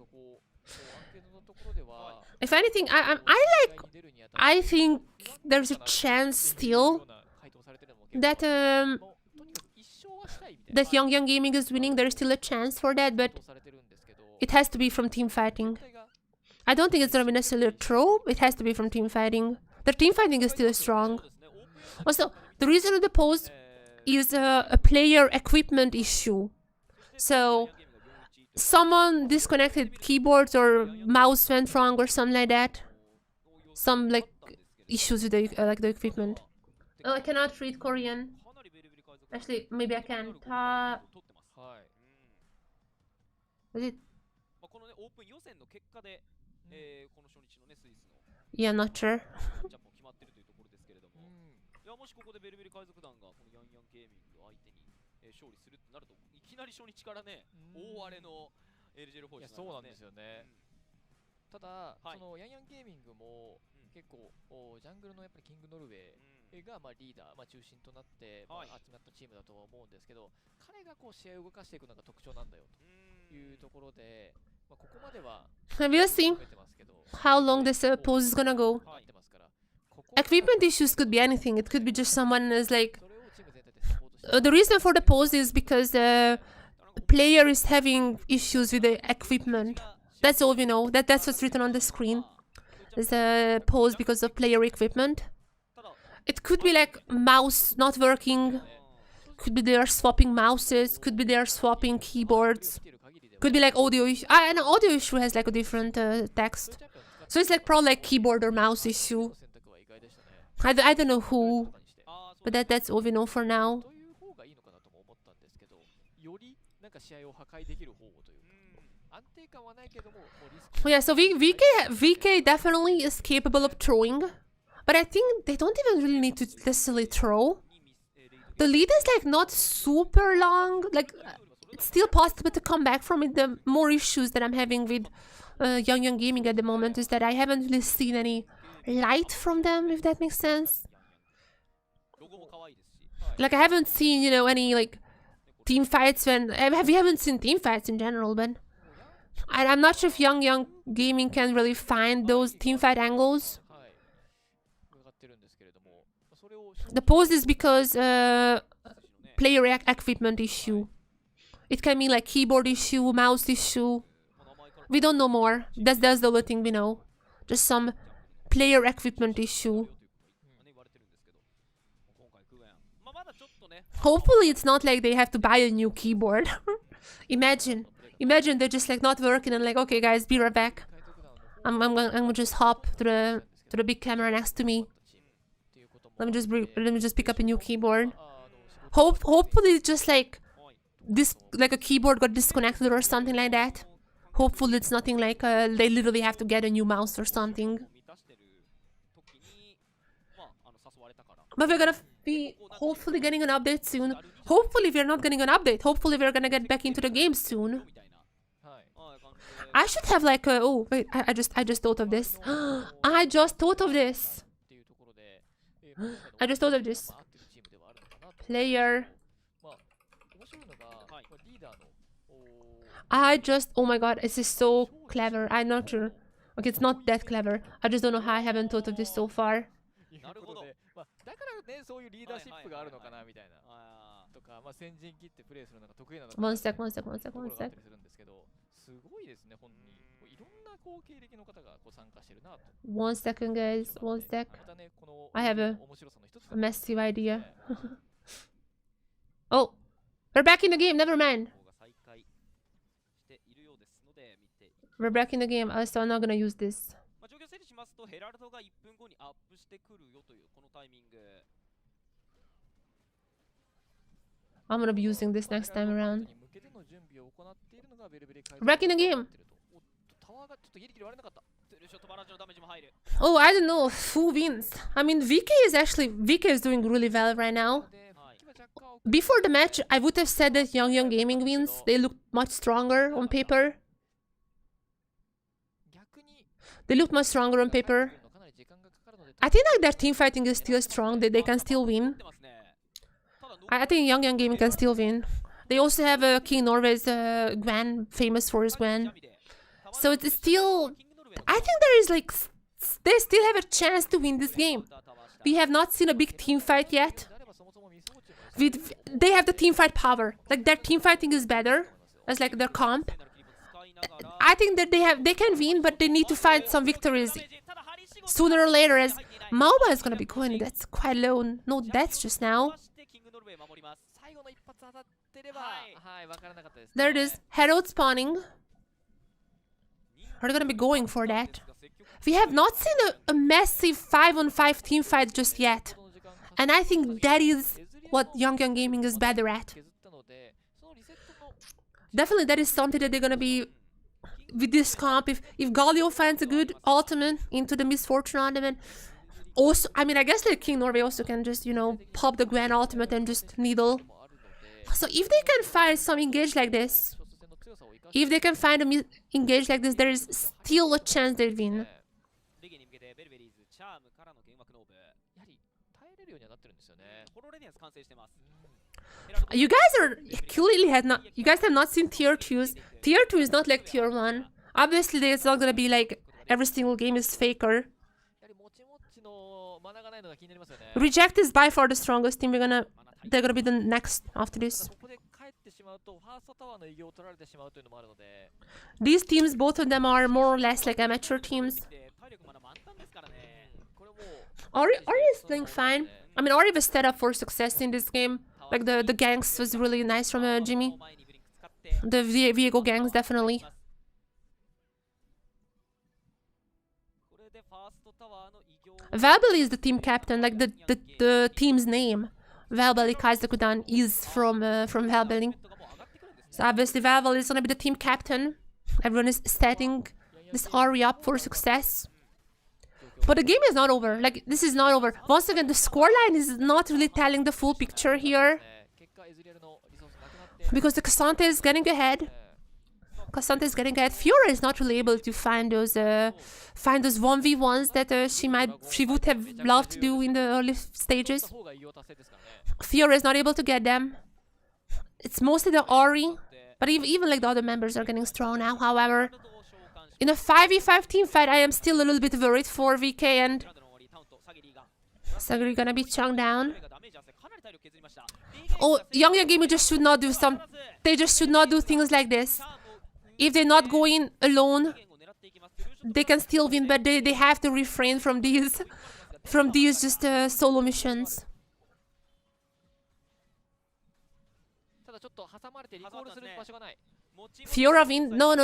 If anything, I think there's a chance still that that Young Gaming is winning. There is still a chance for that, but it has to be from team fighting. I don't think it's gonna be necessarily a throw. It has to be from team fighting. The team fighting is still strong. Also, the reason of the pause is a player equipment issue. So someone disconnected keyboards or mouse went wrong or something like that. Some like issues with the like the equipment. Oh, I cannot read Korean. Actually, maybe I can. Is it? Yeah, I'm not sure. もしここでベルベリ海賊団がこのヤンヤンゲーミングを相手に勝利するってなるといきなり初日からね大荒れの LJL フォースそうなんですよね。ただそのヤンヤンゲーミングも結構ジャングルのやっぱりキングノルウェーがリーダー、中心となって、集まったチームだとは思うんですけど、彼が試合を動かしていくのが特徴なんだよというところで、ここまでは We'll see how long this pause is gonna go. Equipment issues could be anything. It could be just someone is like... the reason for the pause is because the player is having issues with the equipment. That's all we know. That's what's written on the screen. There's a pause because of player equipment. It could be like mouse not working. Could be they are swapping mouses. Could be they are swapping keyboards. Could be like audio issue. An audio issue has like a different text. So it's like probably like keyboard or mouse issue. I don't know who. But that's all we know for now. Yeah, so VK definitely is capable of throwing. But I think they don't even really need to necessarily throw. The lead is like not super long. Like, it's still possible to come back from it. The more issues that I'm having with Young Gaming at the moment is that I haven't really seen any light from them, if that makes sense. Like, I haven't seen, you know, any like team fights when... we haven't seen team fights in general, but I'm not sure if Young Gaming can really find those team fight angles. The pause is because player equipment issue. It can mean like keyboard issue, mouse issue. We don't know more. That's the only thing we know. Just some player equipment issue. Hopefully it's not like they have to buy a new keyboard. Imagine they're just like not working and like, okay guys, be right back. I'm gonna just hop to the big camera next to me. Let me just pick up a new keyboard. Hopefully it's just like this, like a keyboard got disconnected or something like that. Hopefully it's nothing like they literally have to get a new mouse or something. But we're gonna be hopefully getting an update soon. Hopefully we're not getting an update. Hopefully we're gonna get back into the game soon. I should have like a... oh wait, I just thought of this. I just thought of this. I just thought of this. Player. Oh my god, this is so clever. I'm not sure. Okay, it's not that clever. I just don't know how I haven't thought of this so far. One sec. One second, guys. One sec. I have a massive idea. Oh, we're back in the game. Never mind. We're back in the game. So I'm not gonna use this. I'm gonna be using this next time around. We're back in the game. Oh, I don't know who wins. I mean, VK is doing really well right now. Before the match, I would have said that Young Gaming wins. They look much stronger on paper. I think like their team fighting is still strong, that they can still win. I think Young Gaming can still win. They also have King Norway's Gwen, famous for his Gwen. So it's still... I think there is like... they still have a chance to win this game. We have not seen a big team fight yet. They have the team fight power. Like, their team fighting is better as like their comp. I think that they can win, but they need to find some victories sooner or later, as Mauba is gonna be going. That's quite low. No, that's just now. There it is. Herald spawning. Are they gonna be going for that? We have not seen a massive 5-on-5 team fight just yet. And I think that is what Young Gaming is better at. Definitely that is something that they're gonna be with this comp. If Galio finds a good ultimate into the Misfortune ornament. Also, I mean, I guess like King Norway also can just, you know, pop the Grand ultimate and just needle. So if they can find some engage like this, if they can find a engage like this, there is still a chance they win. チャームからの幻惑ノーブ。やはり耐えれるようにはなってるんですよね。ホロレディアンス完成してます。 You guys are clearly you guys have not seen tier 2s. Tier 2 is not like tier 1. Obviously, it's not gonna be like every single game is faker. やはりもちもちのマナがないのが気になりますよね。 Reject is by far the strongest team. They're gonna be the next after this. ここで帰ってしまうとファーストタワーの偉業を取られてしまうというのもあるので。 These teams, both of them are more or less like amateur teams. 体力まだ満タンですからね。これもう Ori is playing fine. I mean, Ori was set up for success in this game. Like the ganks was really nice from Jimmy. The Viego ganks definitely. これでファーストタワーの偉業を Velibeli is the team captain, like the team's name. Velibeli Kaizokudan is from Velibeli. So obviously Velibeli is gonna be the team captain. Everyone is setting this Ori up for success. But the game is not over. Like, this is not over. Once again, the scoreline is not really telling the full picture here. 結果エズリエルのリソースなくなって Because the Cassante is getting ahead. Cassante is getting ahead. Fiora is not really able to find those 1v1s that she would have loved to do in the early stages. 方が偉業達成ですからね。 Fiora is not able to get them. It's mostly the Ori. But even like the other members are getting strong now, however. In a 5v5 team fight, I am still a little bit worried for VK and Sagiri gonna be chunked down. Oh, Young Gaming just should not do they just should not do things like this. If they're not going alone, they can still win, but they have to refrain from these just solo missions. ただちょっと挟まれてリコールする場所がない。 Fiora win? No.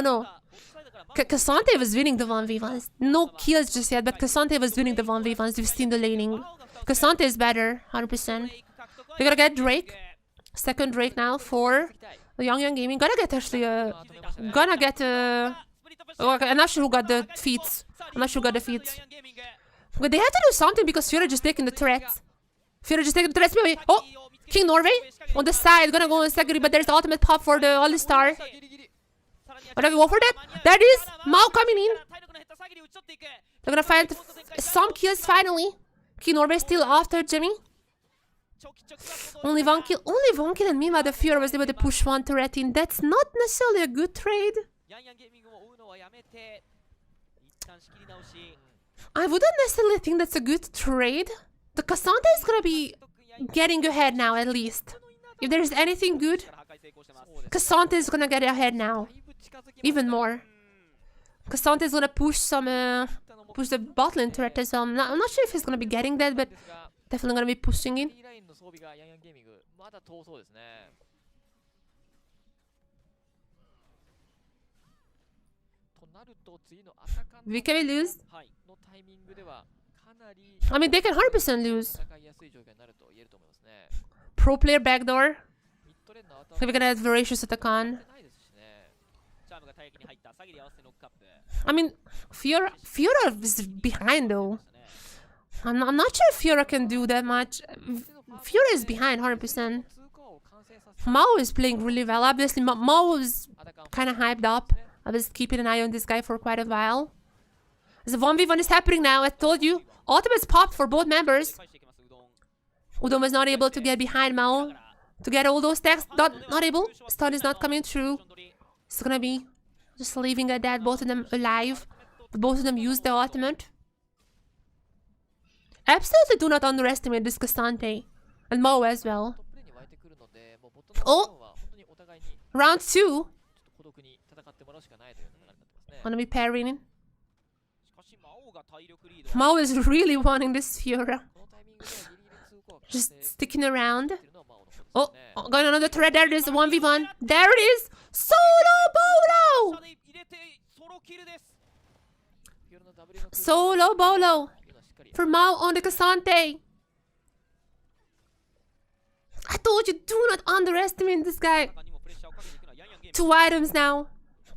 Cassante was winning the 1v1s. No kills just yet, but Cassante was winning the 1v1s. We've seen the laning. Cassante is better, 100%. We're gonna get Drake. Second Drake now for Young Gaming. Gonna get actually okay, I'm not sure who got the feats. But they have to do something because Fiora just taking the threats. Maybe. Oh! King Norway on the side, gonna go on Sagiri, but there's the ultimate pop for the All-Star. But I go for that. That is Mao coming in. They're gonna find some kills finally. King Norway still after Jimmy. Only one kill, and meanwhile the Fiora was able to push one turret in. That's not necessarily a good trade. I wouldn't necessarily think that's a good trade. The Cassante is gonna be getting ahead now, at least. If there's anything good, Cassante is gonna get ahead now. Even more. Cassante is gonna push push the bot lane turret as well. I'm not sure if he's gonna be getting that, but definitely gonna be pushing in. ラインの装備がヤンヤンゲーミングまだ遠そうですね。となると次のアタカン We can lose. のタイミングではかなり I mean, they can 100% lose. 戦いやすい状況になると言えると思いますね。 Pro player backdoor. ミッドレーンのアタ We're gonna have Voracious Atakan. ないですしね。 I mean, Fiora is behind though. I'm not sure if Fiora can do that much. Fiora is behind 100%. 通過を完成させ Mao is playing really well. Obviously, Mao is kind of hyped up. I was keeping an eye on this guy for quite a while. The 1v1 is happening now. I told you. Ultimates popped for both members. Udon was not able to get behind Mao to get all those stacks. Not able. Stun is not coming through. It's gonna be just leaving at that. Both of them alive. But both of them used the ultimate. Absolutely do not underestimate this Cassante. And Mao as well. トップレーンに湧いてくるので、もうボットの方は本当にお互いに Round 2. ちょっと孤独に戦ってもらうしかないという流れになってますね。 Gonna be parrying. Mao is really wanting this Fiora. このタイミングではギリギリ通過を Just sticking around. っていうのはマオの方ですね。 Oh, going another thread. There it is. 1v1. There it is. Solo Bolo. フィオラのダブルの Solo Bolo 今しっかり for Mao on the Cassante. I told you, do not underestimate this guy. 2 items now.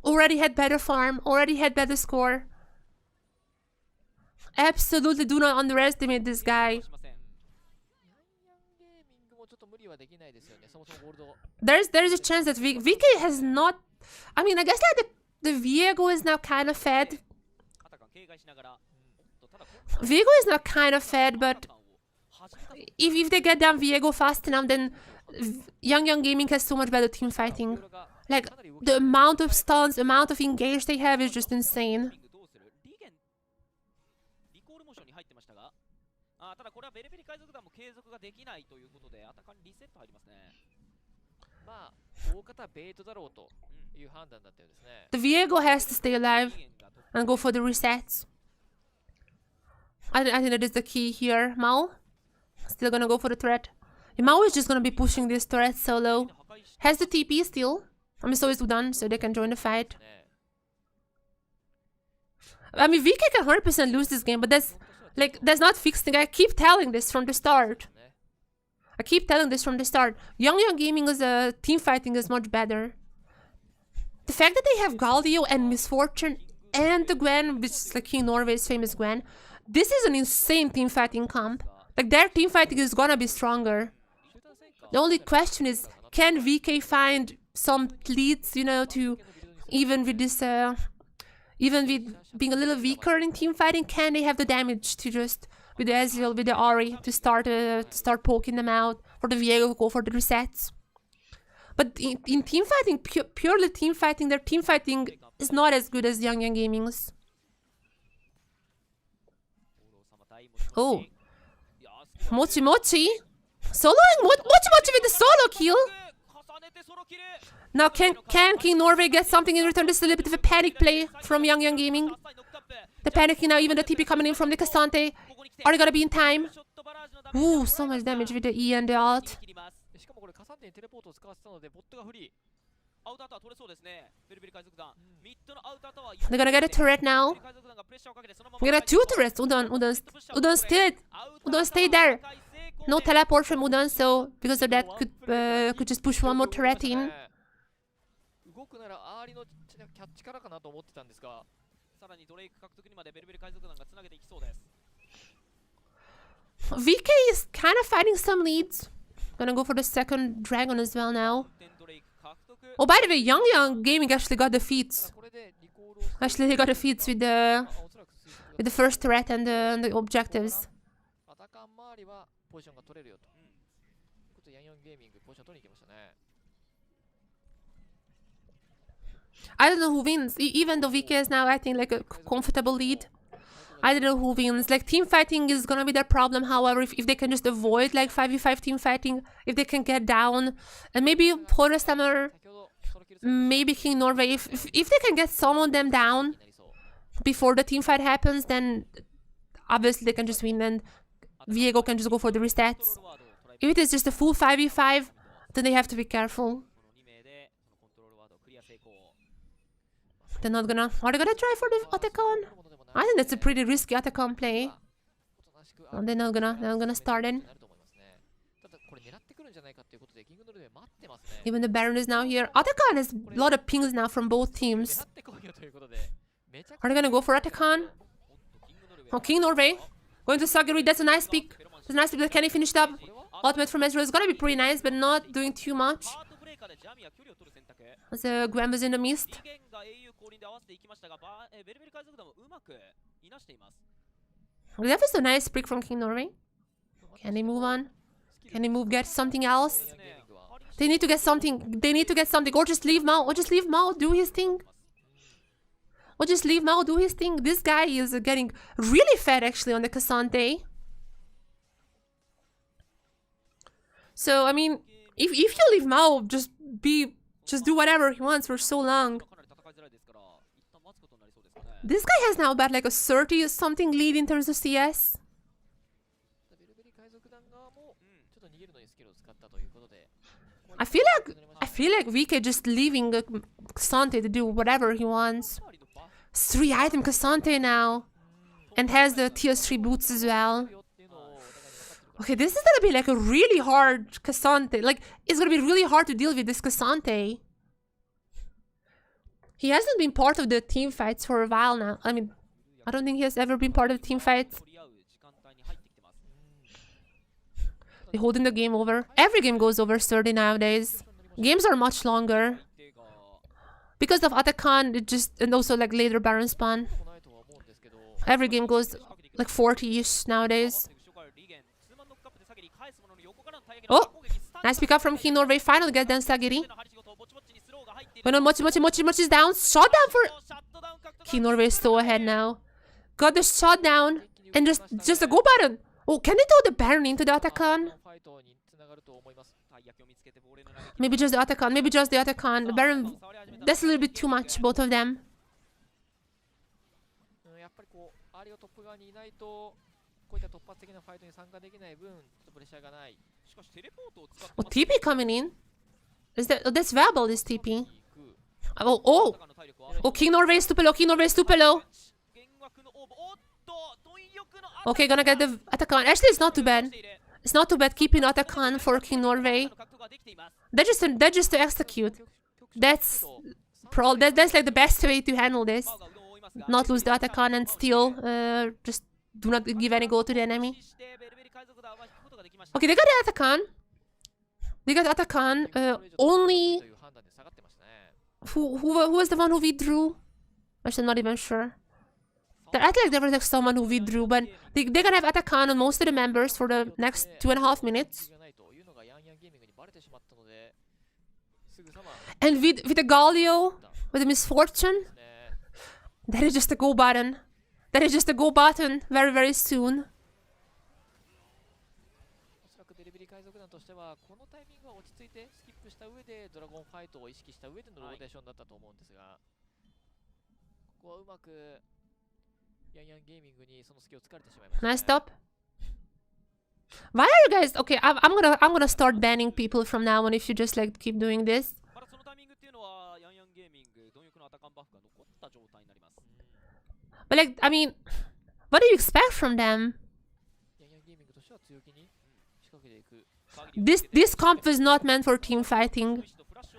Already had better farm. Already had better score. Absolutely do not underestimate this guy. ヤンヤンゲーミングもちょっと無理はできないですよね。そもそもゴールド There's a chance that VK has not. I mean, I guess that the Viego is now kind of fed. Viego is not kind of fed, but if they get down Viego fast enough, then Young Gaming has so much better team fighting. Like, the amount of stuns, the amount of engage they have is just insane. ただこれはベルベリ海賊団も継続ができないということでアタカにリセット入りますね。まあ大方ベイトだろうという判断だったようですね。 The Viego has to stay alive and go for the resets. I think that is the key here. Mao still gonna go for the threat. Mao is just gonna be pushing this turret solo. Has the TP still. I mean, so is Udan, so they can join the fight. I mean, VK can 100% lose this game, but that's not fixing. I keep telling this from the start. Young Gaming's team fighting is much better. The fact that they have Galdio and Misfortune and the Gwen, which is like King Norway's famous Gwen, this is an insane team fighting comp. Like, their team fighting is gonna be stronger. The only question is, can VK find some leads, you know, to even with this, even with being a little weaker in team fighting, can they have the damage to just, with the Ezreal, with the Ahri, to start poking them out, for the Viego go for the resets? But in team fighting, purely team fighting, their team fighting is not as good as Young Gaming's. Oh. Mochi soloing Mochi with the solo kill. Now can King Norway get something in return? This is a little bit of a panic play from Young Gaming. They're panicking now, even the TP coming in from the Cassante. Are they gonna be in time? Ooh, so much damage with the E and the alt. They're gonna get a turret now. We're gonna have 2 turrets. Udan stayed there. No teleport from Udan, so because of that could just push one more turret in. VK is kind of fighting some leads. Gonna go for the second dragon as well now. Oh, by the way, Young Gaming actually got the feats. Actually, they got the feats with the first threat and the objectives. I don't know who wins. Even though VK is now, I think, like a comfortable lead. I don't know who wins. Like, team fighting is gonna be their problem. However, if they can just avoid like 5v5 team fighting, if they can get down, and maybe Porostammer, maybe King Norway, if they can get some of them down before the team fight happens, then obviously they can just win and Viego can just go for the restats. If it is just a full 5v5, then they have to be careful. They're not gonna... Are they gonna try for the Otacon? I think that's a pretty risky Otacon play. Oh, they're not gonna start in. Even the Baron is now here. Otacon has a lot of pings now from both teams. Are they gonna go for Otacon? Oh, King Norway. Going to Sagiri, that's a nice pick. That's a nice pick. Can he finish it up? Ultimate from Ezreal is gonna be pretty nice, but not doing too much. As Gwen was in the mist. That was a nice pick from King Norway. Can they move on? Can they get something else? They need to get something. Or just leave Mao. Do his thing. This guy is getting really fat actually on the Cassante. So I mean, if you leave Mao, just do whatever he wants for so long. This guy has now about like a 30-something lead in terms of CS. I feel like VK just leaving Cassante to do whatever he wants. 3-item Cassante now. And has the tier 3 boots as well. Okay, this is gonna be like a really hard Cassante. Like, it's gonna be really hard to deal with this Cassante. He hasn't been part of the team fights for a while now. I mean, I don't think he has ever been part of the team fights. They're holding the game over. Every game goes over 30 nowadays. Games are much longer. Because of Otacon, and also like later Baron spawn. Every game goes like 40-ish nowadays. Oh, nice pick up from King Norway. Finally get down Sagiri. But no, Mochi is down. Shot down for King Norway is so ahead now. Got the shot down and just a go button. Oh, can they throw the Baron into the Atakan? Maybe just the Atakan. Maybe just the Atakan. The Baron, that's a little bit too much, both of them. Oh, TP coming in. Is that? Oh, that's Velibeli, this TP. Oh, King Norway is too low. King Norway is too low. Okay, gonna get the Atakan. Actually, it's not too bad. It's not too bad keeping Atakan for King Norway. That's just to execute. That's like the best way to handle this. Not lose the Atakan and still just do not give any gold to the enemy. Okay, they got the Atakan. They got Atakan. Only who was the one who withdrew? Actually, I'm not even sure. I feel like there was like someone who withdrew, but they're gonna have Atakan on most of the members for the next 2.5 minutes. And with the Galio, with the Misfortune, that is just a go button. That is just a go button very, very soon. Nice stop. Why are you guys okay? I'm gonna start banning people from now on if you just like keep doing this. But like, I mean, what do you expect from them? This comp was not meant for team fighting.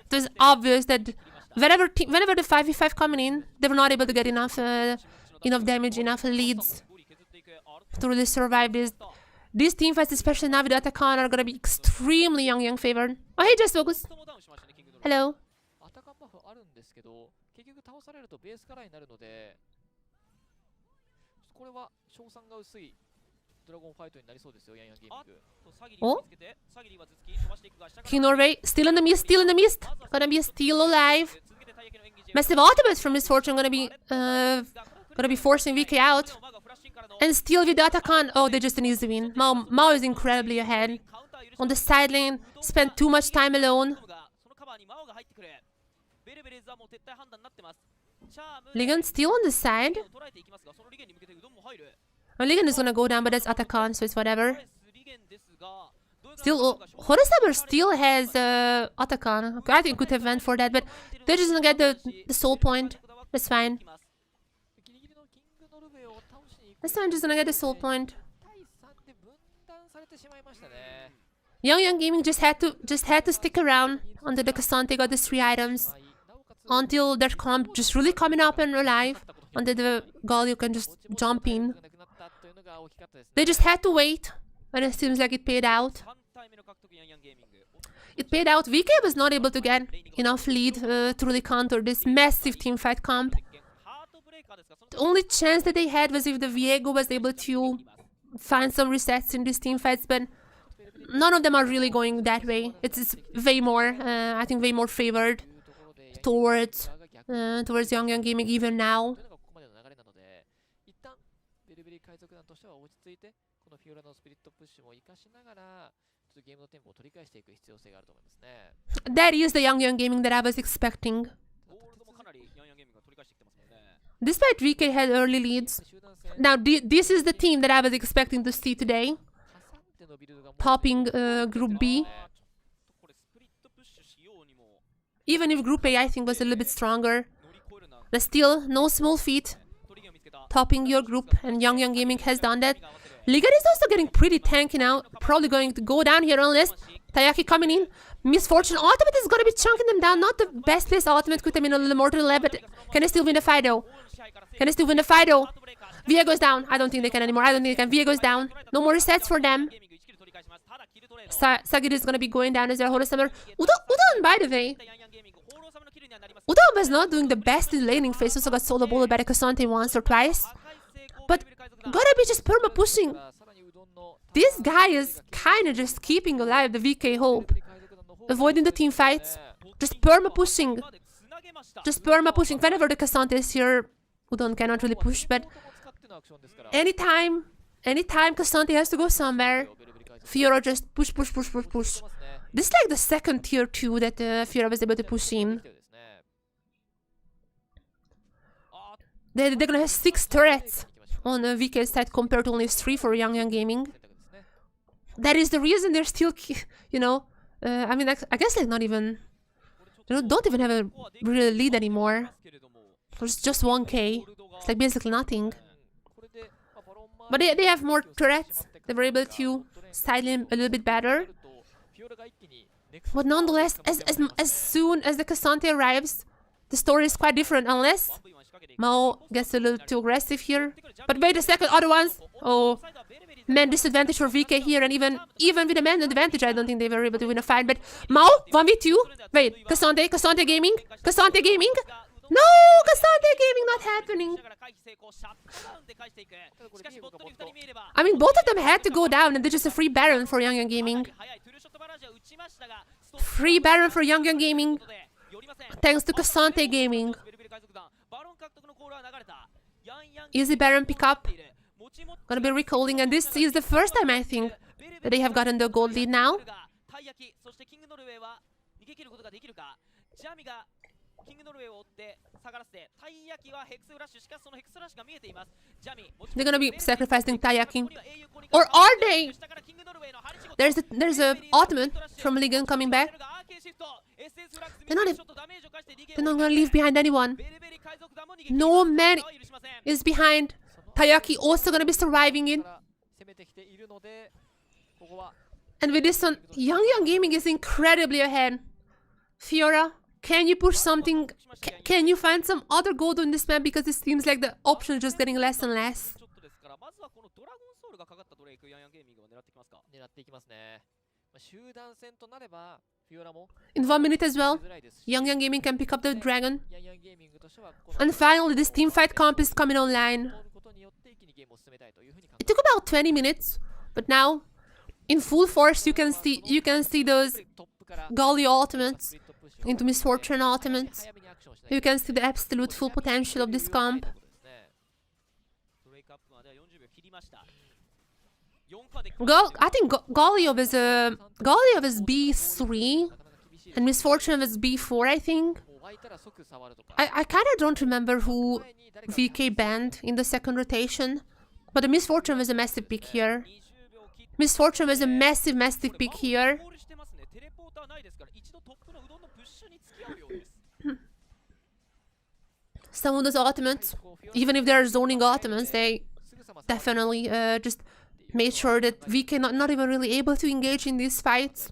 It was obvious that whenever the 5v5 coming in, they were not able to get enough damage, enough leads to really survive this. These team fights, especially now with the Atakan, are gonna be extremely young favored. Oh hey, just focus. Hello. Oh? King Norway, still in the mist, Gonna be still alive. Massive ultimate from Misfortune gonna be forcing VK out. And still with the Atakan. Oh, they just an easy win. Mao is incredibly ahead. On the side lane, spent too much time alone. Ligan still on the side. Well, Ligan is gonna go down, but that's Atakan, so it's whatever. Still, Horasaber still has Atakan. I think could have went for that, but they're just gonna get the soul point. That's fine. That's fine, just gonna get the soul point. Young Gaming just had to stick around until the Cassante got the 3 items. Until their comp just really coming up and alive. Until the Galio can just jump in. They just had to wait. And it seems like it paid out. It paid out. VK was not able to get enough lead to really counter this massive teamfight comp. The only chance that they had was if the Viego was able to find some resets in these teamfights, but none of them are really going that way. It's way more, I think, way more favored towards Young Gaming even now. That is the Young Gaming that I was expecting. Despite VK had early leads. Now this is the team that I was expecting to see today. Topping Group B. Even if Group A I think was a little bit stronger. But still, no small feat. Topping your group, and Young Gaming has done that. Ligan is also getting pretty tanky now. Probably going to go down here unless Tayaki coming in. Misfortune ultimate is gonna be chunking them down. Not the best place ultimate could have been on the Mortal Lab, but can they still win the fight though? Viego's down. I don't think they can anymore. Viego's down. No more resets for them. Sagiri is gonna be going down as well. Horasaber. Udon, by the way. Udon was not doing the best in laning phase. Also got solo bowled by the Cassante once or twice. But gotta be just perma pushing. This guy is kinda just keeping alive the VK hope. Avoiding the team fights. Just perma pushing. Just perma pushing. Whenever the Cassante is here, Udon cannot really push, but anytime Cassante has to go somewhere, Fiora just push. This is like the second tier 2 that Fiora was able to push in. They're gonna have 6 turrets on the VK side compared to only 3 for Yang Gaming. That is the reason they're still, you know, I mean, I guess like not even, they don't even have a real lead anymore. There's just 1k. It's like basically nothing. But they have more turrets. They were able to side him a little bit better. But nonetheless, as soon as the Cassante arrives, the story is quite different, unless Mao gets a little too aggressive here. But wait a second, other ones. Oh, man disadvantage for VK here, and even with a man advantage, I don't think they were able to win a fight. But Mao, 1v2. Wait, Cassante Gaming? No, Cassante Gaming not happening. I mean, both of them had to go down, and there's just a free Baron for Yang Gaming. Free Baron for Yang Gaming. Thanks to Cassante Gaming. Easy Baron pickup. Gonna be recalling, and this is the first time I think that they have gotten the gold lead now. They're gonna be sacrificing Taiyaki. Or are they? There's a ultimate from Ligan coming back. They're not gonna leave behind anyone. No man is behind. Taiyaki also gonna be surviving it. And with this one, Yang Gaming is incredibly ahead. Fiora, can you push something? Can you find some other gold on this map? Because it seems like the option is just getting less and less. In 1 minute as well, Yang Gaming can pick up the dragon. And finally, this teamfight comp is coming online. It took about 20 minutes, but now, in full force, you can see those Galio ultimates into Misfortune ultimates. You can see the absolute full potential of this comp. I think Galio was B3 and Misfortune was B4, I think. I kinda don't remember who VK banned in the second rotation, but the Misfortune was a massive pick here. Misfortune was a massive pick here. Some of those ultimates, even if they're zoning ultimates, they definitely just made sure that VK not even really able to engage in these fights.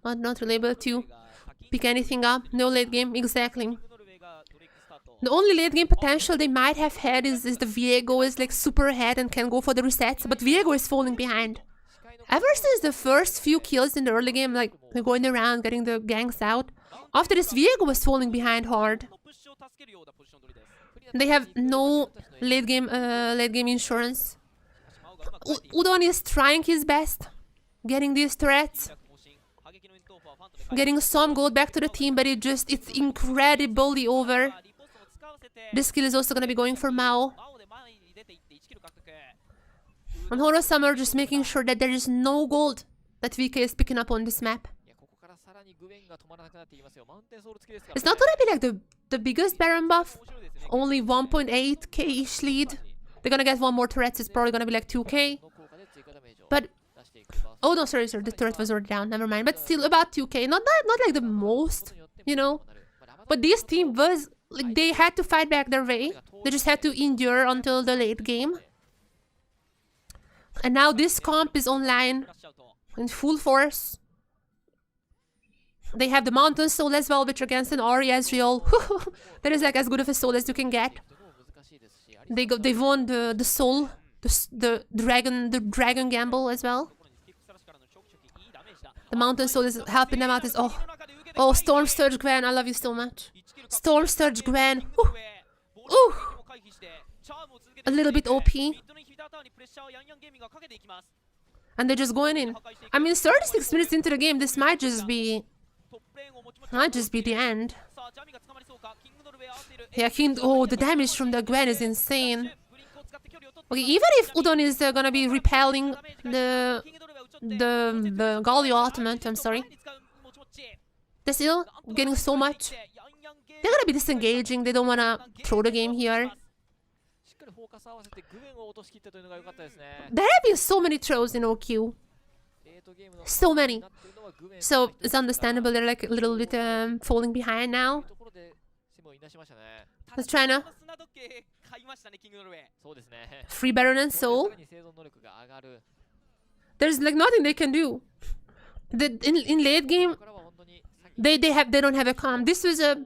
Not really able to pick anything up. No late game, exactly. The only late game potential they might have had is the Viego is like super ahead and can go for the resets, but Viego is falling behind. Ever since the first few kills in the early game, like going around, getting the ganks out, after this Viego was falling behind hard. They have no late game insurance. Udon is trying his best, getting these turrets, getting some gold back to the team, but it's incredibly over. This kill is also gonna be going for Mao. And Horo Summer just making sure that there is no gold that VK is picking up on this map. It's not gonna be like the biggest Baron buff. Only 1.8k-ish lead. They're gonna get one more turret, so it's probably gonna be like 2k. But oh no, sorry, the turret was already down, never mind. But still about 2k. Not like the most, you know. But this team was like, they had to fight back their way. They just had to endure until the late game. And now this comp is online in full force. They have the Mountain Soul as well, which against an Ahri Ezreal. That is like as good of a soul as you can get. They won the soul, the dragon gamble as well. The Mountain Soul is helping them out. Oh, Storm Surge Gwen, I love you so much. Storm Surge Gwen. Ooh. a little bit OP. And they're just going in. I mean, 36 minutes into the game, this might just be the end. Yeah, oh, the damage from the Gwen is insane. Okay, even if Udon is gonna be repelling the Galio ultimate, I'm sorry. They're still getting so much. They're gonna be disengaging, they don't wanna throw the game here. There have been so many throws in OQ. So many. So it's understandable they're like a little bit falling behind now. Let's try now. Free Baron and Soul. There's like nothing they can do. In late game, they don't have a comp. This was a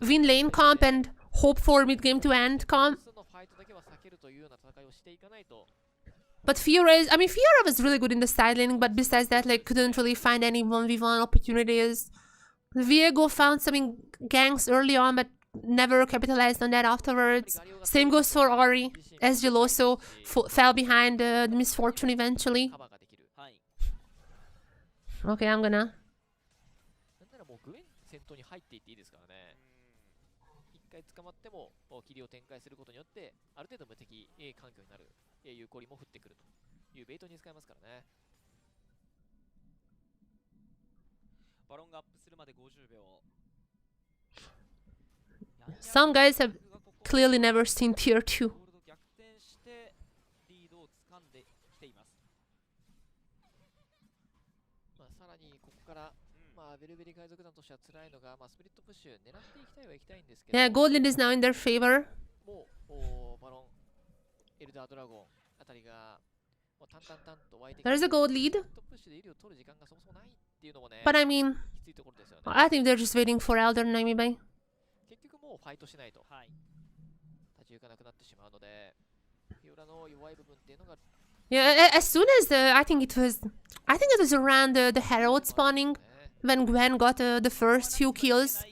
win lane comp and hope for mid game to end comp. But Fiora was really good in the side laning, but besides that, like, couldn't really find any 1v1 opportunities. Viego found some ganks early on, but never capitalized on that afterwards. Same goes for Ori. LJL also fell behind the misfortune eventually. Okay, I'm gonna... Some guys have clearly never seen tier 2. Yeah, gold lead is now in their favor. There's a gold lead. But I mean, I think they're just waiting for Elder Namibai. Yeah, as soon as I think it was around the Herald spawning when Gwen got the first few kills.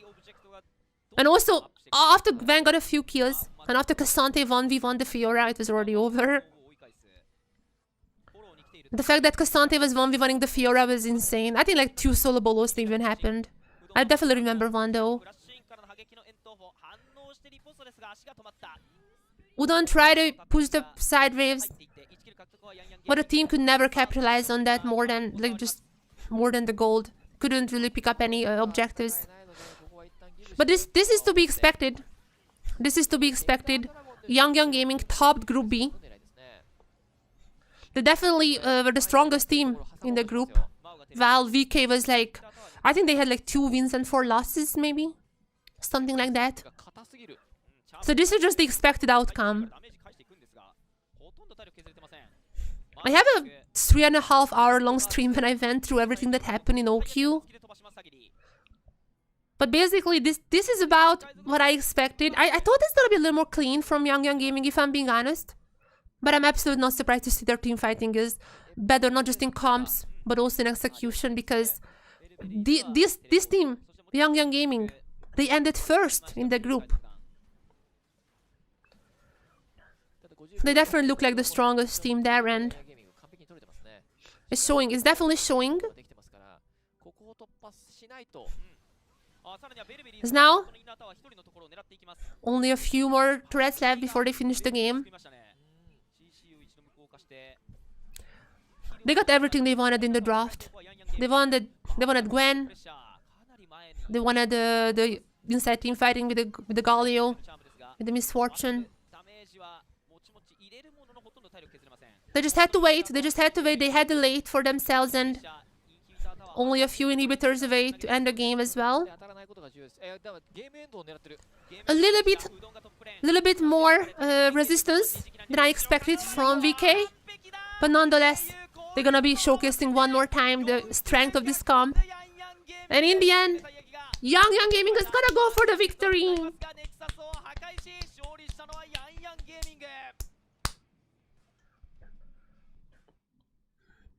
And also, after Gwen got a few kills, and after Cassante 1v1 the Fiora, it was already over. The fact that Cassante was 1v1ing the Fiora was insane. I think like 2 solo bolos even happened. I definitely remember one though. Udon tried to push the side waves, but the team could never capitalize on that more than the gold. Couldn't really pick up any objectives. But this is to be expected. This is to be expected. Young Gaming topped Group B. They definitely were the strongest team in the group. While VK was like, I think they had like 2 wins and 4 losses maybe. Something like that. So this is just the expected outcome. I have a 3.5 hour long stream when I went through everything that happened in OQ. But basically this is about what I expected. I thought it's gonna be a little more clean from Young Gaming if I'm being honest. But I'm absolutely not surprised to see their team fighting is better, not just in comps, but also in execution, because this team, Young Gaming, they ended first in the group. They definitely look like the strongest team there, and it's showing. It's definitely showing. There's now only a few more turrets left before they finish the game. They got everything they wanted in the draft. They wanted Gwen. They wanted the inside team fighting with the Galio, with the misfortune. They just had to wait. They had to wait for themselves, and only a few inhibitors away to end the game as well. A little bit more resistance than I expected from VK, but nonetheless, they're gonna be showcasing one more time the strength of this comp. And in the end, Young Gaming is gonna go for the victory.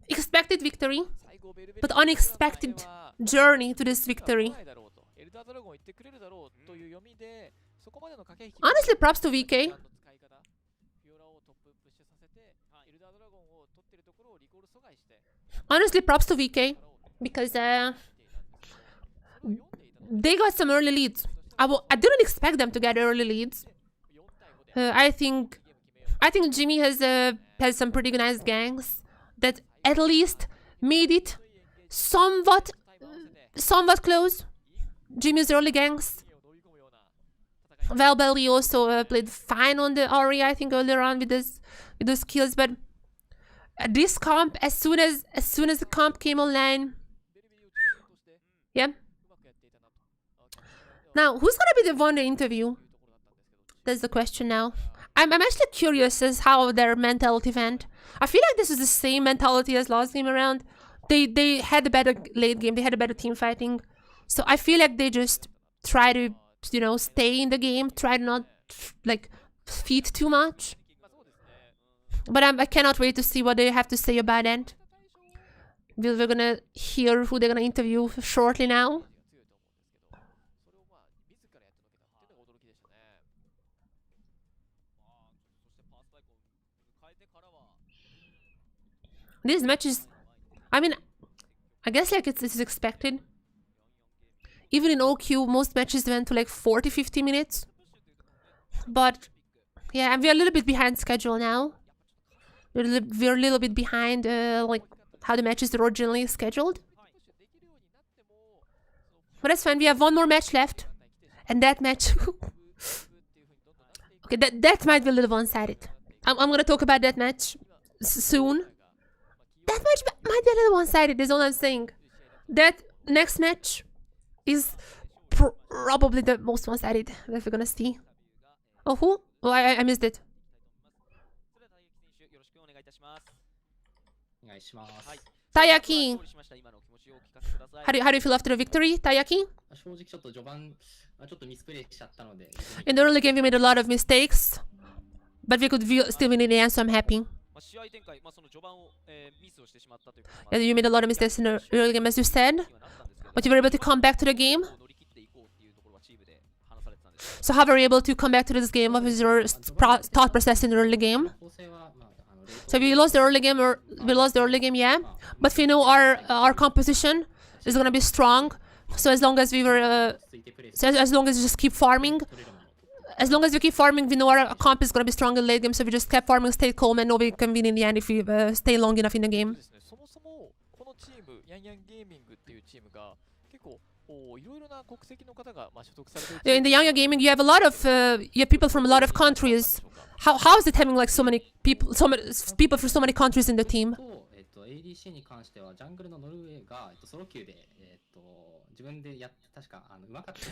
Expected victory, but unexpected journey to this victory. Honestly, props to VK. Honestly, props to VK because they got some early leads. I didn't expect them to get early leads. I think Jimmy has some pretty nice gangs that at least made it somewhat close. Jimmy's early gangs. Velibeli also played fine on the Ori, I think, earlier on with those kills, but this comp, as soon as the comp came online, yeah. Now, who's gonna be the one to interview? That's the question now. I'm actually curious as how their mentality went. I feel like this is the same mentality as last game around. They had a better late game. They had a better team fighting. So I feel like they just try to, you know, stay in the game. Try to not, like, feed too much. But I cannot wait to see what they have to say about it. We're gonna hear who they're gonna interview shortly now. These matches, I mean, I guess like it's expected. Even in OQ, most matches went to like 40-50 minutes. But yeah, we're a little bit behind schedule now. We're a little bit behind like how the matches were originally scheduled. But that's fine. We have one more match left, and that match. Okay, that might be a little one-sided. I'm gonna talk about that match soon. That match might be a little one-sided, is all I'm saying. That next match is probably the most one-sided that we're gonna see. Oh, who? Oh, I missed it. Tayaki! How do you feel after the victory, Tayaki? In the early game, we made a lot of mistakes, but we could still win in the end, so I'm happy. Yeah, you made a lot of mistakes in the early game, as you said, but you were able to come back to the game. So how were you able to come back to this game? What was your thought process in the early game? So we lost the early game, yeah. But we know our composition is gonna be strong. So as long as we were, as long as we just keep farming, we know our comp is gonna be strong in late game. So we just kept farming, stayed calm, and know we can win in the end if we stay long enough in the game. In the Yang Gaming, you have a lot of people from a lot of countries. How is it having like so many people from so many countries in the team?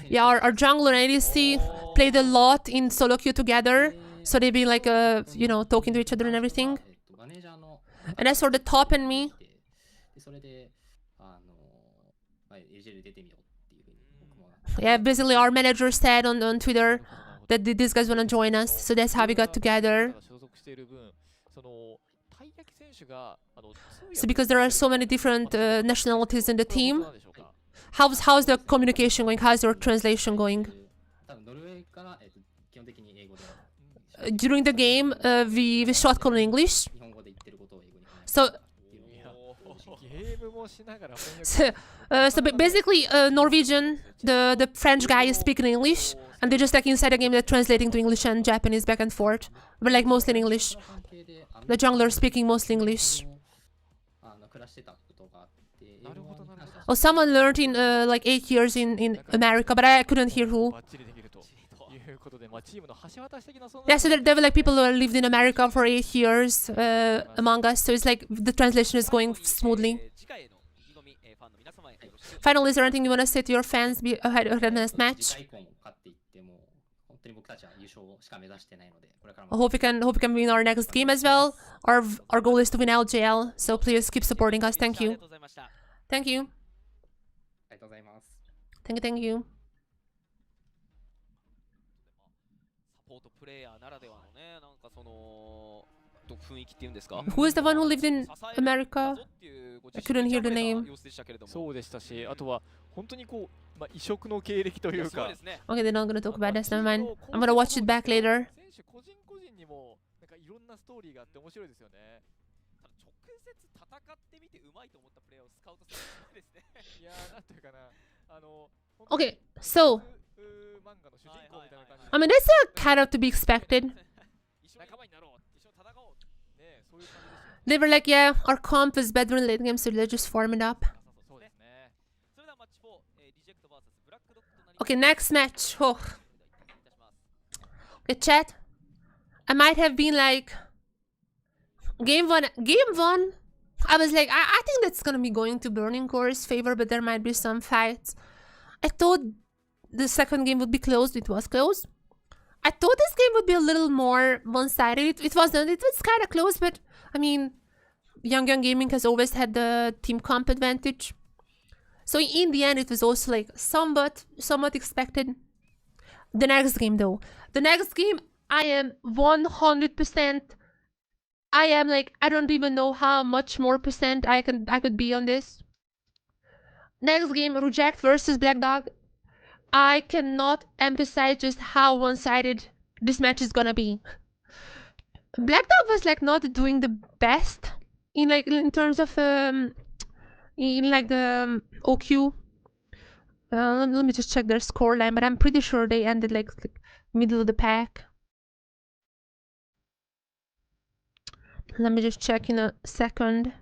Yeah, our jungler and ADC played a lot in solo queue together, so they've been like you know, talking to each other and everything. And as for the top and me, yeah, basically our manager said on Twitter that these guys wanna join us, so that's how we got together. So because there are so many different nationalities in the team, how's the communication going? How's your translation going? During the game, we shotgun in English. So basically, Norwegian, the French guy is speaking English, and they just like inside the game they're translating to English and Japanese back and forth, but like mostly in English. The jungler speaking mostly English. Oh, someone learned in like 8 years in America, but I couldn't hear who. Yeah, so there were like people who lived in America for 8 years among us, so it's like the translation is going smoothly. Finally, is there anything you want to say to your fans ahead of the next match? I hope we can win our next game as well. Our goal is to win LJL, so please keep supporting us. Thank you. Thank you. Thank you. Who is the one who lived in America? I couldn't hear the name. Okay, they're not gonna talk about this. Never mind. I'm gonna watch it back later. 節戦ってみてうまいと思ったプレイヤーをスカウトするんですね。いやー、なんていうかな、Okay, so 漫画の主人公みたいな感じ I mean that's kind of to be expected. 仲間になろう、一緒に戦おう。ね、そういう感じですよ。 They were like, yeah, our comp is better in late game, so let's just farm it up. そうですね。それではマッチ4、リジェクト vs ブラックドットとなり Okay, next match. Oh. Okay, chat. I might have been like game one. I was like, I think that's gonna be going to Burning Core's favor, but there might be some fights. I thought the second game would be close. It was close. I thought this game would be a little more one-sided. It wasn't. It was kind of close, but I mean, Young Gaming has always had the team comp advantage. So in the end, it was also like somewhat expected. The next game, though. The next game, I am 100%. I am like, I don't even know how much more percent I could be on this. Next game, Reject versus Black Dog. I cannot emphasize just how one-sided this match is gonna be. Black Dog was like not doing the best in terms of in like the OQ. Let me just check their scoreline, but I'm pretty sure they ended like middle of the pack. Let me just check in a second.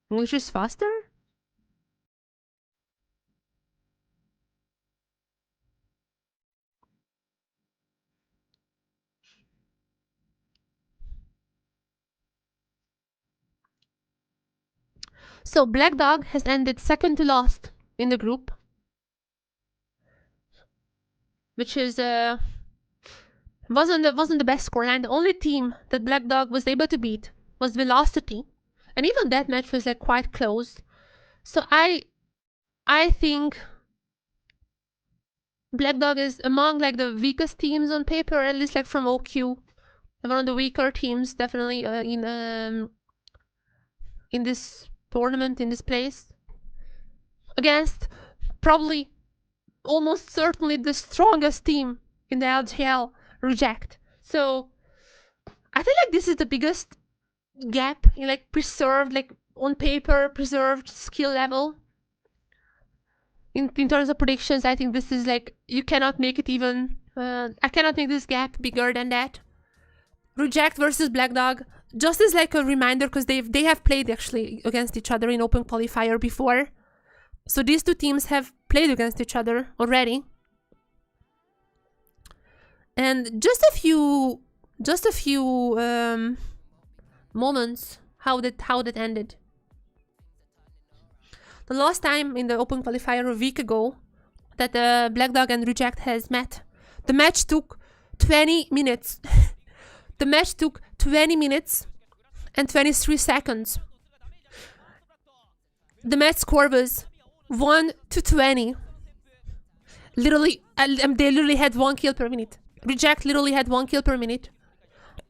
Which is faster? So Black Dog has ended second to last in the group, which is wasn't the best scoreline. The only team that Black Dog was able to beat was Velocity, and even that match was like quite close. So I think Black Dog is among like the weakest teams on paper, at least like from OQ. One of the weaker teams, definitely in this tournament, in this place, against probably almost certainly the strongest team in the LJL, Reject. So I feel like this is the biggest gap in like preserved, like on paper preserved skill level. In terms of predictions, I think this is like, you cannot make it even, I cannot make this gap bigger than that. Reject versus Black Dog, just as like a reminder, because they have played actually against each other in open qualifier before. So these two teams have played against each other already. And just a few moments how that ended. The last time in the open qualifier a week ago that Black Dog and Reject has met, the match took 20 minutes. The match took 20 minutes and 23 seconds. The match score was 1-20. Literally, they literally had 1 kill per minute. Reject literally had 1 kill per minute.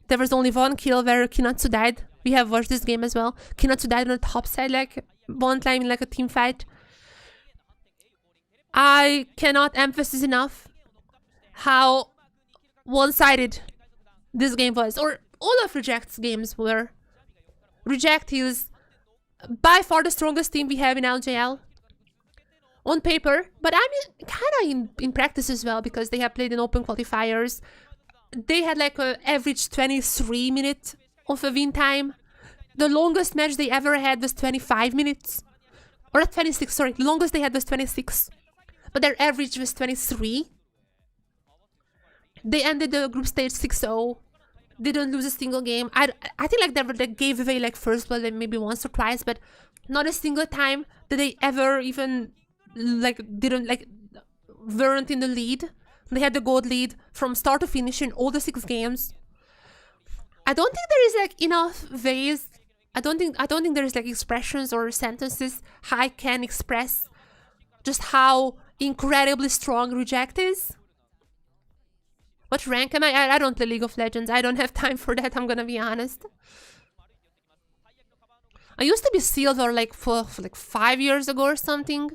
There was only 1 kill where Kinatsu died. We have watched this game as well. Kinatsu died on the top side like one time in like a team fight. I cannot emphasize enough how one-sided this game was, or all of Reject's games were. Reject is by far the strongest team we have in LJL on paper, but I mean kind of in practice as well, because they have played in open qualifiers. They had like an average 23 minutes of a win time. The longest match they ever had was 25 minutes. Or 26, sorry. The longest they had was 26. But their average was 23. They ended the group stage 6-0. Didn't lose a single game. I think like they gave away like first blood like maybe once or twice, but not a single time did they ever even like weren't in the lead. They had the gold lead from start to finish in all the 6 games. I don't think there is like enough ways. I don't think there's like expressions or sentences how I can express just how incredibly strong Reject is. What rank am I? I don't play League of Legends. I don't have time for that, I'm gonna be honest. I used to be silver like for like 5 years ago or something.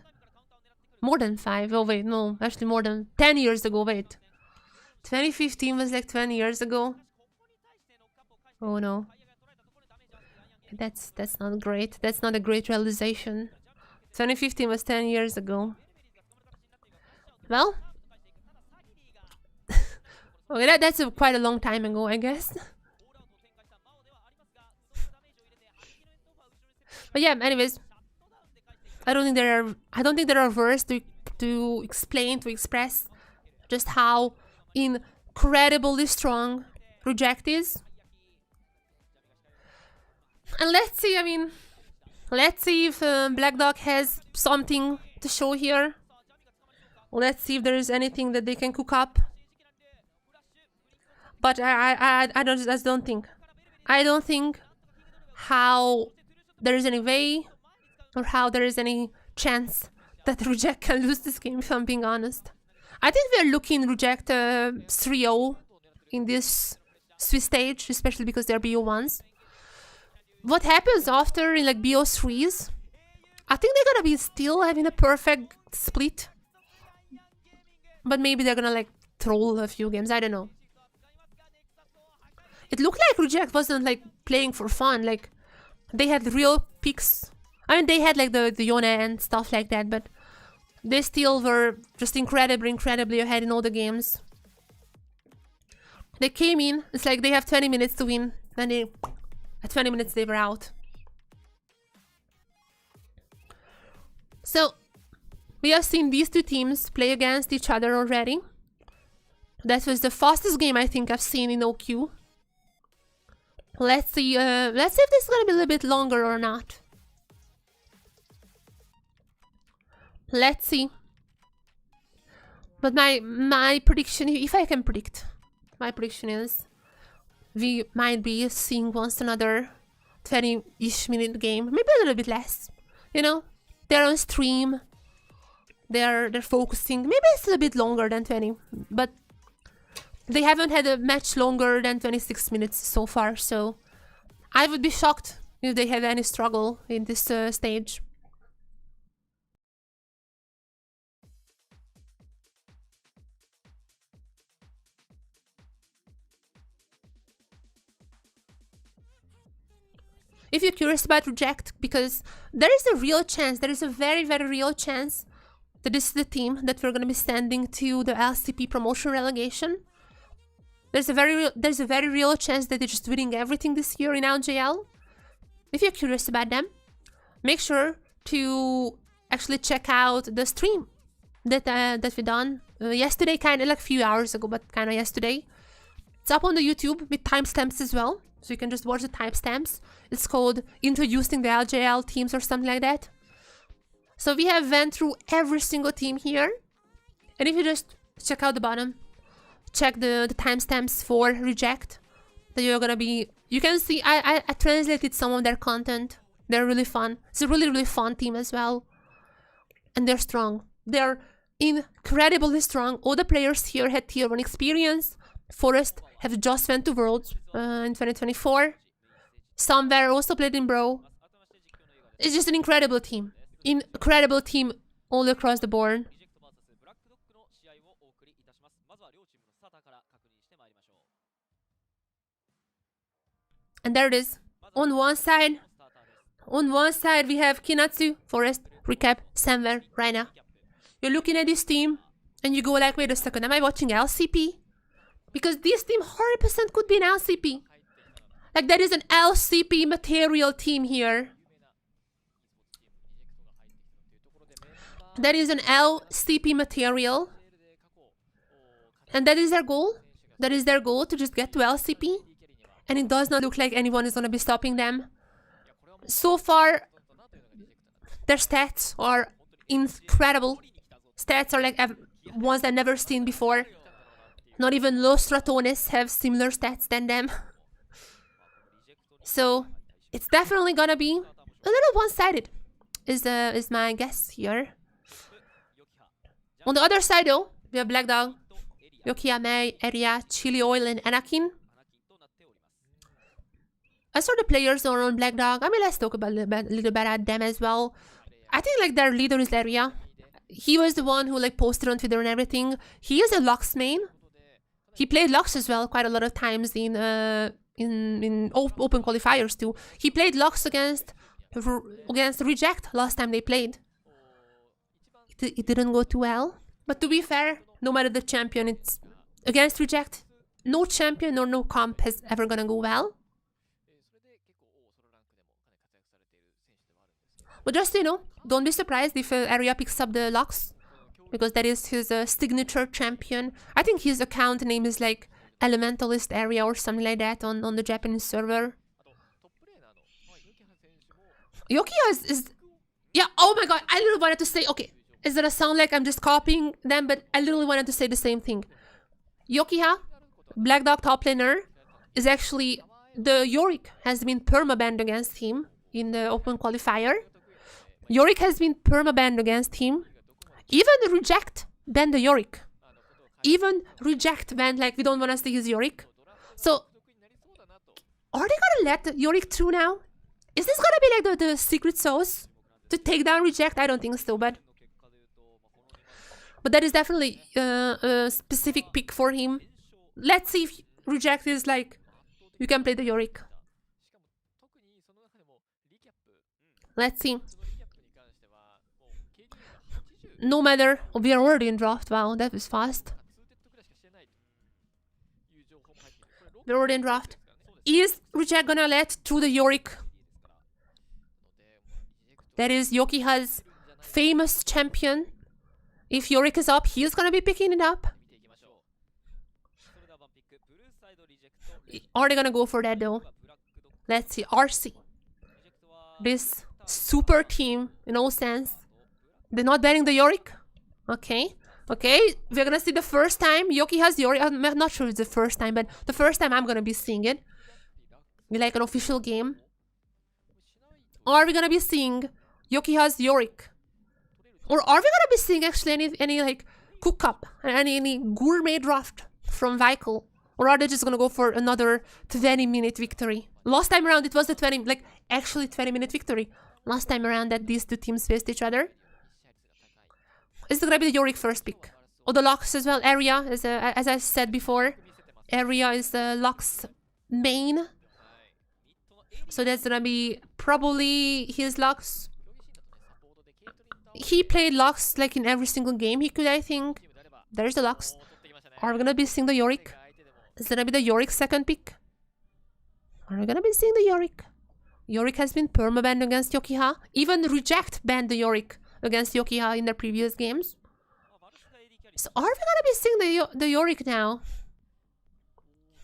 More than 5. Oh wait, no, actually more than 10 years ago. Wait, 2015 was like 20 years ago. Oh no. That's not great. That's not a great realization. 2015 was 10 years ago. Well, okay, that's quite a long time ago, I guess. But yeah, anyways, I don't think there are words to explain, to express just how incredibly strong Reject is. And let's see, I mean, let's see if Black Dog has something to show here. Let's see if there is anything that they can cook up. But I don't think how there is any way or how there is any chance that Reject can lose this game, if I'm being honest. I think we're looking Reject 3-0 in this Swiss stage, especially because they're BO1s. What happens after in like BO3s? I think they're gonna be still having a perfect split. But maybe they're gonna like troll a few games, I don't know. It looked like Reject wasn't like playing for fun, like they had real peaks. I mean, they had like the Yone and stuff like that, but they still were just incredibly ahead in all the games. They came in, it's like they have 20 minutes to win, and at 20 minutes they were out. So, we have seen these two teams play against each other already. That was the fastest game I think I've seen in OQ. Let's see if this is gonna be a little bit longer or not. Let's see. But my prediction, if I can predict, my prediction is we might be seeing once another 20-ish minute game, maybe a little bit less. You know, they're on stream, they're focusing. Maybe it's a little bit longer than 20, but they haven't had a match longer than 26 minutes so far. So I would be shocked if they have any struggle in this stage. If you're curious about Reject, because there is a real chance, there is a very real chance that this is the team that we're going to be sending to the LCP promotion relegation. There's a very real chance that they're just winning everything this year in LJL. If you're curious about them, make sure to actually check out the stream that we done yesterday, kind of like a few hours ago, but kind of yesterday. It's up on the YouTube with timestamps as well, so you can just watch the timestamps. It's called Introducing the LJL Teams or something like that. So we have went through every single team here, and if you just check out the bottom, check the timestamps for Reject, that you're gonna be, you can see I translated some of their content. They're really fun. It's a really fun team as well, and they're strong. They're incredibly strong. All the players here had tier 1 experience. Forest have just went to Worlds in 2024. Some were also played in Bro. It's just an incredible team. Incredible team all across the board. And there it is. On one side we have Kinatsu, Forest, Recap, Samver, Raina. You're looking at this team and you go like, wait a second, am I watching LCP? Because this team 100% could be an LCP. Like, that is an LCP material team here. That is an LCP material. And that is their goal. That is their goal, to just get to LCP. And it does not look like anyone is going to be stopping them. So far, their stats are incredible. Stats are like ones I've never seen before. Not even Los Ratones have similar stats than them. So it's definitely gonna be a little one-sided, is my guess here. On the other side though, we have Black Dog, Yokia, Mei, Eria, Chili Oil, and Anakin. As for the players who are on Black Dog, I mean, let's talk about a little bit about them as well. I think like their leader is Eria. He was the one who like posted on Twitter and everything. He is a Lux main. He played Lux as well quite a lot of times in open qualifiers too. He played Lux against Reject last time they played. It didn't go too well. But to be fair, no matter the champion, it's against Reject. No champion or no comp is ever gonna go well. But just, you know, don't be surprised if Area picks up the Lux, because that is his signature champion. I think his account name is like Elementalist Area or something like that on the Japanese server. Yokiha is... Yeah, oh my god, I literally wanted to say... Okay, is it a sound like I'm just copying them? But I literally wanted to say the same thing. Yokiha, Black Dog top laner, is actually... The Yorick has been permabanned against him in the open qualifier. Yorick has been permabanned against him. Even Reject banned the Yorick. Even Reject banned, like, we don't want to see his Yorick. So, are they gonna let Yorick through now? Is this gonna be like the secret sauce to take down Reject? I don't think so, but that is definitely a specific pick for him. Let's see if Reject is like, you can play the Yorick. Let's see. No matter, we are already in draft. Wow, that was fast. We're already in draft. Is Reject gonna let through the Yorick? That is Yokiha's famous champion. If Yorick is up, he is gonna be picking it up. Are they gonna go for that though? Let's see. RC. This super team, in all sense. They're not banning the Yorick? Okay. Okay, we're gonna see the first time Yokiha's Yorick. I'm not sure it's the first time, but the first time I'm gonna be seeing it. Like an official game. Are we gonna be seeing Yokiha's Yorick? Or are we gonna be seeing actually any like cook up, any gourmet draft from Vikel? Or are they just gonna go for another 20-minute victory? Last time around it was a 20-minute victory. Last time around that these two teams faced each other. Is it gonna be the Yorick first pick? Or the Lux as well? Area, is as I said before, Area is the Lux main. So that's gonna be probably his Lux. He played Lux like in every single game he could, I think. There's the Lux. Are we gonna be seeing the Yorick? Is it gonna be the Yorick second pick? Are we gonna be seeing the Yorick? Yorick has been permabanned against Yokiha. Even Reject banned the Yorick against Yokiha in their previous games. So are we gonna be seeing the Yorick now?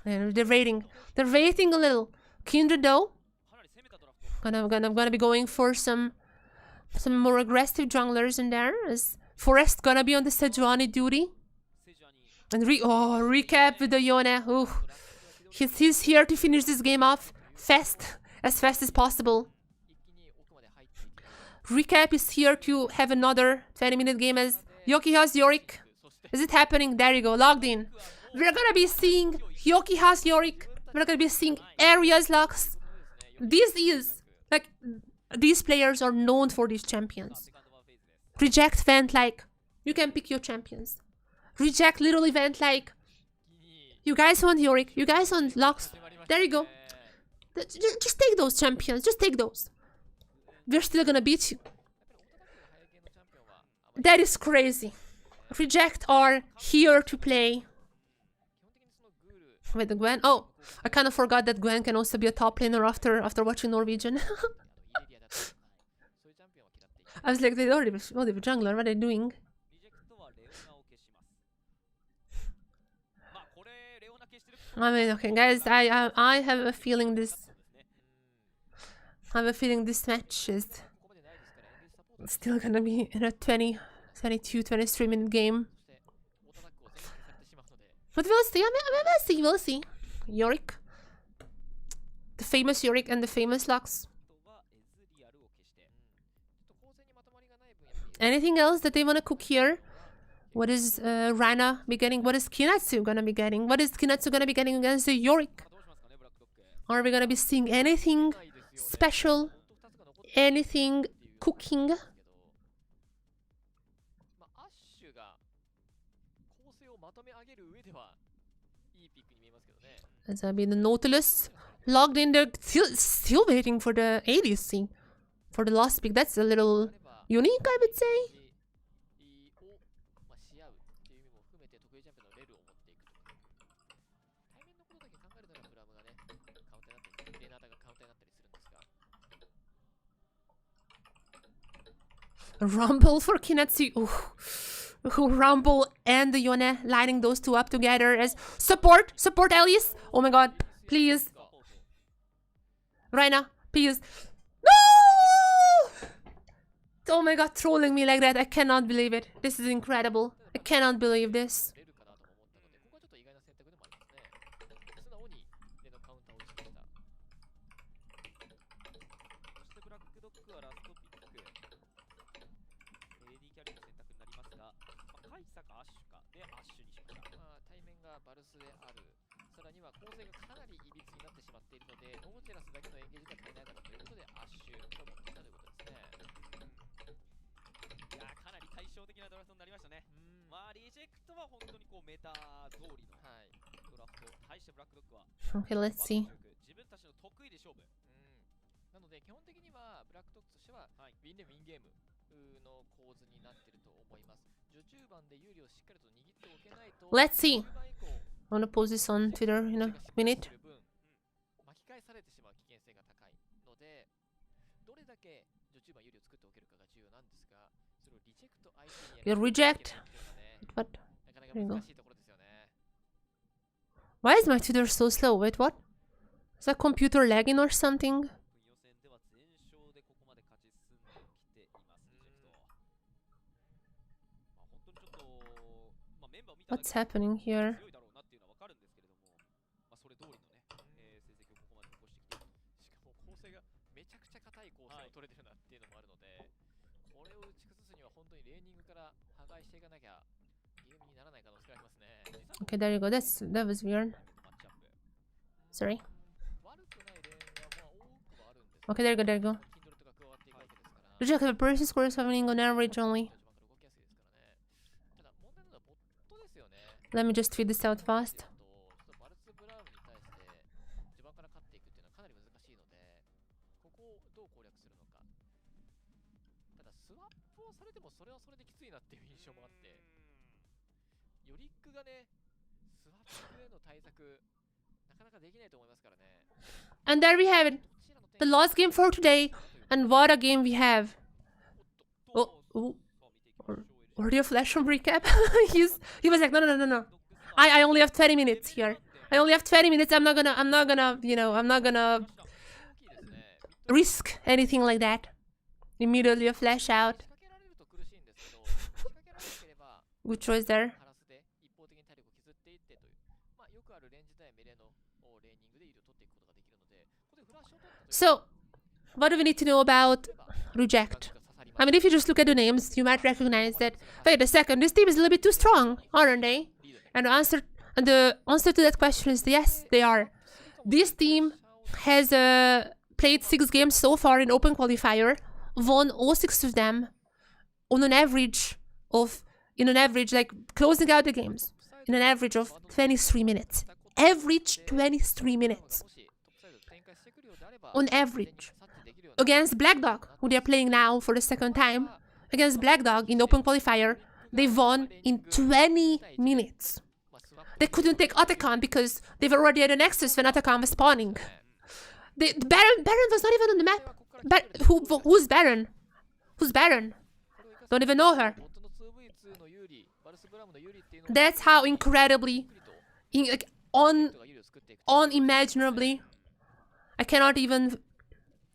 They're waiting. They're waiting a little. Kindred though. Gonna be going for some more aggressive junglers in there. Is Forest gonna be on the Sejuani duty? And recap with the Yone. Ooh. He's here to finish this game off as fast as possible. Recap is here to have another 20-minute game as Yokiha's Yorick. Is it happening? There you go, logged in. We're gonna be seeing Yokiha's Yorick. We're gonna be seeing Aria's Lux. These players are known for these champions. Reject went like, you can pick your champions. Reject literally went like, you guys want Yorick, you guys want Lux. There you go. Just take those champions, just take those. We're still gonna beat you. That is crazy. Reject are here to play. Wait, the Gwen? Oh, I kind of forgot that Gwen can also be a top laner after watching Norwegian. I was like, they already have a jungler, what are they doing? I mean, okay, guys, I have a feeling this match is still gonna be in a 20, 22, 23-minute game. But we'll see. We'll see. Yorick. The famous Yorick and the famous Lux. Anything else that they want to cook here? What is Rana be getting? What is Kinatsu gonna be getting? What is Kinatsu gonna be getting against the Yorick? Are we gonna be seeing anything special? Anything cooking? It's gonna be the Nautilus logged in. They're still waiting for the ADC. For the last pick. That's a little unique, I would say. をし合うっていう意味も含めて得意チャンピオンのレルを持っていくと。対面のことだけ考えるならブラムがね、カウンターになったり、レナータがカウンターになったりするんですが。Rumble for Kinetsu. Ooh, Rumble and the Yone lining those two up together as support. Support Alice. Oh my god. Please. Reina, please. No! Oh my god, trolling me like that. I cannot believe it. This is incredible. I cannot believe this. 出るかなとも思ったので、ここはちょっと意外な選択でもありますね。素直にレのカウンターを打ちました。そしてブラックドッグはラストピック。AD キャリーの選択になりますが、カイサかアッシュかでアッシュにしました。対面がバルスである。さらには構成がかなりいびつになってしまっているので、ノーチェラスだけのエンゲージが足りないだろうということで、アッシュを持っていたということですね。いやー、かなり対照的なドラフトになりましたね。まあ、リジェクトは本当にこうメタ通りのドラフト。対してブラックドッグは Okay, let's see. 自分たちの得意で勝負。なので、基本的にはブラックドッグとしては、ウィンでウィンゲームの構図になっていると思います。序中盤で有利をしっかりと握っておけないと。Let's see. I'm gonna post this on Twitter in a minute. 巻き返されてしまう危険性が高いので、どれだけ序中盤有利を作っておけるかが重要なんですが、それをリジェクト相手に You reject. What? なかなか難しいところですよね。Why is my Twitter so slow? Wait, what? Is that computer lagging or something? 予選では全勝でここまで勝ち進んできています、リジェクト。まあ、本当にちょっと、まあ、メンバーを見ただけ What's happening here? 強いだろうなっていうのは分かるんですけれども、まあ、それ通りのね、成績をここまで残してきている。しかも構成がめちゃくちゃ硬い構成を取れてるなっていうのもあるので、これを打ち崩すには本当にレーニングから破壊していかなきゃゲームにならない可能性がありますね。 Okay, there you go. That was weird. Sorry. 悪くないレーンがまあ多くはあるんですけど、 Okay, there you go, there you go. キンドルとか加わっていくわけですから、 Reject the person scores happening on average only. ただ問題なのはボットですよね。 Let me just tweet this out fast. バルス・ブラウンに対して序盤から勝っていくっていうのはかなり難しいので、ここをどう攻略するのか。ただスワップをされてもそれはそれできついなっていう印象もあって、ヨリックがね、スワップへの対策なかなかできないと思いますからね。 And there we have it. The last game for today. And what a game we have. Oh. Already a flash from recap. He was like, no. I only have 20 minutes here. I only have 20 minutes. I'm not gonna risk anything like that. Immediately a flash out. Good choice there. So, what do we need to know about Reject? I mean, if you just look at the names, you might recognize that, wait a second, this team is a little bit too strong, aren't they? And the answer to that question is yes, they are. This team has played 6 games so far in Open Qualifier, won all 6 of them on an average of, like closing out the games, in an average of 23 minutes. Average 23 minutes. On average. Against Black Dog, who they're playing now for the second time, against Black Dog in the Open Qualifier, they won in 20 minutes. They couldn't take Otacon because they've already had a Nexus when Otacon was spawning. Baron was not even on the map. Who's Baron? Who's Baron? Don't even know her. That's how incredibly, unimaginably, I cannot even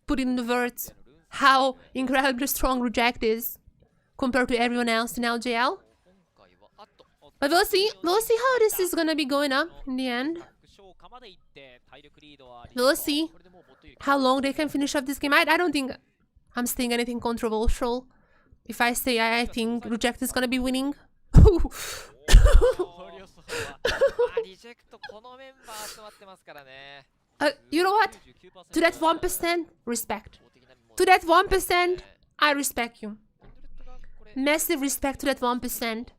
put in the words how incredibly strong Reject is compared to everyone else in LJL. But we'll see how this is gonna be going up in the end. We'll see how long they can finish up this game. I don't think I'm saying anything controversial if I say I think Reject is gonna be winning. You know what? To that 1%, respect. To that 1%, I respect you. Massive respect to that 1%.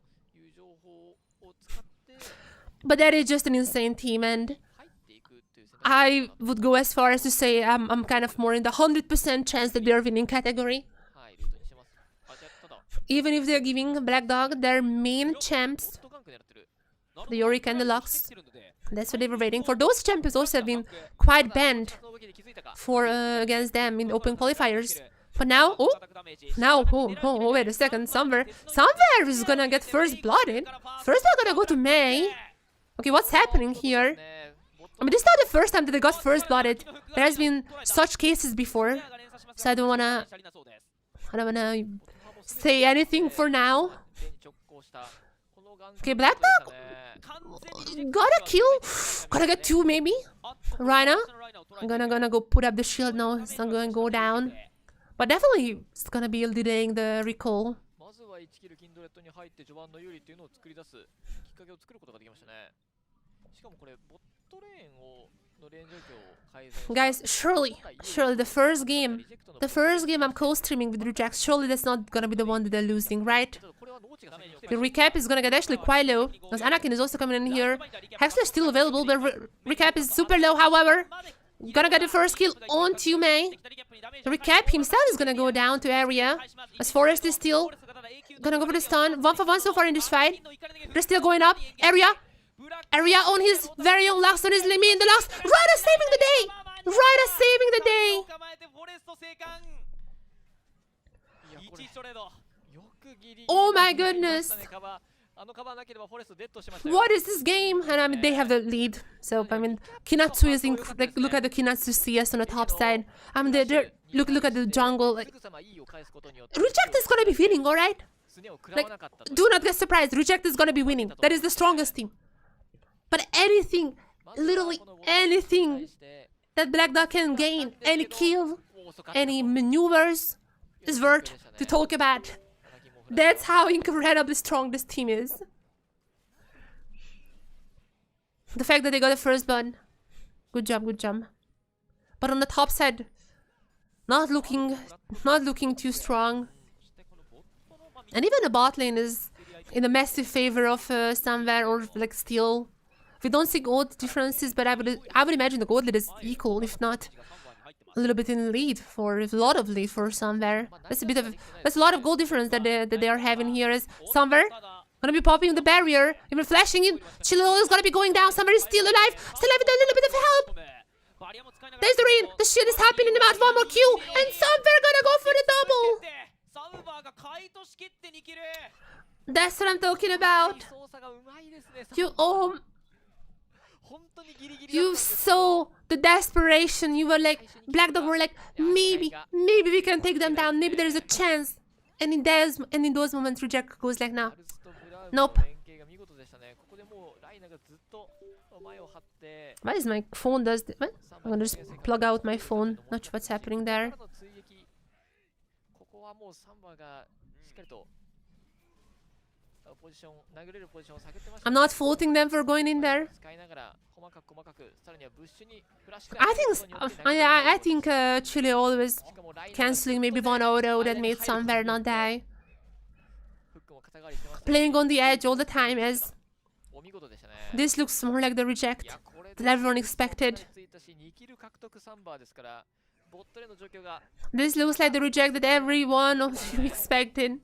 But that is just an insane team, and I would go as far as to say I'm kind of more in the 100% chance that they're winning category. Even if they're giving Black Dog their main champs, the Yorick and the Lux. That's what they were waiting for. Those champions also have been quite banned for against them in open qualifiers. But now, wait a second, Somewhere is gonna get first blooded. First they're gonna go to May. Okay, what's happening here? I mean, this is not the first time that they got first blooded. There has been such cases before. So I don't wanna say anything for now. Okay, Black Dog got a kill. Gotta get 2 maybe. Rhina. I'm gonna go put up the shield now. It's not gonna go down. But definitely it's gonna be delaying the recall. Guys, surely the first game I'm co-streaming with Reject, surely that's not gonna be the one that they're losing, right? The recap is gonna get actually quite low, because Anakin is also coming in here. Hexler is still available, but recap is super low, however. Gonna get the first kill on to May. The recap himself is gonna go down to area, as Forrest is still gonna go for the stun. 1 for 1 so far in this fight. They're still going up. Area on his very own Lux, on his limit in the Lux. Ryder saving the day! Ryder saving the day! Oh my goodness! What is this game? And I mean, they have the lead. So, I mean, Kinatsu is like, look at the Kinatsu CS on the top side. I mean, look at the jungle. Like, Reject is gonna be winning, alright? Like, do not get surprised. Reject is gonna be winning. That is the strongest team. But anything, literally anything that Black Dog can gain, any kill, any maneuvers, is worth to talk about. That's how incredibly strong this team is. The fact that they got the first blood. Good job, good job. But on the top side, not looking too strong. And even the bot lane is in a massive favor of Somewhere or like Steel. We don't see gold differences, but I would imagine the gold lead is equal, if not a little bit in lead, for a lot of lead for Somewhere. That's a lot of gold difference that they are having here. As Somewhere gonna be popping the barrier, even flashing in. Chilo is gonna be going down. Somewhere is still alive, still having a little bit of help. There's the rain. The shit is happening about 1 more Q, and Somewhere gonna go for the double. That's what I'm talking about. You saw the desperation. You were like, Black Dog were like, maybe we can take them down. Maybe there is a chance. And in those moments, Reject goes like, nah, nope. Why is my phone does this? What? I'm gonna just plug out my phone. Not sure what's happening there. I'm not faulting them for going in there. I think Chile always cancelling maybe 1 auto that made Somewhere not die. Playing on the edge all the time, as this looks more like the Reject that everyone expected. This looks like the Reject that everyone of you expected.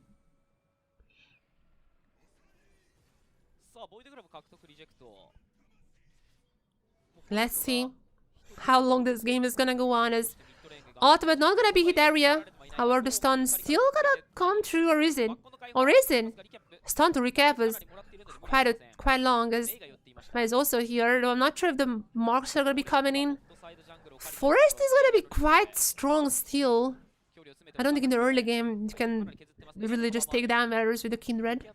Let's see how long this game is gonna go on. As ultimate not gonna be hit area. However, the stun still gonna come through, or is it? Stun to recap was quite long, as is also here. Though I'm not sure if the marks are gonna be coming in. Forest is gonna be quite strong still. I don't think in the early game you can really just take down errors with the Kindred.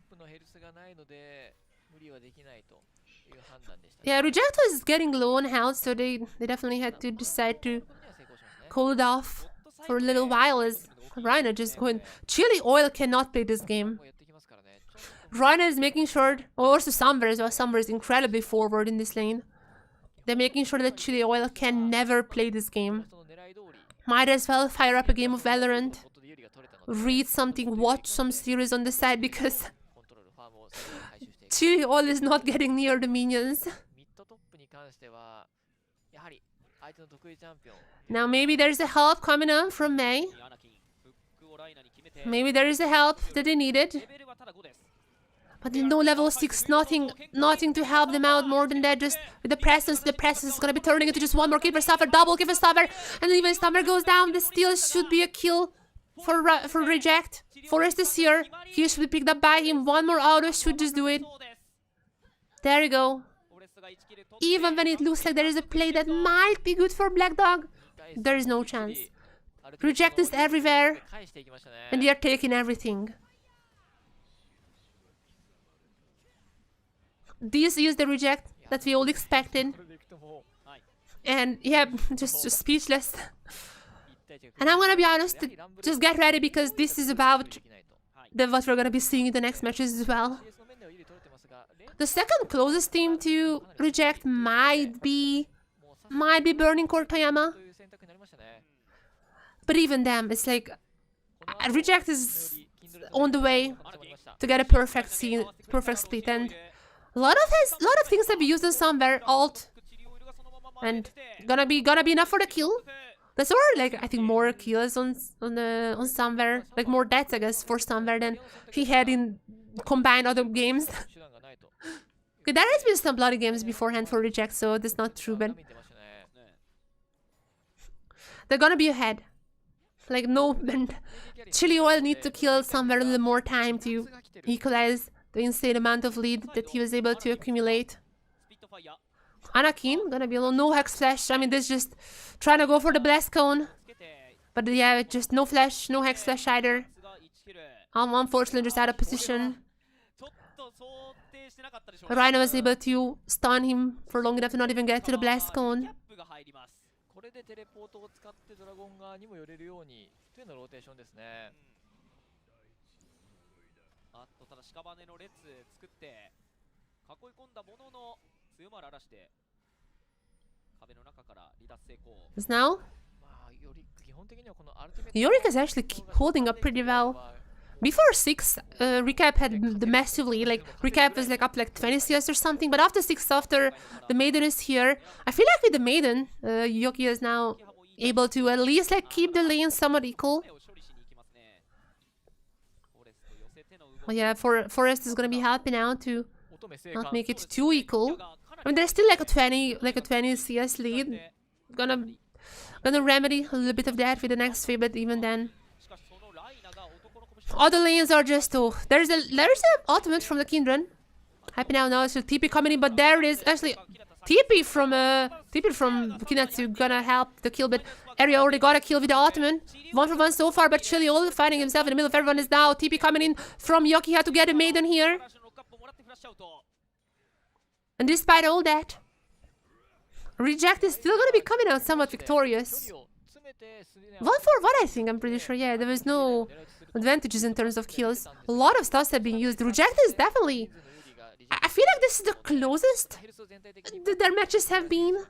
Yeah, Reject was getting low on health, so they definitely had to decide to cool off for a little while, as Rhino just going. Chili Oil cannot play this game. Rhino is making sure, also Somewhere as well. Somewhere is incredibly forward in this lane. They're making sure that Chili Oil can never play this game. Might as well fire up a game of Valorant, read something, watch some series on the side, because Chili Oil is not getting near the minions. Now maybe there's a help coming on from Mei. Maybe there is a help that they needed. But in no level 6, nothing to help them out more than that. Just with the presence is gonna be turning into just one more kill for Stuffer, double kill for Stuffer, and even if Stuffer goes down, this still should be a kill for Reject. Forest is here. He should be picked up by him. One more auto should just do it. There you go. Even when it looks like there is a play that might be good for Black Dog, there is no chance. Reject is everywhere, and they are taking everything. This is the Reject that we all expected. And yeah, just speechless. And I'm gonna be honest, just get ready because this is about what we're gonna be seeing in the next matches as well. The second closest team to Reject might be Burning Core Toyama. But even them, it's like Reject is on the way to get a perfect split, and a lot of things that we used in somewhere alt, and gonna be enough for the kill. That's already like I think more kills on somewhere, like more deaths I guess for somewhere than he had in combined other games. Okay, there has been some bloody games beforehand for Reject, so that's not true, but they're gonna be ahead. Like no, and Chili Oil need to kill somewhere a little more time to equalize the insane amount of lead that he was able to accumulate. Anakin gonna be alone, no Hex Flash. I mean, this just trying to go for the Blast Cone, but yeah, just no Flash, no Hex Flash either. Unfortunately, just out of position. Rhino was able to stun him for long enough to not even get to the Blast Cone. Now, Yorick is actually holding up pretty well. Before 6, Recap had the massive lead, like Recap was like up like 20 CS or something, but after 6, after the Maiden is here, I feel like with the Maiden, Yoki is now able to at least like keep the lane somewhat equal. Oh yeah, Forest is gonna be helping out to not make it too equal. I mean, there's still like a 20 CS lead. Gonna remedy a little bit of that with the next phase, but even then, other lanes are just there's a ultimate from the Kindred. Happy now, it's TP coming in, but there it is actually TP from Kinetsu gonna help the kill, but Area already got a kill with the ultimate. 1 for 1 so far, but Chili all finding himself in the middle of everyone is now. TP coming in from Yoki, had to get a Maiden here. And despite all that, Reject is still gonna be coming out somewhat victorious. 1 for 1, I think, I'm pretty sure. Yeah, there was no advantages in terms of kills. A lot of stuffs have been used. Reject is definitely... I feel like this is the closest that their matches have been.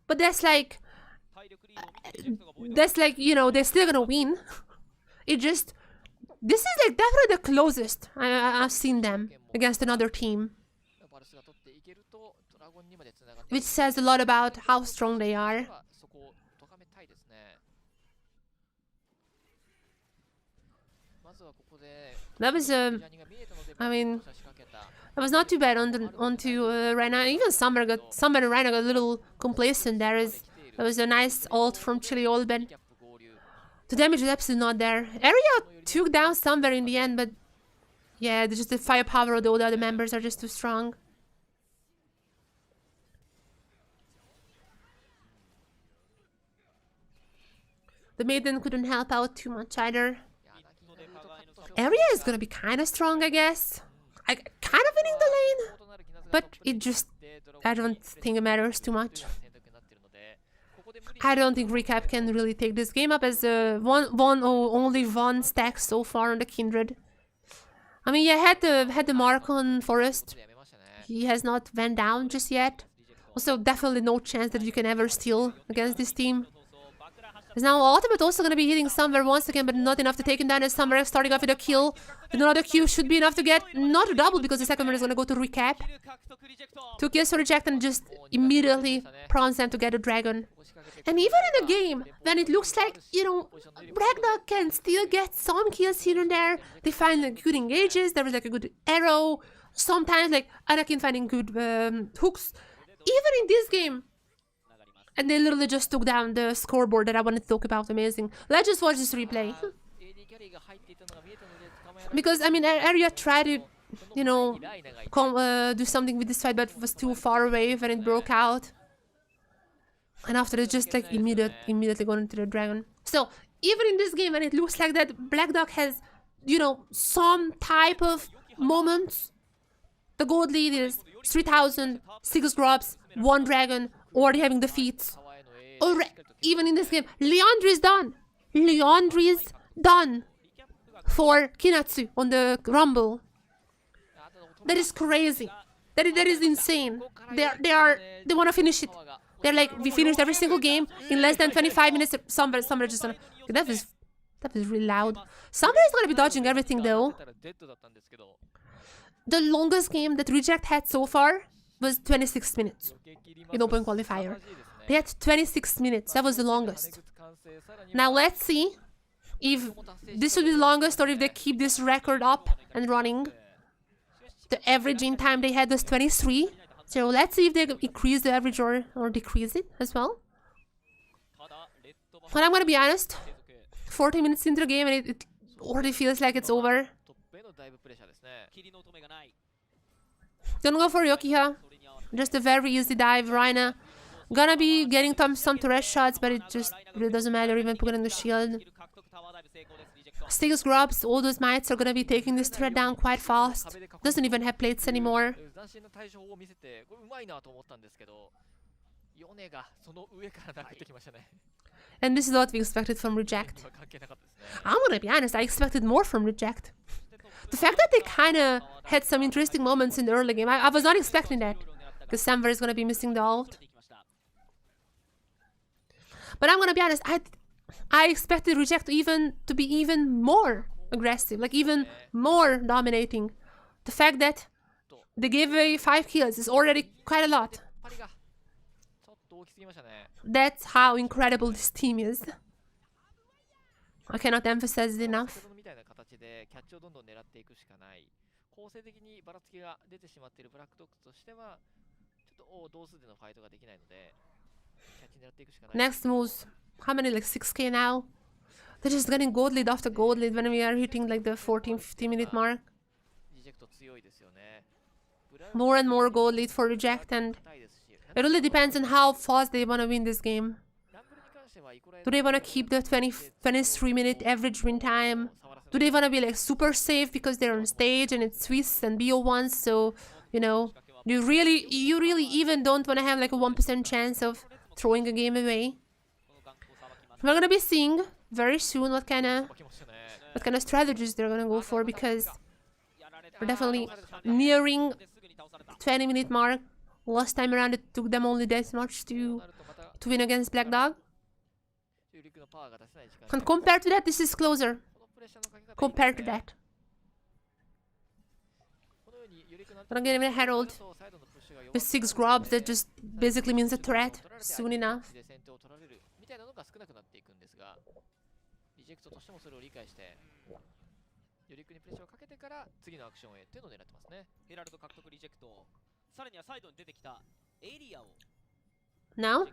But that's like, you know, they're still gonna win. It just... This is like definitely the closest I've seen them against another team. Which says a lot about how strong they are. That was I mean, that was not too bad onto Rhino. Even Summer and Rhino got a little complacent there. That was a nice ult from Chili Oil, but the damage is absolutely not there. Area took down Summer in the end, but yeah, just the firepower of the other members are just too strong. The Maiden couldn't help out too much either. Area is gonna be kind of strong, I guess. Kind of winning the lane, but it just... I don't think it matters too much. I don't think Recap can really take this game up as only one stack so far on the Kindred. I mean, yeah, had the mark on Forest. He has not went down just yet. Also, definitely no chance that you can ever steal against this team. Is now ultimate also gonna be hitting somewhere once again, but not enough to take him down. As somewhere starting off with a kill. With another Q should be enough to get not a double because the second one is gonna go to recap. 2 kills to reject and just immediately prompts them to get a dragon. And even in a game, when it looks like, you know, Black Dog can still get some kills here and there. They find like, good engages, there was like a good arrow. Sometimes like Anakin finding good hooks. Even in this game, and they literally just took down the scoreboard that I wanted to talk about. Amazing. Let's just watch this replay. Because, I mean, Area tried to, you know, do something with this fight, but was too far away when it broke out. And after it just, like, immediately going into the dragon. So, even in this game, when it looks like that Black Dog has, you know, some type of moments, the gold lead is 3,000, 6 grubs, 1 dragon, already having defeats. Even in this game, Leandri is done. Leandri is done for Kinatsu on the Rumble. That is crazy. That is insane. They want to finish it. They're like, we finished every single game in less than 25 minutes. Somebody just gonna... That was really loud. Somebody's gonna be dodging everything though. The longest game that Reject had so far was 26 minutes in Open Qualifier. They had 26 minutes. That was the longest. Now let's see if this will be the longest or if they keep this record up and running. The average in time they had was 23. So let's see if they increase the average or decrease it as well. But I'm gonna be honest, 40 minutes into the game and it already feels like it's over. Don't go for Yokiha. Just a very easy dive. Raina gonna be getting some turret shots, but it just really doesn't matter, even putting the shield. 6 grubs, all those mites are gonna be taking this turret down quite fast. Doesn't even have plates anymore. And this is what we expected from Reject. I'm gonna be honest, I expected more from Reject. The fact that they kinda had some interesting moments in the early game, I was not expecting that. Because Samver is gonna be missing the ult. But I'm gonna be honest, I expected Reject to be even more aggressive, like even more dominating. The fact that they gave away 5 kills is already quite a lot. That's how incredible this team is. I cannot emphasize it enough. Next moves. How many? Like 6k now? They're just getting gold lead after gold lead when we are hitting like the 14-15 minute mark. More and more gold lead for Reject, and it really depends on how fast they want to win this game. Do they want to keep the 23 minute average win time? Do they want to be like super safe because they're on stage and it's Swiss and BO1, so you know, you really even don't want to have like a 1% chance of throwing a game away. We're gonna be seeing very soon what kind of strategies they're gonna go for, because we're definitely nearing 20 minute mark. Last time around it took them only that much to win against Black Dog. And compared to that, this is closer. Compared to that. But I'm getting a Herald with 6 grubs. That just basically means a threat soon enough. Now,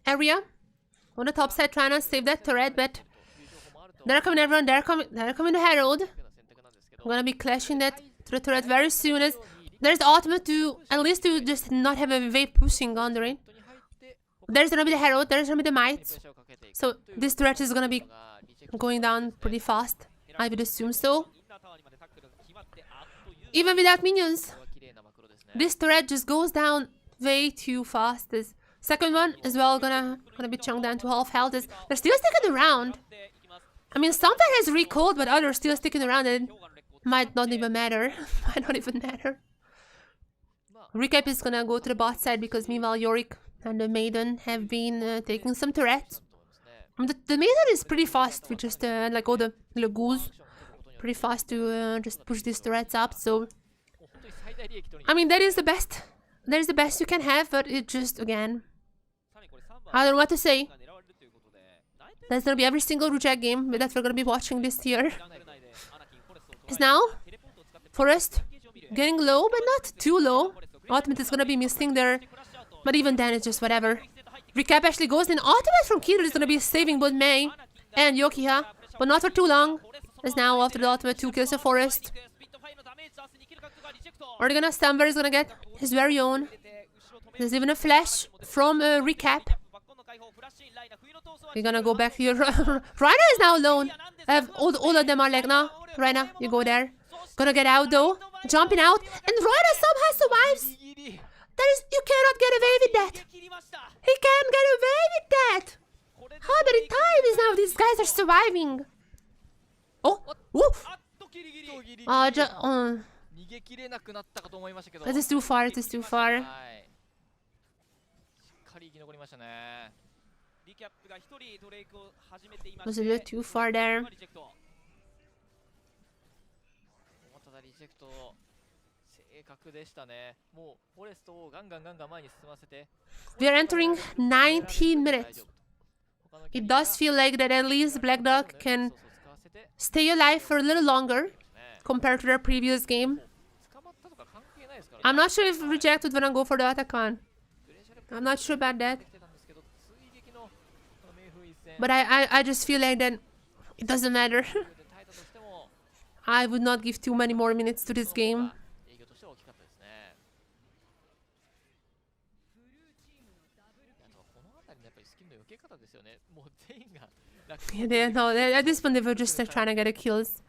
Area on the top side trying to save that turret, but they're coming, everyone. They're coming to Herald. I'm gonna be clashing that to the turret very soon, as there's the ultimate to at least to just not have a wave pushing on the ring. There's gonna be the Herald, there's gonna be the mites. So this turret is gonna be going down pretty fast, I would assume so. Even without minions, this turret just goes down way too fast. This second one as well gonna be chunked down to half health. They're still sticking around. I mean, something has recalled, but others still sticking around, and might not even matter. Might not even matter. Recap is gonna go to the bot side because meanwhile Yorick and the Maiden have been taking some turrets. I mean, the Maiden is pretty fast with just like all the little goose. Pretty fast to just push these turrets up, so I mean that is the best. That is the best you can have, but it just, again, I don't know what to say. That's gonna be every single reject game that we're gonna be watching this year. Is now Forest getting low, but not too low. Ultimate is gonna be missing there, but even then it's just whatever. Recap actually goes in. Ultimate from Killer is gonna be saving both Mei and Yokiha, but not for too long. As now after the ultimate 2 kills the Forest. Are they gonna Stamber is gonna get his very own. There's even a flash from Recap. We're gonna go back here. Rhino is now alone. All of them are like, nah, Rhino, you go there. Gonna get out though. Jumping out. And Rhino somehow survives. You cannot get away with that. He can't get away with that. How many times now these guys are surviving? Oh! That is too far, it is too far. Was a little too far there. We are entering 19 minutes. It does feel like that at least Black Dog can stay alive for a little longer compared to their previous game. I'm not sure if Reject would wanna go for the Atakan. I'm not sure about that. But I just feel like that it doesn't matter. I would not give too many more minutes to this game. Yeah, at this point they were just trying to get the kills.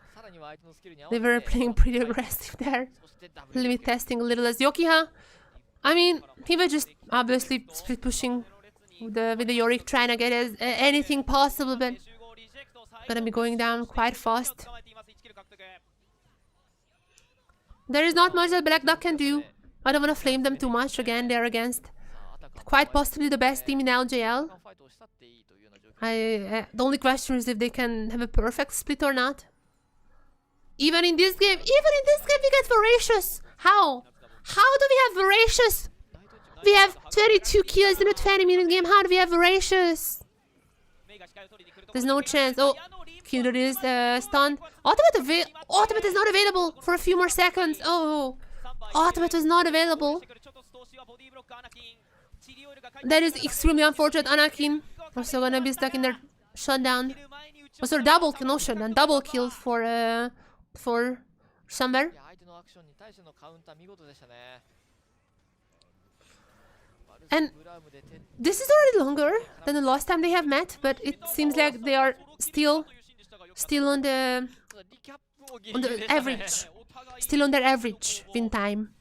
They were playing pretty aggressive there. Limit testing a little as Yokiha. I mean, he was just obviously split pushing with the Yorick, trying to get anything possible, but gonna be going down quite fast. There is not much that Black Duck can do. I don't want to flame them too much. Again, they're against quite possibly the best team in LJL. The only question is if they can have a perfect split or not. Even in this game, we get Voracious. How? How do we have Voracious? We have 22 kills in a 20-minute game. How do we have Voracious? There's no chance. Oh, Killer is stunned. Ultimate is not available for a few more seconds. Oh, Ultimate was not available. That is extremely unfortunate. Anakin also gonna be stuck in their shutdown. Oh, sorry, double kill, no shutdown. Double kill for Summer. And this is already longer than the last time they have met, but it seems like they are still on the average. Still on their average win time.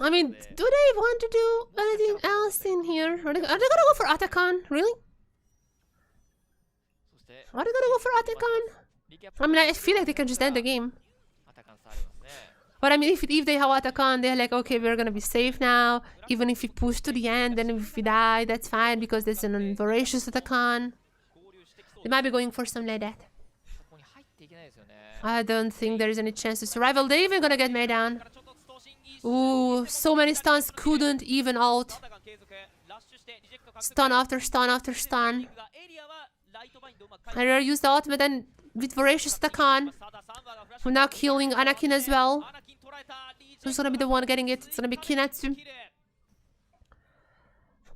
I mean, do they want to do anything else in here? Are they gonna go for Atakan? Really? Are they gonna go for Atakan? I mean, I feel like they can just end the game. But I mean, if they have Atakan, they're like, okay, we're gonna be safe now. Even if we push to the end, then if we die, that's fine because there's an Voracious Atakan. They might be going for something like that. I don't think there is any chance to survive. Are they even gonna get made down? Ooh, so many stuns couldn't even out. Stun after stun after stun. I rare use the ultimate and with Voracious Atakan. We're now killing Anakin as well. Who's gonna be the one getting it? It's gonna be Kinatsu.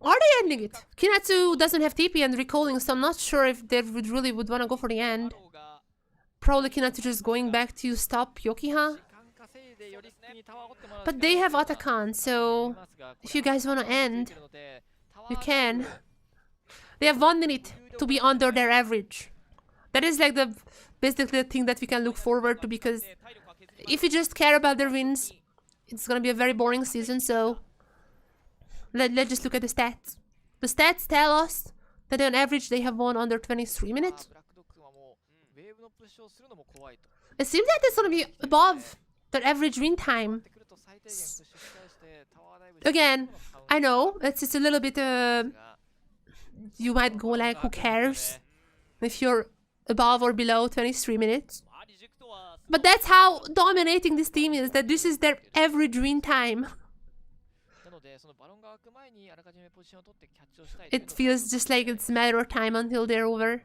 Are they ending it? Kinatsu doesn't have TP and recalling, so I'm not sure if they really would wanna go for the end. Probably Kinatsu just going back to stop Yokiha. But they have Atakan, so if you guys wanna end, you can. They have 1 minute to be under their average. That is like basically the thing that we can look forward to, because if you just care about their wins, it's gonna be a very boring season. So let's just look at the stats. The stats tell us that on average they have won under 23 minutes. It seems like it's gonna be above their average win time. Again, I know it's just a little bit. You might go like, who cares if you're above or below 23 minutes? But that's how dominating this team is. That this is their every dream time. It feels just like it's a matter of time until they're over.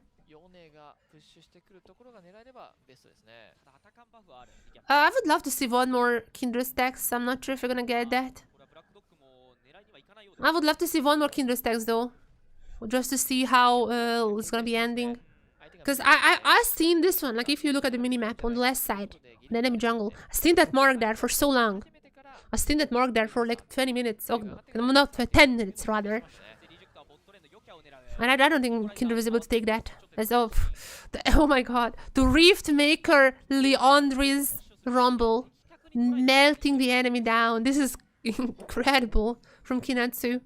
I would love to see one more Kindred stacks. I'm not sure if we're gonna get that. I would love to see one more Kindred stacks though, just to see how it's gonna be ending. Because I've seen this one. Like if you look at the minimap on the left side, the enemy jungle, I've seen that mark there for so long. I've seen that mark there for like 20 minutes. Oh, not 10 minutes rather. And I don't think Kindred was able to take that. As of, oh my god. The Rift Maker Leandri's Rumble. Melting the enemy down. This is incredible from Kinatsu.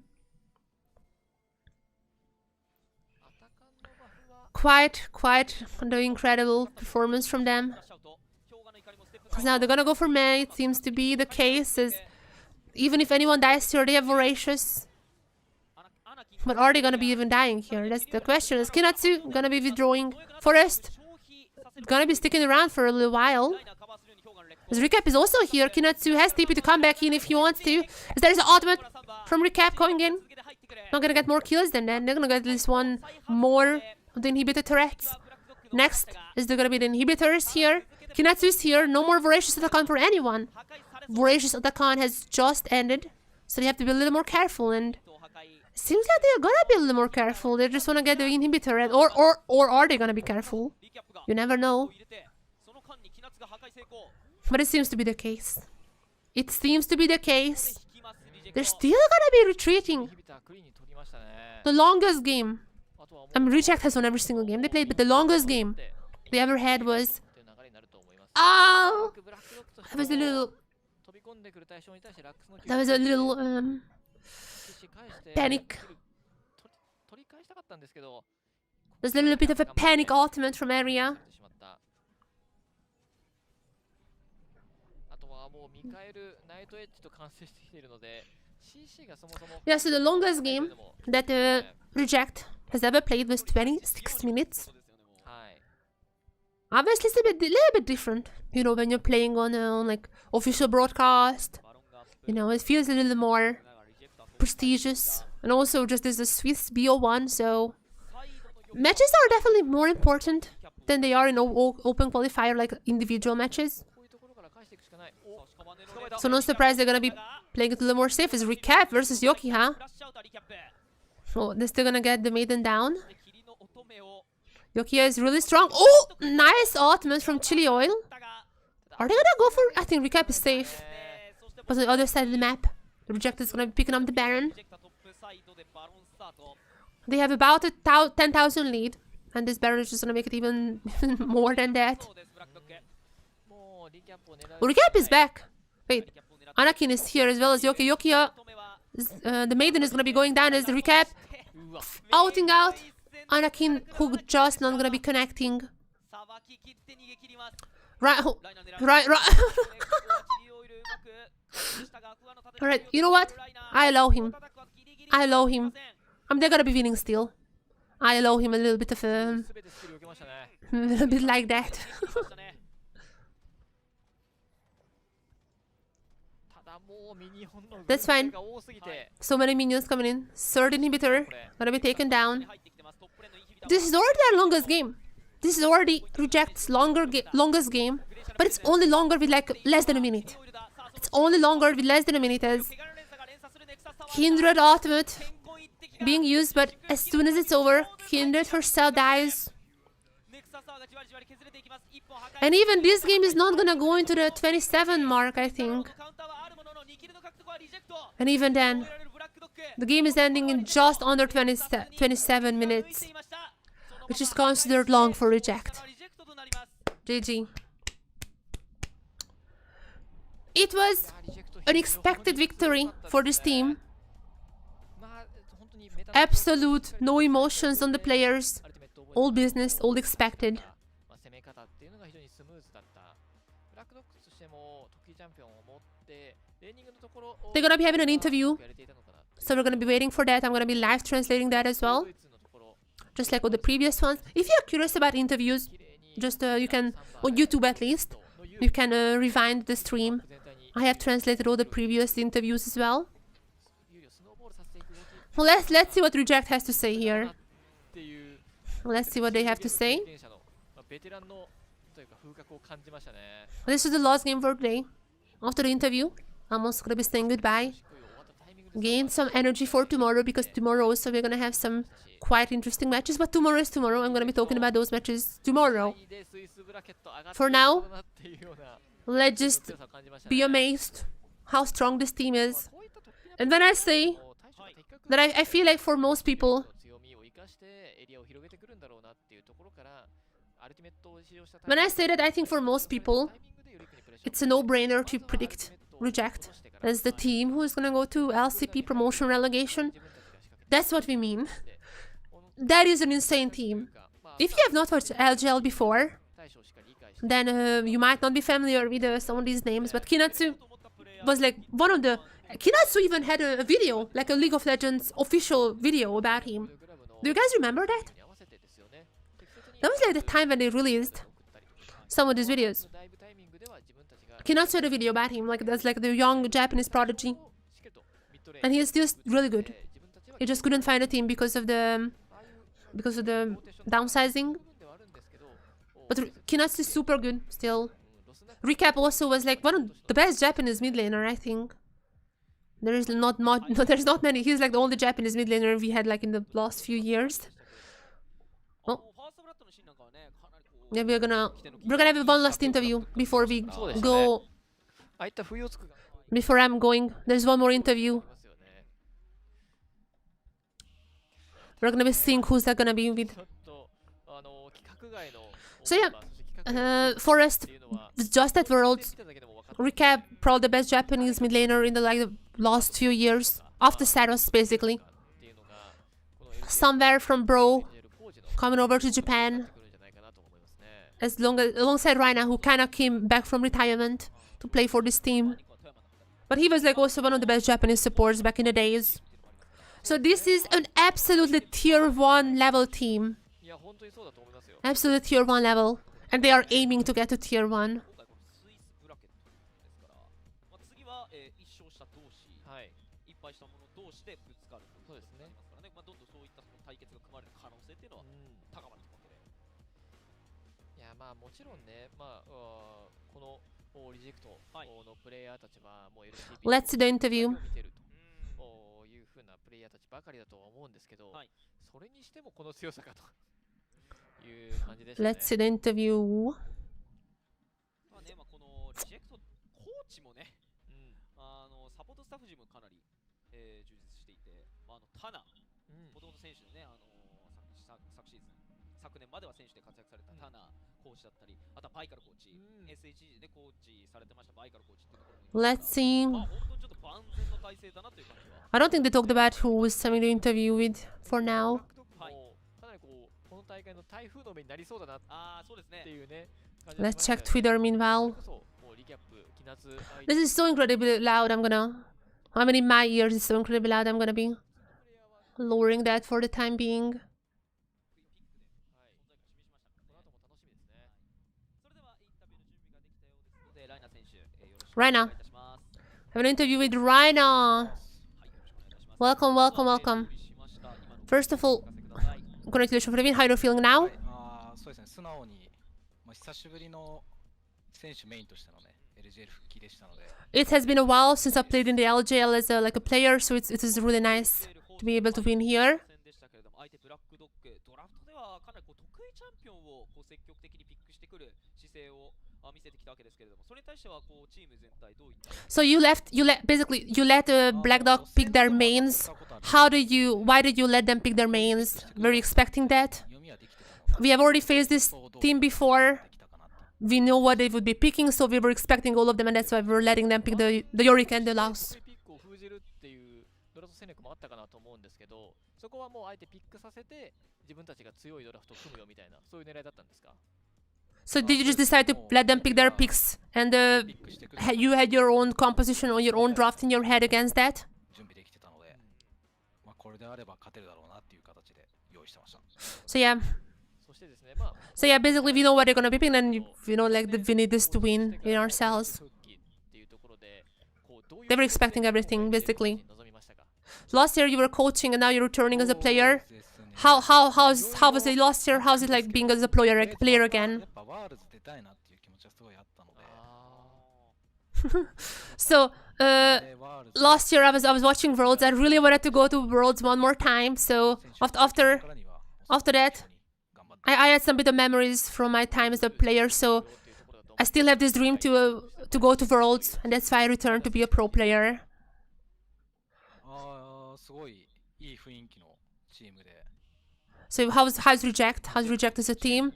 Quite the incredible performance from them. Because now they're gonna go for May. It seems to be the case. As even if anyone dies here, they have Voracious. But are they gonna be even dying here? That's the question. Is Kinatsu gonna be withdrawing? Forest gonna be sticking around for a little while. As Recap is also here. Kinatsu has TP to come back in if he wants to. As there's an ultimate from Recap going in. Not gonna get more kills than that. They're gonna get at least one more of the inhibitor turrets. Next is there gonna be the inhibitors here. Kinatsu is here. No more Voracious Otakon for anyone. Voracious Otakon has just ended. So they have to be a little more careful, and seems like they're gonna be a little more careful. They just wanna get the inhibitor, and or are they gonna be careful? You never know. But it seems to be the case. It seems to be the case. They're still gonna be retreating. The longest game. I mean, Reject has won every single game they played, but the longest game they ever had was... Oh! That was a little... panic. There's a little bit of a panic ultimate from Area. Yeah, so the longest game that Reject has ever played was 26 minutes. Obviously, it's a little bit different, you know, when you're playing on like official broadcast. You know, it feels a little more prestigious, and also just as a Swiss BO1, so matches are definitely more important than they are in open qualifier, like individual matches. So no surprise they're gonna be playing it a little more safe. As Recap versus Yokiha. Oh, they're still gonna get the maiden down. Yokiha is really strong. Oh, nice ultimate from Chili Oil. Are they gonna go for... I think Recap is safe. But on the other side of the map, the Reject is gonna be picking up the Baron. They have about a 10,000 lead, and this Baron is just gonna make it even more than that. Recap is back. Wait, Anakin is here as well as Yoki. Yokiya, the maiden is gonna be going down as the Recap outing out Anakin, who just not gonna be connecting. Right. Alright, you know what? I allow him. They're gonna be winning still. I allow him a little bit of a little bit like that. That's fine. So many minions coming in. Third inhibitor gonna be taken down. This is already our longest game. This is already Reject's longest game, but it's only longer with like less than a minute. It's only longer with less than a minute as Kindred ultimate being used, but as soon as it's over, Kindred herself dies. And even this game is not gonna go into the 27 mark, I think. And even then, the game is ending in just under 27 minutes, which is considered long for Reject. GG. It was an expected victory for this team. Absolute no emotions on the players. All business, all expected. They're gonna be having an interview, so we're gonna be waiting for that. I'm gonna be live translating that as well, just like all the previous ones. If you're curious about interviews, just you can, on YouTube at least, you can rewind the stream. I have translated all the previous interviews as well. Well, let's see what Reject has to say here. Let's see what they have to say. This is the last game for today. After the interview, I'm also gonna be saying goodbye. Gain some energy for tomorrow, because tomorrow also we're gonna have some quite interesting matches. But tomorrow is tomorrow. I'm gonna be talking about those matches tomorrow. For now, let's just be amazed how strong this team is. And when I say that I feel like for most people, when I say that I think for most people, it's a no-brainer to predict Reject as the team who is gonna go to LCP promotion relegation. That's what we mean. That is an insane team. If you have not watched LJL before, then you might not be familiar with some of these names, but Kinatsu was like one of the... Kinatsu even had a video, like a League of Legends official video about him. Do you guys remember that? That was like the time when they released some of these videos. Kinatsu had a video about him, like that's like the young Japanese prodigy. And he's just really good. He just couldn't find a team because of the downsizing. But Kinatsu is super good still. Recap also was like one of the best Japanese mid laner, I think. There's not many. He's like the only Japanese mid laner we had like in the last few years. Oh. Yeah, we're gonna have one last interview before we go. Before I'm going, there's one more interview. We're gonna be seeing who's that gonna be with. So yeah, Forest was just at Worlds. Recap, probably the best Japanese mid laner in the last few years, after Saros basically. Somewhere from Bro, coming over to Japan. Alongside Raina, who kind of came back from retirement to play for this team. But he was like also one of the best Japanese supports back in the days. So this is an absolutely tier 1 level team. Absolute tier 1 level. And they are aiming to get to tier 1. Let's see the interview. Let's see the interview. Let's see. I don't think they talked about who was having the interview with for now. Let's check Twitter meanwhile. This is so incredibly loud. I mean, in my ears it's so incredibly loud. I'm gonna be lowering that for the time being. Raina. I have an interview with Raina. Welcome, welcome, welcome. First of all, congratulations for the win. How are you feeling now? It has been a while since I played in the LJL as a player, so it is really nice to be able to win here. So you let Black Dog pick their mains. Why did you let them pick their mains? Were you expecting that? We have already faced this team before. We know what they would be picking, so we were expecting all of them, and that's why we were letting them pick the Yorick and the Laos. So did you just decide to let them pick their picks, and you had your own composition or your own draft in your head against that? 準備できてたので、まあこれであれば勝てるだろうなっていう形で用意してました。 So yeah. そしてですね、まあ So yeah, basically we know what they're gonna be picking, and you know, like we need this to win in ourselves. 復帰っていうところでこうどういう They were expecting everything basically. 望みましたか？ Last year you were coaching, and now you're returning as a player. How was it last year? How's it like being as a player again? やっぱワールズ出たいなっていう気持ちはすごいあったので、 So でワールズ last year I was watching Worlds. I really wanted to go to Worlds one more time. So after からには that, 頑張って I had some bit of memories from my time as a player. So I still have this dream to go to Worlds, and that's why I returned to be a pro player. すごいいい雰囲気のチームで、 So how's Reject? How's Reject as a team?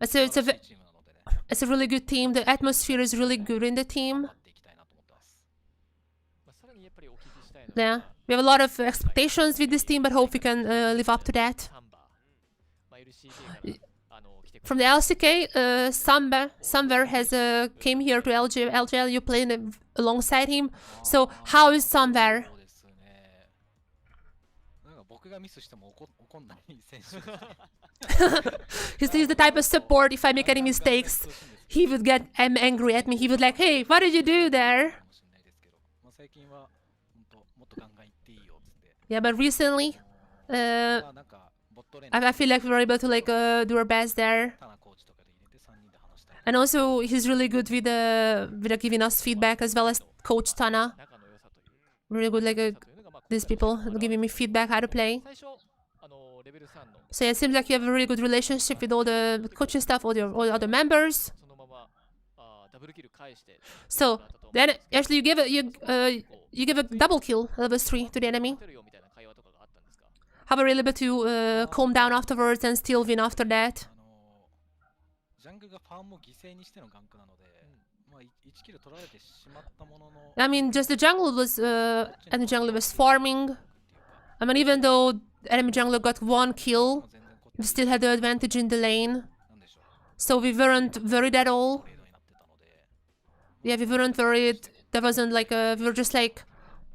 It's a 素晴らしいチームなのでね、 it's a really good team. The atmosphere is really good in the team. 頑張っていきたいなと思ってます。まあさらにやっぱりお聞きしたいの Yeah, we have a lot of expectations with this team, but hope we can live up to that. サンバー、まあ LCK から来てくれ From the LCK, Samver has came here to LJL. You played alongside him. So how is Samver? そうですね。なんか僕がミスしても怒んない選手ですね。 He's the type of support. If I make any mistakes, he would get angry at me. He would like, hey, what did you do there? かもしれないですけど、まあ最近は本当もっとガンガン行っていいよっつって。 Yeah, but recently, まあなんかボットレーン I feel like we were able to like do our best there. タナコーチとかで入れて3人で話したり。 And also, he's really good with giving us feedback, as well as Coach Tana. 仲の良さというか Really good, like というのがまあ these people giving me feedback how to play. 最初レベル3の So yeah, it seems like you have a really good relationship with all the coaching staff, all the other members. そのままダブルキル返して So then, actually, you give a double kill, level 3 to the enemy. 勝てるよみたいな会話とかがあったんですか？ How were you able to calm down afterwards and still win after that? ジャングがファンも犠牲にしてのガンクなので、まあ1キル取られてしまったものの、 I mean, just the jungle was enemy jungler was farming. I mean, even though enemy jungler got 1 kill, 全然こっ we still had the advantage in the lane. なんでしょう。 So we weren't worried at all. トレードになってたので、 Yeah, we weren't worried. There wasn't like we were just like,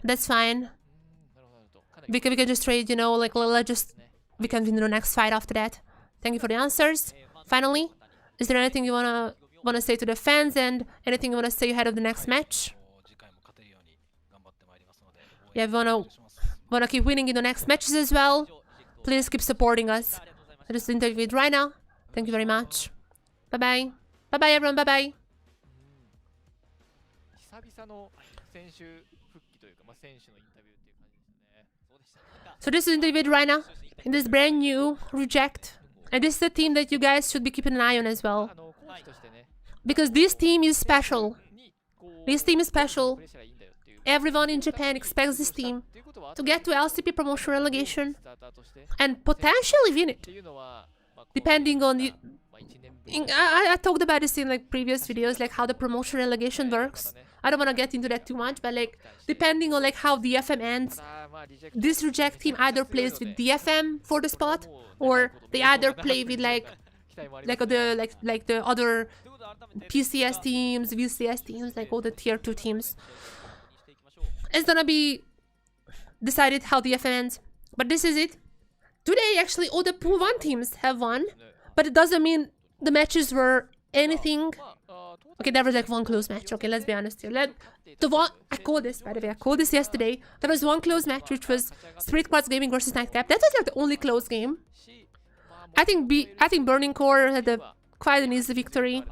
that's fine. なるほどなるほど。かなり We can just trade, you know, like we can win the next fight after that. Thank you for the answers. Finally, is there anything you wanna say to the fans, and anything you wanna say ahead of the next match? 次回も勝てるように頑張ってまいりますので、 Yeah, we 応援します。 wanna keep winning in the next matches as well. Please keep supporting us. I just interviewed right now. Thank you very much. Bye bye. Bye bye everyone. Bye bye. 久々の選手復帰というか、まあ、選手のインタビューっていう感じですね。そうでしたね。 So this is interviewed right now in this brand new Reject, and this is a team that you guys should be keeping an eye on as well, コーチとしてね、 because this team is special. にこう This team is special. プレッシャーがいいんだよっていう。 Everyone in Japan expects this team っていうことは to get to LCP promotion relegation スターターとして and potentially win っ it, ていうのは、まあ、 depending on the. まあ、1年分 I talked about this in like previous videos, like how the promotion relegation works. I don't want to get into that too much, but like depending on like how DFM ends, さあまあリジェクト this Reject team either plays with DFM for the spot, or they either play with like 期待もあります like the other PCS teams, VCS teams, like all the tier 2 teams. It's gonna be decided how DFM ends, but this is it. Today actually all the pool 1 teams have won, but it doesn't mean the matches were anything. まあトータル Okay, there was like 1 close match. Okay, let's be honest here. I called this, by the way. I called this yesterday. There was 1 close match, which was Quartz Gaming versus Nightcap. That was like the only close game. し、まあ I think Burning Core had quite an easy victory.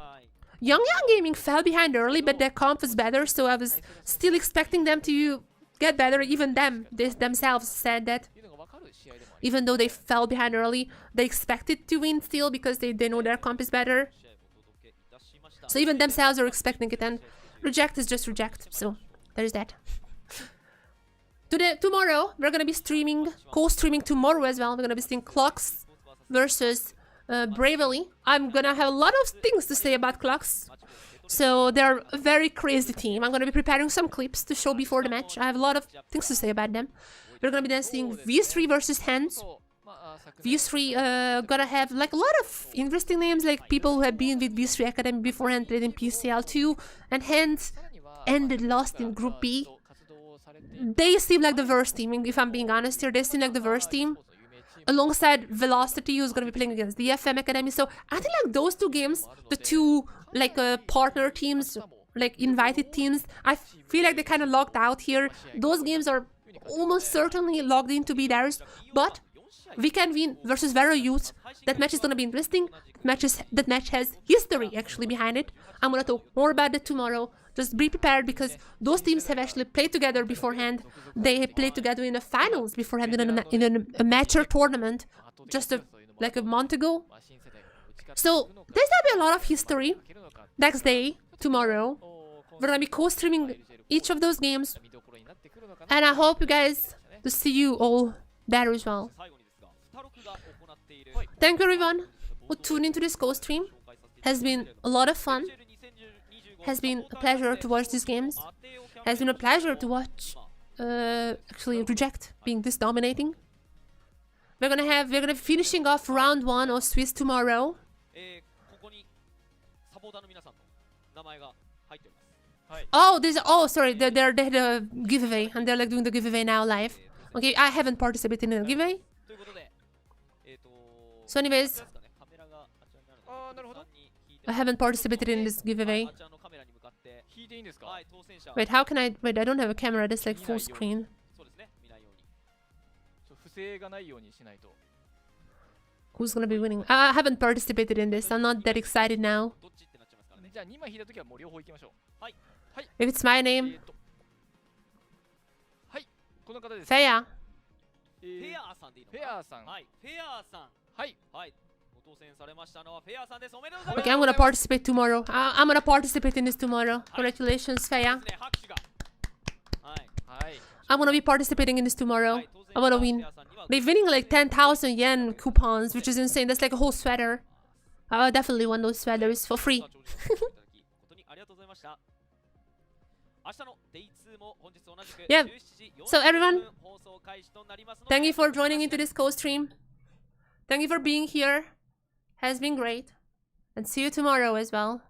Young Gaming fell behind early, but their comp was better, so I was still expecting them to get better. Even they themselves said that っていうのが分かる試合でもあり even though they fell behind early, they expected to win still because they know their comp is better. So even themselves are expecting it, and Reject is just Reject. So there's that. Tomorrow we're gonna be streaming, co-streaming tomorrow as well. We're gonna be seeing Clocks versus Bravely. I'm gonna have a lot of things to say about Clocks. So they're a very crazy team. I'm gonna be preparing some clips to show before the match. I have a lot of things to say about them. We're gonna be then seeing V3 versus Hands. そうまあ V3 gonna have like a lot of interesting names, like people who have been with V3 Academy beforehand, played in PCL2, and hence ended lost in Group B. They seem like the worst team, if I'm being honest here. They seem like the worst team. Alongside Velocity, who's gonna be playing against the FM Academy. So I think like those two games, the two like partner teams, like invited teams, I feel like they kind of locked out here. Those games are almost certainly logged in to be theirs, but we can win versus Vero Youth. That match is gonna be interesting. That match has history actually behind it. I'm gonna talk more about that tomorrow. Just be prepared, because those teams have actually played together beforehand. They played together in the finals beforehand in a mature tournament just like a month ago. So there's gonna be a lot of history next day, tomorrow. We're gonna be co-streaming each of those games, and I hope you guys to see you all there as well. Thank you everyone who tuned into this co-stream. Has been a lot of fun. Has been a pleasure to watch these games. Has been a pleasure to watch actually Reject being this dominating. We're gonna be finishing off round 1 of Swiss tomorrow. Oh, sorry, they had a giveaway, and they're like doing the giveaway now live. Okay, I haven't participated in the giveaway. So anyways, I haven't participated in this giveaway. Wait, how can I... Wait, I don't have a camera, that's like full screen. Who's gonna be winning? I haven't participated in this, I'm not that excited now. If it's my name... Feya. Okay, I'm gonna participate tomorrow. I'm gonna participate in this tomorrow. Congratulations, Feya. I'm gonna be participating in this tomorrow. I'm gonna win. They're winning like 10,000 yen coupons, which is insane. That's like a whole sweater. I definitely want those sweaters for free. Yeah, so everyone, thank you for joining into this co-stream. Thank you for being here. Has been great. And see you tomorrow as well.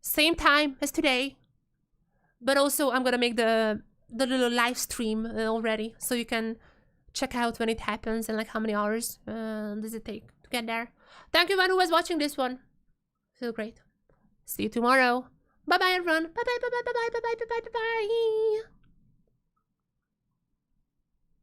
Same time as today. But also I'm gonna make the little live stream already, so you can check out when it happens and like how many hours does it take to get there. Thank you everyone who was watching this one. So great. See you tomorrow. Bye bye everyone. Bye bye bye bye bye bye bye bye bye bye bye.